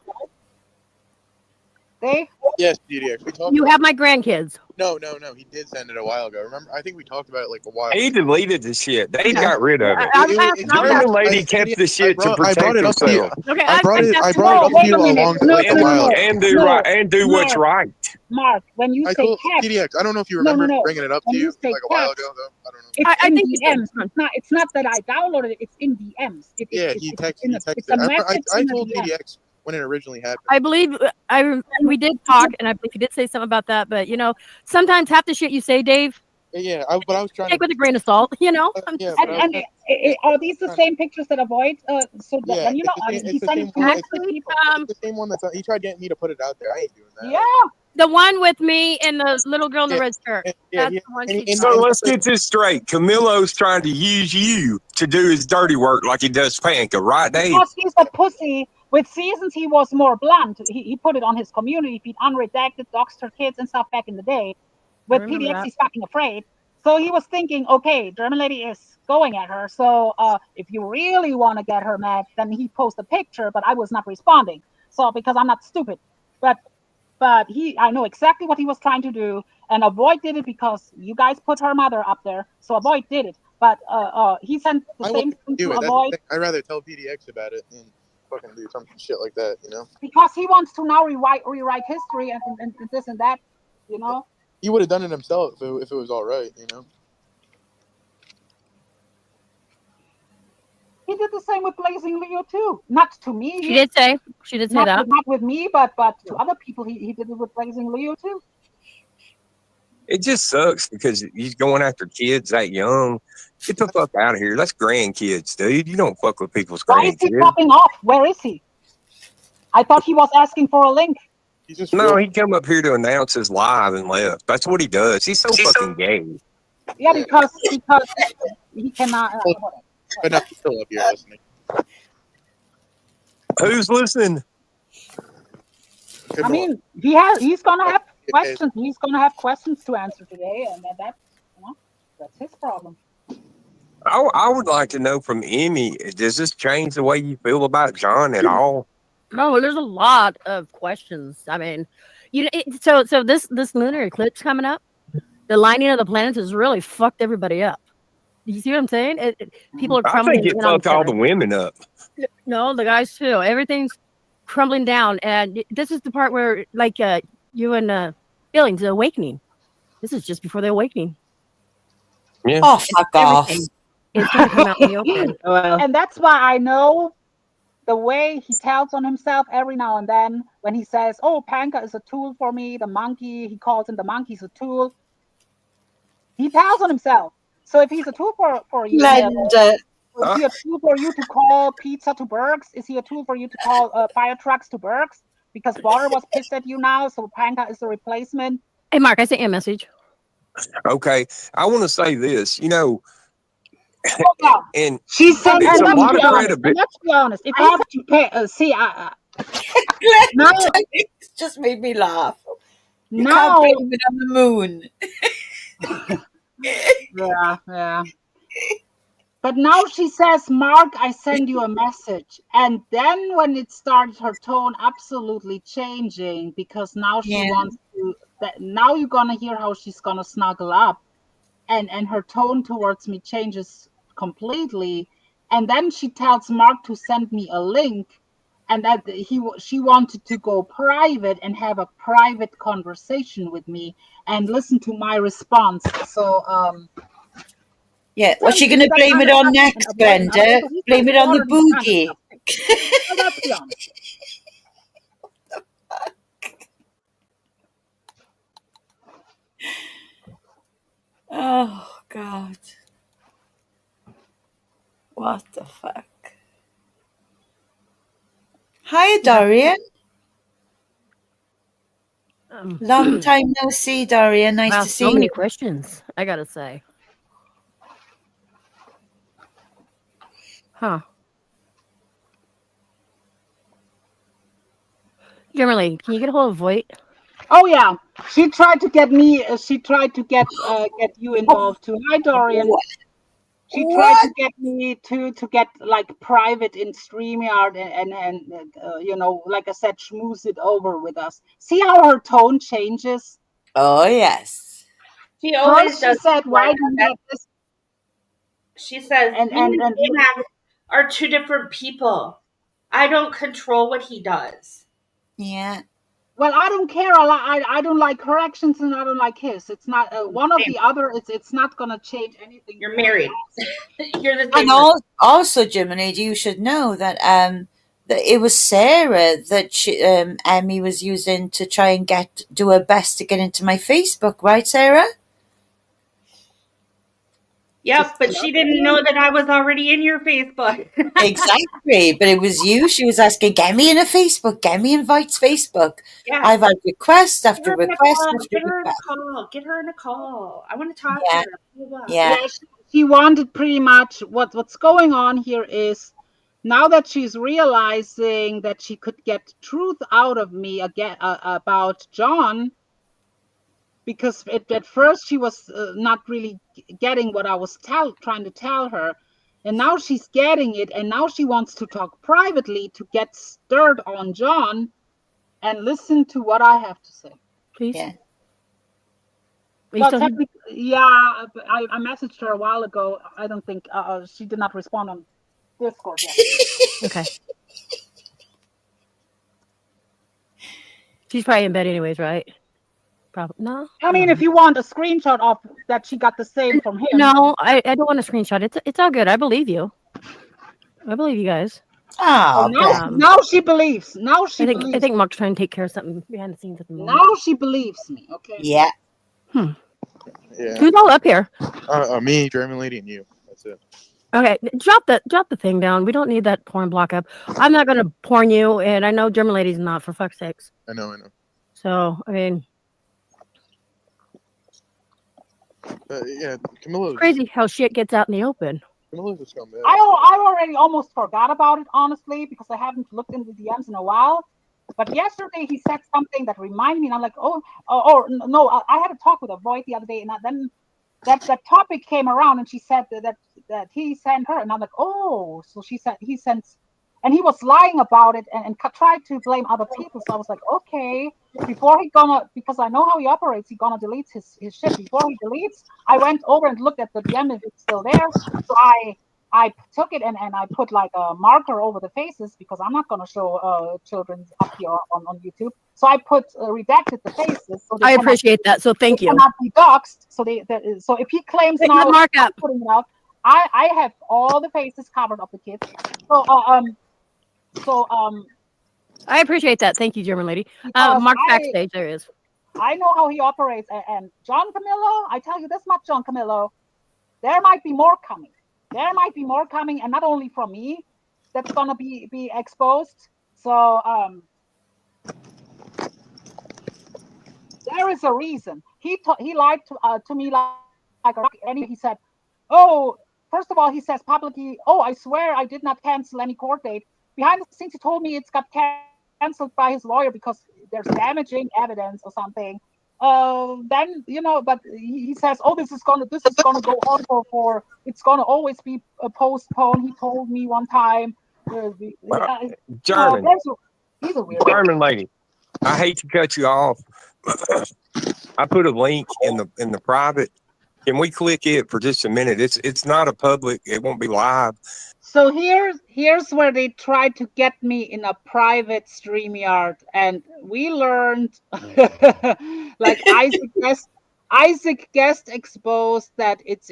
Dave? Yes, DDX. We talked. You have my grandkids. No. He did send it a while ago. Remember? I think we talked about it like a while. He deleted the shit. They got rid of it. It's German lady kept the shit to I brought protect it up to you. herself. Okay, I brought it up to you a while ago. And do what's right. Mark, when you I say told text, DDX. I don't know if you remember bringing it up when to you say like a while text, ago, though. I don't know. It's I in think you said DMs. It's not that I downloaded it. It's in DMs. Yeah, he texted. It's a message I in the told DM. DDX when it originally happened. I believe we did talk, and I believe you did say something about that. But sometimes half the shit you say, Dave, Yeah, but I was trying take to with a grain of salt. Are these the same pictures that AVOYT? So yeah, then it's the same one. It's the same one that's. He tried getting me to put it out there. I ain't doing that. Yeah. The one with me and the little girl in the red shirt. That's the one she So let's get this straight. Camillo's trying to use you to do his dirty work like he does Panka, right, Dave? Because he's a pussy. With Seasons, he was more blunt. He put it on his community feed, unredacted, Doxxer kids and stuff back in the day. With PDX, he's fucking afraid. So he was thinking, okay, German lady is going at her. So if you really want to get her mad, then he post a picture, but I was not responding. So because I'm not stupid. But I know exactly what he was trying to do. And AVOYT did it because you guys put her mother up there. So AVOYT did it. But he sent the same thing to AVOYT. I'd rather tell PDX about it than fucking do some shit like that, Because he wants to now rewrite history and this and that, He would have done it himself if it was all right, He did the same with Blazing Leo too. Not to me. She did say that. Not with me, but to other people. He did it with Blazing Leo too. It just sucks because he's going after kids that young. Get the fuck out of here. That's grandkids, dude. You don't fuck with people's grandkids. Why is he popping off? Where is he? I thought he was asking for a link. No, he come up here to announce his live and left. That's what he does. He's so fucking gay. Yeah, because he cannot. But now he's still up here listening. Who's listening? I mean, he's gonna have questions. He's gonna have questions to answer today, and that's his problem. I would like to know from Emmy, does this change the way you feel about John at all? No, there's a lot of questions. I mean, so this lunar eclipse coming up, the lining of the planets has really fucked everybody up. You see what I'm saying? People are crumbling. I think it fucked all the women up. No, the guys too. Everything's crumbling down, and this is the part where, like, you and Billings, the awakening. This is just before the awakening. Yeah. Oh, fuck off. It's gonna come out in the open. And that's why I know the way he tells on himself every now and then when he says, "Oh, Panka is a tool for me." The monkey, he calls him the monkey's a tool. He tells on himself. So if he's a tool for you, is he a tool for you to call pizza to Bergs? Is he a tool for you to call fire trucks to Bergs? Because Water was pissed at you now, so Panka is the replacement. Hey, Mark, I sent you a message. Okay, I want to say this. And she said, it's a lot of credibility. Let's be honest. If I have to pay, no, it just made me laugh. You can't blame it on the moon. Yeah. But now she says, "Mark, I send you a message," and then when it started, her tone absolutely changing because now she wants to. Now you're gonna hear how she's gonna snuggle up, and her tone towards me changes completely. And then she tells Mark to send me a link, and that she wanted to go private and have a private conversation with me and listen to my response. So yeah, what's she gonna blame it on next, Glenda? Blame it on the boogie. Let's be honest. Oh God. What the fuck? Hi, Dorian. Long time no see, Dorian. Nice to see you. So many questions, I gotta say. Huh. German lady, can you get a hold of VOYT? Oh yeah, she tried to get me. She tried to get you involved too. Hi, Dorian. She tried to get me to get like private in StreamYard and you know, like I said, schmooze it over with us. See how her tone changes? Oh yes. She always First does. she said, "Why do you get this?" She says, And "Me and him are two different people. I don't control what he does." Yeah. Well, I don't care. I don't like her actions and I don't like his. It's not one of the other. It's not gonna change anything. You're married. You're the same. And also, Jiminy, you should know that that it was Sarah that Emmy was using to try and do her best to get into my Facebook, right, Sarah? Yep, but she didn't know that I was already in your Facebook. Exactly, but it was you. She was asking, "Get me in a Facebook. Get me in VOYT's Facebook." Yeah. I've had request after request after Get her in a request. call. Get her in a call. I want to talk Yeah. to her. Yeah. She wanted pretty much what's going on here is now that she's realizing that she could get truth out of me again about John, because at first she was not really getting what I was trying to tell her, and now she's getting it, and now she wants to talk privately to get stirred on John and listen to what I have to say. Please. Yeah. Well, technically, yeah, I messaged her a while ago. I don't think she did not respond on Discord yet. Okay. She's probably in bed anyways, right? Probably no. I mean, if you want a screenshot of that, she got the same from him. No, I don't want a screenshot. It's all good. I believe you. I believe you guys. Oh, now she believes. Now she believes. I think Mark's trying to take care of something behind the scenes at the moment. Now she believes me. Okay. Yeah. Yeah. Who's all up here? Me, German lady, and you. That's it. Okay, drop the thing down. We don't need that porn block up. I'm not gonna porn you, and I know German lady's not, for fuck's sakes. I know. So I mean, Yeah, Camillo's crazy how shit gets out in the open. Camillo's a scumbag. I already almost forgot about it, honestly, because I haven't looked into the DMs in a while. But yesterday he said something that reminded me, and I'm like, no, I had a talk with a VOYT the other day, and then that topic came around, and she said that he sent her, and I'm like, oh, so she said he sent, and he was lying about it and tried to blame other people. So I was like, okay, because I know how he operates, he's gonna delete his shit. Before he deletes, I went over and looked at the DM if it's still there. So I took it and I put like a marker over the faces because I'm not gonna show children up here on YouTube. So I put redacted the faces. So I appreciate that. So thank you. Cannot be doxxed. So if he claims now I'm putting it out, I have all the faces covered of the kids. So I appreciate that. Thank you, German lady. Mark backstage. There he is. I know how he operates. And John Camillo, I tell you this much, John Camillo, there might be more coming. There might be more coming, and not only from me, that's gonna be exposed. So there is a reason. He lied to me like anyway. He said, "Oh, first of all, he says publicly, oh, I swear I did not cancel any court date. Behind the scenes, he told me it's got canceled by his lawyer because there's damaging evidence or something." Then but he says, "Oh, this is gonna go on for it's gonna always be postponed." He told me one time. German, he's a weirdo. German lady. I hate to cut you off. I put a link in the private. Can we click it for just a minute? It's not a public. It won't be live. So here's where they tried to get me in a private StreamYard, and we learned, like Isaac Guest exposed that it's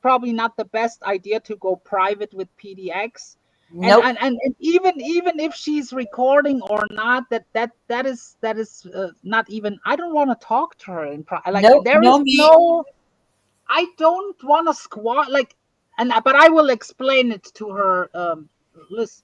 probably not the best idea to go private with PDX. Nope. And even if she's recording or not, that is not even. I don't want to talk to her in private. Like I don't want to squat like. But I will explain it to her. Listen.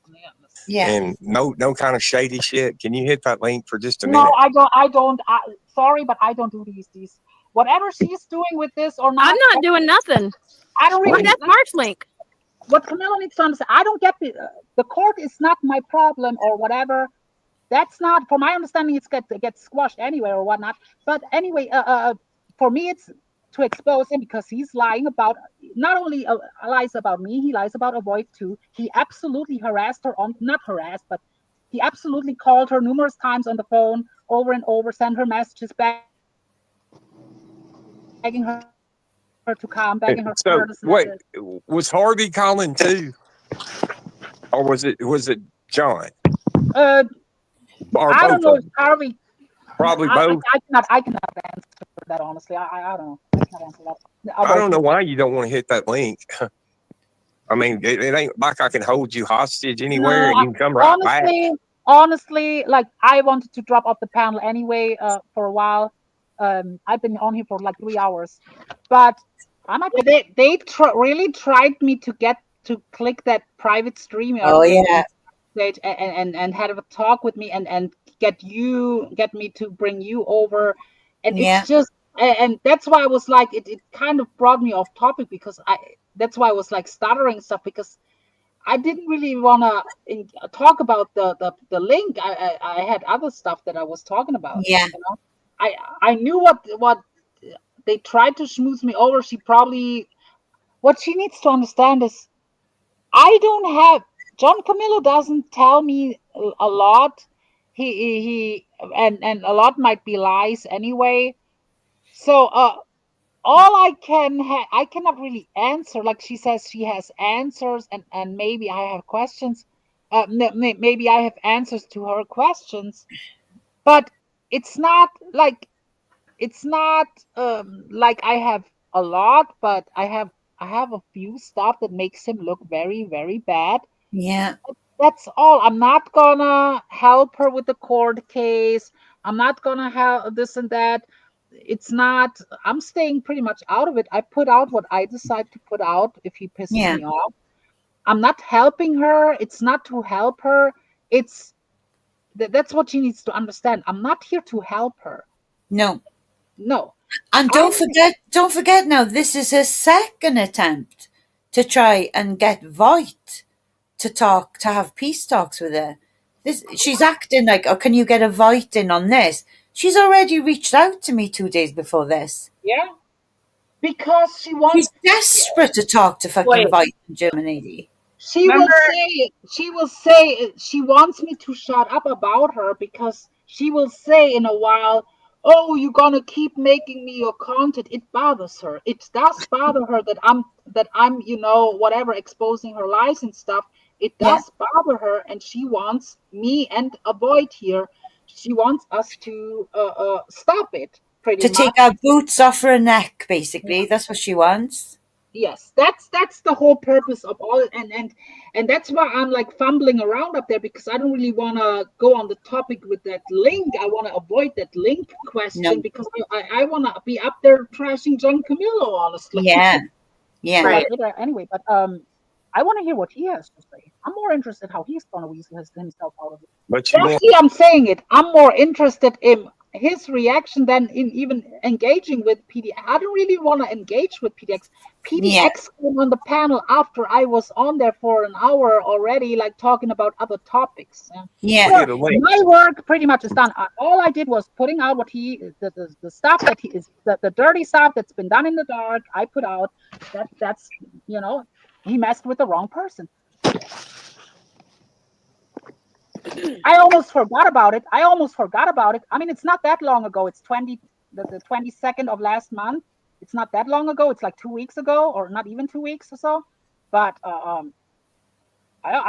And no kind of shady shit. Can you hit that link for just a minute? No, I don't. Sorry, but I don't do these. Whatever she's doing with this or not. I'm not doing nothing. I don't really. That's Mark's link. What Camillo needs to understand, I don't get the court is not my problem or whatever. that's not, for my understanding, it gets squashed anyway or whatnot. But anyway, for me, it's to expose him because he's lying about, not only lies about me, he lies about AVOYT too. He absolutely harassed her not harassed, but he absolutely called her numerous times on the phone over and over, sent her messages begging her to come, begging her for her to So wait, was Harvey calling too, or was it John? I don't know if Harvey. Probably both. I cannot answer that honestly. I don't know. I cannot answer that. I don't know why you don't want to hit that link. I mean, it ain't like I can hold you hostage anywhere and you can come right back. Honestly, like I wanted to drop off the panel anyway for a while. I've been on here for like 3 hours, but they really tried me to get to click that private stream. Oh yeah. Stage and had a talk with me and get me to bring you over, and it's just, and that's why I was like, it kind of brought me off topic because that's why I was like stuttering stuff, because I didn't really want to talk about the link. I had other stuff that I was talking about. Yeah. You know? I knew what they tried to schmooze me over. What she needs to understand is John Camillo doesn't tell me a lot. He and a lot might be lies anyway. So all I cannot really answer. Like she says, she has answers, and maybe I have questions. Maybe I have answers to her questions, but it's not like I have a lot, but I have a few stuff that makes him look very, very bad. Yeah. That's all. I'm not gonna help her with the court case. I'm not gonna help this and that. I'm staying pretty much out of it. I put out what I decide to put out if he pisses me off. I'm not helping her. It's not to help her. That's what she needs to understand. I'm not here to help her. No. And don't forget now, this is her second attempt to try and get VOYT to have peace talks with her. She's acting like, oh, can you get a VOYT in on this? She's already reached out to me 2 days before this. Yeah. Because she wants. She's desperate to talk to fucking VOYT in Germany. She will say she wants me to shut up about her because she will say in a while, oh, you're gonna keep making me your content. It bothers her. It does bother her that I'm whatever, exposing her lies and stuff. It does bother her, and she wants me and AVOYT here. She wants us to stop it. Pretty much. Take our boots off her neck, basically. That's what she wants. Yes, that's the whole purpose of all, and that's why I'm like fumbling around up there, because I don't really want to go on the topic with that link. I want to avoid that link question because I want to be up there trashing John Camillo, honestly. Yeah. Right. Anyway, but I want to hear what he has to say. I'm more interested how he's going to weasel himself out of it. But I'm saying it. I'm more interested in his reaction than in even engaging with PDX. I don't really want to engage with PDX. PDX came on the panel after I was on there for an hour already, like talking about other topics. Yeah. My work pretty much is done. All I did was putting out what the stuff that he is, the dirty stuff that's been done in the dark. I put out that's he messed with the wrong person. I almost forgot about it. I mean, it's not that long ago. It's the 22nd of last month. It's not that long ago. It's like 2 weeks ago, or not even 2 weeks or so. But I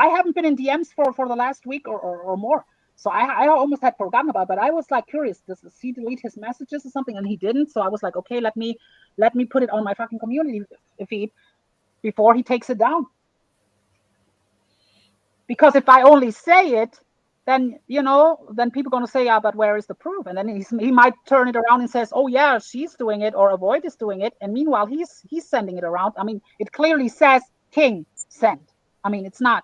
haven't been in DMs for the last week or more. So I almost had forgotten about it. But I was like curious, does he delete his messages or something? And he didn't. So I was like, okay, let me put it on my fucking community feed before he takes it down. Because if I only say it, then people are going to say, yeah, but where is the proof? And then he might turn it around and says, oh yeah, she's doing it, or AVOYT is doing it. And meanwhile, he's sending it around. I mean, it clearly says King sent. I mean, it's not,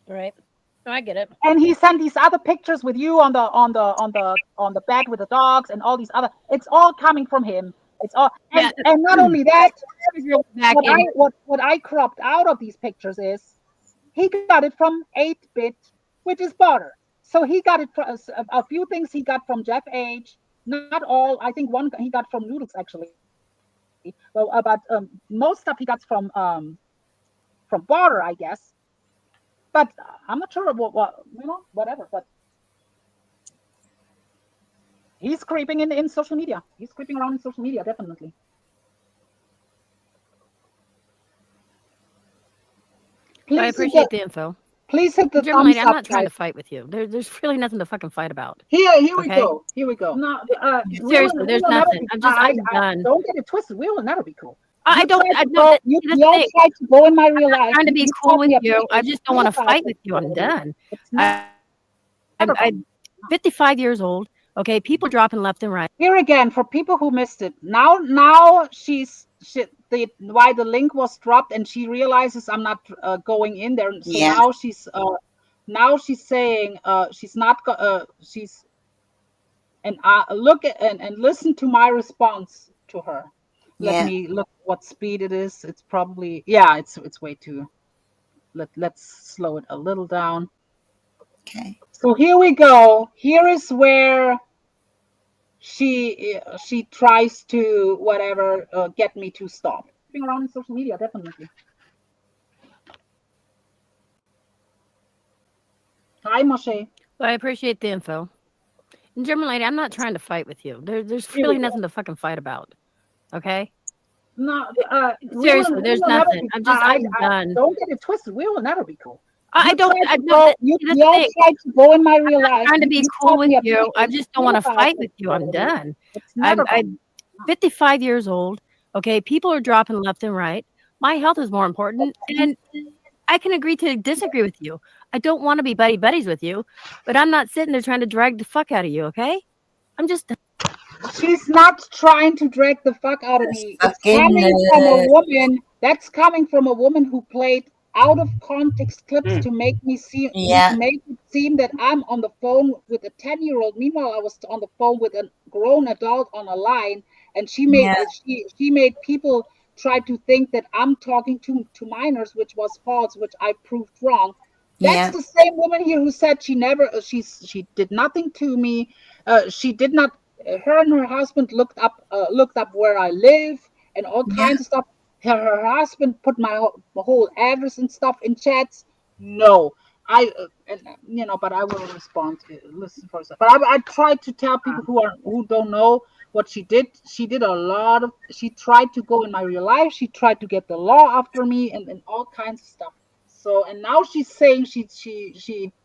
Right. No, I get it. And he sent these other pictures with you on the bed with the dogs and all these other. It's all coming from him. It's all, and not only that, what I cropped out of these pictures is he got it from 8-bit, which is Barter. So he got it from a few things he got from Jeff H. Not all. I think one he got from Noodles actually. Well, but most stuff he got from Barter, I guess. But I'm not sure what whatever. But he's creeping in social media. He's creeping around in social media, definitely. I appreciate the info. Please hit the German thumbs lady, up. I'm not trying to fight with you. There's really nothing to fucking fight about. Here we okay? go. Here we go. No, seriously, there's nothing. I'm done. Don't get it twisted. We will never be cool. I don't. You all tried to go in my real life. I'm trying to be cool with you. I just don't want to fight with you. I'm done. I'm 55 years old. Okay, people dropping left and right. Here again, for people who missed it. Now why the link was dropped, and she realizes I'm not going in there. So now she's saying she's not. She's and look at and listen to my response to her. Let me look what speed it is. It's probably it's way too. Let's slow it a little down. Okay. So here we go. Here is where she tries to whatever get me to stop. Being around in social media, definitely. Hi, Moshe. Well, I appreciate the info. And German lady, I'm not trying to fight with you. There's really nothing to fucking fight about. Okay? No, seriously, there's nothing. I'm done. Don't get it twisted. We will never be cool. I don't. You all tried to go in my real life. I'm trying to be cool with you. I just don't want to fight with you. I'm done. I'm 55 years old. Okay, people are dropping left and right. My health is more important, and I can agree to disagree with you. I don't want to be buddies with you, but I'm not sitting there trying to drag the fuck out of you. Okay, I'm just. She's not trying to drag the fuck out of me. It's coming from a woman. That's coming from a woman who played out of context clips to make me see, to make it seem that I'm on the phone with a 10-year-old. Meanwhile, I was on the phone with a grown adult on a line, and she made she made people try to think that I'm talking to minors, which was false, which I proved wrong. That's the same woman here who said she never she did nothing to me. She did not. Her and her husband looked up where I live and all kinds of stuff. Her husband put my whole address and stuff in chats. No, but I will respond to listen for a second. But I tried to tell people who don't know what she did. She did a lot of. She tried to go in my real life. She tried to get the law after me and all kinds of stuff. So and now she's saying she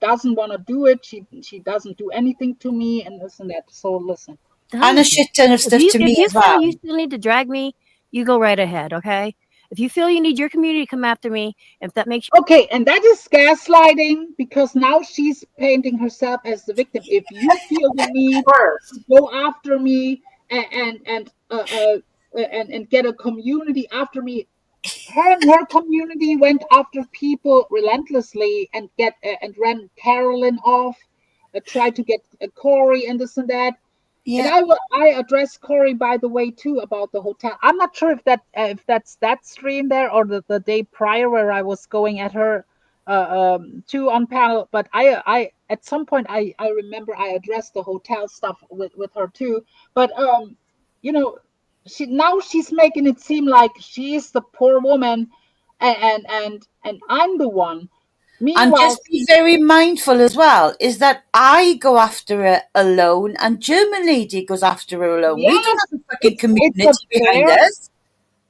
doesn't want to do it. She doesn't do anything to me and this and that. So listen. And a shit ton of stuff to me as well. If you still need to drag me, you go right ahead, okay? If you feel you need your community to come after me, if that makes you okay, and that is gaslighting because now she's painting herself as the victim. If you feel the need to go after me and get a community after me, her community went after people relentlessly and ran Carolyn off, tried to get Corey and this and that. Yeah. And I addressed Corey, by the way, too, about the hotel. I'm not sure if that's that stream there or the day prior where I was going at her too on panel. But I at some point I remember I addressed the hotel stuff with her too. But she's making it seem like she is the poor woman and I'm the one. Meanwhile, and just be very mindful as well, is that I go after her alone and German lady goes after her alone. Yes, we don't have a fucking community behind us.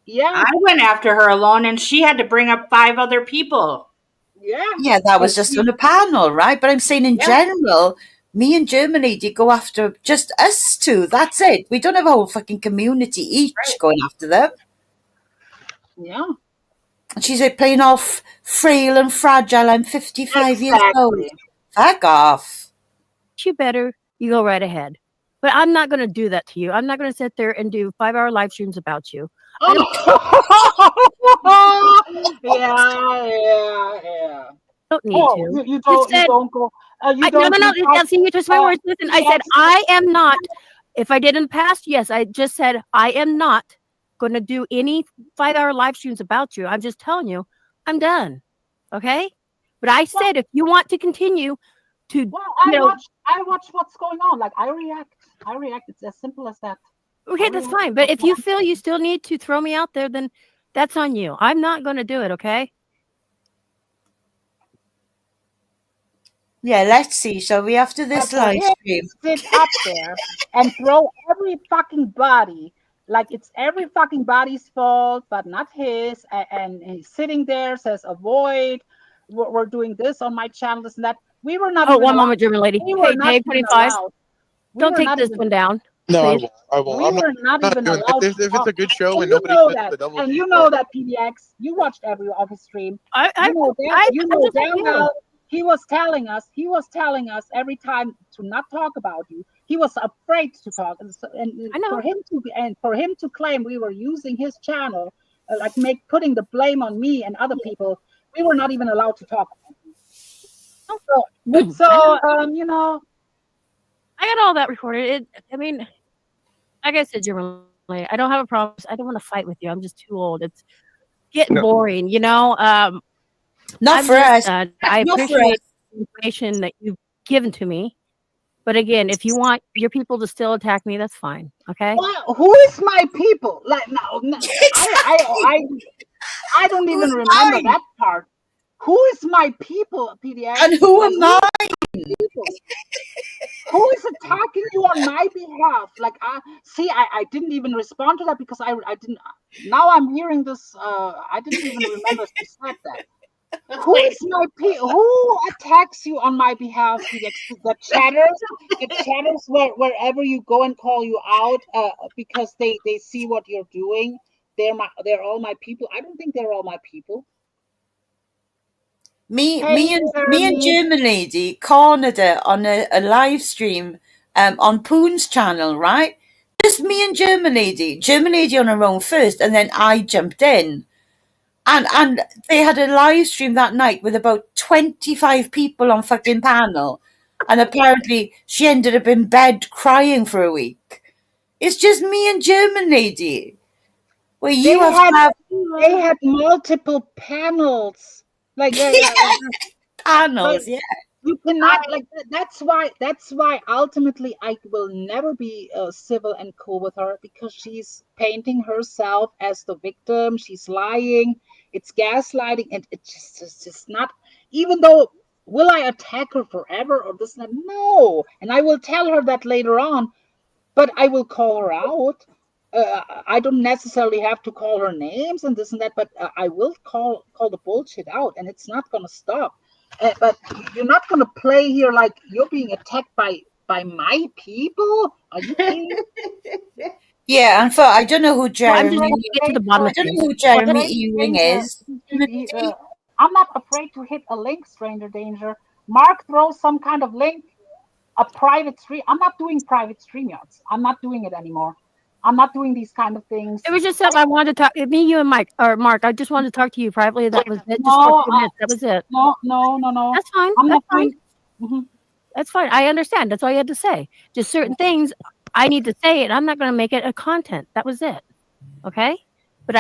Yeah. I went after her alone and she had to bring up 5 other people. Yeah. Yeah, that was just on a panel, right? But I'm saying in general, me and German lady go after just us two. That's it. We don't have a whole fucking community each going after them. Yeah. And she's like playing off frail and fragile. I'm 55 years old. Fuck off. You better. You go right ahead. But I'm not going to do that to you. I'm not going to sit there and do 5-hour live streams about you. Yeah. Don't need to. You don't go. No. See, you twist my words. Listen, I said I am not. If I did in the past, yes, I just said I am not going to do any 5-hour live streams about you. I'm just telling you, I'm done. Okay? But I said if you want to continue to, I watch what's going on. Like I react. It's as simple as that. Okay, that's fine. But if you feel you still need to throw me out there, then that's on you. I'm not going to do it. Okay. Yeah, let's see. Shall we after this live stream? Sit up there and throw every fucking body like it's every fucking body's fault, but not his. And he's sitting there, says avoid. We're doing this on my channel, this and that. We were not. Oh, one moment, German lady. Hey, Dave 25. Don't take this one down. No, please. I won't. We were not even allowed. If it's a good show and nobody know says that, the double and G you know that PDX. You watched every of his stream. You know damn well. He was telling us every time to not talk about you. He was afraid to talk, and for him to claim we were using his channel, putting the blame on me and other people. We were not even allowed to talk. You know, I got all that recorded. I mean, like I said, German lady, I don't have a problem. I don't want to fight with you. I'm just too old. It's getting boring, you know. Not for us. I appreciate the information that you've given to me. But again, if you want your people to still attack me, that's fine. Okay. Well, who is my people? Like no I don't even remember that part. Who is my people, PDX? And who am I? Who is attacking you on my behalf? Like, I didn't even respond to that because I didn't. Now I'm hearing this. I didn't even remember who said that. Who is my people? Who attacks you on my behalf? The chatters, wherever you go and call you out because they see what you're doing. They're all my people. I don't think they're all my people. Me and German lady cornered her on a live stream on Poon's channel, right? Just me and German lady on her own first, and then I jumped in. And they had a live stream that night with about 25 people on fucking panel. And apparently she ended up in bed crying for a week. It's just me and German lady. Well, they had multiple panels. Like panels, yeah. You cannot that's why ultimately I will never be civil and cool with her, because she's painting herself as the victim. She's lying. It's gaslighting, and it's just not. Even though, will I attack her forever or this and that? No, and I will tell her that later on, but I will call her out. I don't necessarily have to call her names and this and that, but I will call the bullshit out, and it's not going to stop. But you're not going to play here like you're being attacked by my people. Are you kidding? Yeah, and I don't know who Jeremy. I don't know who Jeremy Ewing is. I'm not afraid to hit a link, stranger danger. Mark throws some kind of link, a private stream. I'm not doing private StreamYards. I'm not doing it anymore. I'm not doing these kind of things. It was just something I wanted to talk. Me, you, and Mike or Mark. I just wanted to talk to you privately. That was it. Just for 2 minutes. That was it. No. That's fine. That's fine. Mm-hmm. That's fine. I understand. That's all you had to say. Just certain things I need to say, and I'm not going to make it a content. That was it. Okay. But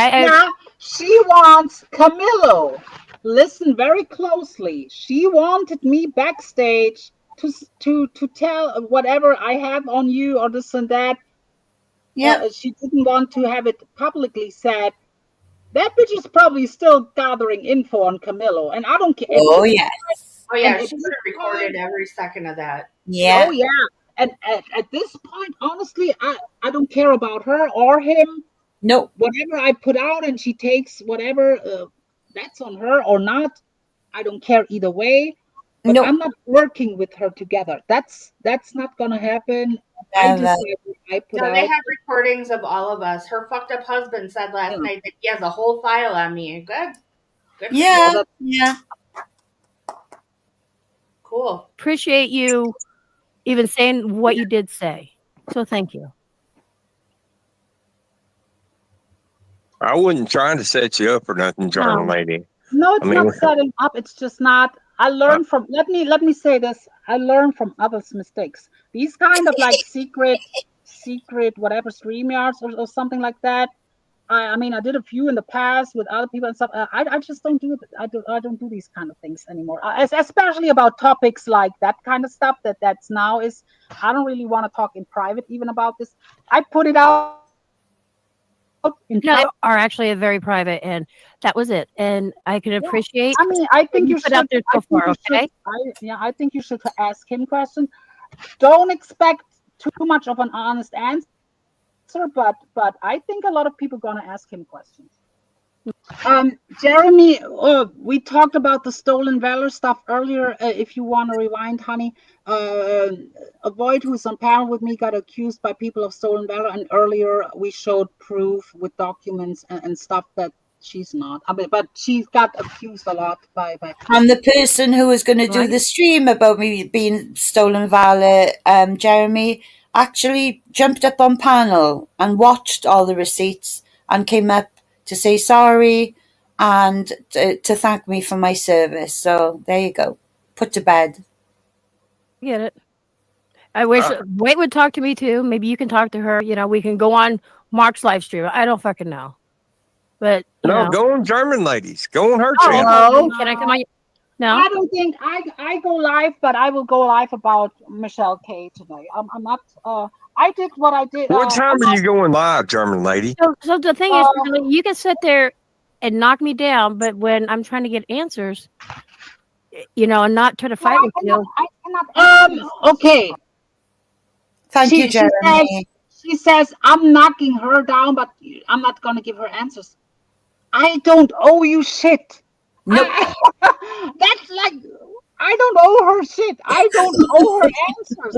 she wants Camillo. Listen very closely. She wanted me backstage to tell whatever I have on you or this and that. Yeah, she didn't want to have it publicly said. That bitch is probably still gathering info on Camillo, and I don't care. Oh yes. Oh yeah, she would have recorded every second of that. Yeah. Oh yeah. And at this point, honestly, I don't care about her or him. No. Whatever I put out, and she takes whatever, that's on her or not. I don't care either way. But I'm not working with her together. That's not gonna happen. They have recordings of all of us. Her fucked up husband said last night that he has a whole file on me. Good. Yeah. Yeah. Cool. Appreciate you even saying what you did say. So thank you. I wasn't trying to set you up or nothing, German lady. No, it's not setting up. It's just not. I learned from. Let me say this. I learned from others' mistakes. These kind of like secret whatever StreamYards or something like that. I mean, I did a few in the past with other people and stuff. I just don't do it. I don't do these kind of things anymore. Especially about topics like that kind of stuff. That's now is. I don't really want to talk in private even about this. I put it out in No, are actually a very private, and that was it. And I can appreciate. I mean, I think you put should. out there so far, okay? I think you should ask him questions. Don't expect too much of an honest answer, but I think a lot of people gonna ask him questions. Jeremy, we talked about the stolen valor stuff earlier. If you want to rewind, honey, AVOYT, who's on panel with me, got accused by people of stolen valor, and earlier we showed proof with documents and stuff that she's not. I mean, but she got accused a lot by. And the person who was going to do the stream about me being stolen valor, Jeremy, actually jumped up on panel and watched all the receipts and came up to say sorry and to thank me for my service. So there you go. Put to bed. Get it. I wish Wait would talk to me too. Maybe you can talk to her. You know, we can go on Mark's live stream. I don't fucking know. But no, know. go on German ladies. Go on her Oh, channel. Can I come on? No, I don't think I go live, but I will go live about Michelle K today. I'm not. I did what I did. What time are you going live, German lady? So the thing is, you can sit there and knock me down, but when I'm trying to get answers, you know, and not try to fight with you. I cannot. Okay. Thank you, Jeremy. She says I'm knocking her down, but I'm not gonna give her answers. I don't owe you shit. Nope. That's like I don't owe her shit. I don't owe her answers.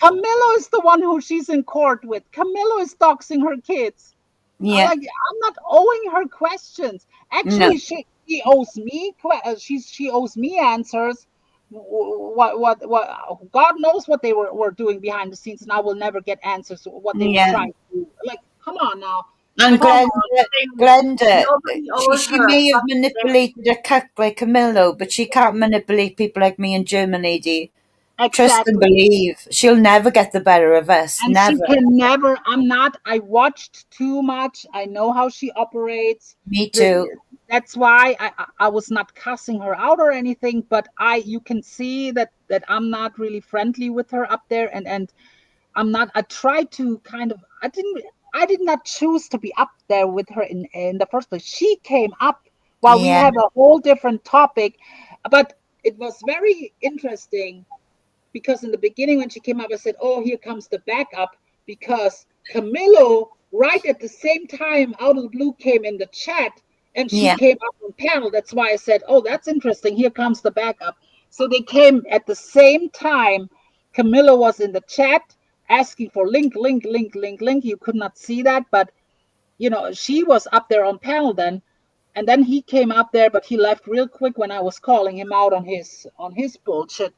Camillo is the one who she's in court with. Camillo is doxing her kids. Yeah. I'm not owing her questions. Actually, she owes me. She owes me answers. What? God knows what they were doing behind the scenes, and I will never get answers. What they were trying to do. Like, come on now. And Glenda, she may have manipulated a cuck like Camillo, but she can't manipulate people like me and German lady. Exactly. Trust and believe. She'll never get the better of us. And never. She can never. I'm not. I watched too much. I know how she operates. Me too. That's why I was not cussing her out or anything. But you can see that I'm not really friendly with her up there, and I'm not. I tried to kind of. I did not choose to be up there with her in the first place. She came up while we have a whole different topic, but it was very interesting because in the beginning when she came up, I said, "Oh, here comes the backup," because Camillo, right at the same time, out of the blue, came in the chat, and she came up on panel. That's why I said, "Oh, that's interesting. Here comes the backup." So they came at the same time. Camillo was in the chat, asking for link. You could not see that, but you know, she was up there on panel then, and then he came up there, but he left real quick when I was calling him out on his bullshit.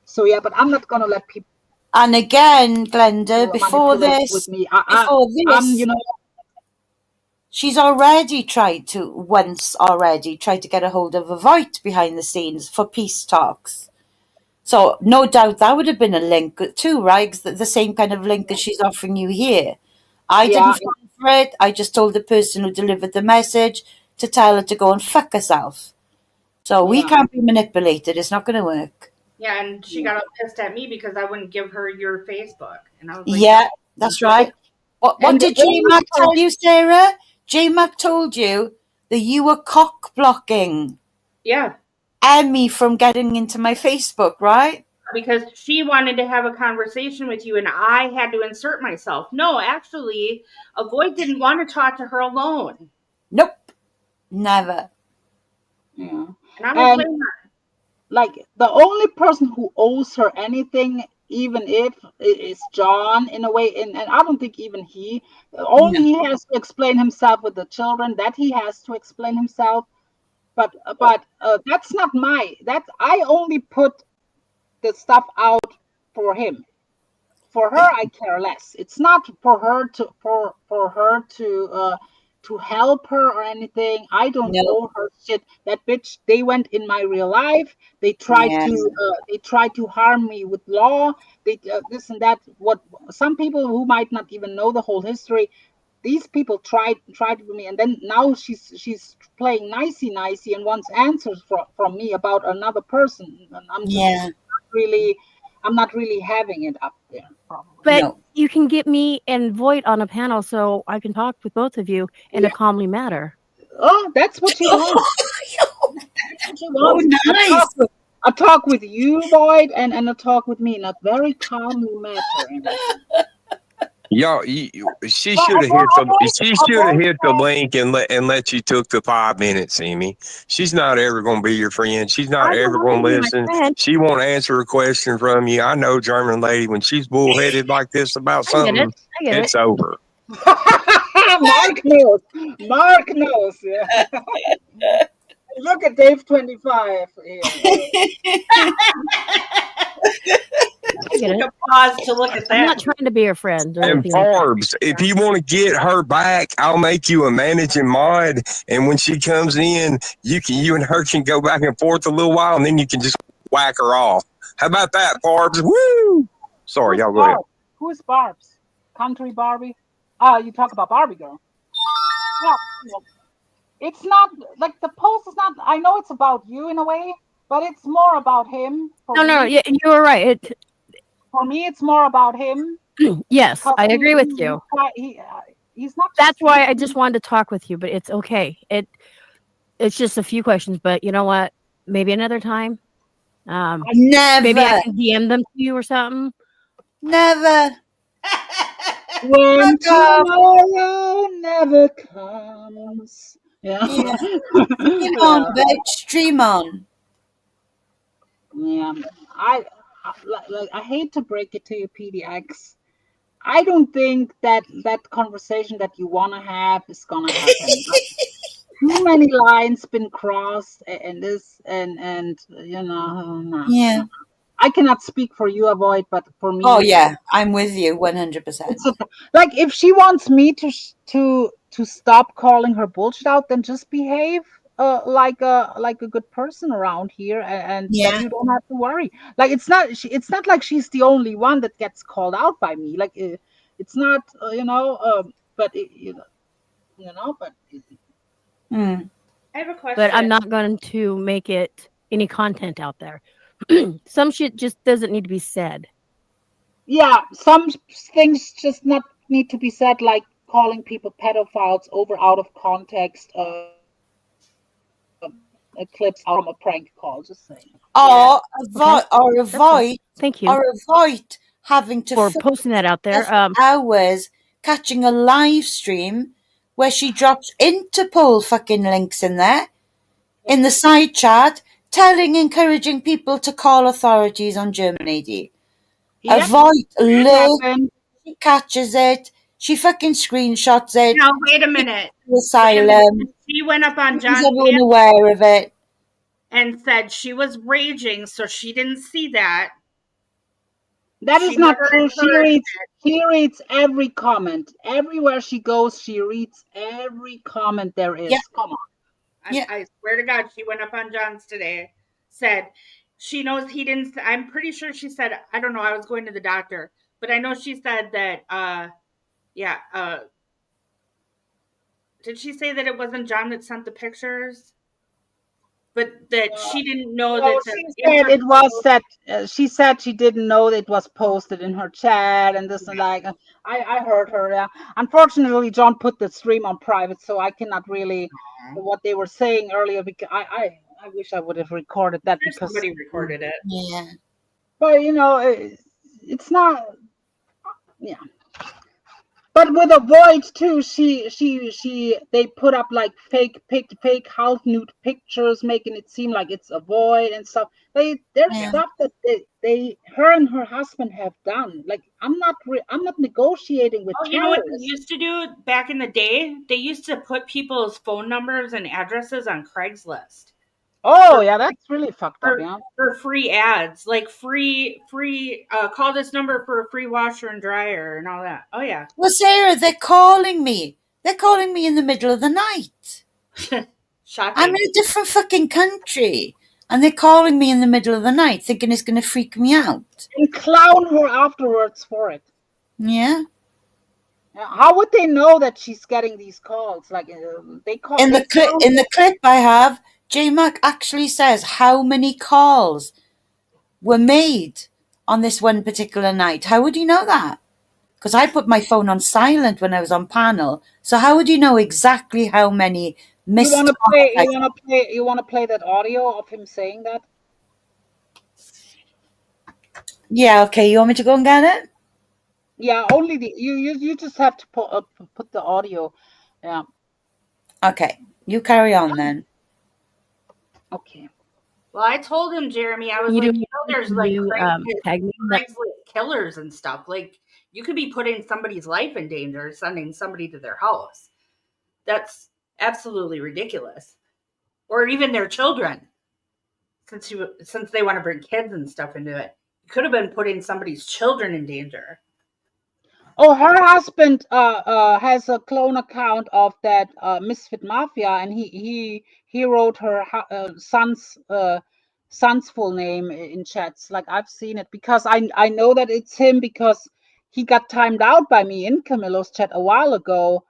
So yeah, but I'm not gonna let people. And again, Glenda, before this, you know, she's already tried to get a hold of AVOYT behind the scenes for peace talks. So no doubt that would have been a link too, right? The same kind of link that she's offering you here. I didn't fall for it. I just told the person who delivered the message to tell her to go and fuck herself. So we can't be manipulated. It's not going to work. Yeah, and she got all pissed at me because I wouldn't give her your Facebook. And I was like, that's right. What did J-Mac tell you, Sarah? J-Mac told you that you were cock blocking. Yeah. Emmy from getting into my Facebook, right? Because she wanted to have a conversation with you and I had to insert myself. No, actually, AVOYT didn't want to talk to her alone. Nope. Never. Yeah. And I'm not blaming her. Like, the only person who owes her anything, even if it is John in a way, and I don't think even he has to explain himself with the children, that he has to explain himself. But that's not I only put the stuff out for him. For her, I care less. It's not for her to help her or anything. I don't know her shit. That bitch, they went in my real life. They tried to harm me with law. They this and that. What some people who might not even know the whole history, these people tried with me, and then now she's playing nicey and wants answers from me about another person, and I'm just I'm not really having it up there. Probably. But you can get me and VOYT on a panel so I can talk with both of you in a calmly manner. Oh, that's what she wants. That's what she wants. Nice. A talk with you, VOYT, and a talk with me in a very calmly matter. Y'all, she should have hit the link and let you took the 5 minutes, Amy. She's not ever gonna be your friend. She's not ever gonna listen. She won't answer a question from you. I know German lady, when she's bullheaded like this about something, it's over. Mark knows. Yeah. Look at Dave 25 here. Take a pause to look at that. I'm not trying to be your friend. And Forbes, if you want to get her back, I'll make you a managing mod. And when she comes in, you and her can go back and forth a little while, and then you can just whack her off. How about that, Forbes? Woo! Sorry, y'all go ahead. Who's Barb's? Country Barbie? You talk about Barbie girl. Yeah. It's not like the post is not. I know it's about you in a way, but it's more about him. No, yeah, you were right. For me, it's more about him. Yes, I agree with you. He's not. That's why I just wanted to talk with you, but it's okay. It's just a few questions, but you know what? Maybe another time. Never. Maybe I can DM them to you or something. Never. When tomorrow never comes. Yeah. Stream on, bitch. Stream on. Yeah. I hate to break it to you, PDX. I don't think that conversation that you want to have is gonna happen. Too many lines been crossed, and this and you know. No. Yeah. I cannot speak for you, AVOYT, but for me. Oh yeah, I'm with you 100%. Like if she wants me to stop calling her bullshit out, then just behave like a good person around here, and then you don't have to worry. Like it's not like she's the only one that gets called out by me. Like it's not but but. I have a question. But I'm not going to make it any content out there. Some shit just doesn't need to be said. Yeah, some things just not need to be said, like calling people pedophiles out of context. Clips out from a prank call. Just saying. Or avoid. Thank you. Or avoid having to for posting that out there. Hours catching a live stream where she drops Interpol fucking links in there in the side chat, encouraging people to call authorities on Germany. Yep. AVOYT she catches it. She fucking screenshots it. Now wait a minute. Asylum. She went up on John's everyone aware of it and said she was raging, so she didn't see that. That is not true. She reads every comment. Everywhere she goes, she reads every comment there is. Yeah. Come on. I swear to God, she went up on John's today, said she knows he didn't. I'm pretty sure she said, I don't know, I was going to the doctor, but I know she said that, did she say that it wasn't John that sent the pictures? But that she didn't know that. She said it was that. She said she didn't know that it was posted in her chat and this and like. I heard her. Yeah. Unfortunately, John put the stream on private, so I cannot really what they were saying earlier. Because I wish I would have recorded that because somebody recorded it. Yeah. But it's not. Yeah. But with AVOYT too, they put up like fake half nude pictures, making it seem like it's AVOYT and stuff. There's stuff that her and her husband have done. Like I'm not negotiating with. You know what they used to do back in the day? They used to put people's phone numbers and addresses on Craigslist. Oh yeah, that's really fucked up. Yeah, for free ads, like free. Call this number for a free washer and dryer and all that. Oh yeah. Well, Sarah, they're calling me. They're calling me in the middle of the night. Shocking. I'm in a different fucking country, and they're calling me in the middle of the night, thinking it's going to freak me out. And clown her afterwards for it. Yeah. How would they know that she's getting these calls? Like they call in the clip I have, J-Mac actually says how many calls were made on this one particular night. How would you know that? Because I put my phone on silent when I was on panel. So how would you know exactly how many missed You want to calls play? I You want to play that audio of him saying that? Yeah, okay. You want me to go and get it? Yeah, only you just have to put the audio. Yeah. Okay, you carry on then. Okay. Well, I told him, Jeremy, I was You like, do- you know, there's you like do, tag me in that. Craigslist killers and stuff. Like, you could be putting somebody's life in danger, sending somebody to their house. That's absolutely ridiculous. Or even their children, since they want to bring kids and stuff into it. You could have been putting somebody's children in danger. Oh, her husband has a clone account of that Misfit Mafia, and he wrote her son's full name in chats. Like I've seen it because I know that it's him because he got timed out by me in Camillo's chat a while ago,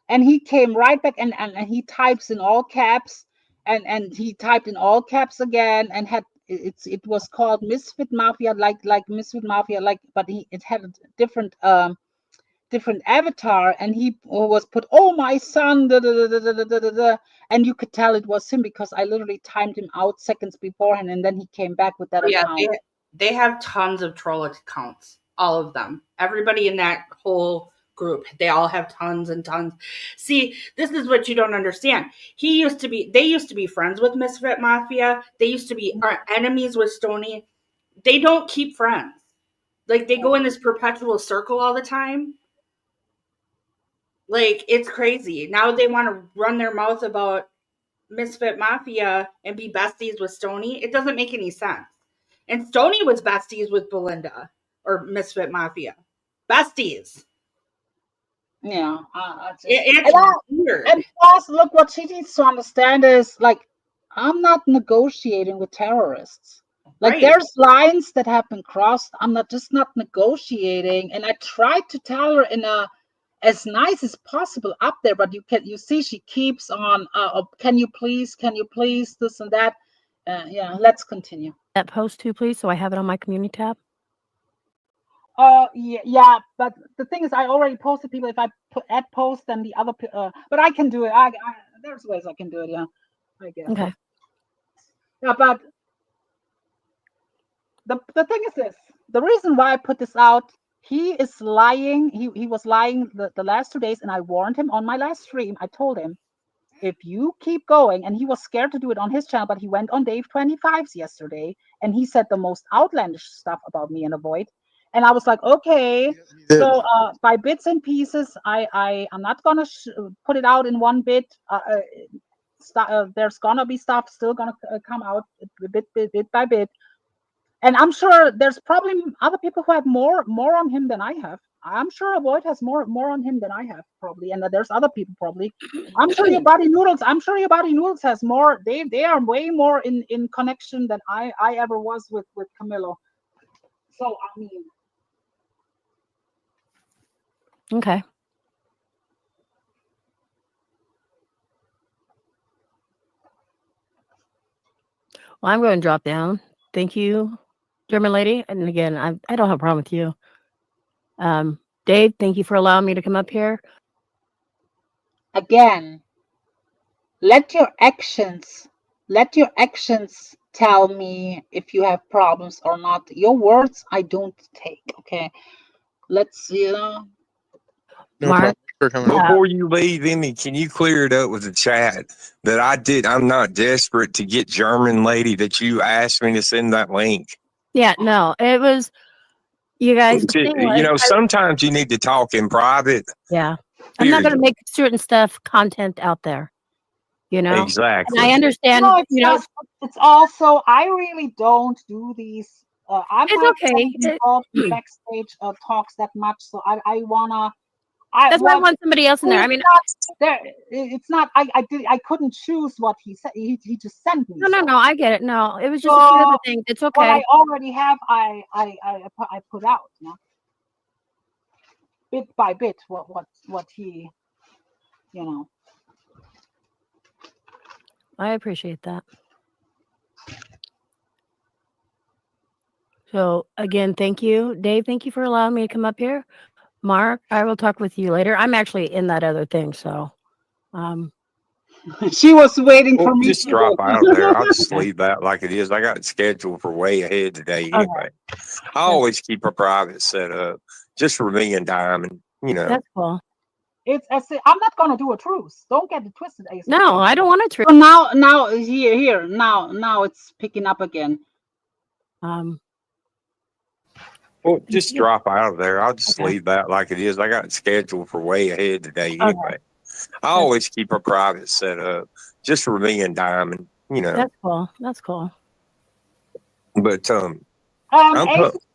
and he came right back and he types in all caps and he typed in all caps again and had it was called Misfit Mafia like Misfit Mafia like but it had a different avatar, and he was put, oh my son, da, da, da, da, da, da, da, da. And you could tell it was him because I literally timed him out seconds beforehand, and then he came back with that Yeah, account. they have tons of troll accounts, all of them. Everybody in that whole group, they all have tons and tons. See, this is what you don't understand. They used to be friends with Misfit Mafia. They used to be enemies with Stoney. They don't keep friends. Like, they go in this perpetual circle all the time. Like, it's crazy. Now they want to run their mouth about Misfit Mafia and be besties with Stoney. It doesn't make any sense. And Stoney was besties with Belinda or Misfit Mafia. Besties. Yeah, It's weird. And plus, look, what she needs to understand is like, I'm not negotiating with terrorists. Like, Right. there's lines that have been crossed. I'm not negotiating. And I tried to tell her in a as nice as possible up there, but you see she keeps on can you please this and that. Yeah, let's continue. That post too, please, so I have it on my community tab. Yeah, but the thing is I already posted people. If I add post, then the other but I can do it. I there's ways I can do it. Yeah, I guess. Okay. Yeah, but the thing is this, the reason why I put this out, he is lying. He was lying the last 2 days, and I warned him on my last stream. I told him, if you keep going, and he was scared to do it on his channel, but he went on Dave 25's yesterday, and he said the most outlandish stuff about me and AVOYT. And I was like, okay, so by bits and pieces, I'm not gonna put it out in one bit. There's gonna be stuff still gonna come out bit by bit. And I'm sure there's probably other people who have more on him than I have. I'm sure AVOYT has more on him than I have, probably, and there's other people probably. I'm sure your body noodles has more. They are way more in connection than I ever was with Camillo. So I mean, okay. Well, I'm going to drop down. Thank you, German lady. And again, I don't have a problem with you. Dave, thank you for allowing me to come up here. Again, let your actions tell me if you have problems or not. Your words I don't take. Okay, let's Mark, before you leave, Emmy, can you clear it up with the chat that I'm not desperate to get German lady, that you asked me to send that link. Yeah, no, it was you guys. Sometimes you need to talk in private. Yeah, I'm not going to make certain stuff content out there. Exactly. And I understand. It's also I really don't do these. I'm not involved in backstage talks that much, so I wanna. That's why I want somebody else in there. I mean, it's not. I couldn't choose what he said. He just sent me. No. I get it. No, it was just a few other things. It's okay. What I already have, I put out. bit by bit what he, you know. I appreciate that. So again, thank you, Dave. Thank you for allowing me to come up here. Mark, I will talk with you later. I'm actually in that other thing, so She was waiting for me just to drop go. out of there. I'll just leave that like it is. I got it scheduled for way ahead today anyway. I always keep a private setup just for me and Diamond, you know. That's cool. It's I'm not gonna do a truce. Don't get it twisted, Ace. No, I don't want to truce. So now here now it's picking up again. Well, just drop out of there. I'll just leave that like it is. I got it scheduled for way ahead today anyway. I always keep a private setup just for me and Diamond, you know. That's cool. That's cool. But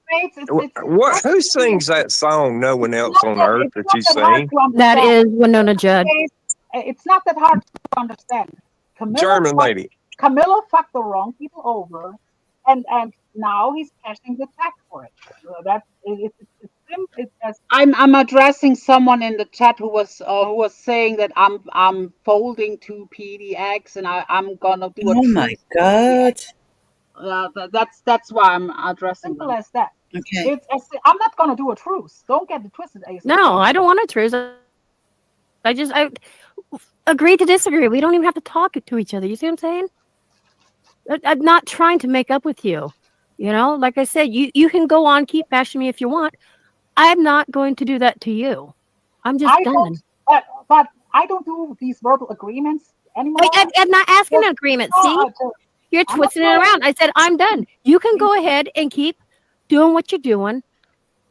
it's who sings that song? No one else on earth that you sing. That is Winona Judd. It's not that hard to understand. German lady. Camillo fucked the wrong people over, and now he's cashing the check for it. So I'm addressing someone in the chat who was saying that I'm folding to PDX and I'm gonna do a Oh my God. That's why I'm addressing simple as that. Okay. I'm not gonna do a truce. Don't get it twisted, Ace. No, I don't want a truce. I agree to disagree. We don't even have to talk to each other. You see what I'm saying? I'm not trying to make up with you. You know, like I said, you can go on, keep bashing me if you want. I'm not going to do that to you. I'm just done. But I don't do these verbal agreements anymore. I'm not asking an agreement. See, you're twisting it around. I said I'm done. You can go ahead and keep doing what you're doing.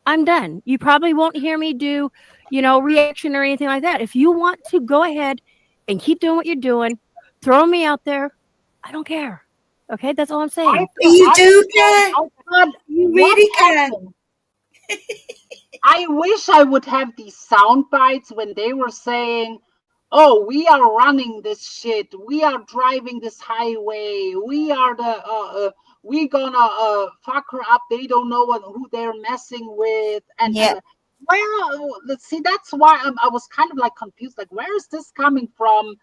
I'm done. You probably won't hear me do, reaction or anything like that. If you want to go ahead and keep doing what you're doing, throw me out there. I don't care. Okay, that's all I'm saying. You do care. You really care. I wish I would have these sound bites when they were saying, "Oh, we are running this shit. We are driving this highway. We are we gonna fuck her up. They don't know who they're messing with." And let's see. That's why I was kind of like confused. Like, where is this coming from?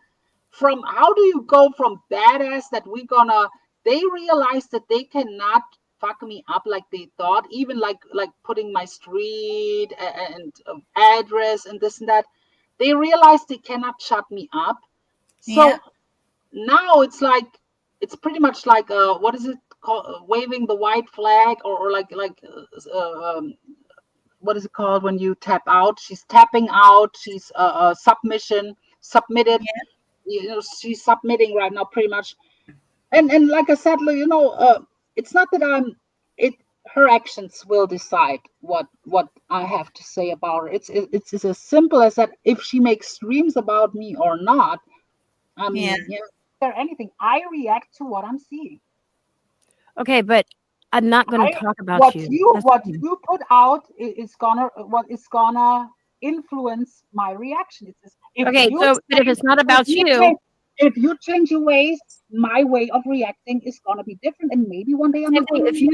From how do you go from badass that we gonna? They realize that they cannot fuck me up like they thought, even like putting my street and address and this and that. They realize they cannot shut me up. So now it's pretty much like what is it called, waving the white flag, or what is it called when you tap out? She's tapping out. She's submitted. She's submitting right now pretty much. And like I said, it's not that her actions will decide what I have to say about her. It's as simple as that. If she makes streams about me or not, I mean, or anything, I react to what I'm seeing. Okay, but I'm not going to talk about you. What you put out is gonna influence my reaction. But if it's not about you. If you change your ways, my way of reacting is gonna be different, and maybe one day I'm not gonna. If you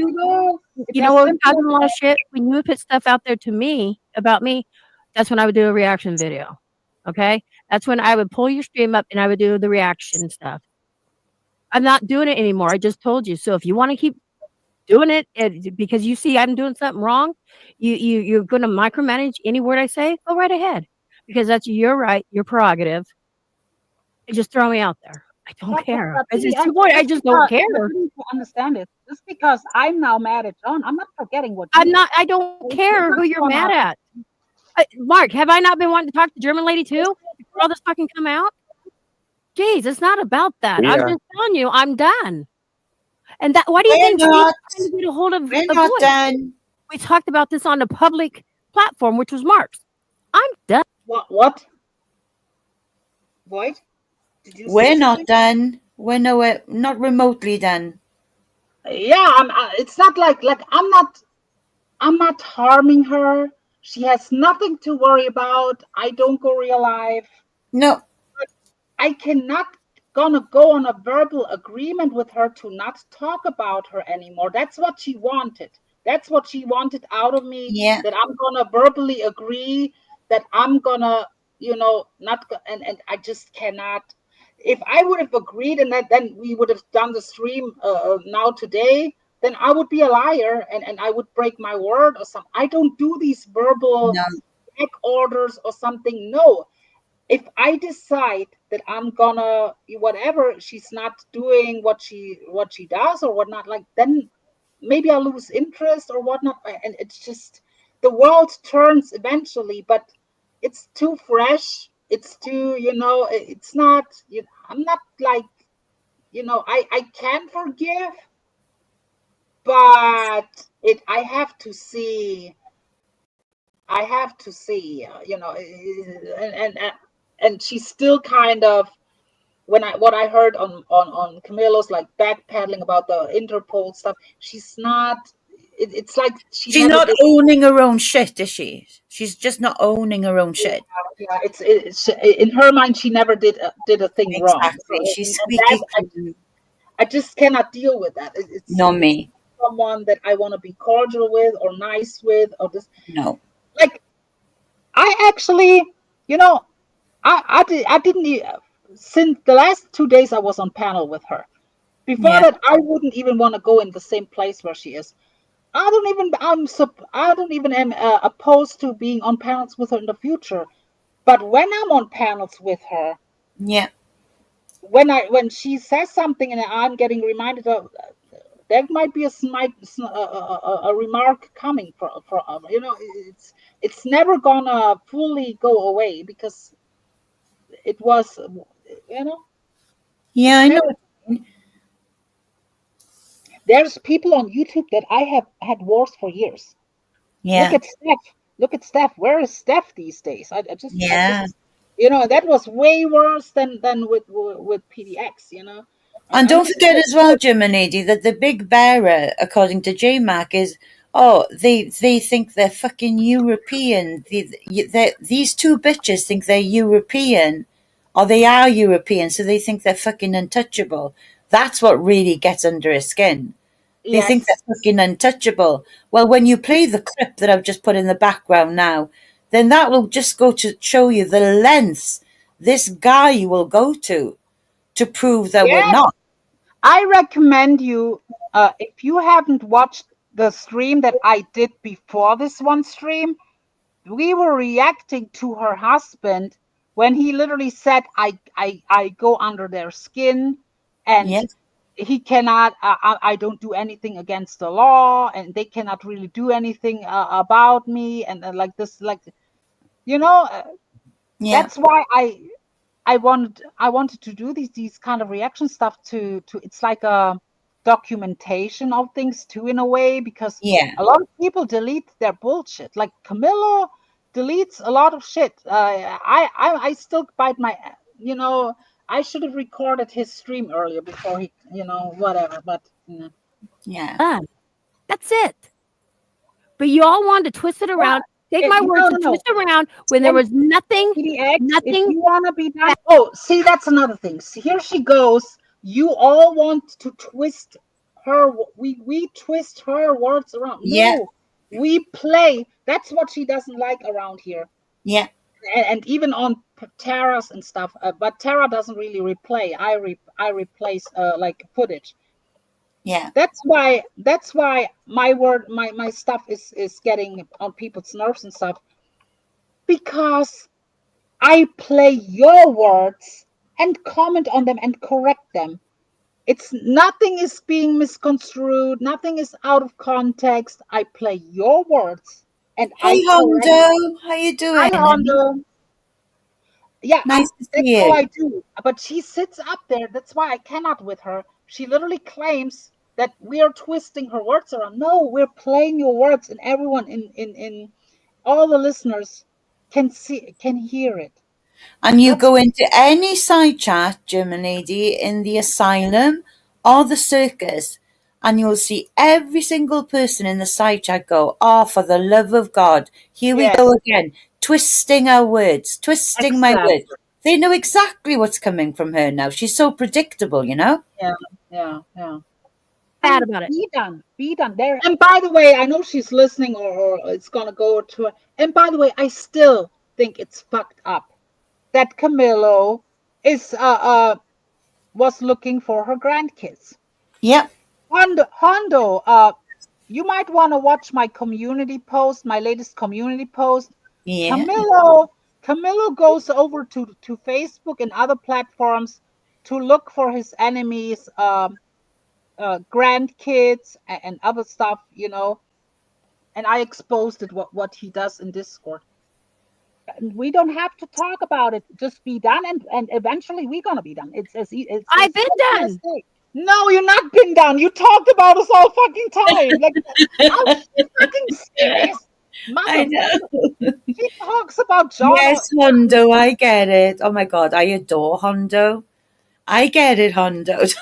what causing a lot of shit, when you put stuff out there to me about me, that's when I would do a reaction video. Okay, that's when I would pull your stream up and I would do the reaction stuff. I'm not doing it anymore. I just told you. So if you want to keep doing it because you see I'm doing something wrong, you're going to micromanage any word I say. Go right ahead, because that's your right, your prerogative. Just throw me out there. I don't care. I just don't care. Understand it. Just because I'm now mad at John, I'm not forgetting what. I don't care who you're mad at. Mark, have I not been wanting to talk to the German lady too? Before all this fucking come out? Jeez, it's not about that. Yeah. I'm just telling you, I'm done. And that. Why do you think she's trying to get a hold of? We're not done. We talked about this on the public platform, which was Mark's. I'm done. What? VOYT? We're not done. We're not remotely done. Yeah, it's not like I'm not harming her. She has nothing to worry about. I don't go real life. No. But I cannot gonna go on a verbal agreement with her to not talk about her anymore. That's what she wanted. That's what she wanted out of me. Yeah. That I'm gonna verbally agree. That I'm gonna, not. And I just cannot. If I would have agreed, and then we would have done the stream now today, then I would be a liar, and I would break my word or something. I don't do these verbal back orders or something. No. If I decide that I'm gonna whatever, she's not doing what she does or whatnot, like, then maybe I lose interest or whatnot, and it's just the world turns eventually, but it's too fresh. It's too, it's not. I'm not like, I can forgive, but I have to see. And she's still kind of, what I heard on Camillo's like backpedaling about the Interpol stuff. She's not. It's like she's not owning her own shit, is she? She's just not owning her own shit. Yeah, it's in her mind. She never did a thing wrong. Exactly. She's squeaky clean. I just cannot deal with that. It's not me. Someone that I want to be cordial with or nice with or this. No. Like, I actually, I didn't. Since the last 2 days, I was on panel with her. Before that, I wouldn't even want to go in the same place where she is. I don't even am opposed to being on panels with her in the future. But when I'm on panels with her, when she says something and I'm getting reminded of, there might be a remark coming from it's never gonna fully go away because it was, Yeah, I know. There's people on YouTube that I have had wars for years. Yeah. Look at Steph. Where is Steph these days? I just that was way worse than with PDX. And don't forget as well, Jim and Eddie, that the big bearer, according to JMac, is they think they're fucking European. These two bitches think they're European, or they are European, so they think they're fucking untouchable. That's what really gets under his skin. They think they're fucking untouchable. Well, when you play the clip that I've just put in the background now, then that will just go to show you the lengths this guy will go to prove that we're not. I recommend you, if you haven't watched the stream that I did before this one stream, we were reacting to her husband when he literally said, I go under their skin, and he cannot, I don't do anything against the law, and they cannot really do anything about me, and like this, like, that's why I wanted to do these kind of reaction stuff to it's like a documentation of things too, in a way, because a lot of people delete their bullshit. Like Camillo deletes a lot of shit. I still bite my, I should have recorded his stream earlier before he, whatever. But that's it. But you all want to twist it around. Take my words and twist it around when there was nothing. If you want to be done. Oh, see, that's another thing. See, here she goes. You all want to twist her. We twist her words around. No, we play. That's what she doesn't like around here. Yeah. And even on Tara's and stuff. But Tara doesn't really replay. I replace like footage. Yeah. That's why my stuff is getting on people's nerves and stuff, because I play your words and comment on them and correct them. It's nothing is being misconstrued, nothing is out of context. I play your words and Hey Hondo, how you doing? Hi Hondo. Yeah, nice to see that's all you. I do. But she sits up there. That's why I cannot with her. She literally claims that we are twisting her words around. No, we're playing your words, and everyone in all the listeners can hear it. And you go into any side chat, Jim and Lady, in the asylum or the circus, and you'll see every single person in the side chat go, "Oh, for the love of God, here we go again, twisting our words, twisting my words." They know exactly what's coming from her now. She's so predictable, Yeah. bad about it. Be done. Be done. There. And by the way, I know she's listening, or it's gonna go to her. And by the way, I still think it's fucked up that Camillo is was looking for her grandkids. Yep. Hondo, you might want to watch my community post, my latest community post. Yeah. Camillo goes over to Facebook and other platforms to look for his enemies, grandkids and other stuff, you know. And I exposed it what he does in Discord. We don't have to talk about it. Just be done, and eventually we're gonna be done. It's I've been done. No, you're not been done. You talked about us all fucking time. Like, I'm fucking serious. I know. He talks about John. Yes, Hondo, I get it. Oh my God, I adore Hondo. I get it, Hondo. Don't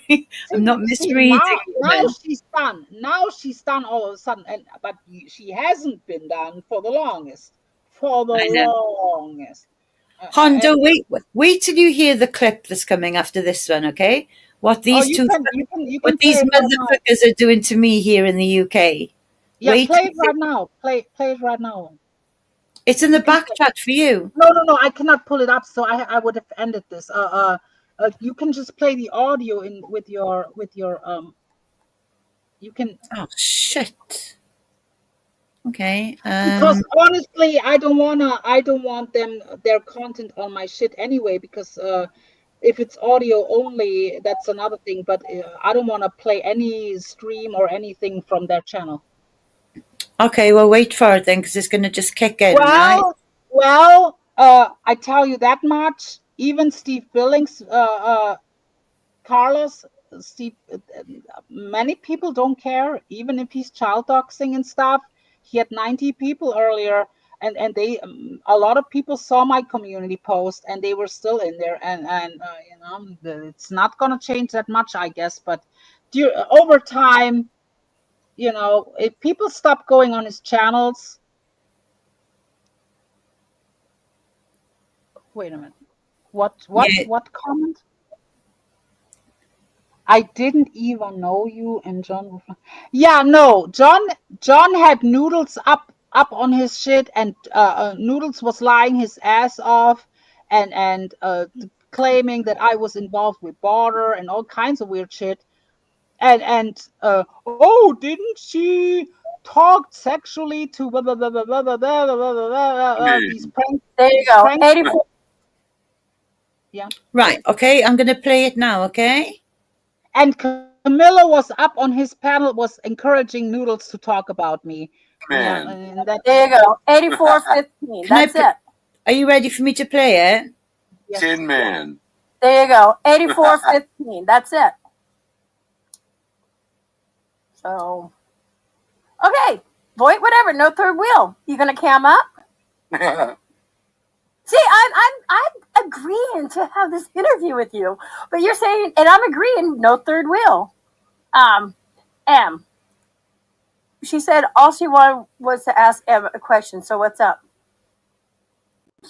worry. I'm not misreading. Now she's done. Now she's done all of a sudden, but she hasn't been done for the longest. For the longest. Hondo, wait till you hear the clip that's coming after this one, okay? What these what these motherfuckers are doing to me here in the UK. Yeah, play it right now. Play it right now. It's in the back chat for you. No, I cannot pull it up, so I would have ended this. You can just play the audio with your you can. Oh shit. Okay. Because honestly, I don't want their content on my shit anyway, because if it's audio only, that's another thing, but I don't want to play any stream or anything from their channel. Okay, well, wait for it then, because it's going to just kick in, right? Well, I tell you that much. Even Steve Billings, Carlos, Steve, many people don't care, even if he's child doxing and stuff. He had 90 people earlier, and they a lot of people saw my community post, and they were still in there, and you know, it's not gonna change that much, I guess, but over time, you know, if people stop going on his channels. Wait a minute. What comment? I didn't even know you and John. Yeah, no, John had Noodles up on his shit, and Noodles was lying his ass off and claiming that I was involved with barter and all kinds of weird shit. And oh, didn't she talk sexually to blah blah blah blah blah blah blah blah blah blah these pranks? There you go. 84. Yeah. Right. Okay, I'm going to play it now. Okay. And Camillo was up on his panel, was encouraging Noodles to talk about me. Man. Yeah, there you go. 84-15. That's it. Are you ready for me to play it? Yes. Tin Man. There you go. 84-15. That's it. So, okay. VOYT, whatever. No third wheel. You going to cam up? See, I'm agreeing to have this interview with you, but you're saying, and I'm agreeing, no third wheel. M. She said all she wanted was to ask Em a question. So what's up?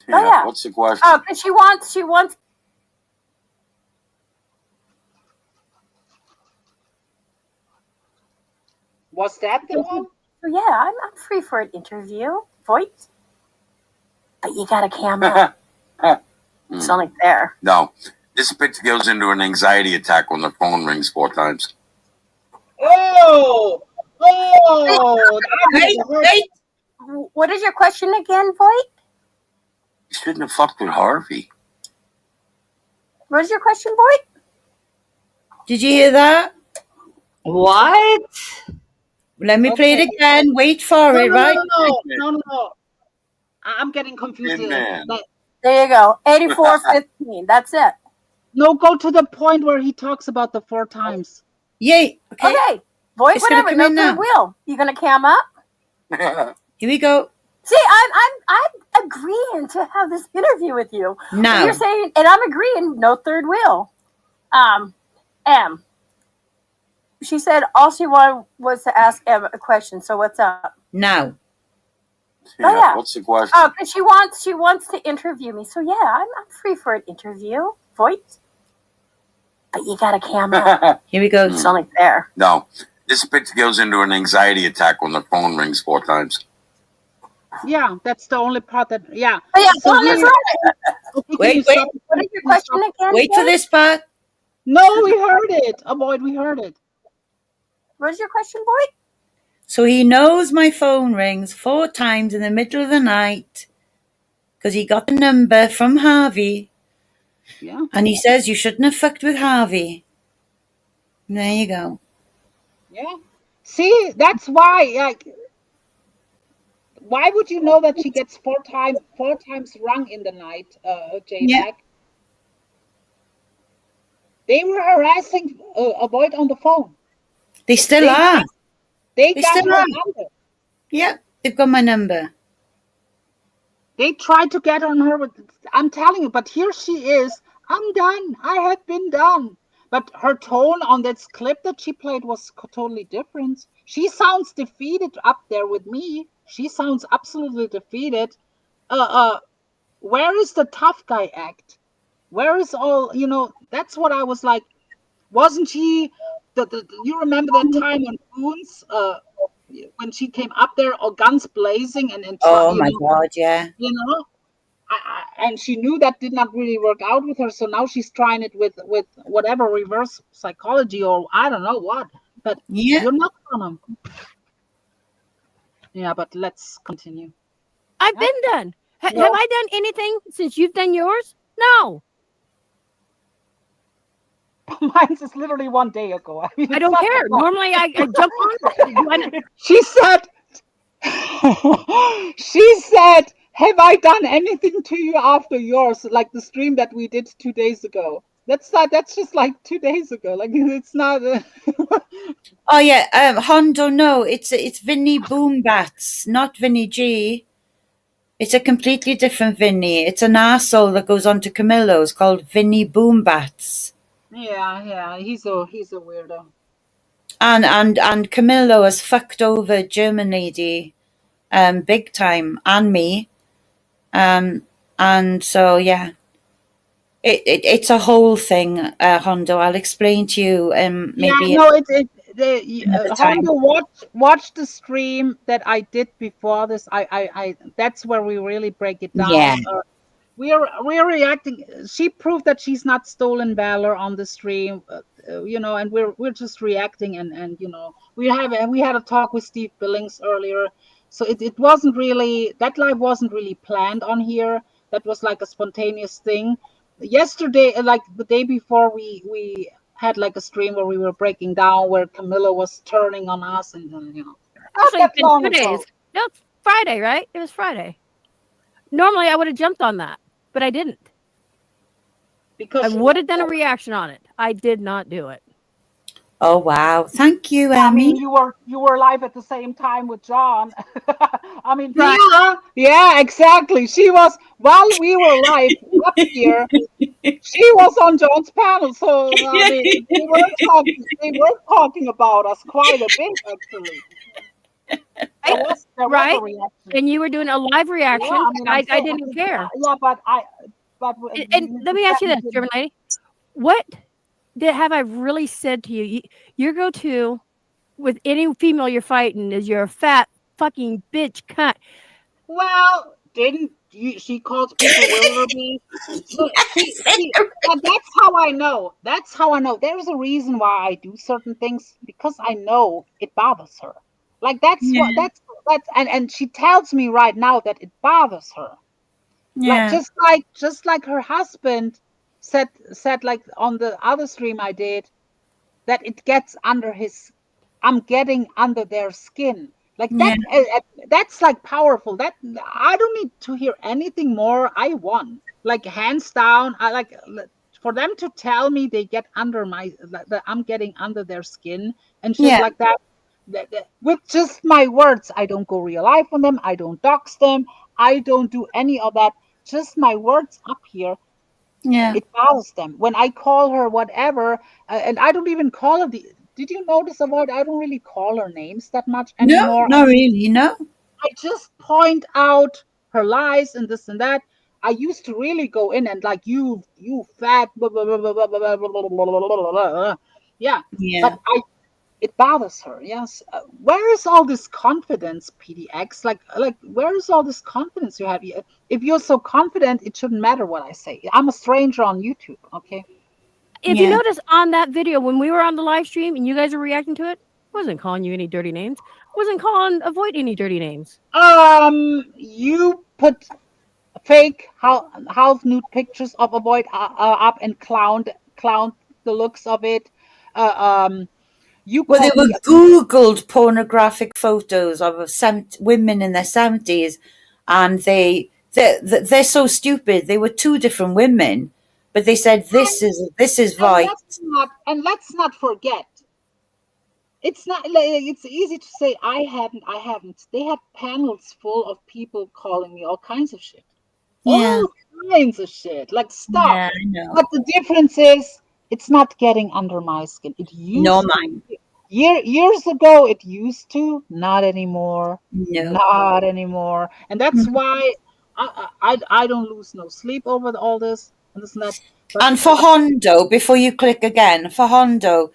Yeah, oh yeah. What's the question? Oh, because she wants. Was that the one? Yeah, I'm free for an interview, VOYT. But you got to cam up. It's only fair. No. This bitch goes into an anxiety attack when the phone rings 4 times. Oh! Wait. What is your question again, VOYT? You shouldn't have fucked with Harvey. What is your question, VOYT? Did you hear that? What? Let me play it again. Wait for it, right? No. I'm getting confused. There you go. 84-15. That's it. No, go to the point where he talks about the 4 times. Yay. Okay. VOYT, whatever. No third wheel. You gonna cam up? Here we go. See, I'm agreeing to have this interview with you. No. You're saying, and I'm agreeing, no third wheel. M. She said all she wanted was to ask Em a question. So what's up? No. Yeah, yeah. What's the question? Oh, because she wants to interview me. So yeah, I'm free for an interview. VOYT. But you got a camera. Here we go. It's only there. No. This bitch goes into an anxiety attack when the phone rings 4 times. Yeah, that's the only part that. Yeah. But yeah, So go on this line. okay, Wait. What is your question again? Wait for this part. No, we heard it. AVOYT, we heard it. What is your question, boy? So he knows my phone rings 4 times in the middle of the night because he got the number from Harvey. Yeah. And he says you shouldn't have fucked with Harvey. And there you go. Yeah. See, that's why. Like, why would you know that she gets 4 times rung in the night, J-Mac? Yeah. They were harassing AVOYT on the phone. They still are. They They got still her are. number. Yeah, they've got my number. They tried to get on her with. I'm telling you, but here she is. I'm done. I have been done. But her tone on that clip that she played was totally different. She sounds defeated up there with me. She sounds absolutely defeated. Where is the tough guy act? Where is all, that's what I was like. Wasn't she, you remember that time on Boons, when she came up there, all guns blazing and Oh my God, yeah. And she knew that did not really work out with her, so now she's trying it with whatever reverse psychology or I don't know what. But yeah, you're not gonna. Yeah, but let's continue. I've been done. Have I done anything since you've done yours? No. Mine's is literally 1 day ago. I mean, I don't care. Normally I jump on. She said, have I done anything to you after yours? Like the stream that we did 2 days ago. That's just like 2 days ago. Like it's not. Oh yeah, Hondo. No, it's Vinny Boombats, not Vinny G. It's a completely different Vinny. It's an arsehole that goes on to Camillo's called Vinny Boombats. Yeah, he's a weirdo. And Camillo has fucked over German lady, big time, and me, and so yeah, it's a whole thing, Hondo. I'll explain to you, maybe. Yeah, no, Hondo, watch the stream that I did before this. I that's where we really break it down. Yeah. We're reacting. She proved that she's not stolen Valor on the stream, and we're just reacting and we had a talk with Steve Billings earlier, so it wasn't really, that live wasn't really planned on here. That was like a spontaneous thing. Yesterday, like the day before, we had like a stream where we were breaking down where Camillo was turning on us and Actually, it's been 2 days. No, it's Friday, right? It was Friday. Normally, I would have jumped on that, but I didn't. Because I would have done a reaction on it. I did not do it. Oh wow! Thank you, Emmy. I mean, you were live at the same time with John. I mean, right. Yeah, exactly. She was, while we were live up here, she was on John's panel. So I mean, they were talking about us quite a bit, actually. There was a reaction. And you were doing a live reaction. Yeah, I didn't care. Yeah, but and let me ask you this, German lady. What have I really said to you? Your go-to with any female you're fighting is you're a fat fucking bitch cunt. Well, she calls people wildebeest. That's how I know. That's how I know. There's a reason why I do certain things, because I know it bothers her. Like that's and she tells me right now that it bothers her. Yeah. Like just like her husband said like on the other stream I did, that it gets under I'm getting under their skin. Like that that's like powerful. That I don't need to hear anything more. I won. Like hands down. I like for them to tell me they get under that I'm getting under their skin and shit like that. With just my words, I don't go real life on them. I don't dox them. I don't do any of that. Just my words up here. Yeah, it bothers them when I call her whatever, and I don't even call her the. Did you notice AVOYT? I don't really call her names that much anymore. No, not really. No. I just point out her lies and this and that. I used to really go in and like you fat blah, blah, blah, blah, blah, blah, blah, blah, blah, blah, blah. Yeah, but it bothers her. Yes, where is all this confidence, PDX? Like where is all this confidence you have? If you're so confident, it shouldn't matter what I say. I'm a stranger on YouTube. Okay. If you notice on that video when we were on the live stream and you guys were reacting to it, I wasn't calling you any dirty names. I wasn't calling AVOYT any dirty names. You put fake half nude pictures of AVOYT up and clowned the looks of it. They were Googled pornographic photos of women in their 70s, and they're so stupid. They were two different women, but they said this is VOYT. Let's not forget. It's easy to say I haven't. They had panels full of people calling me all kinds of shit. Yeah. All kinds of shit. Like stop. Yeah, I know. But the difference is it's not getting under my skin. It used mine. Years ago it used to, not anymore. No. Not anymore. And that's why I don't lose no sleep over all this and this and that. And for Hondo, before you click again, for Hondo,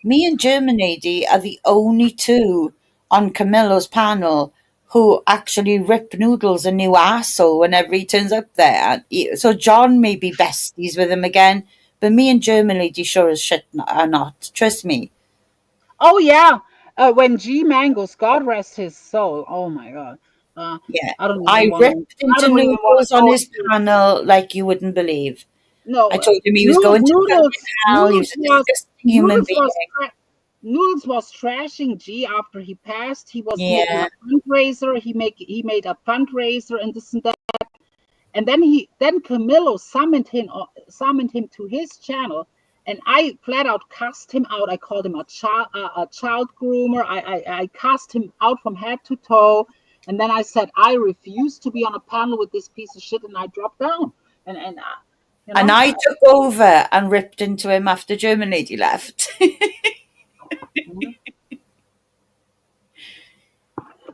me and German lady are the only two on Camillo's panel who actually rip Noodles a new arsehole whenever he turns up there. So John may be besties with him again, but me and German lady sure as shit are not. Trust me. Oh yeah, when G Mangoes, God rest his soul. Oh my God. I ripped into Noodles on his panel like you wouldn't believe. No, I told him he was going to hell. He was a disgusting human being. Noodles was trashing G after he passed. He was making a fundraiser. He made a fundraiser and this and that. And then Camillo summoned him to his channel, and I flat out cast him out. I called him a child groomer. I cast him out from head to toe, and then I said I refuse to be on a panel with this piece of shit, and I dropped down. And I took over and ripped into him after German lady left.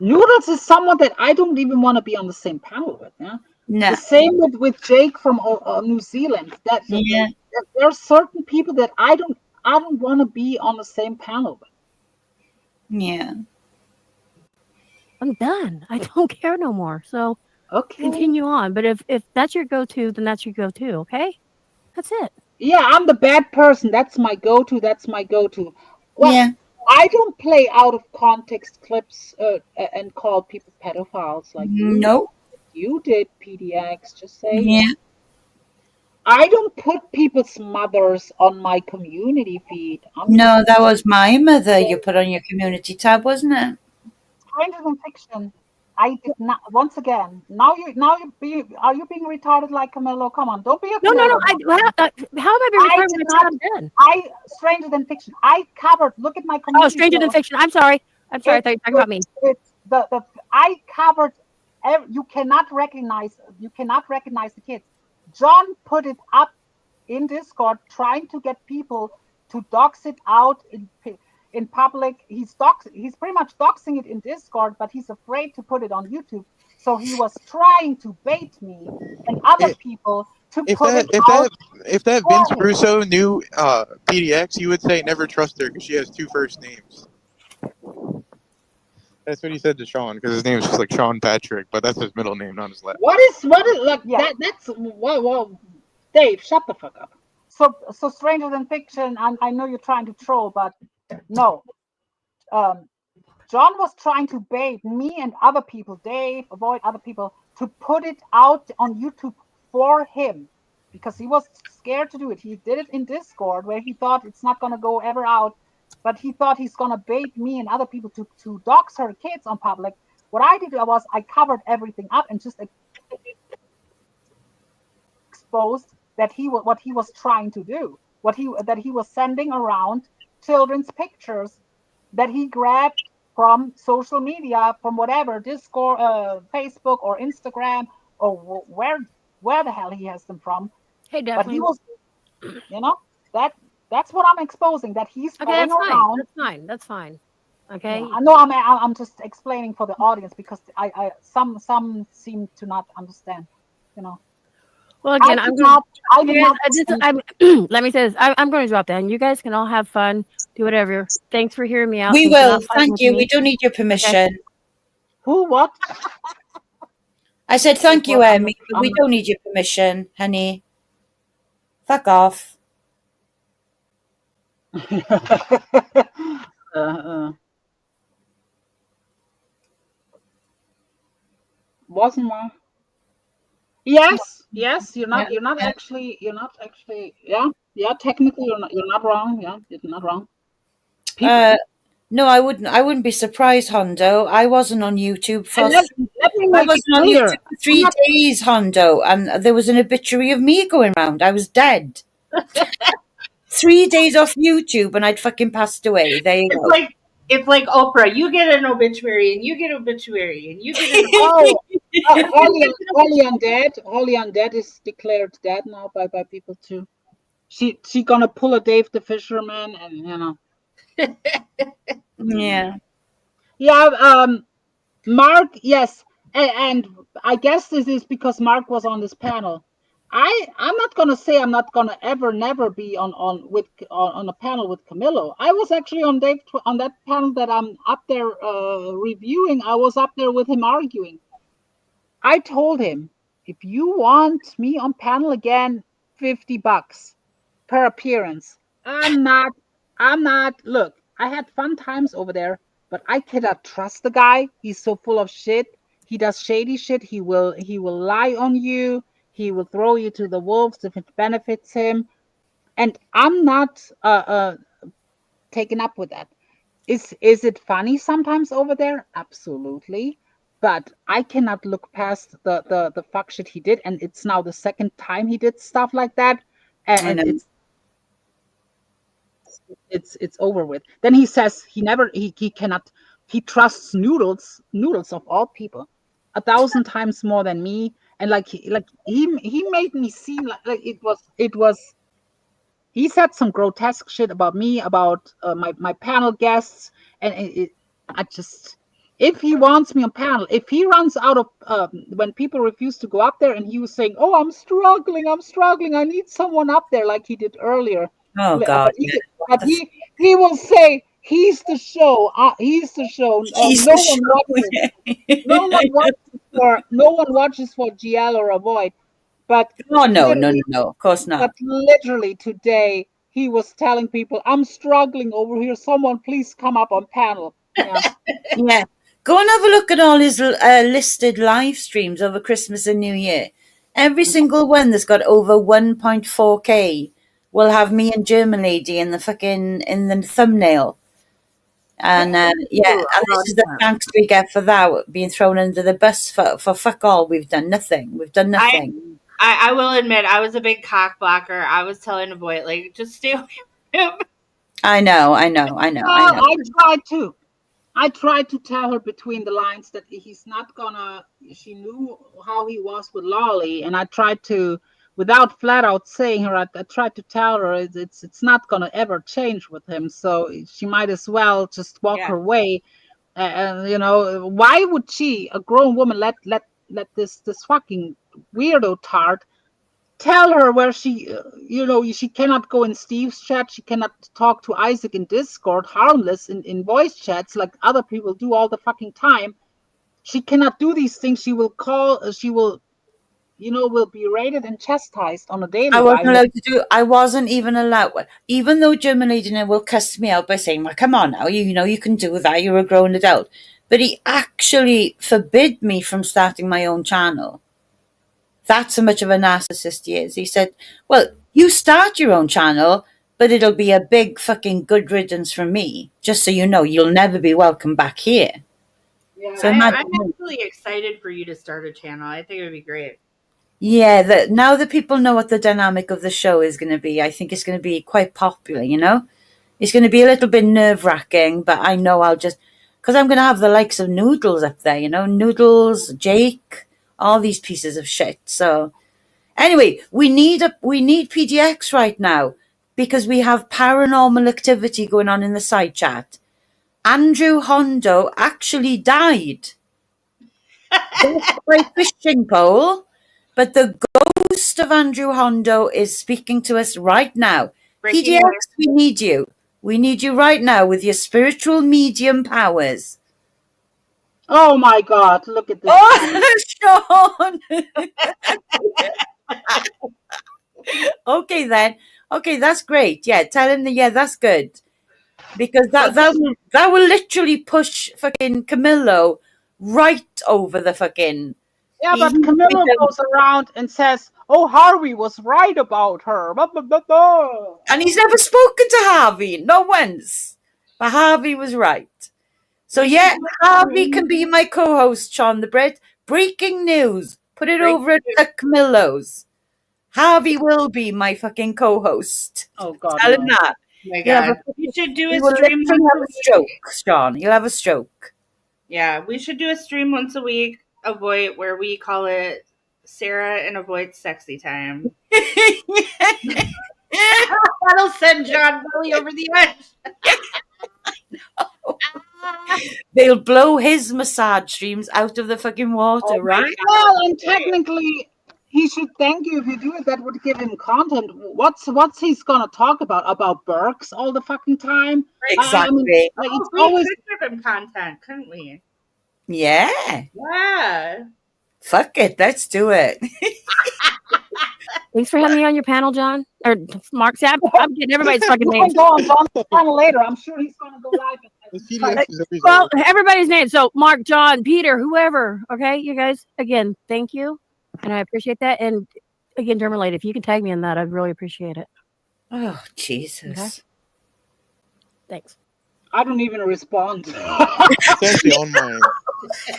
Noodles is someone that I don't even want to be on the same panel with. Yeah? No. The same with Jake from New Zealand. There are certain people that I don't want to be on the same panel with. Yeah. I'm done. I don't care no more. So okay, continue on. But if that's your go-to, then that's your go-to. Okay, that's it. Yeah, I'm the bad person. That's my go-to. Well, yeah. I don't play out of context clips and call people pedophiles like you. You did, PDX. Just say. Yeah. I don't put people's mothers on my community feed. No, that was my mother you put on your community tab, wasn't it? Strangers in Fiction. I did not. Once again, are you being retarded like Camillo? Come on, don't be a no. How am I being retarded? Stranger Than Fiction. I covered. Look at my community. Oh, Stranger Than Fiction. I'm sorry. I thought you were talking about me. It's I covered. You cannot recognize the kids. John put it up in Discord, trying to get people to dox it out in public. He's pretty much doxing it in Discord, but he's afraid to put it on YouTube. So he was trying to bait me and other people to put it out. If that Vince Russo knew PDX, you would say never trust her because she has two first names. That's what he said to Sean, because his name is just like Sean Patrick, but that's his middle name, not his last. What is like that? That's well, Dave, shut the fuck up. So Stranger Than Fiction. I know you're trying to troll, but no. John was trying to bait me and other people, Dave, AVOYT, other people, to put it out on YouTube for him because he was scared to do it. He did it in Discord where he thought it's not going to go ever out. But he thought he's going to bait me and other people to dox her kids on public. What I did was I covered everything up and just exposed that what he was trying to do. That he was sending around children's pictures that he grabbed from social media, from whatever, Discord, Facebook or Instagram or where the hell he has them from. Hey, definitely. But he was, that's what I'm exposing. That he's going around. That's fine. Okay. Yeah, I know. I'm just explaining for the audience because some seem to not understand. Well, again, I'm going I did not. let me say this. I'm going to drop that, and you guys can all have fun, do whatever. Thanks for hearing me out. We Thanks for will. not fighting Thank with you. me. We don't need your permission. Who? What? I said thank you, Well, Emmy, but we don't need your permission, honey. Fuck off. Wasn't one. Yes, you're not actually, yeah, technically you're not wrong. Yeah, you're not wrong. No, I wouldn't be surprised, Hondo. I wasn't on YouTube for Let me make it clear. for 3 days, Hondo, and there was an obituary of me going round. I was dead. 3 days off YouTube and I'd fucking passed away. There you go. It's like Oprah. You get an obituary, and you get an obituary, and you get an Holly Undead is declared dead now by people too. She gonna pull a Dave the Fisherman, and Yeah. Mark, yes, and I guess this is because Mark was on this panel. I'm not gonna say I'm not gonna never be on a panel with Camillo. I was actually on that panel that I'm up there reviewing. I was up there with him arguing. I told him, if you want me on panel again, $50 per appearance. I'm not. Look, I had fun times over there, but I cannot trust the guy. He's so full of shit. He does shady shit. He will lie on you. He will throw you to the wolves if it benefits him. And I'm not taken up with that. Is it funny sometimes over there? Absolutely. But I cannot look past the fuck shit he did. And it's now the second time he did stuff like that. And it's over with. Then he says he trusts Noodles of all people 1,000 times more than me. And he made me seem like it was he said some grotesque shit about me, about my panel guests, and if he wants me on panel, if he runs out of when people refuse to go up there, and he was saying, "Oh, I'm struggling, I need someone up there," like he did earlier. Oh God! But he will say he's the show. He's the show. No one watches for GL or AVOYT. But no, of course not. But literally today, he was telling people, "I'm struggling over here. Someone please come up on panel." Yeah. Yeah. Go and have a look at all his listed live streams over Christmas and New Year. Every single one that's got over 1.4K will have me and German lady in the thumbnail. And and this is the thanks we get for that, being thrown under the bus for fuck all. We've done nothing. I will admit, I was a big cock blocker. I was telling AVOYT, just stay away from him. I know. I tried to tell her between the lines that he's not gonna. She knew how he was with Lolly, and I tried to, without flat out saying her, I tried to tell her it's not gonna ever change with him. So she might as well just walk her way. Why would she, a grown woman, let this fucking weirdo tart tell her where she she cannot go in Steve's chat, she cannot talk to Isaac in Discord harmless in voice chats like other people do all the fucking time. She cannot do these things. She will be rated and chastised on a daily basis. I wasn't even allowed. Even though German lady will cuss me out by saying, "Well, come on now, you can do that. You're a grown adult." But he actually forbid me from starting my own channel. That's how much of a narcissist he is. He said, "Well, you start your own channel, but it'll be a big fucking good riddance from me. Just so you know, you'll never be welcome back here." Yeah, so I'm actually excited for you to start a channel. I think it would be great. Yeah, now that people know what the dynamic of the show is going to be, I think it's going to be quite popular, It's going to be a little bit nerve-wracking, but I know because I'm going to have the likes of Noodles up there, Noodles, Jake, all these pieces of shit. So anyway, we need PDX right now because we have paranormal activity going on in the side chat. Andrew Hondo actually died by fishing pole, but the ghost ghost of Andrew Hondo is speaking to us right now. Breaking PDX, we need you. We need you right now with your spiritual medium powers. Oh my God! Look at this. Oh, Sean. Okay then. Okay, that's great. Yeah, tell him that. Yeah, that's good. Because that will literally push fucking Camillo right over the fucking. Yeah, but Camillo goes around and says, "Oh, Harvey was right about her." Blah, blah, blah, blah. And he's never spoken to Harvey, not once. But Harvey was right. So yeah, Harvey can be my co-host, Sean the Bread. Breaking news. Put it over at Camillo's. Harvey will be my fucking co-host. Oh God! Tell him that. Oh my God. You should do a He will stream literally once have a a week. stroke, Sean. You'll have a stroke. Yeah, we should do a stream once a week, AVOYT, where we call it Sarah and AVOYT Sexy Time. That'll send John Billy over the edge. They'll blow his massage streams out of the fucking water, right? Well, and technically, he should thank you if you do it. That would give him content. What's he's gonna talk about? About Burks all the fucking time? Exactly. Like it's We always could give him content, couldn't we? Yeah. Yeah. Fuck it. Let's do it. Thanks for having me on your panel, John. Or Mark. See, I'm getting everybody's fucking we names. can go on John's panel later. I'm sure he's gonna go live. Well, everybody's names. So Mark, John, Peter, whoever. Okay, you guys. Again, thank you, and I appreciate that. And again, German lady, if you can tag me in that, I'd really appreciate it. Oh Jesus! Okay. Thanks. I don't even respond. It's actually on my.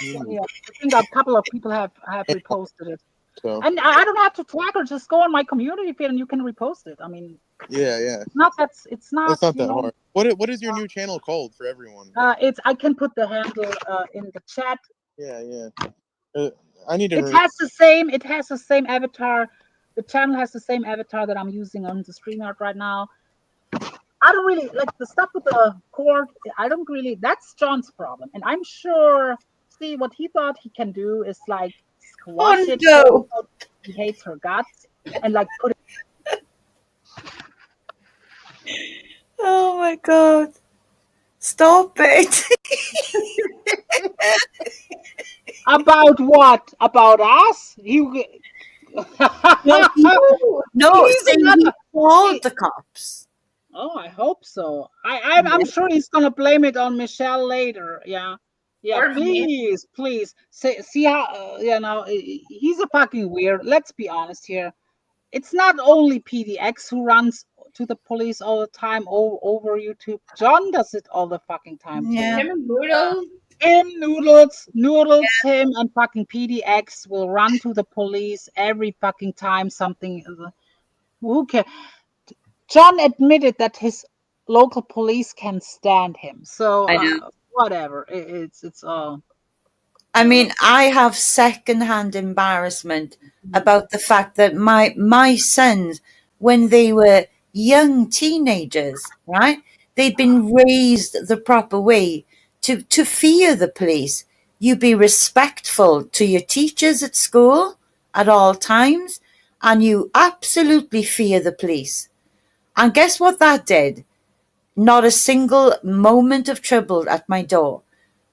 Yeah, I think a couple of people have reposted it. So. And I don't have to tag her. Just go on my community feed and you can repost it. I mean, Yeah. it's not That's not that hard. What is your new channel called for everyone? I can put the handle in the chat. Yeah. I need to. It has the same avatar. The channel has the same avatar that I'm using on the StreamYard right now. I don't really like the stuff with the cord. I don't really. That's John's problem, and I'm sure. See, what he thought he can do is like squash it. No. He hates her guts, and like put it. Oh my God! Stop it! About what? About us? No, saying he called the cops. Oh, I hope so. I'm sure he's gonna blame it on Michelle later. Yeah, Or please. See how he's a fucking weird. Let's be honest here. It's not only PDX who runs to the police all the time over YouTube. John does it all the fucking time. Yeah. Him and Noodles. Noodles, him and fucking PDX will run to the police every fucking time something. Who cares? John admitted that his local police can stand him. So whatever. It's all. I mean, I have secondhand embarrassment about the fact that my sons, when they were young teenagers, right, they'd been raised the proper way to fear the police. You be respectful to your teachers at school at all times, and you absolutely fear the police. And guess what that did? Not a single moment of trouble at my door.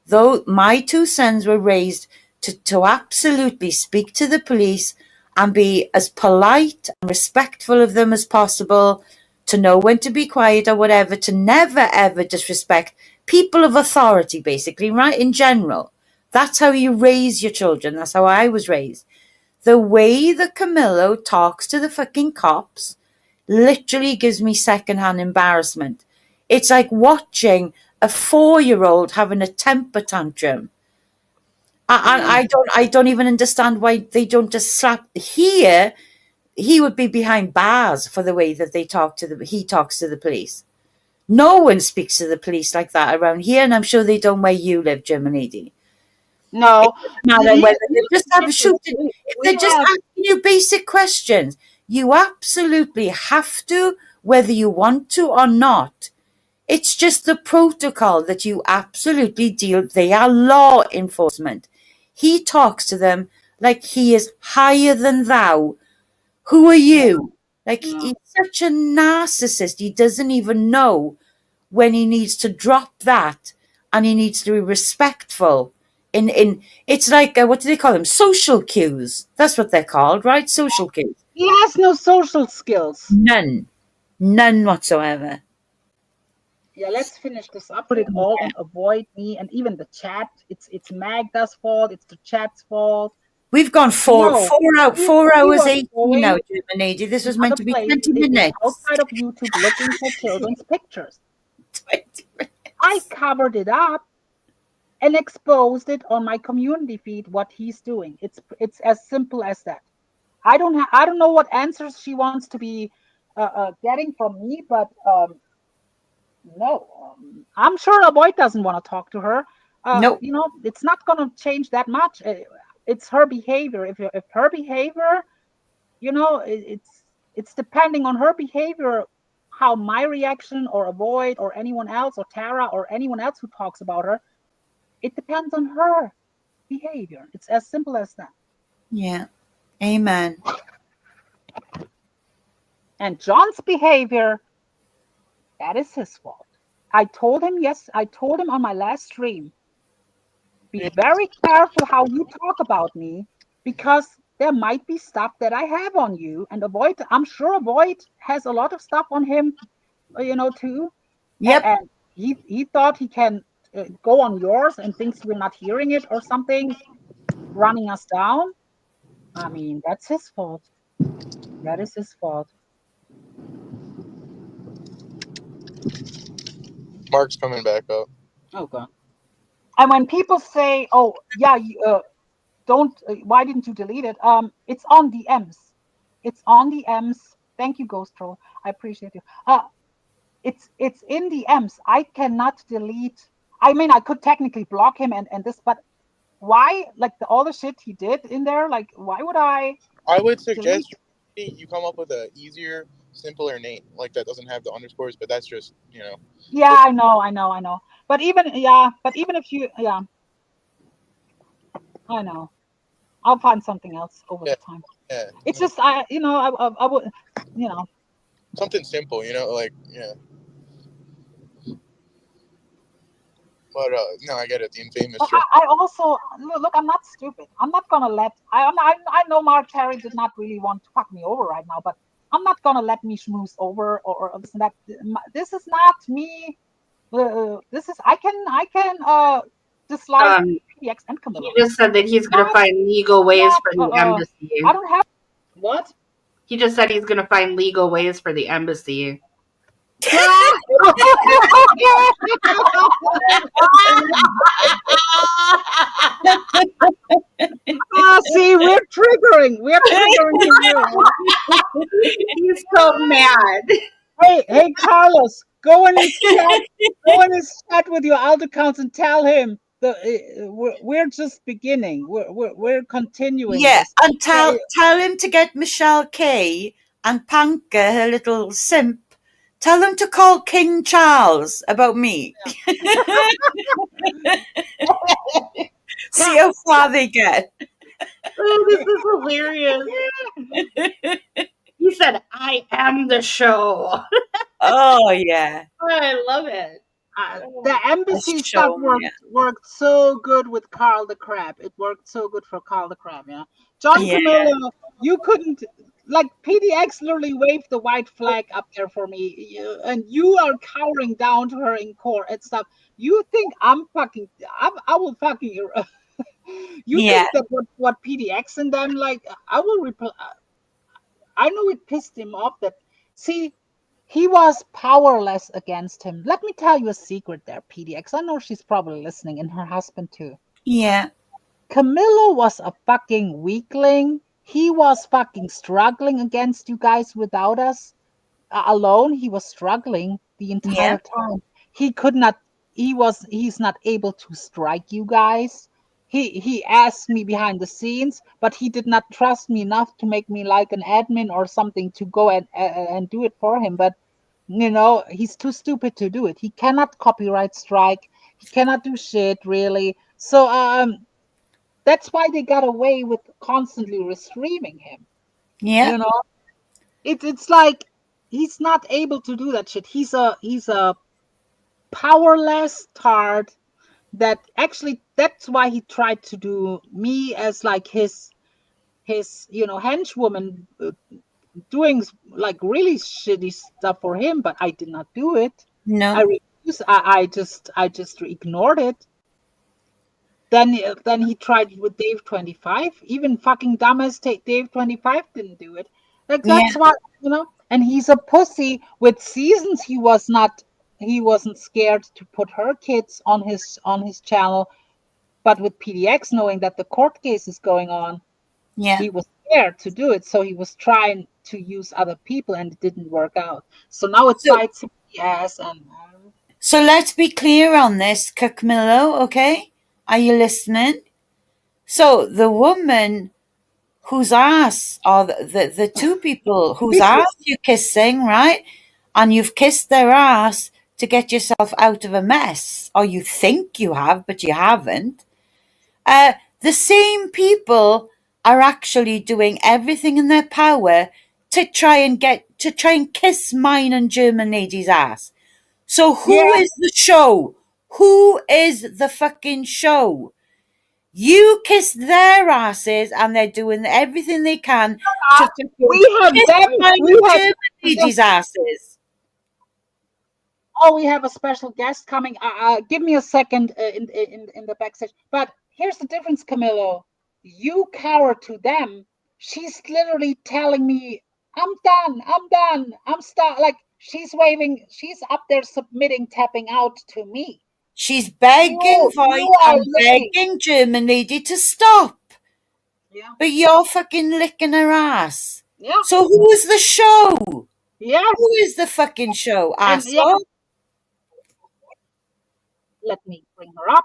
Though my two sons were raised to absolutely speak to the police and be as polite and respectful of them as possible, to know when to be quiet or whatever, to never ever disrespect people of authority, basically, right? In general. That's how you raise your children. That's how I was raised. The way that Camillo talks to the fucking cops literally gives me secondhand embarrassment. It's like watching a 4-year-old having a temper tantrum. I don't even understand why they don't just slap. Here, he would be behind bars for the way that he talks to the police. No one speaks to the police like that around here, and I'm sure they don't where you live, German lady. No. Whether they just have a shooting, if they're just asking you basic questions, you absolutely have to, whether you want to or not. It's just the protocol that you absolutely deal. They are law enforcement. He talks to them like he is higher than thou, Who are you? Like, he's such a narcissist. He doesn't even know when he needs to drop that, and he needs to be respectful. In it's like what do they call them? Social cues. That's what they're called, right? Social cues. He has no social skills. None whatsoever. Yeah, let's finish this up. Put it all on avoid me, and even the chat. It's Magda's fault. It's the chat's fault. We've gone four hours 18 now, Germany. This was meant to be 20 minutes. Outside of YouTube looking for children's pictures. 20 minutes. I covered it up and exposed it on my community feed what he's doing. It's as simple as that. I don't know what answers she wants to be getting from me, but no, I'm sure AVOYT doesn't want to talk to her. No, you know, it's not going to change that much. It's her behavior. If her behavior, you know, it's depending on her behavior, how my reaction or AVOYT or anyone else or Tara or anyone else who talks about her, it depends on her behavior. It's as simple as that. Yeah. Amen. And John's behavior, that is his fault. I told him on my last stream, be very careful how you talk about me, because there might be stuff that I have on you, and AVOYT, I'm sure AVOYT has a lot of stuff on him, you know, too. Yep. And he thought he can go on yours and thinks we're not hearing it or something, running us down. I mean, that's his fault. That is his fault. Mark's coming back up. Oh God. And when people say, "Oh, yeah, don't," why didn't you delete it? It's on DMs. It's on DMs. Thank you, Ghost Troll. I appreciate you. It's in DMs. I cannot delete. I mean, I could technically block him and this, but why? Like all the shit he did in there. Like, why would I? I would suggest you come up with a easier, simpler name, like that doesn't have the underscores. But that's just, you know. Yeah, I know. But even if you, yeah, I know. I'll find something else over the time. Yeah. It's just I would, you know. Something simple, you know, like yeah. But no, I get it. The infamous. I also look. I'm not stupid. I'm not gonna let. I know Mark Terry did not really want to fuck me over right now, but I'm not gonna let me schmooze over or this and that. This is not me. This is I can dislike PDX and Camillo. He just said that he's gonna find legal ways for the embassy. I don't have what. He just said he's gonna find legal ways for the embassy. See, we're triggering you. He's so mad. Hey, Carlos, go in his chat with your alt accounts and tell him we're just beginning. We're continuing. Yeah, this. and tell him to get Michelle K and Panka, her little simp. Tell them to call King Charles about me. See how far they get. Oh, this is hilarious. He said, "I am the show." Oh, yeah. I love it. The embassy stuff worked so good with Carl the Crab. It worked so good for Carl the Crab, yeah. John Camillo, you couldn't, like, PDX literally waved the white flag up there for me, and you are cowering down to her in court and stuff. You think I will fucking you think that what PDX and them, like, I will reply. I know it pissed him off that, see, he was powerless against him. Let me tell you a secret there, PDX. I know she's probably listening, and her husband too. Yeah. Camillo was a fucking weakling. He was fucking struggling against you guys without us. Alone, he was struggling the entire time. He could not, he's not able to strike you guys. He asked me behind the scenes, but he did not trust me enough to make me like an admin or something to go and do it for him. But, you know, he's too stupid to do it. He cannot copyright strike. He cannot do shit, really. So that's why they got away with constantly restreaming him. Yeah. You know, it's like he's not able to do that shit. He's a powerless tard that actually that's why he tried to do me as like his henchwoman, doing like really shitty stuff for him, but I did not do it. No. I refused. I just ignored it. Then he tried it with Dave 25. Even fucking dumbass Dave 25 didn't do it. Like that's why, and he's a pussy. With Seasons, he wasn't scared to put her kids on his channel, but with PDX, knowing that the court case is going on, he was scared to do it. So he was trying to use other people, and it didn't work out. So now it bites him in the ass. And so let's be clear on this, Camillo. Okay, are you listening? So the woman whose ass, or the two people whose ass you're kissing, right? And you've kissed their ass to get yourself out of a mess, or you think you have, but you haven't. The same people are actually doing everything in their power to try and kiss mine and German lady's ass. So who is the show? Who is the fucking show? You kissed their asses, and they're doing everything they can to kiss mine and German ladies' asses. Oh, we have a special guest coming. Give me a second in the backstage. But here's the difference, Camillo. You cower to them. She's literally telling me, I'm done, I'm stuck. Like she's waving, she's up there submitting, tapping out to me. She's begging VOYT and begging German lady to stop. Yeah. But you're fucking licking her ass. Yeah. So who is the show? Yeah. Who is the fucking show, asshole? Let me bring her up.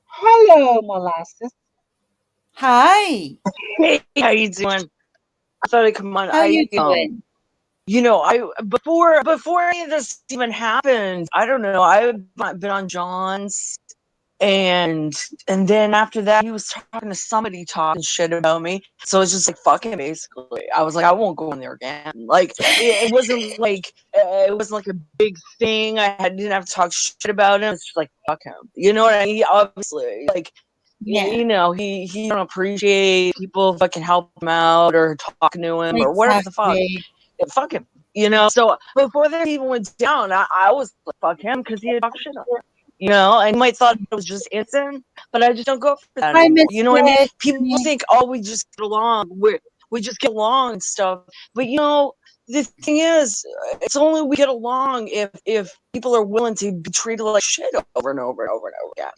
Hello, Molasses. Hi. Hey, how you doing? I thought I'd come on. How you doing? Before any of this even happened, I don't know. I've been on John's, and then after that, he was talking to somebody talking shit about me. So it's just like fucking basically. I was like, I won't go in there again. Like it wasn't like a big thing. I didn't have to talk shit about him. It's just like fuck him. You know what I mean? Obviously, like. Yeah. He don't appreciate people fucking help him out or talking to him or whatever the fuck. Fuck him, So before that even went down, I was like, fuck him because he had talked shit on her. And you might thought it was just innocent, but I just don't go for that anymore. You know what I mean? People think, oh, we just get along. We just get along and stuff. But the thing is, it's only we get along if people are willing to be treated like shit over and over and over and over again.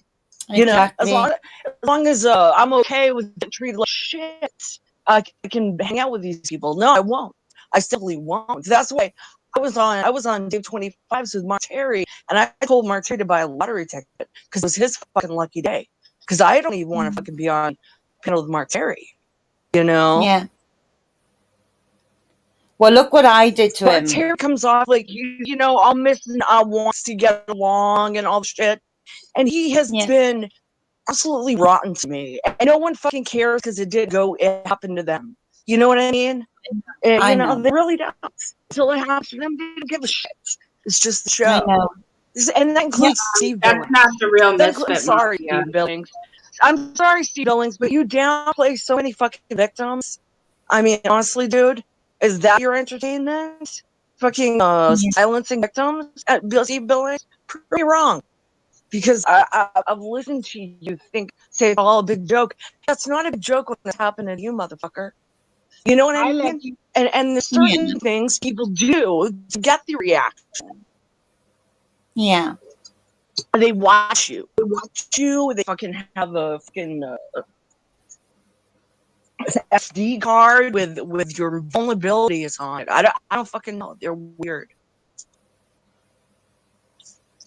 Exactly. As long as I'm okay with getting treated like shit, I can hang out with these people. No, I won't. I simply won't. That's why I was on Dave 25 with Mark Terry, and I told Mark Terry to buy a lottery ticket because it was his fucking lucky day. Because I don't even want to fucking be on panel with Mark Terry. Yeah. Well, look what I did to him. Terry comes off like all missing. I wants to get along and all shit. And he has been absolutely rotten to me. And no one fucking cares because it happened to them. You know what I mean? I know. They really don't. Until it happens to them, they don't give a shit. It's just the show. I know. And that includes Steve Billings. That's not the real misfit. Sorry, Steve Billings. I'm sorry, Steve Billings, but you downplay so many fucking victims. I mean, honestly, dude, is that your entertainment? Fucking silencing victims at Steve Billings? Pretty wrong. Because I've listened to you say it's all a big joke. That's not a big joke when it's happening to you, motherfucker. You know what I mean? And there's certain things people do to get the reaction. Yeah. They watch you. They fucking have a fucking SD card with your vulnerabilities on it. I don't fucking know. They're weird.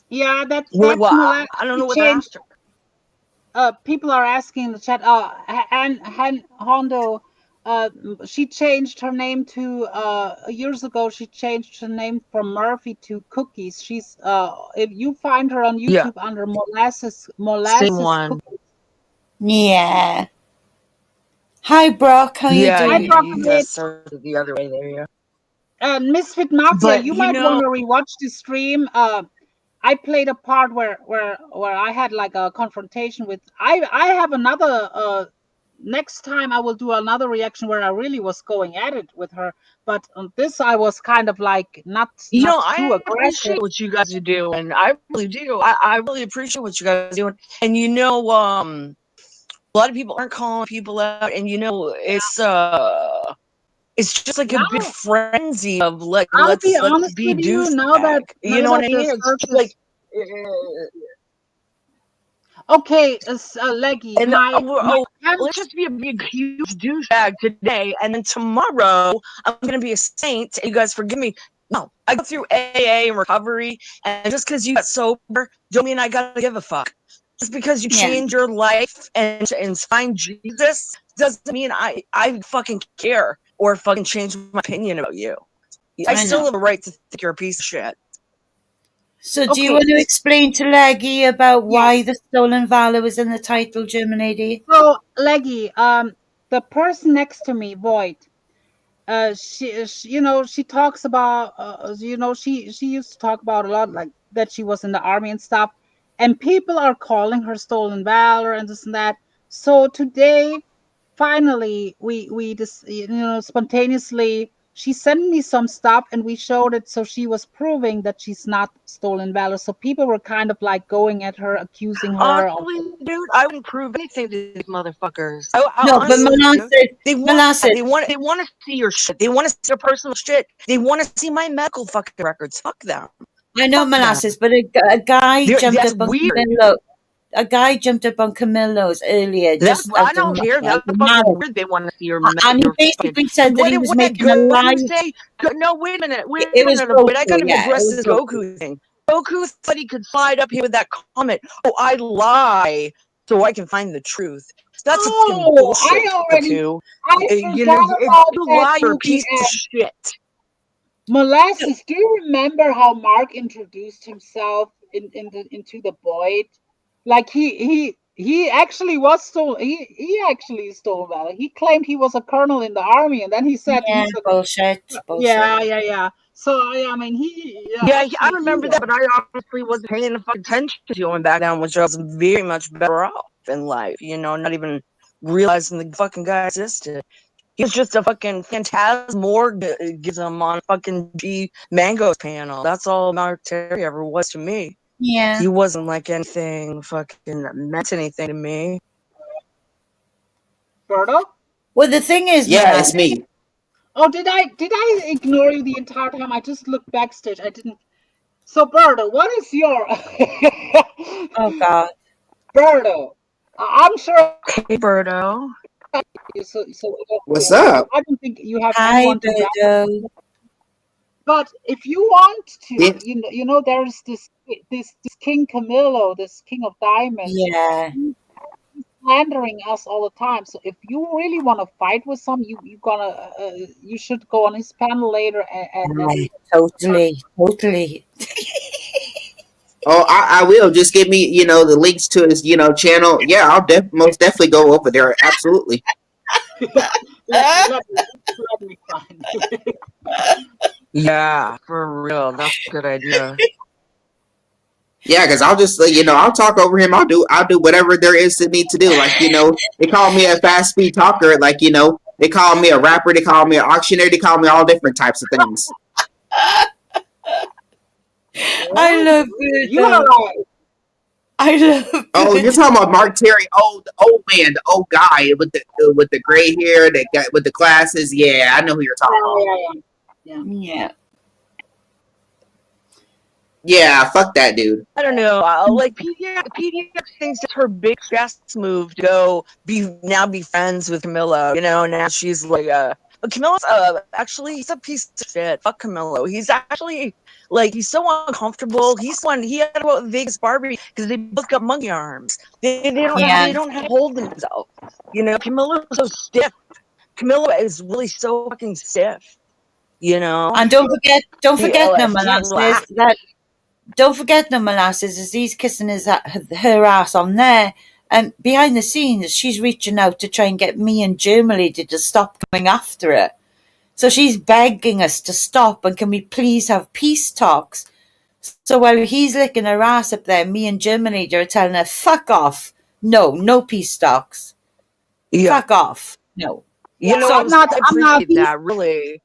Yeah, that's I don't know what changed. People are asking in the chat. Hondo, she changed her name to years ago. She changed her name from Murphy to Cookies. She's if you find her on YouTube under Molasses Same one. Cookies. Yeah. Hi, Brock. How you doing? Hi, Brock. The other way there. Yeah. Misfit Mafia, But, you you might want know- to rewatch the stream. I played a part where I had like a confrontation with. I have another. Next time I will do another reaction where I really was going at it with her. But on this, I was kind of like not You know, too I aggressive. appreciate what you guys are doing. I really do. I really appreciate what you guys are doing. And you know, a lot of people aren't calling people out, and you know, it's just like a big frenzy of like I'll be let's honest be with you now that you know what I mean? the It's just circus. like Okay, Leggy, and my let's just be a big huge douchebag today, and then tomorrow I'm gonna be a saint. And you guys forgive me. No, I go through AA and recovery, and just because you got sober, don't mean I gotta give a fuck. Just because you change your life and find Jesus doesn't mean I fucking care or fucking change my opinion about you. I still have a right to think you're a piece of shit. So do you want to explain to Leggy about why the Stolen Valor was in the title, German lady? So, Leggy, the person next to me, VOYT, she you know, she talks about, you know, she used to talk about a lot, like that she was in the army and stuff, and people are calling her Stolen Valor and this and that. So today, finally, we just, you know, spontaneously, she sent me some stuff and we showed it. So she was proving that she's not Stolen Valor. So people were kind of like going at her, accusing her of. Honestly, dude, I wouldn't prove anything to these motherfuckers. No, but they want to see your shit. They want to see your personal shit. They want to see my medical fucking records. Fuck them. I know, Molasses, but a guy jumped that's up on weird. Camillo. A guy jumped up on Camillo's earlier. I don't care. That's fucking weird. They want to see your and he basically said that he was making a live. No, wait a minute. Wait It a was minute. Goku, I gotta yeah, address it was this Goku. Goku thing. Goku thought he could slide up here with that comment. Oh, I lie so I can find the truth. That's fucking bullshit, Goku. You know, you lie, you're a piece of shit. Molasses, do you remember how Mark introduced himself into the VOYT? Like he actually was he actually stole Valor. He claimed he was a colonel in the army, and then he said Yeah, he's a, bullshit. Yeah. So I mean I remember that, but I obviously wasn't paying fucking attention to him back then, which I was very much better off in life. You know, not even realizing the fucking guy existed. He was just a fucking phantasmorgism on fucking G Mango's panel. That's all Mark Terry ever was to me. Yeah. He wasn't like anything fucking that meant anything to me. Berto? Well, the thing is, yeah, it's me. Oh, did I ignore you the entire time? I just looked backstage. I didn't. So, Berto, what is your? Oh God, Berto, I'm sure. Hey, Berto. What's up? I don't think you have Hi, anyone to Berto. But if you want to, you know, there's this King Camillo, this King of Diamonds. Yeah. He's slandering us all the time. So if you really want to fight with some, you should go on his panel later and Totally. Oh, I will. Just give me, the links to his, channel. Yeah, I'll most definitely go over there. Absolutely. let me find. Yeah, for real. That's a good idea. Yeah, because I'll just, I'll talk over him. I'll do whatever there is to need to do. Like, they call me a fast speed talker. Like, they call me a rapper. They call me an auctioneer. They call me all different types of things. I love it. You are right. I love it. Oh, you're talking about Mark Terry, the old man, the old guy with the gray hair, that guy with the glasses. Yeah, I know who you're talking about. Yeah. Yeah, fuck that dude. I don't know. Like PDX thinks it's her big chest move to go be friends with Camillo. You know, now she's like, Camillo's actually he's a piece of shit. Fuck Camillo. He's actually like he's so uncomfortable. He had about Vegas Barbie because they both got monkey arms. They don't have hold themselves. You know, Camillo's so stiff. Camillo is really so fucking stiff. You know, and don't forget no Molasses that. Don't forget no Molasses as he's kissing her ass on there, and behind the scenes she's reaching out to try and get me and Germany to stop coming after her. So she's begging us to stop and can we please have peace talks? So while he's licking her ass up there, me and Germany are telling her, fuck off. No peace talks. Yeah. Fuck off. No. You know, So I appreciate that, really.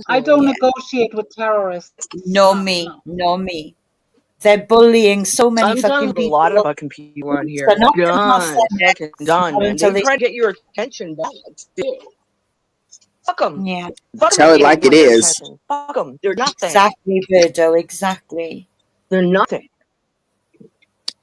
I don't Yeah. negotiate with terrorists. No me. They're bullying so many I'm fucking done with a people. lot of fucking people around here. They're not Done. Fucking done, man. until They try to get your attention back, too. Fuck them. Yeah. Tell it like it is. Fuck them. They're nothing. Exactly, Birdo. Exactly. They're nothing.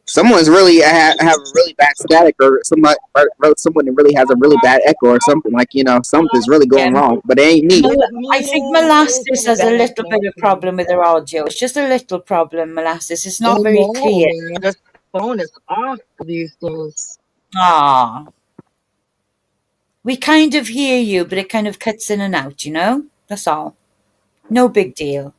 Someone's really have a really bad static, or someone that really has a really bad echo or something. Like, something's really going wrong, but it ain't me. I think Molasses has a little bit of problem with her audio. It's just a little problem, Molasses. It's not very clear. The phone is off these days. Ah. We kind of hear you, but it kind of cuts in and out, That's all. No big deal.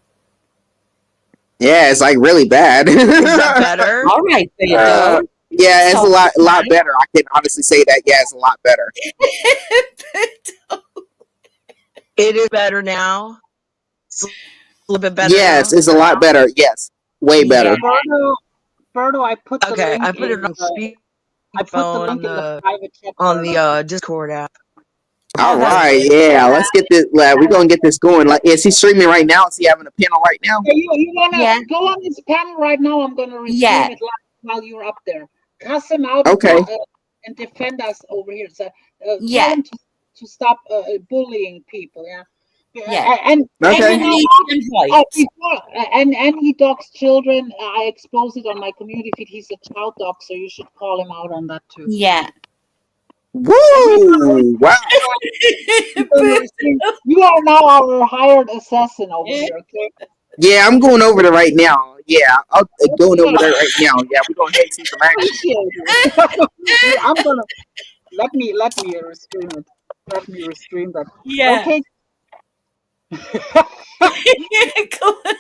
Yeah, it's like really bad. Is that better? All right, Birdo. Yeah, it's a lot better. I can honestly say that. Yeah, it's a lot better. It is better now. It's a little bit better. Yes, now? it's a lot better. Yes, way better. Birdo, I put the Okay, link I put it on speakerphone in the private chat on the Discord app. All right, yeah, let's get this. We're gonna get this going. Like, is he streaming right now? Is he having a panel right now? You wanna go on this panel right now? I'm gonna restream it live while you're up there. Cuss him out. Okay. And defend us over here. So tell him to stop bullying people. Yeah. Yeah. And okay. And he dogs children. I expose it on my community feed. He's a child doxer. You should call him out on that too. Yeah. Woo! Wow. You are now our hired assassin over here. Okay. Yeah, I'm going over there right now. Yeah, I'm going over there right now. Yeah, we're gonna see some action. I'm gonna let me restream it. Let me restream that. Yeah. Okay.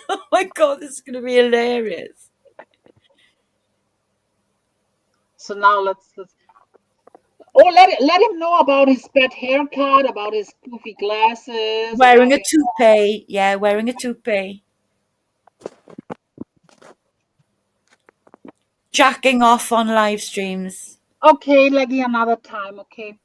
Oh my god, this is gonna be hilarious. So now let's let him know about his bad haircut, about his goofy glasses. Wearing a toupee. Yeah, wearing a toupee. Jacking off on live streams. Okay, Leggy, another time, okay.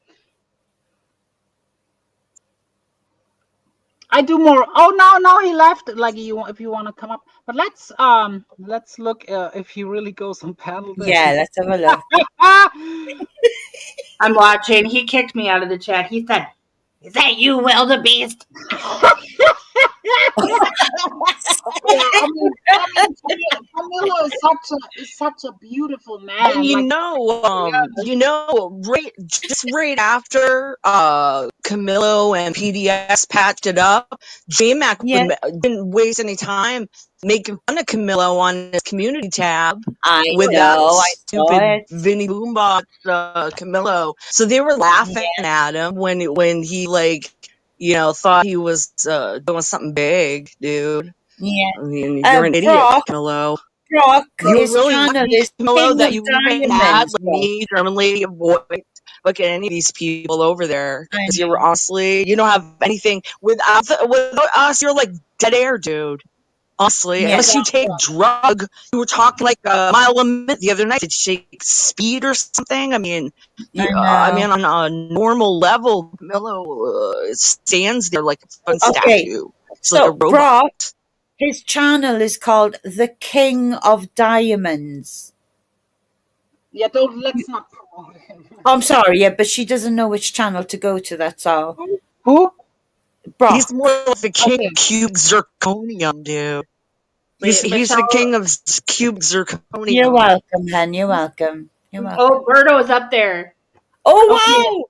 I do more. Oh no, he left. Leggy, if you want to come up, but let's look if he really goes on panel. Yeah, let's have a look. I'm watching. He kicked me out of the chat. He said, "Is that you, wildebeest?" Camillo is such a beautiful man. And right after Camillo and PDX patched it up, J-Mac didn't waste any time making fun of Camillo on his community tab with that stupid Vinny Boombox Camillo. So they were laughing at him when he thought he was doing something big, dude. Yeah. I mean, you're an idiot, Camillo. Brock, you his really channel lucky, is Camillo, that King you of even Diamonds, had like Brock. me, German Lady, AVOYT, look at any of these people over there. Because you were honestly, you don't have anything without us. You're like dead air, dude. Honestly, unless you take drug. You were talking like a mile a minute the other night. Did you take speed or something? I mean, on a normal level, Camillo stands there like a fucking statue. It's like a robot. Brock, his channel is called The King of Diamonds. Yeah, let's not promote him. I'm sorry, but she doesn't know which channel to go to, that's all. Who? Brock. He's more like the king of cube zirconium, dude. He's the king of cube zirconium. You're welcome, Hen. You're welcome. Oh, Birdo's up there. Oh wow!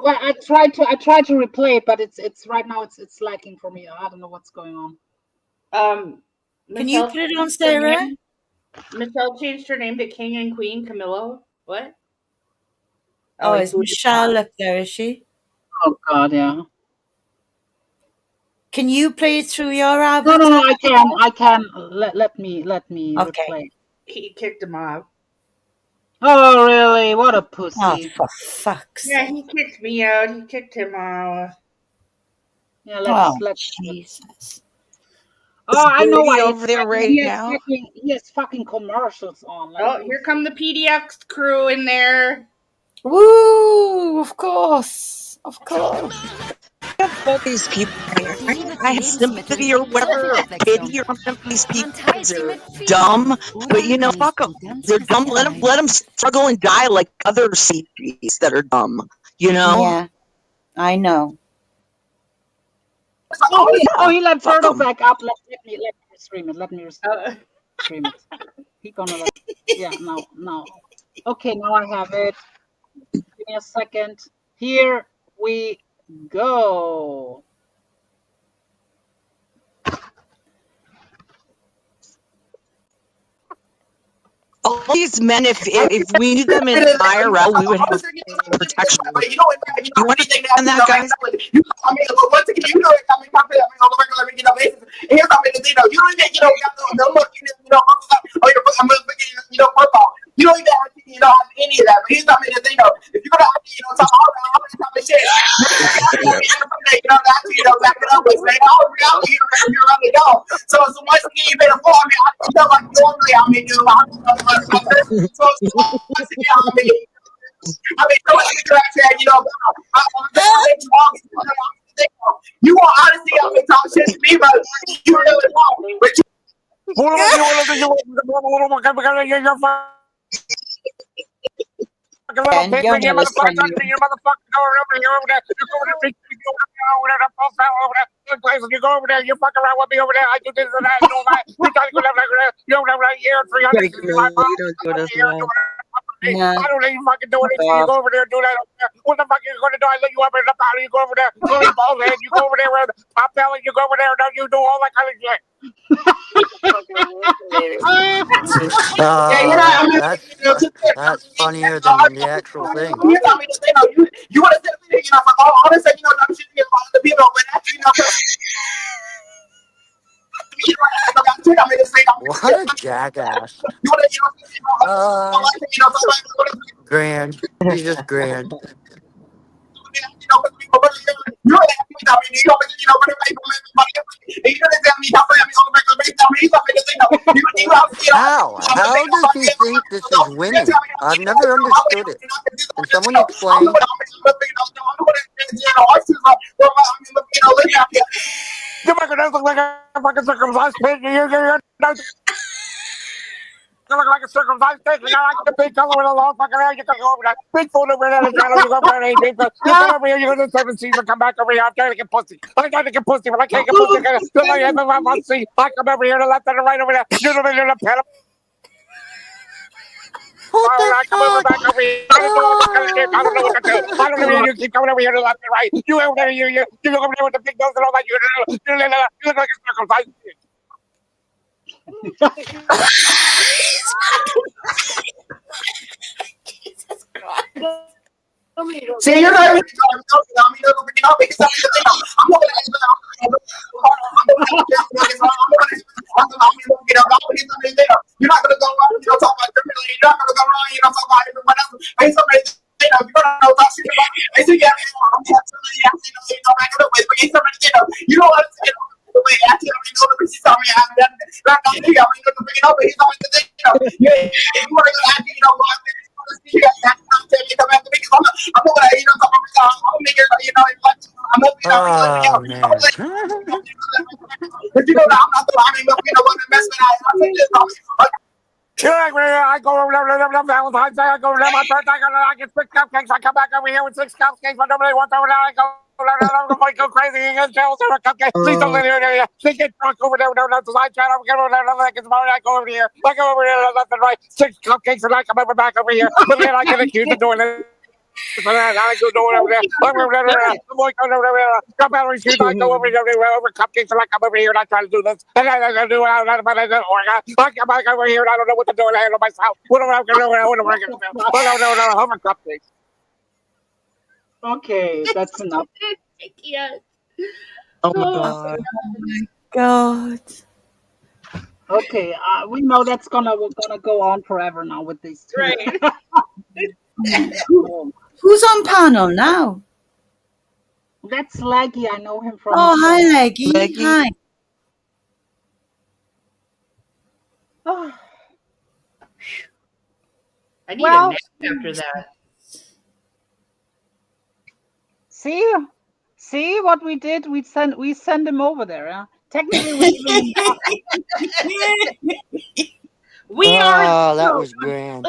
Well, I tried to replay it, but it's right now it's lacking for me. I don't know what's going on. Can you put it on, Sarah? Michelle changed her name to King and Queen Camillo. What? Oh, is Michelle up there? Is she? Oh God, yeah. Can you play it through your avatar? No, I can. Let me replay. He kicked him off. Oh really? What a pussy! Oh, for fuck's sake! Yeah, he kicked me out. He kicked him out. Yeah, let's. Jesus. Oh, I know why over there right now. He has fucking commercials on. Like, Oh, here come the PDX crew in there. Woo! Of course. All these people, I have sympathy or whatever, or pity or something for these people because they're dumb. But you know, fuck them. They're dumb. Let them struggle and die like other CGs that are dumb. You know? Yeah, I know. He let Turtle back up. Let me stream it. Let me stream it. He gonna like, yeah, no. Okay, now I have it. Give me a second. Here we go. All these men, if we knew them in IRL, we would have protection. You understand that, guys? You know, I mean, once again, you know, I mean, on a regular, basis. And here's something to you know, you don't even, no look, profile. You don't even have to, have any of that. But here's something to if you're gonna, talk all this type of shit, back it up with saying, you're really dumb. So once again, you better fall. I mean, I feel like normally, I mean, so once again, I mean, so much interaction, you want honesty, I mean, talk shit to me, but you really wrong. But you go over there, you fuck around with me over there, I do this and that, you know that. You try to go down like here, 300. Yeah. I don't let you fucking do anything. You go over there and do that over there. What the fuck are you going to do? I let you up in the powder. You go over there, go to the ball head. You go over there with pop belly. You go over there and you do all that kind of shit. That's funnier than the actual thing. You tell me to say no. You want to say the thing, like, all this, I'm shitting about the people, but actually, What a jackass. Grand. He's just grand. How does he think this is winning? I've never understood it. Can someone explain? You're making us look like a fucking circumcised pig. You look like a circumcised pig. You're not like a big color with a long fucking hair. You can go over there. Big food over there. You go over there. You come over here. You go to the 7 season. Come back over here. I'm trying to get pussy. I'm trying to get pussy, but I can't get pussy. I come over here to the left and the right over there. You're the pedal. I come over back over here. I don't know what to do. I don't know. You keep coming over here to the left and right. You over there. You go over there with the big nose and all that. You look like a circumcised pig. Jesus Christ. See, you're not even you're not gonna go around, talk about criminal. You're not gonna go around, talk about everyone else. Hey, somebody, you're gonna know talk shit about. Hey, so yeah, back it up with, but somebody, you know what? Wait, actually, I mean, the reason I mean, I'm not going to bring it up, but he's always the thing, yeah, you want to ask, you know, you guys have to come after me because I'm going to, I'm make it, I'm not, but you know, I'm not the, I mean, what the mess that I go over there, Valentine's Day, I go over there, my birthday, I get 6 cupcakes, I come back over here with 6 cupcakes, but nobody wants over there, I go crazy, and get jealous of a cupcake, please don't let it, they get drunk over there, no, I try to get over there, I go over here, left and right, 6 cupcakes, and I come over back over here, but then I get accused of doing it. I go over there. I go over cupcakes and I come over here and I try to do this. And I do I come back over here and I don't know what to do and I handle myself. What am I going to do? What am I going to do? No, over cupcakes. Okay, that's enough. Yes. Oh my God. Okay, we know that's gonna go on forever now with these two. Right. Who's on panel now? That's Leggy. I know him from. Oh, hi, Leggy. Hi. Oh. I need a nap after that. See what we did? We send him over there. Huh? Technically, we even. We are. that was grand.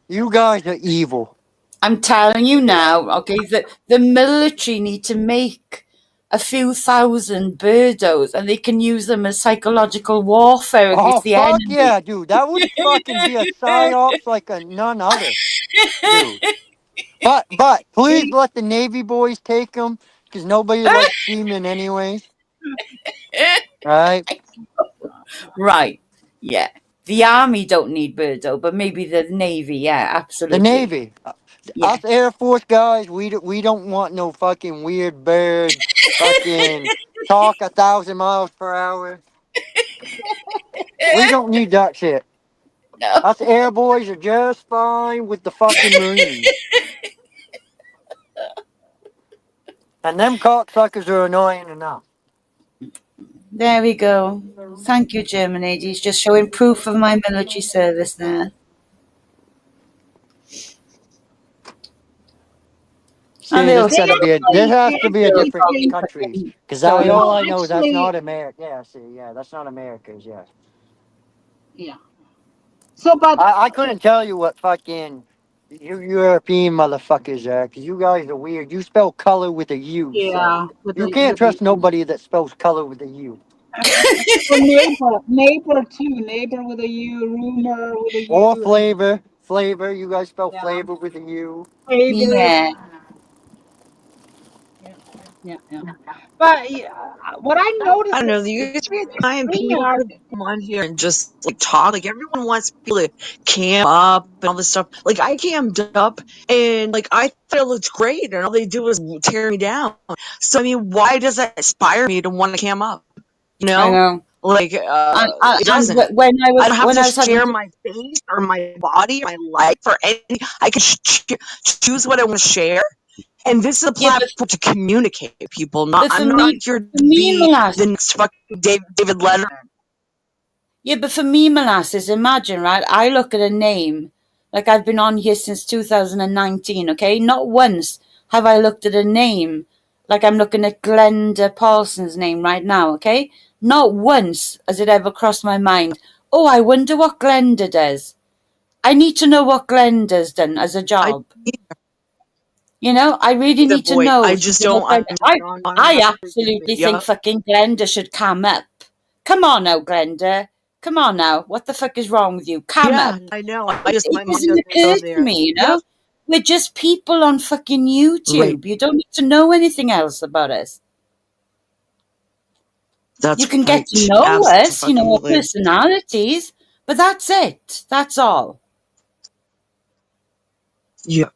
You guys are evil. I'm telling you now, okay, that the military need to make a few thousand birdos and they can use them as psychological warfare against the fuck enemy. yeah, dude. That would fucking be a psyops like a none other. Dude. But please let the Navy boys take them, because nobody likes seamen anyways. Right? Right. Yeah. The army don't need birdo, but maybe the Navy, yeah, absolutely. The Navy. Yeah. Us Air Force guys, we don't want no fucking weird bird fucking talk 1,000 miles per hour. We don't need that shit. No. Us air boys are just fine with the fucking Marines. And them cocksuckers are annoying enough. There we go. Thank you, German ladies. Just showing proof of my military service there. See, this has to be a different country. Because all I know is that's not America. Yeah, see, yeah, that's not America's, yes. Yeah. So, but I couldn't tell you what fucking you European motherfuckers are, because you guys are weird. You spell color with a U. Yeah. So you can't trust nobody that spells color with a U. Neighbor too. Neighbor with a U. Rumor with a U. Or flavor. Flavor. You guys spell flavor with a U. Flavor. Yeah. Yeah. But what I noticed, I don't know. You guys be time people could come on here and just like talk. Like everyone wants people to cam up and all this stuff. Like I cammed up and like I thought it looked great, and all they do is tear me down. So I mean, why does that inspire me to want to cam up? You know, I know. Like it doesn't. And when I was, I don't have when to I was share my face or my body or my life or anything. I can choose what I want to share. And this is a platform to communicate with people. I'm not here to be the next fucking David Letterman. Yeah, but for me, molasses, imagine, right? I look at a name, like I've been on here since 2019, okay? Not once have I looked at a name like I'm looking at Glenda Paulson's name right now, okay? Not once has it ever crossed my mind, oh, I wonder what Glenda does. I need to know what Glenda's done as a job. You know, I really need to know. I just don't. I absolutely think fucking Glenda should come up. Come on now, Glenda. Come on now. What the fuck is wrong with you? Come up. I know. It doesn't occur to me, you know? We're just people on fucking YouTube. Right. You don't need to know anything else about us. You can get to know us, you know, our personalities, but that's it. That's all. Yeah.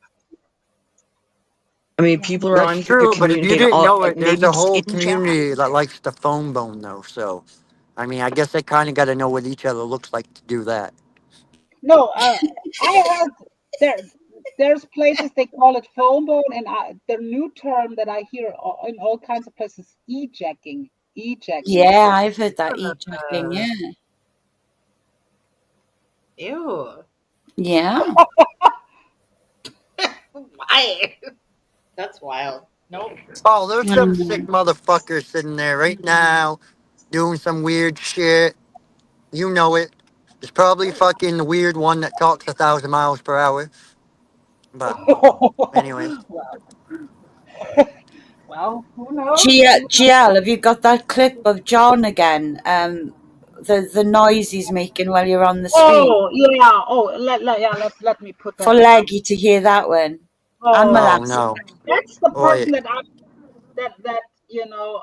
I mean, people are on That's true, but if you didn't know it, there's a whole maybe community that likes the phone bone, though. So, I mean, I guess they kind of got to know what each other looks like to do that. No, I heard there's places they call it phone bone, and the new term that I hear in all kinds of places, ejacking. Yeah, I've heard that ejacking. Yeah. Ew. Yeah. Why? That's wild. Nope. Oh, there's some sick motherfuckers sitting there right now doing some weird shit. You know it. It's probably fucking the weird one that talks 1,000 miles per hour. But, anyways. Well, who knows? GL, have you got that clip of John again? The noise he's making while you're on the street. Oh yeah. Oh, let me put that. For Leggy to hear that one. Oh no. That's the person that you know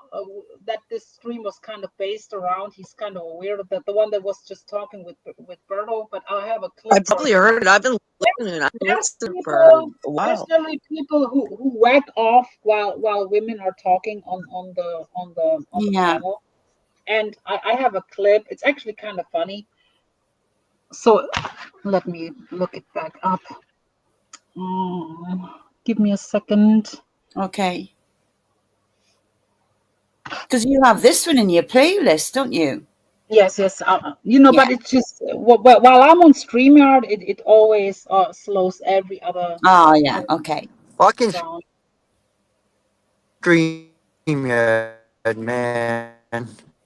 that this stream was kind of based around. He's kind of weird. The one that was just talking with Berto. But I have a clip. I probably heard it. I've been listening. I've been listening for a while. There's generally people who whack off while women are talking on the panel. And I have a clip. It's actually kind of funny. So let me look it back up. Give me a second. Okay. Because you have this one in your playlist, don't you? Yes, yes. But it's just while I'm on StreamYard, it always slows every other. Oh, yeah. Okay. Fucking sound. StreamYard, man.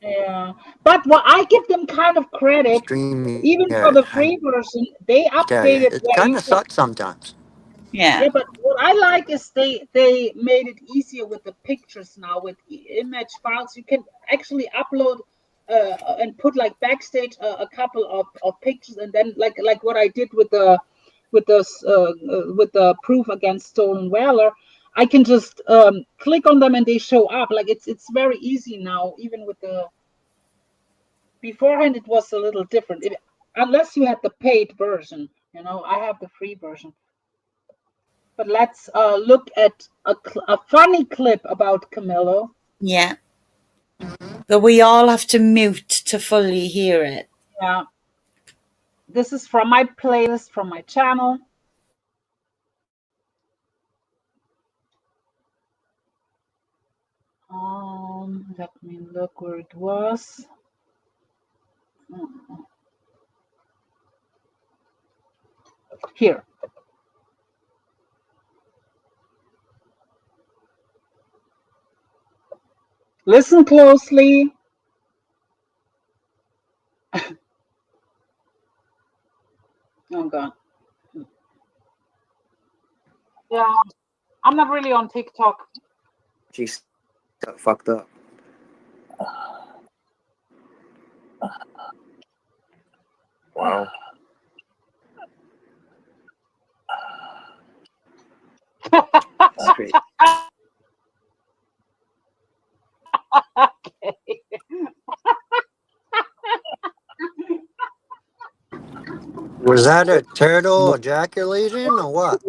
Yeah, but I give them kind of credit, even for StreamYard. the I free version. They tell you, updated it where kind you of can. sucks sometimes. Yeah. Yeah, but what I like is they made it easier with the pictures now with image files. You can actually upload and put like backstage a couple of pictures, and then like what I did with the proof against stolen valor. I can just click on them and they show up. Like it's very easy now, even with the beforehand it was a little different. Unless you had the paid version, I have the free version. But let's look at a funny clip about Camillo. Yeah. But we all have to mute to fully hear it. Yeah. This is from my playlist from my channel. Let me look where it was. Here. Listen closely. Oh God. Yeah, I'm not really on TikTok. She's got fucked up. Wow. That's great. Okay. Was that a turtle ejaculating or what?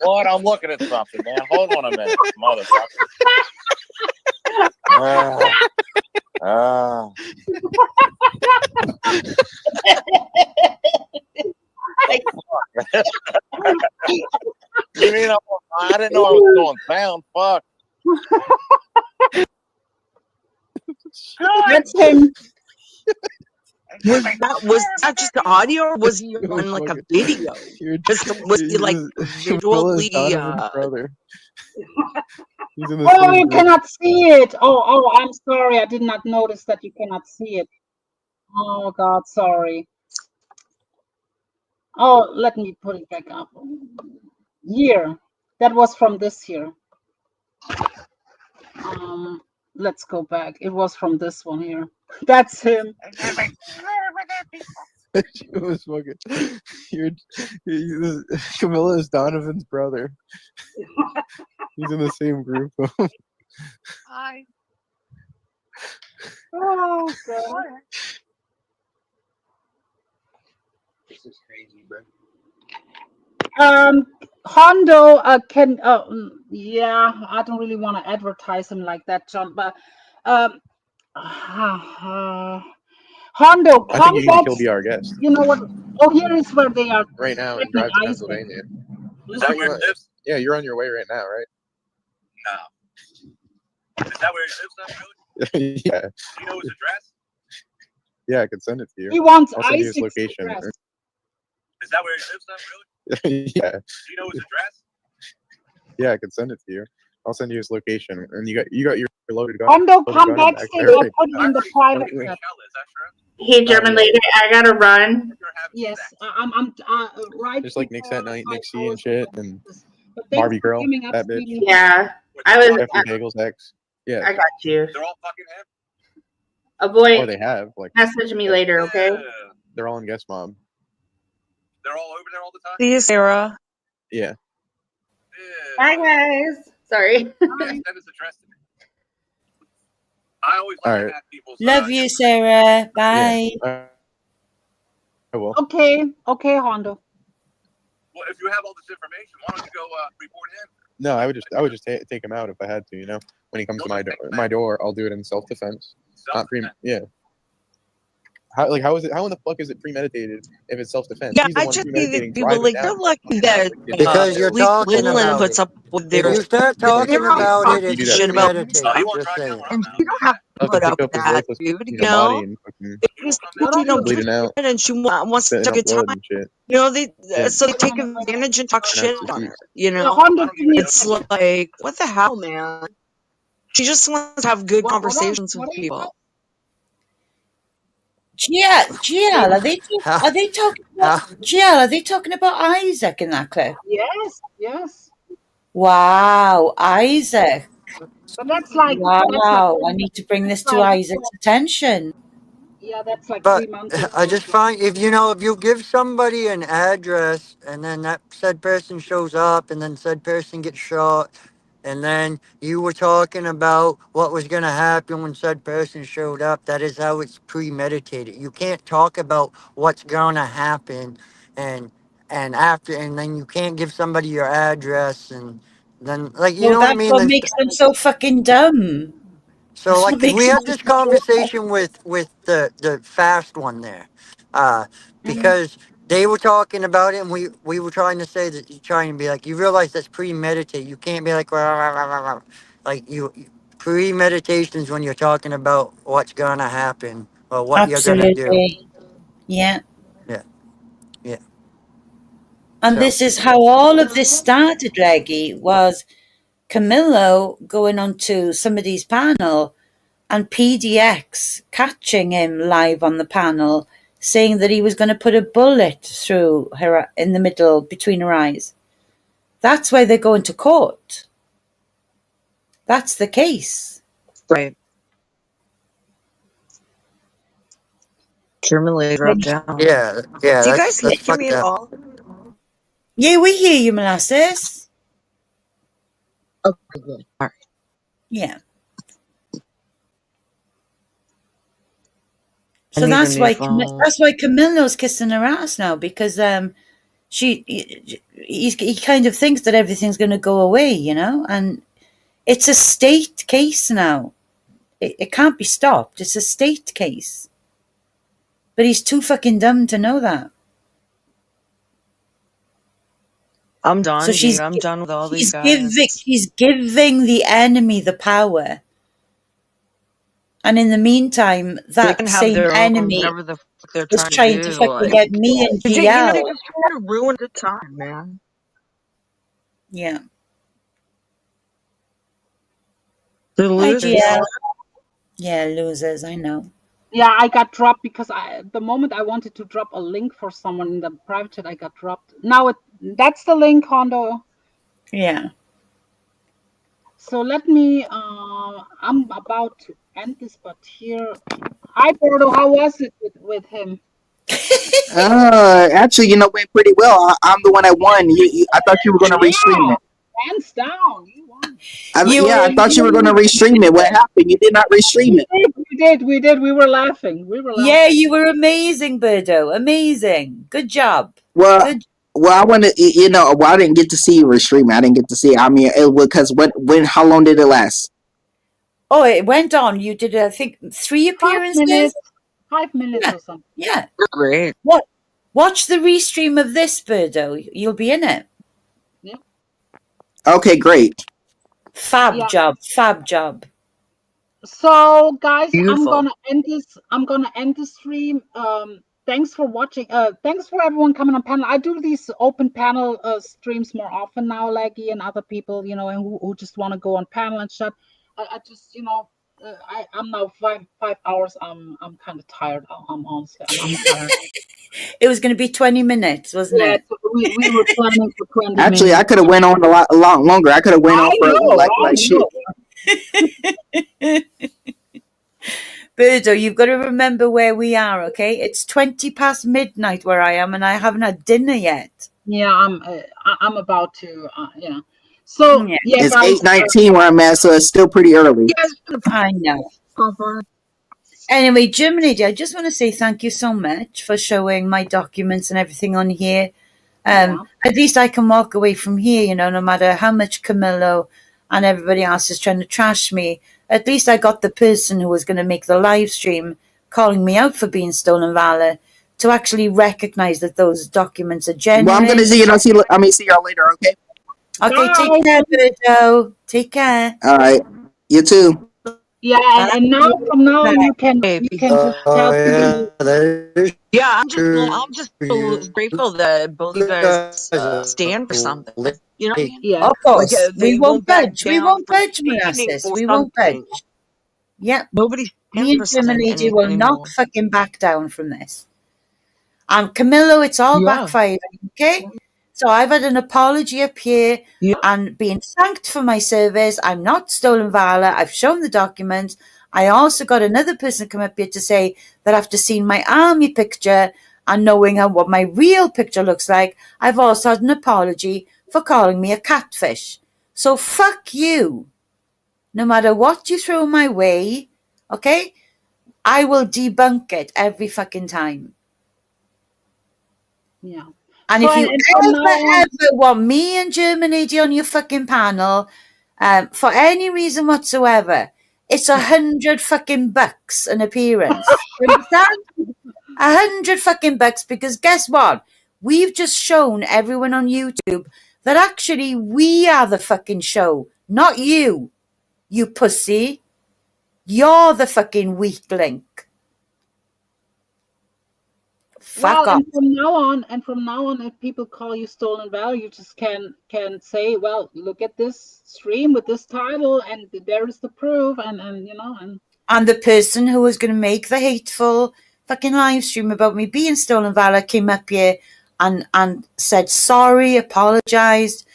What? I'm looking at something, man. Hold on a minute, motherfucker. You mean I didn't know I was going down? Fuck. That's him. Was that just audio, or was he on like a video? Was he like visually? Brother. He's in the Oh, same you group. cannot see it. Oh, I'm sorry. I did not notice that you cannot see it. Oh God, sorry. Oh, let me put it back up. Year. That was from this year. Let's go back. It was from this one here. That's him. She was fucking. Camilla is Donovan's brother. He's in the same group. Hi. Oh God. This is crazy, bro. Hondo can. Yeah, I don't really want to advertise him like that, John. But Hondo, I come think back. he'll be our guest. You know what? Oh, here is where they are. Right now in Drive to Pennsylvania. Is that where he lives? Yeah, you're on your way right now, right? No. Is that where he lives now, really? Yeah. Do you know his address? Yeah, I can send it to you. He wants I'll send you his Isaac's location. address. Is that where he lives now, really? Yeah. Do you know his address? Yeah, I can send it to you. I'll send you his location, and you got your loaded gun. Hondo, come backstage. I put it in the private chat. Hey, German lady, I gotta run. Yes, I'm right. Just like Nick at night, Nick C and shit, and But thanks Barbie for Girl, coming up, that bitch. Stevie. Yeah, I was. Jeffrey Bagel's ex. Yeah. I got you. They're all fucking him. Avoid. Or they have like. Message me later, okay? They're all in Guest Mob. They're all over there all the time. See you, Sarah. Yeah. Bye, guys. Sorry. Send his address to me. I always like to have people's. Love you, Sarah. Bye. Yeah. I will. Okay, Hondo. Well, if you have all this information, why don't you go report him? No, I would just take him out if I had to. You know, when he comes to my door, I'll do it in self-defense. Not yeah. How is it? How in the fuck is it premeditated if it's self-defense? Yeah, He's the I one just see premeditating, that people driving like down. you're lucky that Because at you're least talking Quinlan about puts it. up with If their. you start They're talking not about it, talking it's You do that shit about premeditated. Just saying. and she don't have to have to put pick up with up his that, lifeless, dude. you You know, body know, and fucking it's What are you know bleeding out, desperate and she wants to spitting have a up good blood time. and shit. You know, they Yeah, so they take advantage and talk and shit that's on the her. You Yeah, know, Honda, give me a it's second. like what the hell, man. She just wants to have good conversations with people. GL, are they talking about GL? Are they talking about Isaac in that clip? Yes, yes. Wow, Isaac. But that's like Wow, I need to bring this to like Isaac's attention. yeah, that's like But 3 months ago. I just find if you give somebody an address and then that said person shows up and then said person gets shot and then you were talking about what was going to happen when said person showed up, that is how it's premeditated. You can't talk about what's going to happen and and then you can't give somebody your address and then you Well, know what I that's mean? what Then makes them so fucking dumb. so That's what makes we them had so this fucking dumb. conversation with the fast one there, Mhm. because they were talking about it and we were trying to say that you trying to be like you realize that's premeditated. You can't be like rah, rah, rah, rah, rah. Like premeditations when you're talking about what's gonna happen or what you're gonna do. Absolutely. Yeah. Yeah, yeah. And So this is how all of this started, Leggy, was Camillo going onto somebody's panel and PDX catching him live on the panel saying that he was going to put a bullet through her in the middle between her eyes. That's why they're going to court. That's the case. Right. German lady dropped down. yeah. Do you That's guys hear fucked me at up. all? Yeah, we hear you, Molasses. Okay, good. All right. Yeah. I So need a that's new why phone. Camillo's kissing her ass now because he kind of thinks that everything's going to go away, you know, and it's a state case now. It can't be stopped. It's a state case. But he's too fucking dumb to know that. I'm done, So dude. I'm done with all these guys. she's giving the enemy the power. And in the meantime, They that can have same their own enemy whatever the fuck they're is trying to trying to do. fucking get me and You know, they GL. just trying to ruin the time, man. Yeah. They're Hi, losers. GL. Yeah, losers, I know. Yeah, I got dropped because the moment I wanted to drop a link for someone in the private chat, I got dropped. Now that's the link, Hondo. Yeah. So let me. I'm about to end this, but here. Hi, Porto. How was it with him? Actually, went pretty well. I'm the one that won. I thought you were going to restream it. Hands down, you won. I thought you were going to restream it. What happened? You did not restream it. We did. We were laughing. Yeah, you were amazing, Birdo. Amazing. Good job. Well, Good. I wanted, I didn't get to see you restream it. I didn't get to see it. I mean, because how long did it last? Oh, it went on. You did, I think, 3 appearances. 5 minutes or something. Yeah. Great. Watch the restream of this, Birdo. You'll be in it. Yeah. Okay, great. Fab job. So, guys, Beautiful. I'm gonna end the stream. Thanks for watching. Thanks for everyone coming on panel. I do these open panel streams more often now, Leggy and other people, and who just want to go on panel and shut. I just, I'm now 5 hours. I'm kind of tired. I'm honestly, I'm tired. It was going to be 20 minutes, wasn't it? Yeah, we were planning for 20 Actually, minutes. I could have went on a lot longer. I could have went on for like shit. Birdo, you've got to remember where we are, okay? It's 20 past midnight where I am, and I haven't had dinner yet. Yeah, I'm about to, So yeah, it's guys, 8:19 where I'm at, so it's still pretty early. I know. Anyway, Germany, I just want to say thank you so much for showing my documents and everything on here. At least I can walk away from here, no matter how much Camillo and everybody else is trying to trash me. At least I got the person who was going to make the live stream calling me out for being stolen valor to actually recognize that those documents are genuine. Well, I'm gonna see you. See y'all later. Okay. Okay, Bye. take care, Birdo. Take care. All right. You too. Yeah, and now from now on you can just tell people. Yeah, I'm just so grateful that both you guys stand for something. You know what I mean? Yeah. Of course. Like, they we won't back budge. We down won't for budge, standing Molasses. for We won't budge. something. Yep. Nobody Me stands and for something Germany will anymore. not fucking back down from this. And Camillo, it's all backfired, okay? So I've had an apology up here and being thanked for my service. I'm not stolen valor. I've shown the documents. I also got another person come up here to say that after seeing my army picture and knowing what my real picture looks like, I've also had an apology for calling me a catfish. So fuck you. No matter what you throw my way, okay? I will debunk it every fucking time. Yeah. And So, if you and ever want me and Germany on your fucking panel, for any reason whatsoever, it's $100 fucking bucks an appearance. You understand? $100 fucking bucks, because guess what? We've just shown everyone on YouTube that actually we are the fucking show, not you, you pussy. You're the fucking weak link. Fuck off. And from now on, if people call you stolen valor, you just can say, well, look at this stream with this title, and there is the proof, and you know, And the person who was going to make the hateful fucking live stream about me being stolen valor came up here and said sorry, apologized.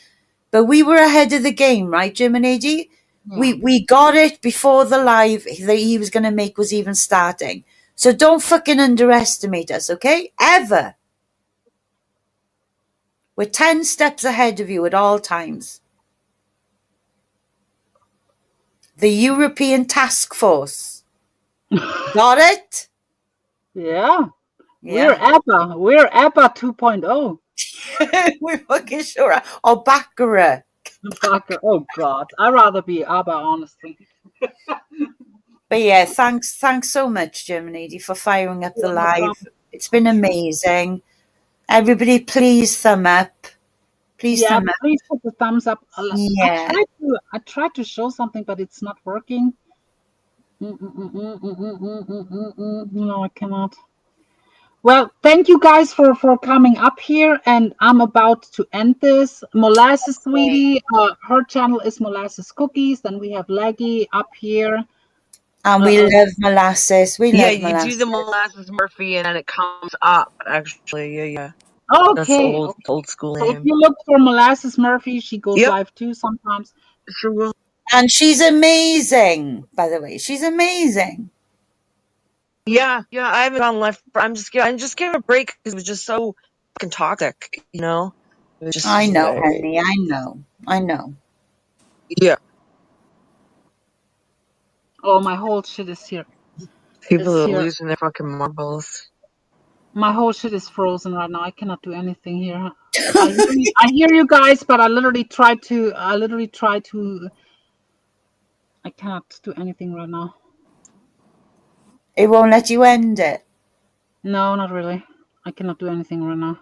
But we were ahead of the game, right, Jim and AD? Yeah. We got it before the live that he was going to make was even starting. So don't fucking underestimate us, okay? Ever. We're 10 steps ahead of you at all times. The European Task Force. Got it? Yeah. We're ABBA 2.0. We're fucking sure. Or Baccarat. Oh God, I'd rather be ABBA, honestly. But yeah, thanks so much, Germany, for firing up the live. It's been amazing. Everybody, please thumb up. Please thumb up. Please put the thumbs up. Yeah. I tried to show something, but it's not working. No, I cannot. Well, thank you guys for coming up here, and I'm about to end this. Molasses Sweetie, her channel is Molasses Cookies. Then we have Leggy up here. And we love molasses. We love you molasses. do the molasses Murphy, and then it comes up. Actually, yeah. Okay. That's old school so name. if you look for Molasses Murphy, she goes live too sometimes. Sure will. And she's amazing, by the way. She's amazing. Yeah. I haven't gone live. I'm just giving a break because it was just so fucking toxic. You know. I know, honey. I know. Yeah. Oh, my whole shit is here. People are losing their fucking marbles. My whole shit is frozen right now. I cannot do anything here. I hear you guys, but I literally try to. I cannot do anything right now. It won't let you end it. No, not really. I cannot do anything right now.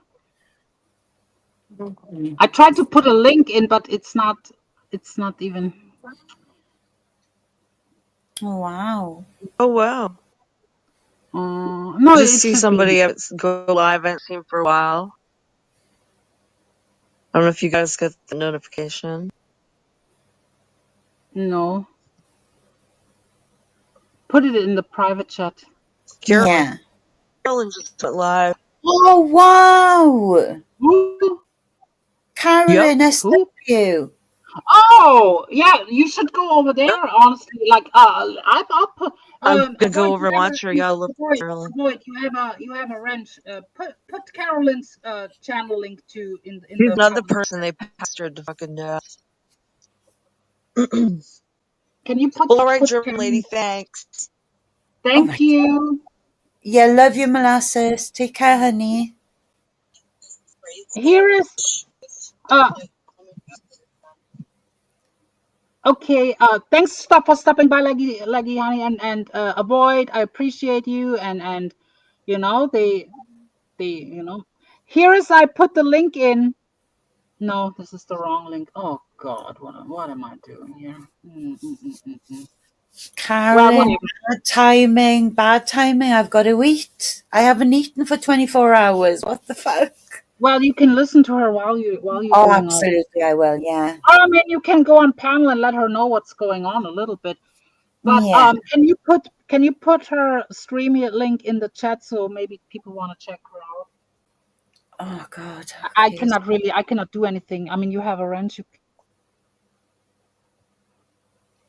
I tried to put a link in, but it's not even. Oh wow. Oh wow. No, I just see somebody go live. I haven't seen for a while. I don't know if you guys got the notification. No. Put it in the private chat. Yeah. Carolyn just went live. Oh wow. Who? Carolyn, SW. Oh yeah, you should go over there. Honestly, like I'm up. I'm gonna go over and watch her. Yeah, look, Carolyn. Avoid, you have a wrench. Put Carolyn's channel link to in She's the. another person they pastored to fucking death. Can you put? All right, German lady. Thanks. Thank you. Yeah, love you, molasses. Take care, honey. Here is Okay, thanks for stopping by, Leggy Honey, and AVOYT. I appreciate you, and you know they you know. Here is I put the link in. No, this is the wrong link. Oh God, what am I doing here? Well, Carolyn, whatever. bad timing. I've got to eat. I haven't eaten for 24 hours. What the fuck? Well, you can listen to her while you're Oh, doing all. absolutely, I will. Yeah. I mean, you can go on panel and let her know what's going on a little bit. But Yeah. can you put her Streamy link in the chat so maybe people want to check her out? Oh God. I cannot do anything. I mean, you have a wrench.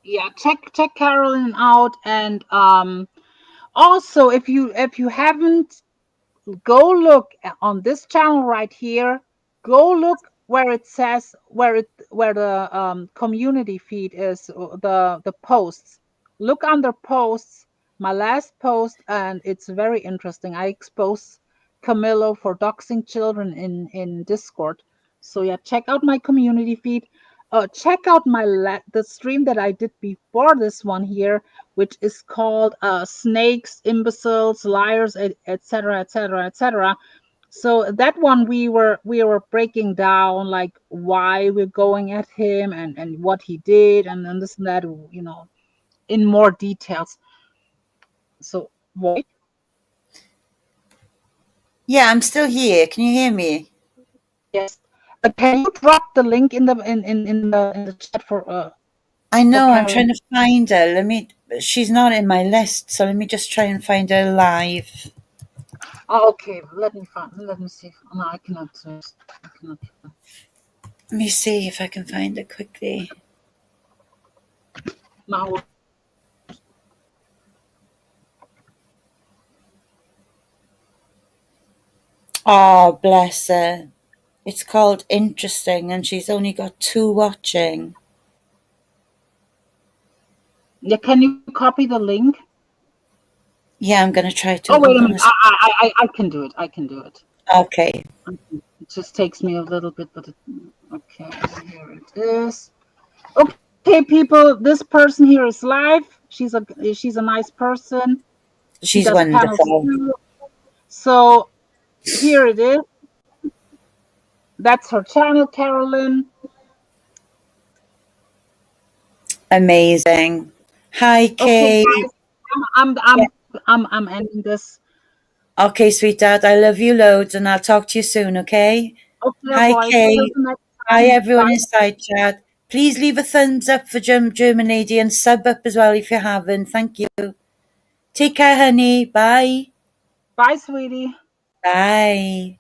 Yeah, check Carolyn out, and also if you haven't, go look on this channel right here. Go look where it says where the community feed is, the posts. Look under posts, my last post, and it's very interesting. I expose Camillo for doxing children in Discord. So yeah, check out my community feed. Check out the stream that I did before this one here, which is called Snakes, Imbeciles, Liars, etc., etc., etc. So that one we were breaking down like why we're going at him and what he did and this and that, you know, in more details. So VOYT? Yeah, I'm still here. Can you hear me? Yes. Can you drop the link in the chat for I know, I'm Carolyn? trying to find her. She's not in my list, so let me just try and find her live. Oh, okay, let me see. No, I cannot. Let me see if I can find her quickly. No. Oh, bless her. It's called Interesting, and she's only got 2 watching. Yeah, can you copy the link? Yeah, I'm gonna try to. Oh, wait a minute. I can do it. I can do it. Okay. It just takes me a little bit, but okay, here it is. Okay, people, this person here is live. She's a nice person. She's does panels wonderful. too. So here it is. That's her channel, Carolyn. Amazing. Hi, Kay. Okay, guys, I'm ending this. Okay, sweetheart, I love you loads, and I'll talk to you soon, okay? Okay, Hi, boys. Kay. Till the next Hi, time. everyone Bye. inside chat. Please leave a thumbs up for German Lady and sub up as well if you haven't. Thank you. Take care, honey. Bye. Bye, sweetie. Bye.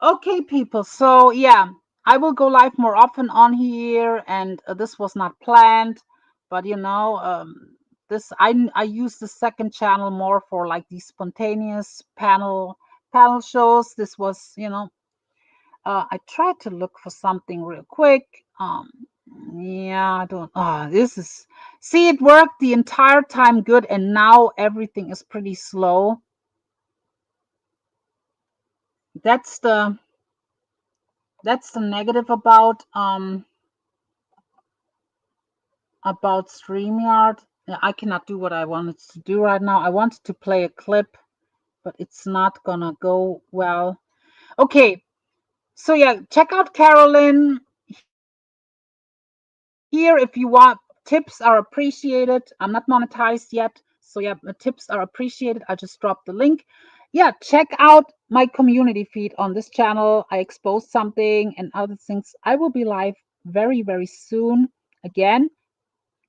Okay, people. So yeah, I will go live more often on here, and this was not planned, but you know, I use the second channel more for like these spontaneous panel shows. This was, you know, I tried to look for something real quick. Yeah, I don't. This is, see, it worked the entire time good, and now everything is pretty slow. That's the negative about StreamYard. I cannot do what I wanted to do right now. I wanted to play a clip, but it's not gonna go well. Okay, so yeah, check out Carolyn here if you want. Tips are appreciated. I'm not monetized yet, so yeah, the tips are appreciated. I just dropped the link. Yeah, check out my community feed on this channel. I exposed something and other things. I will be live very, very soon again.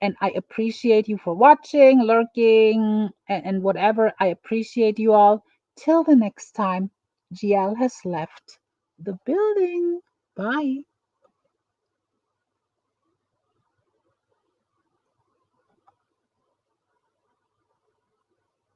And I appreciate you for watching, lurking, and whatever. I appreciate you all. Till the next time, GL has left the building. Bye.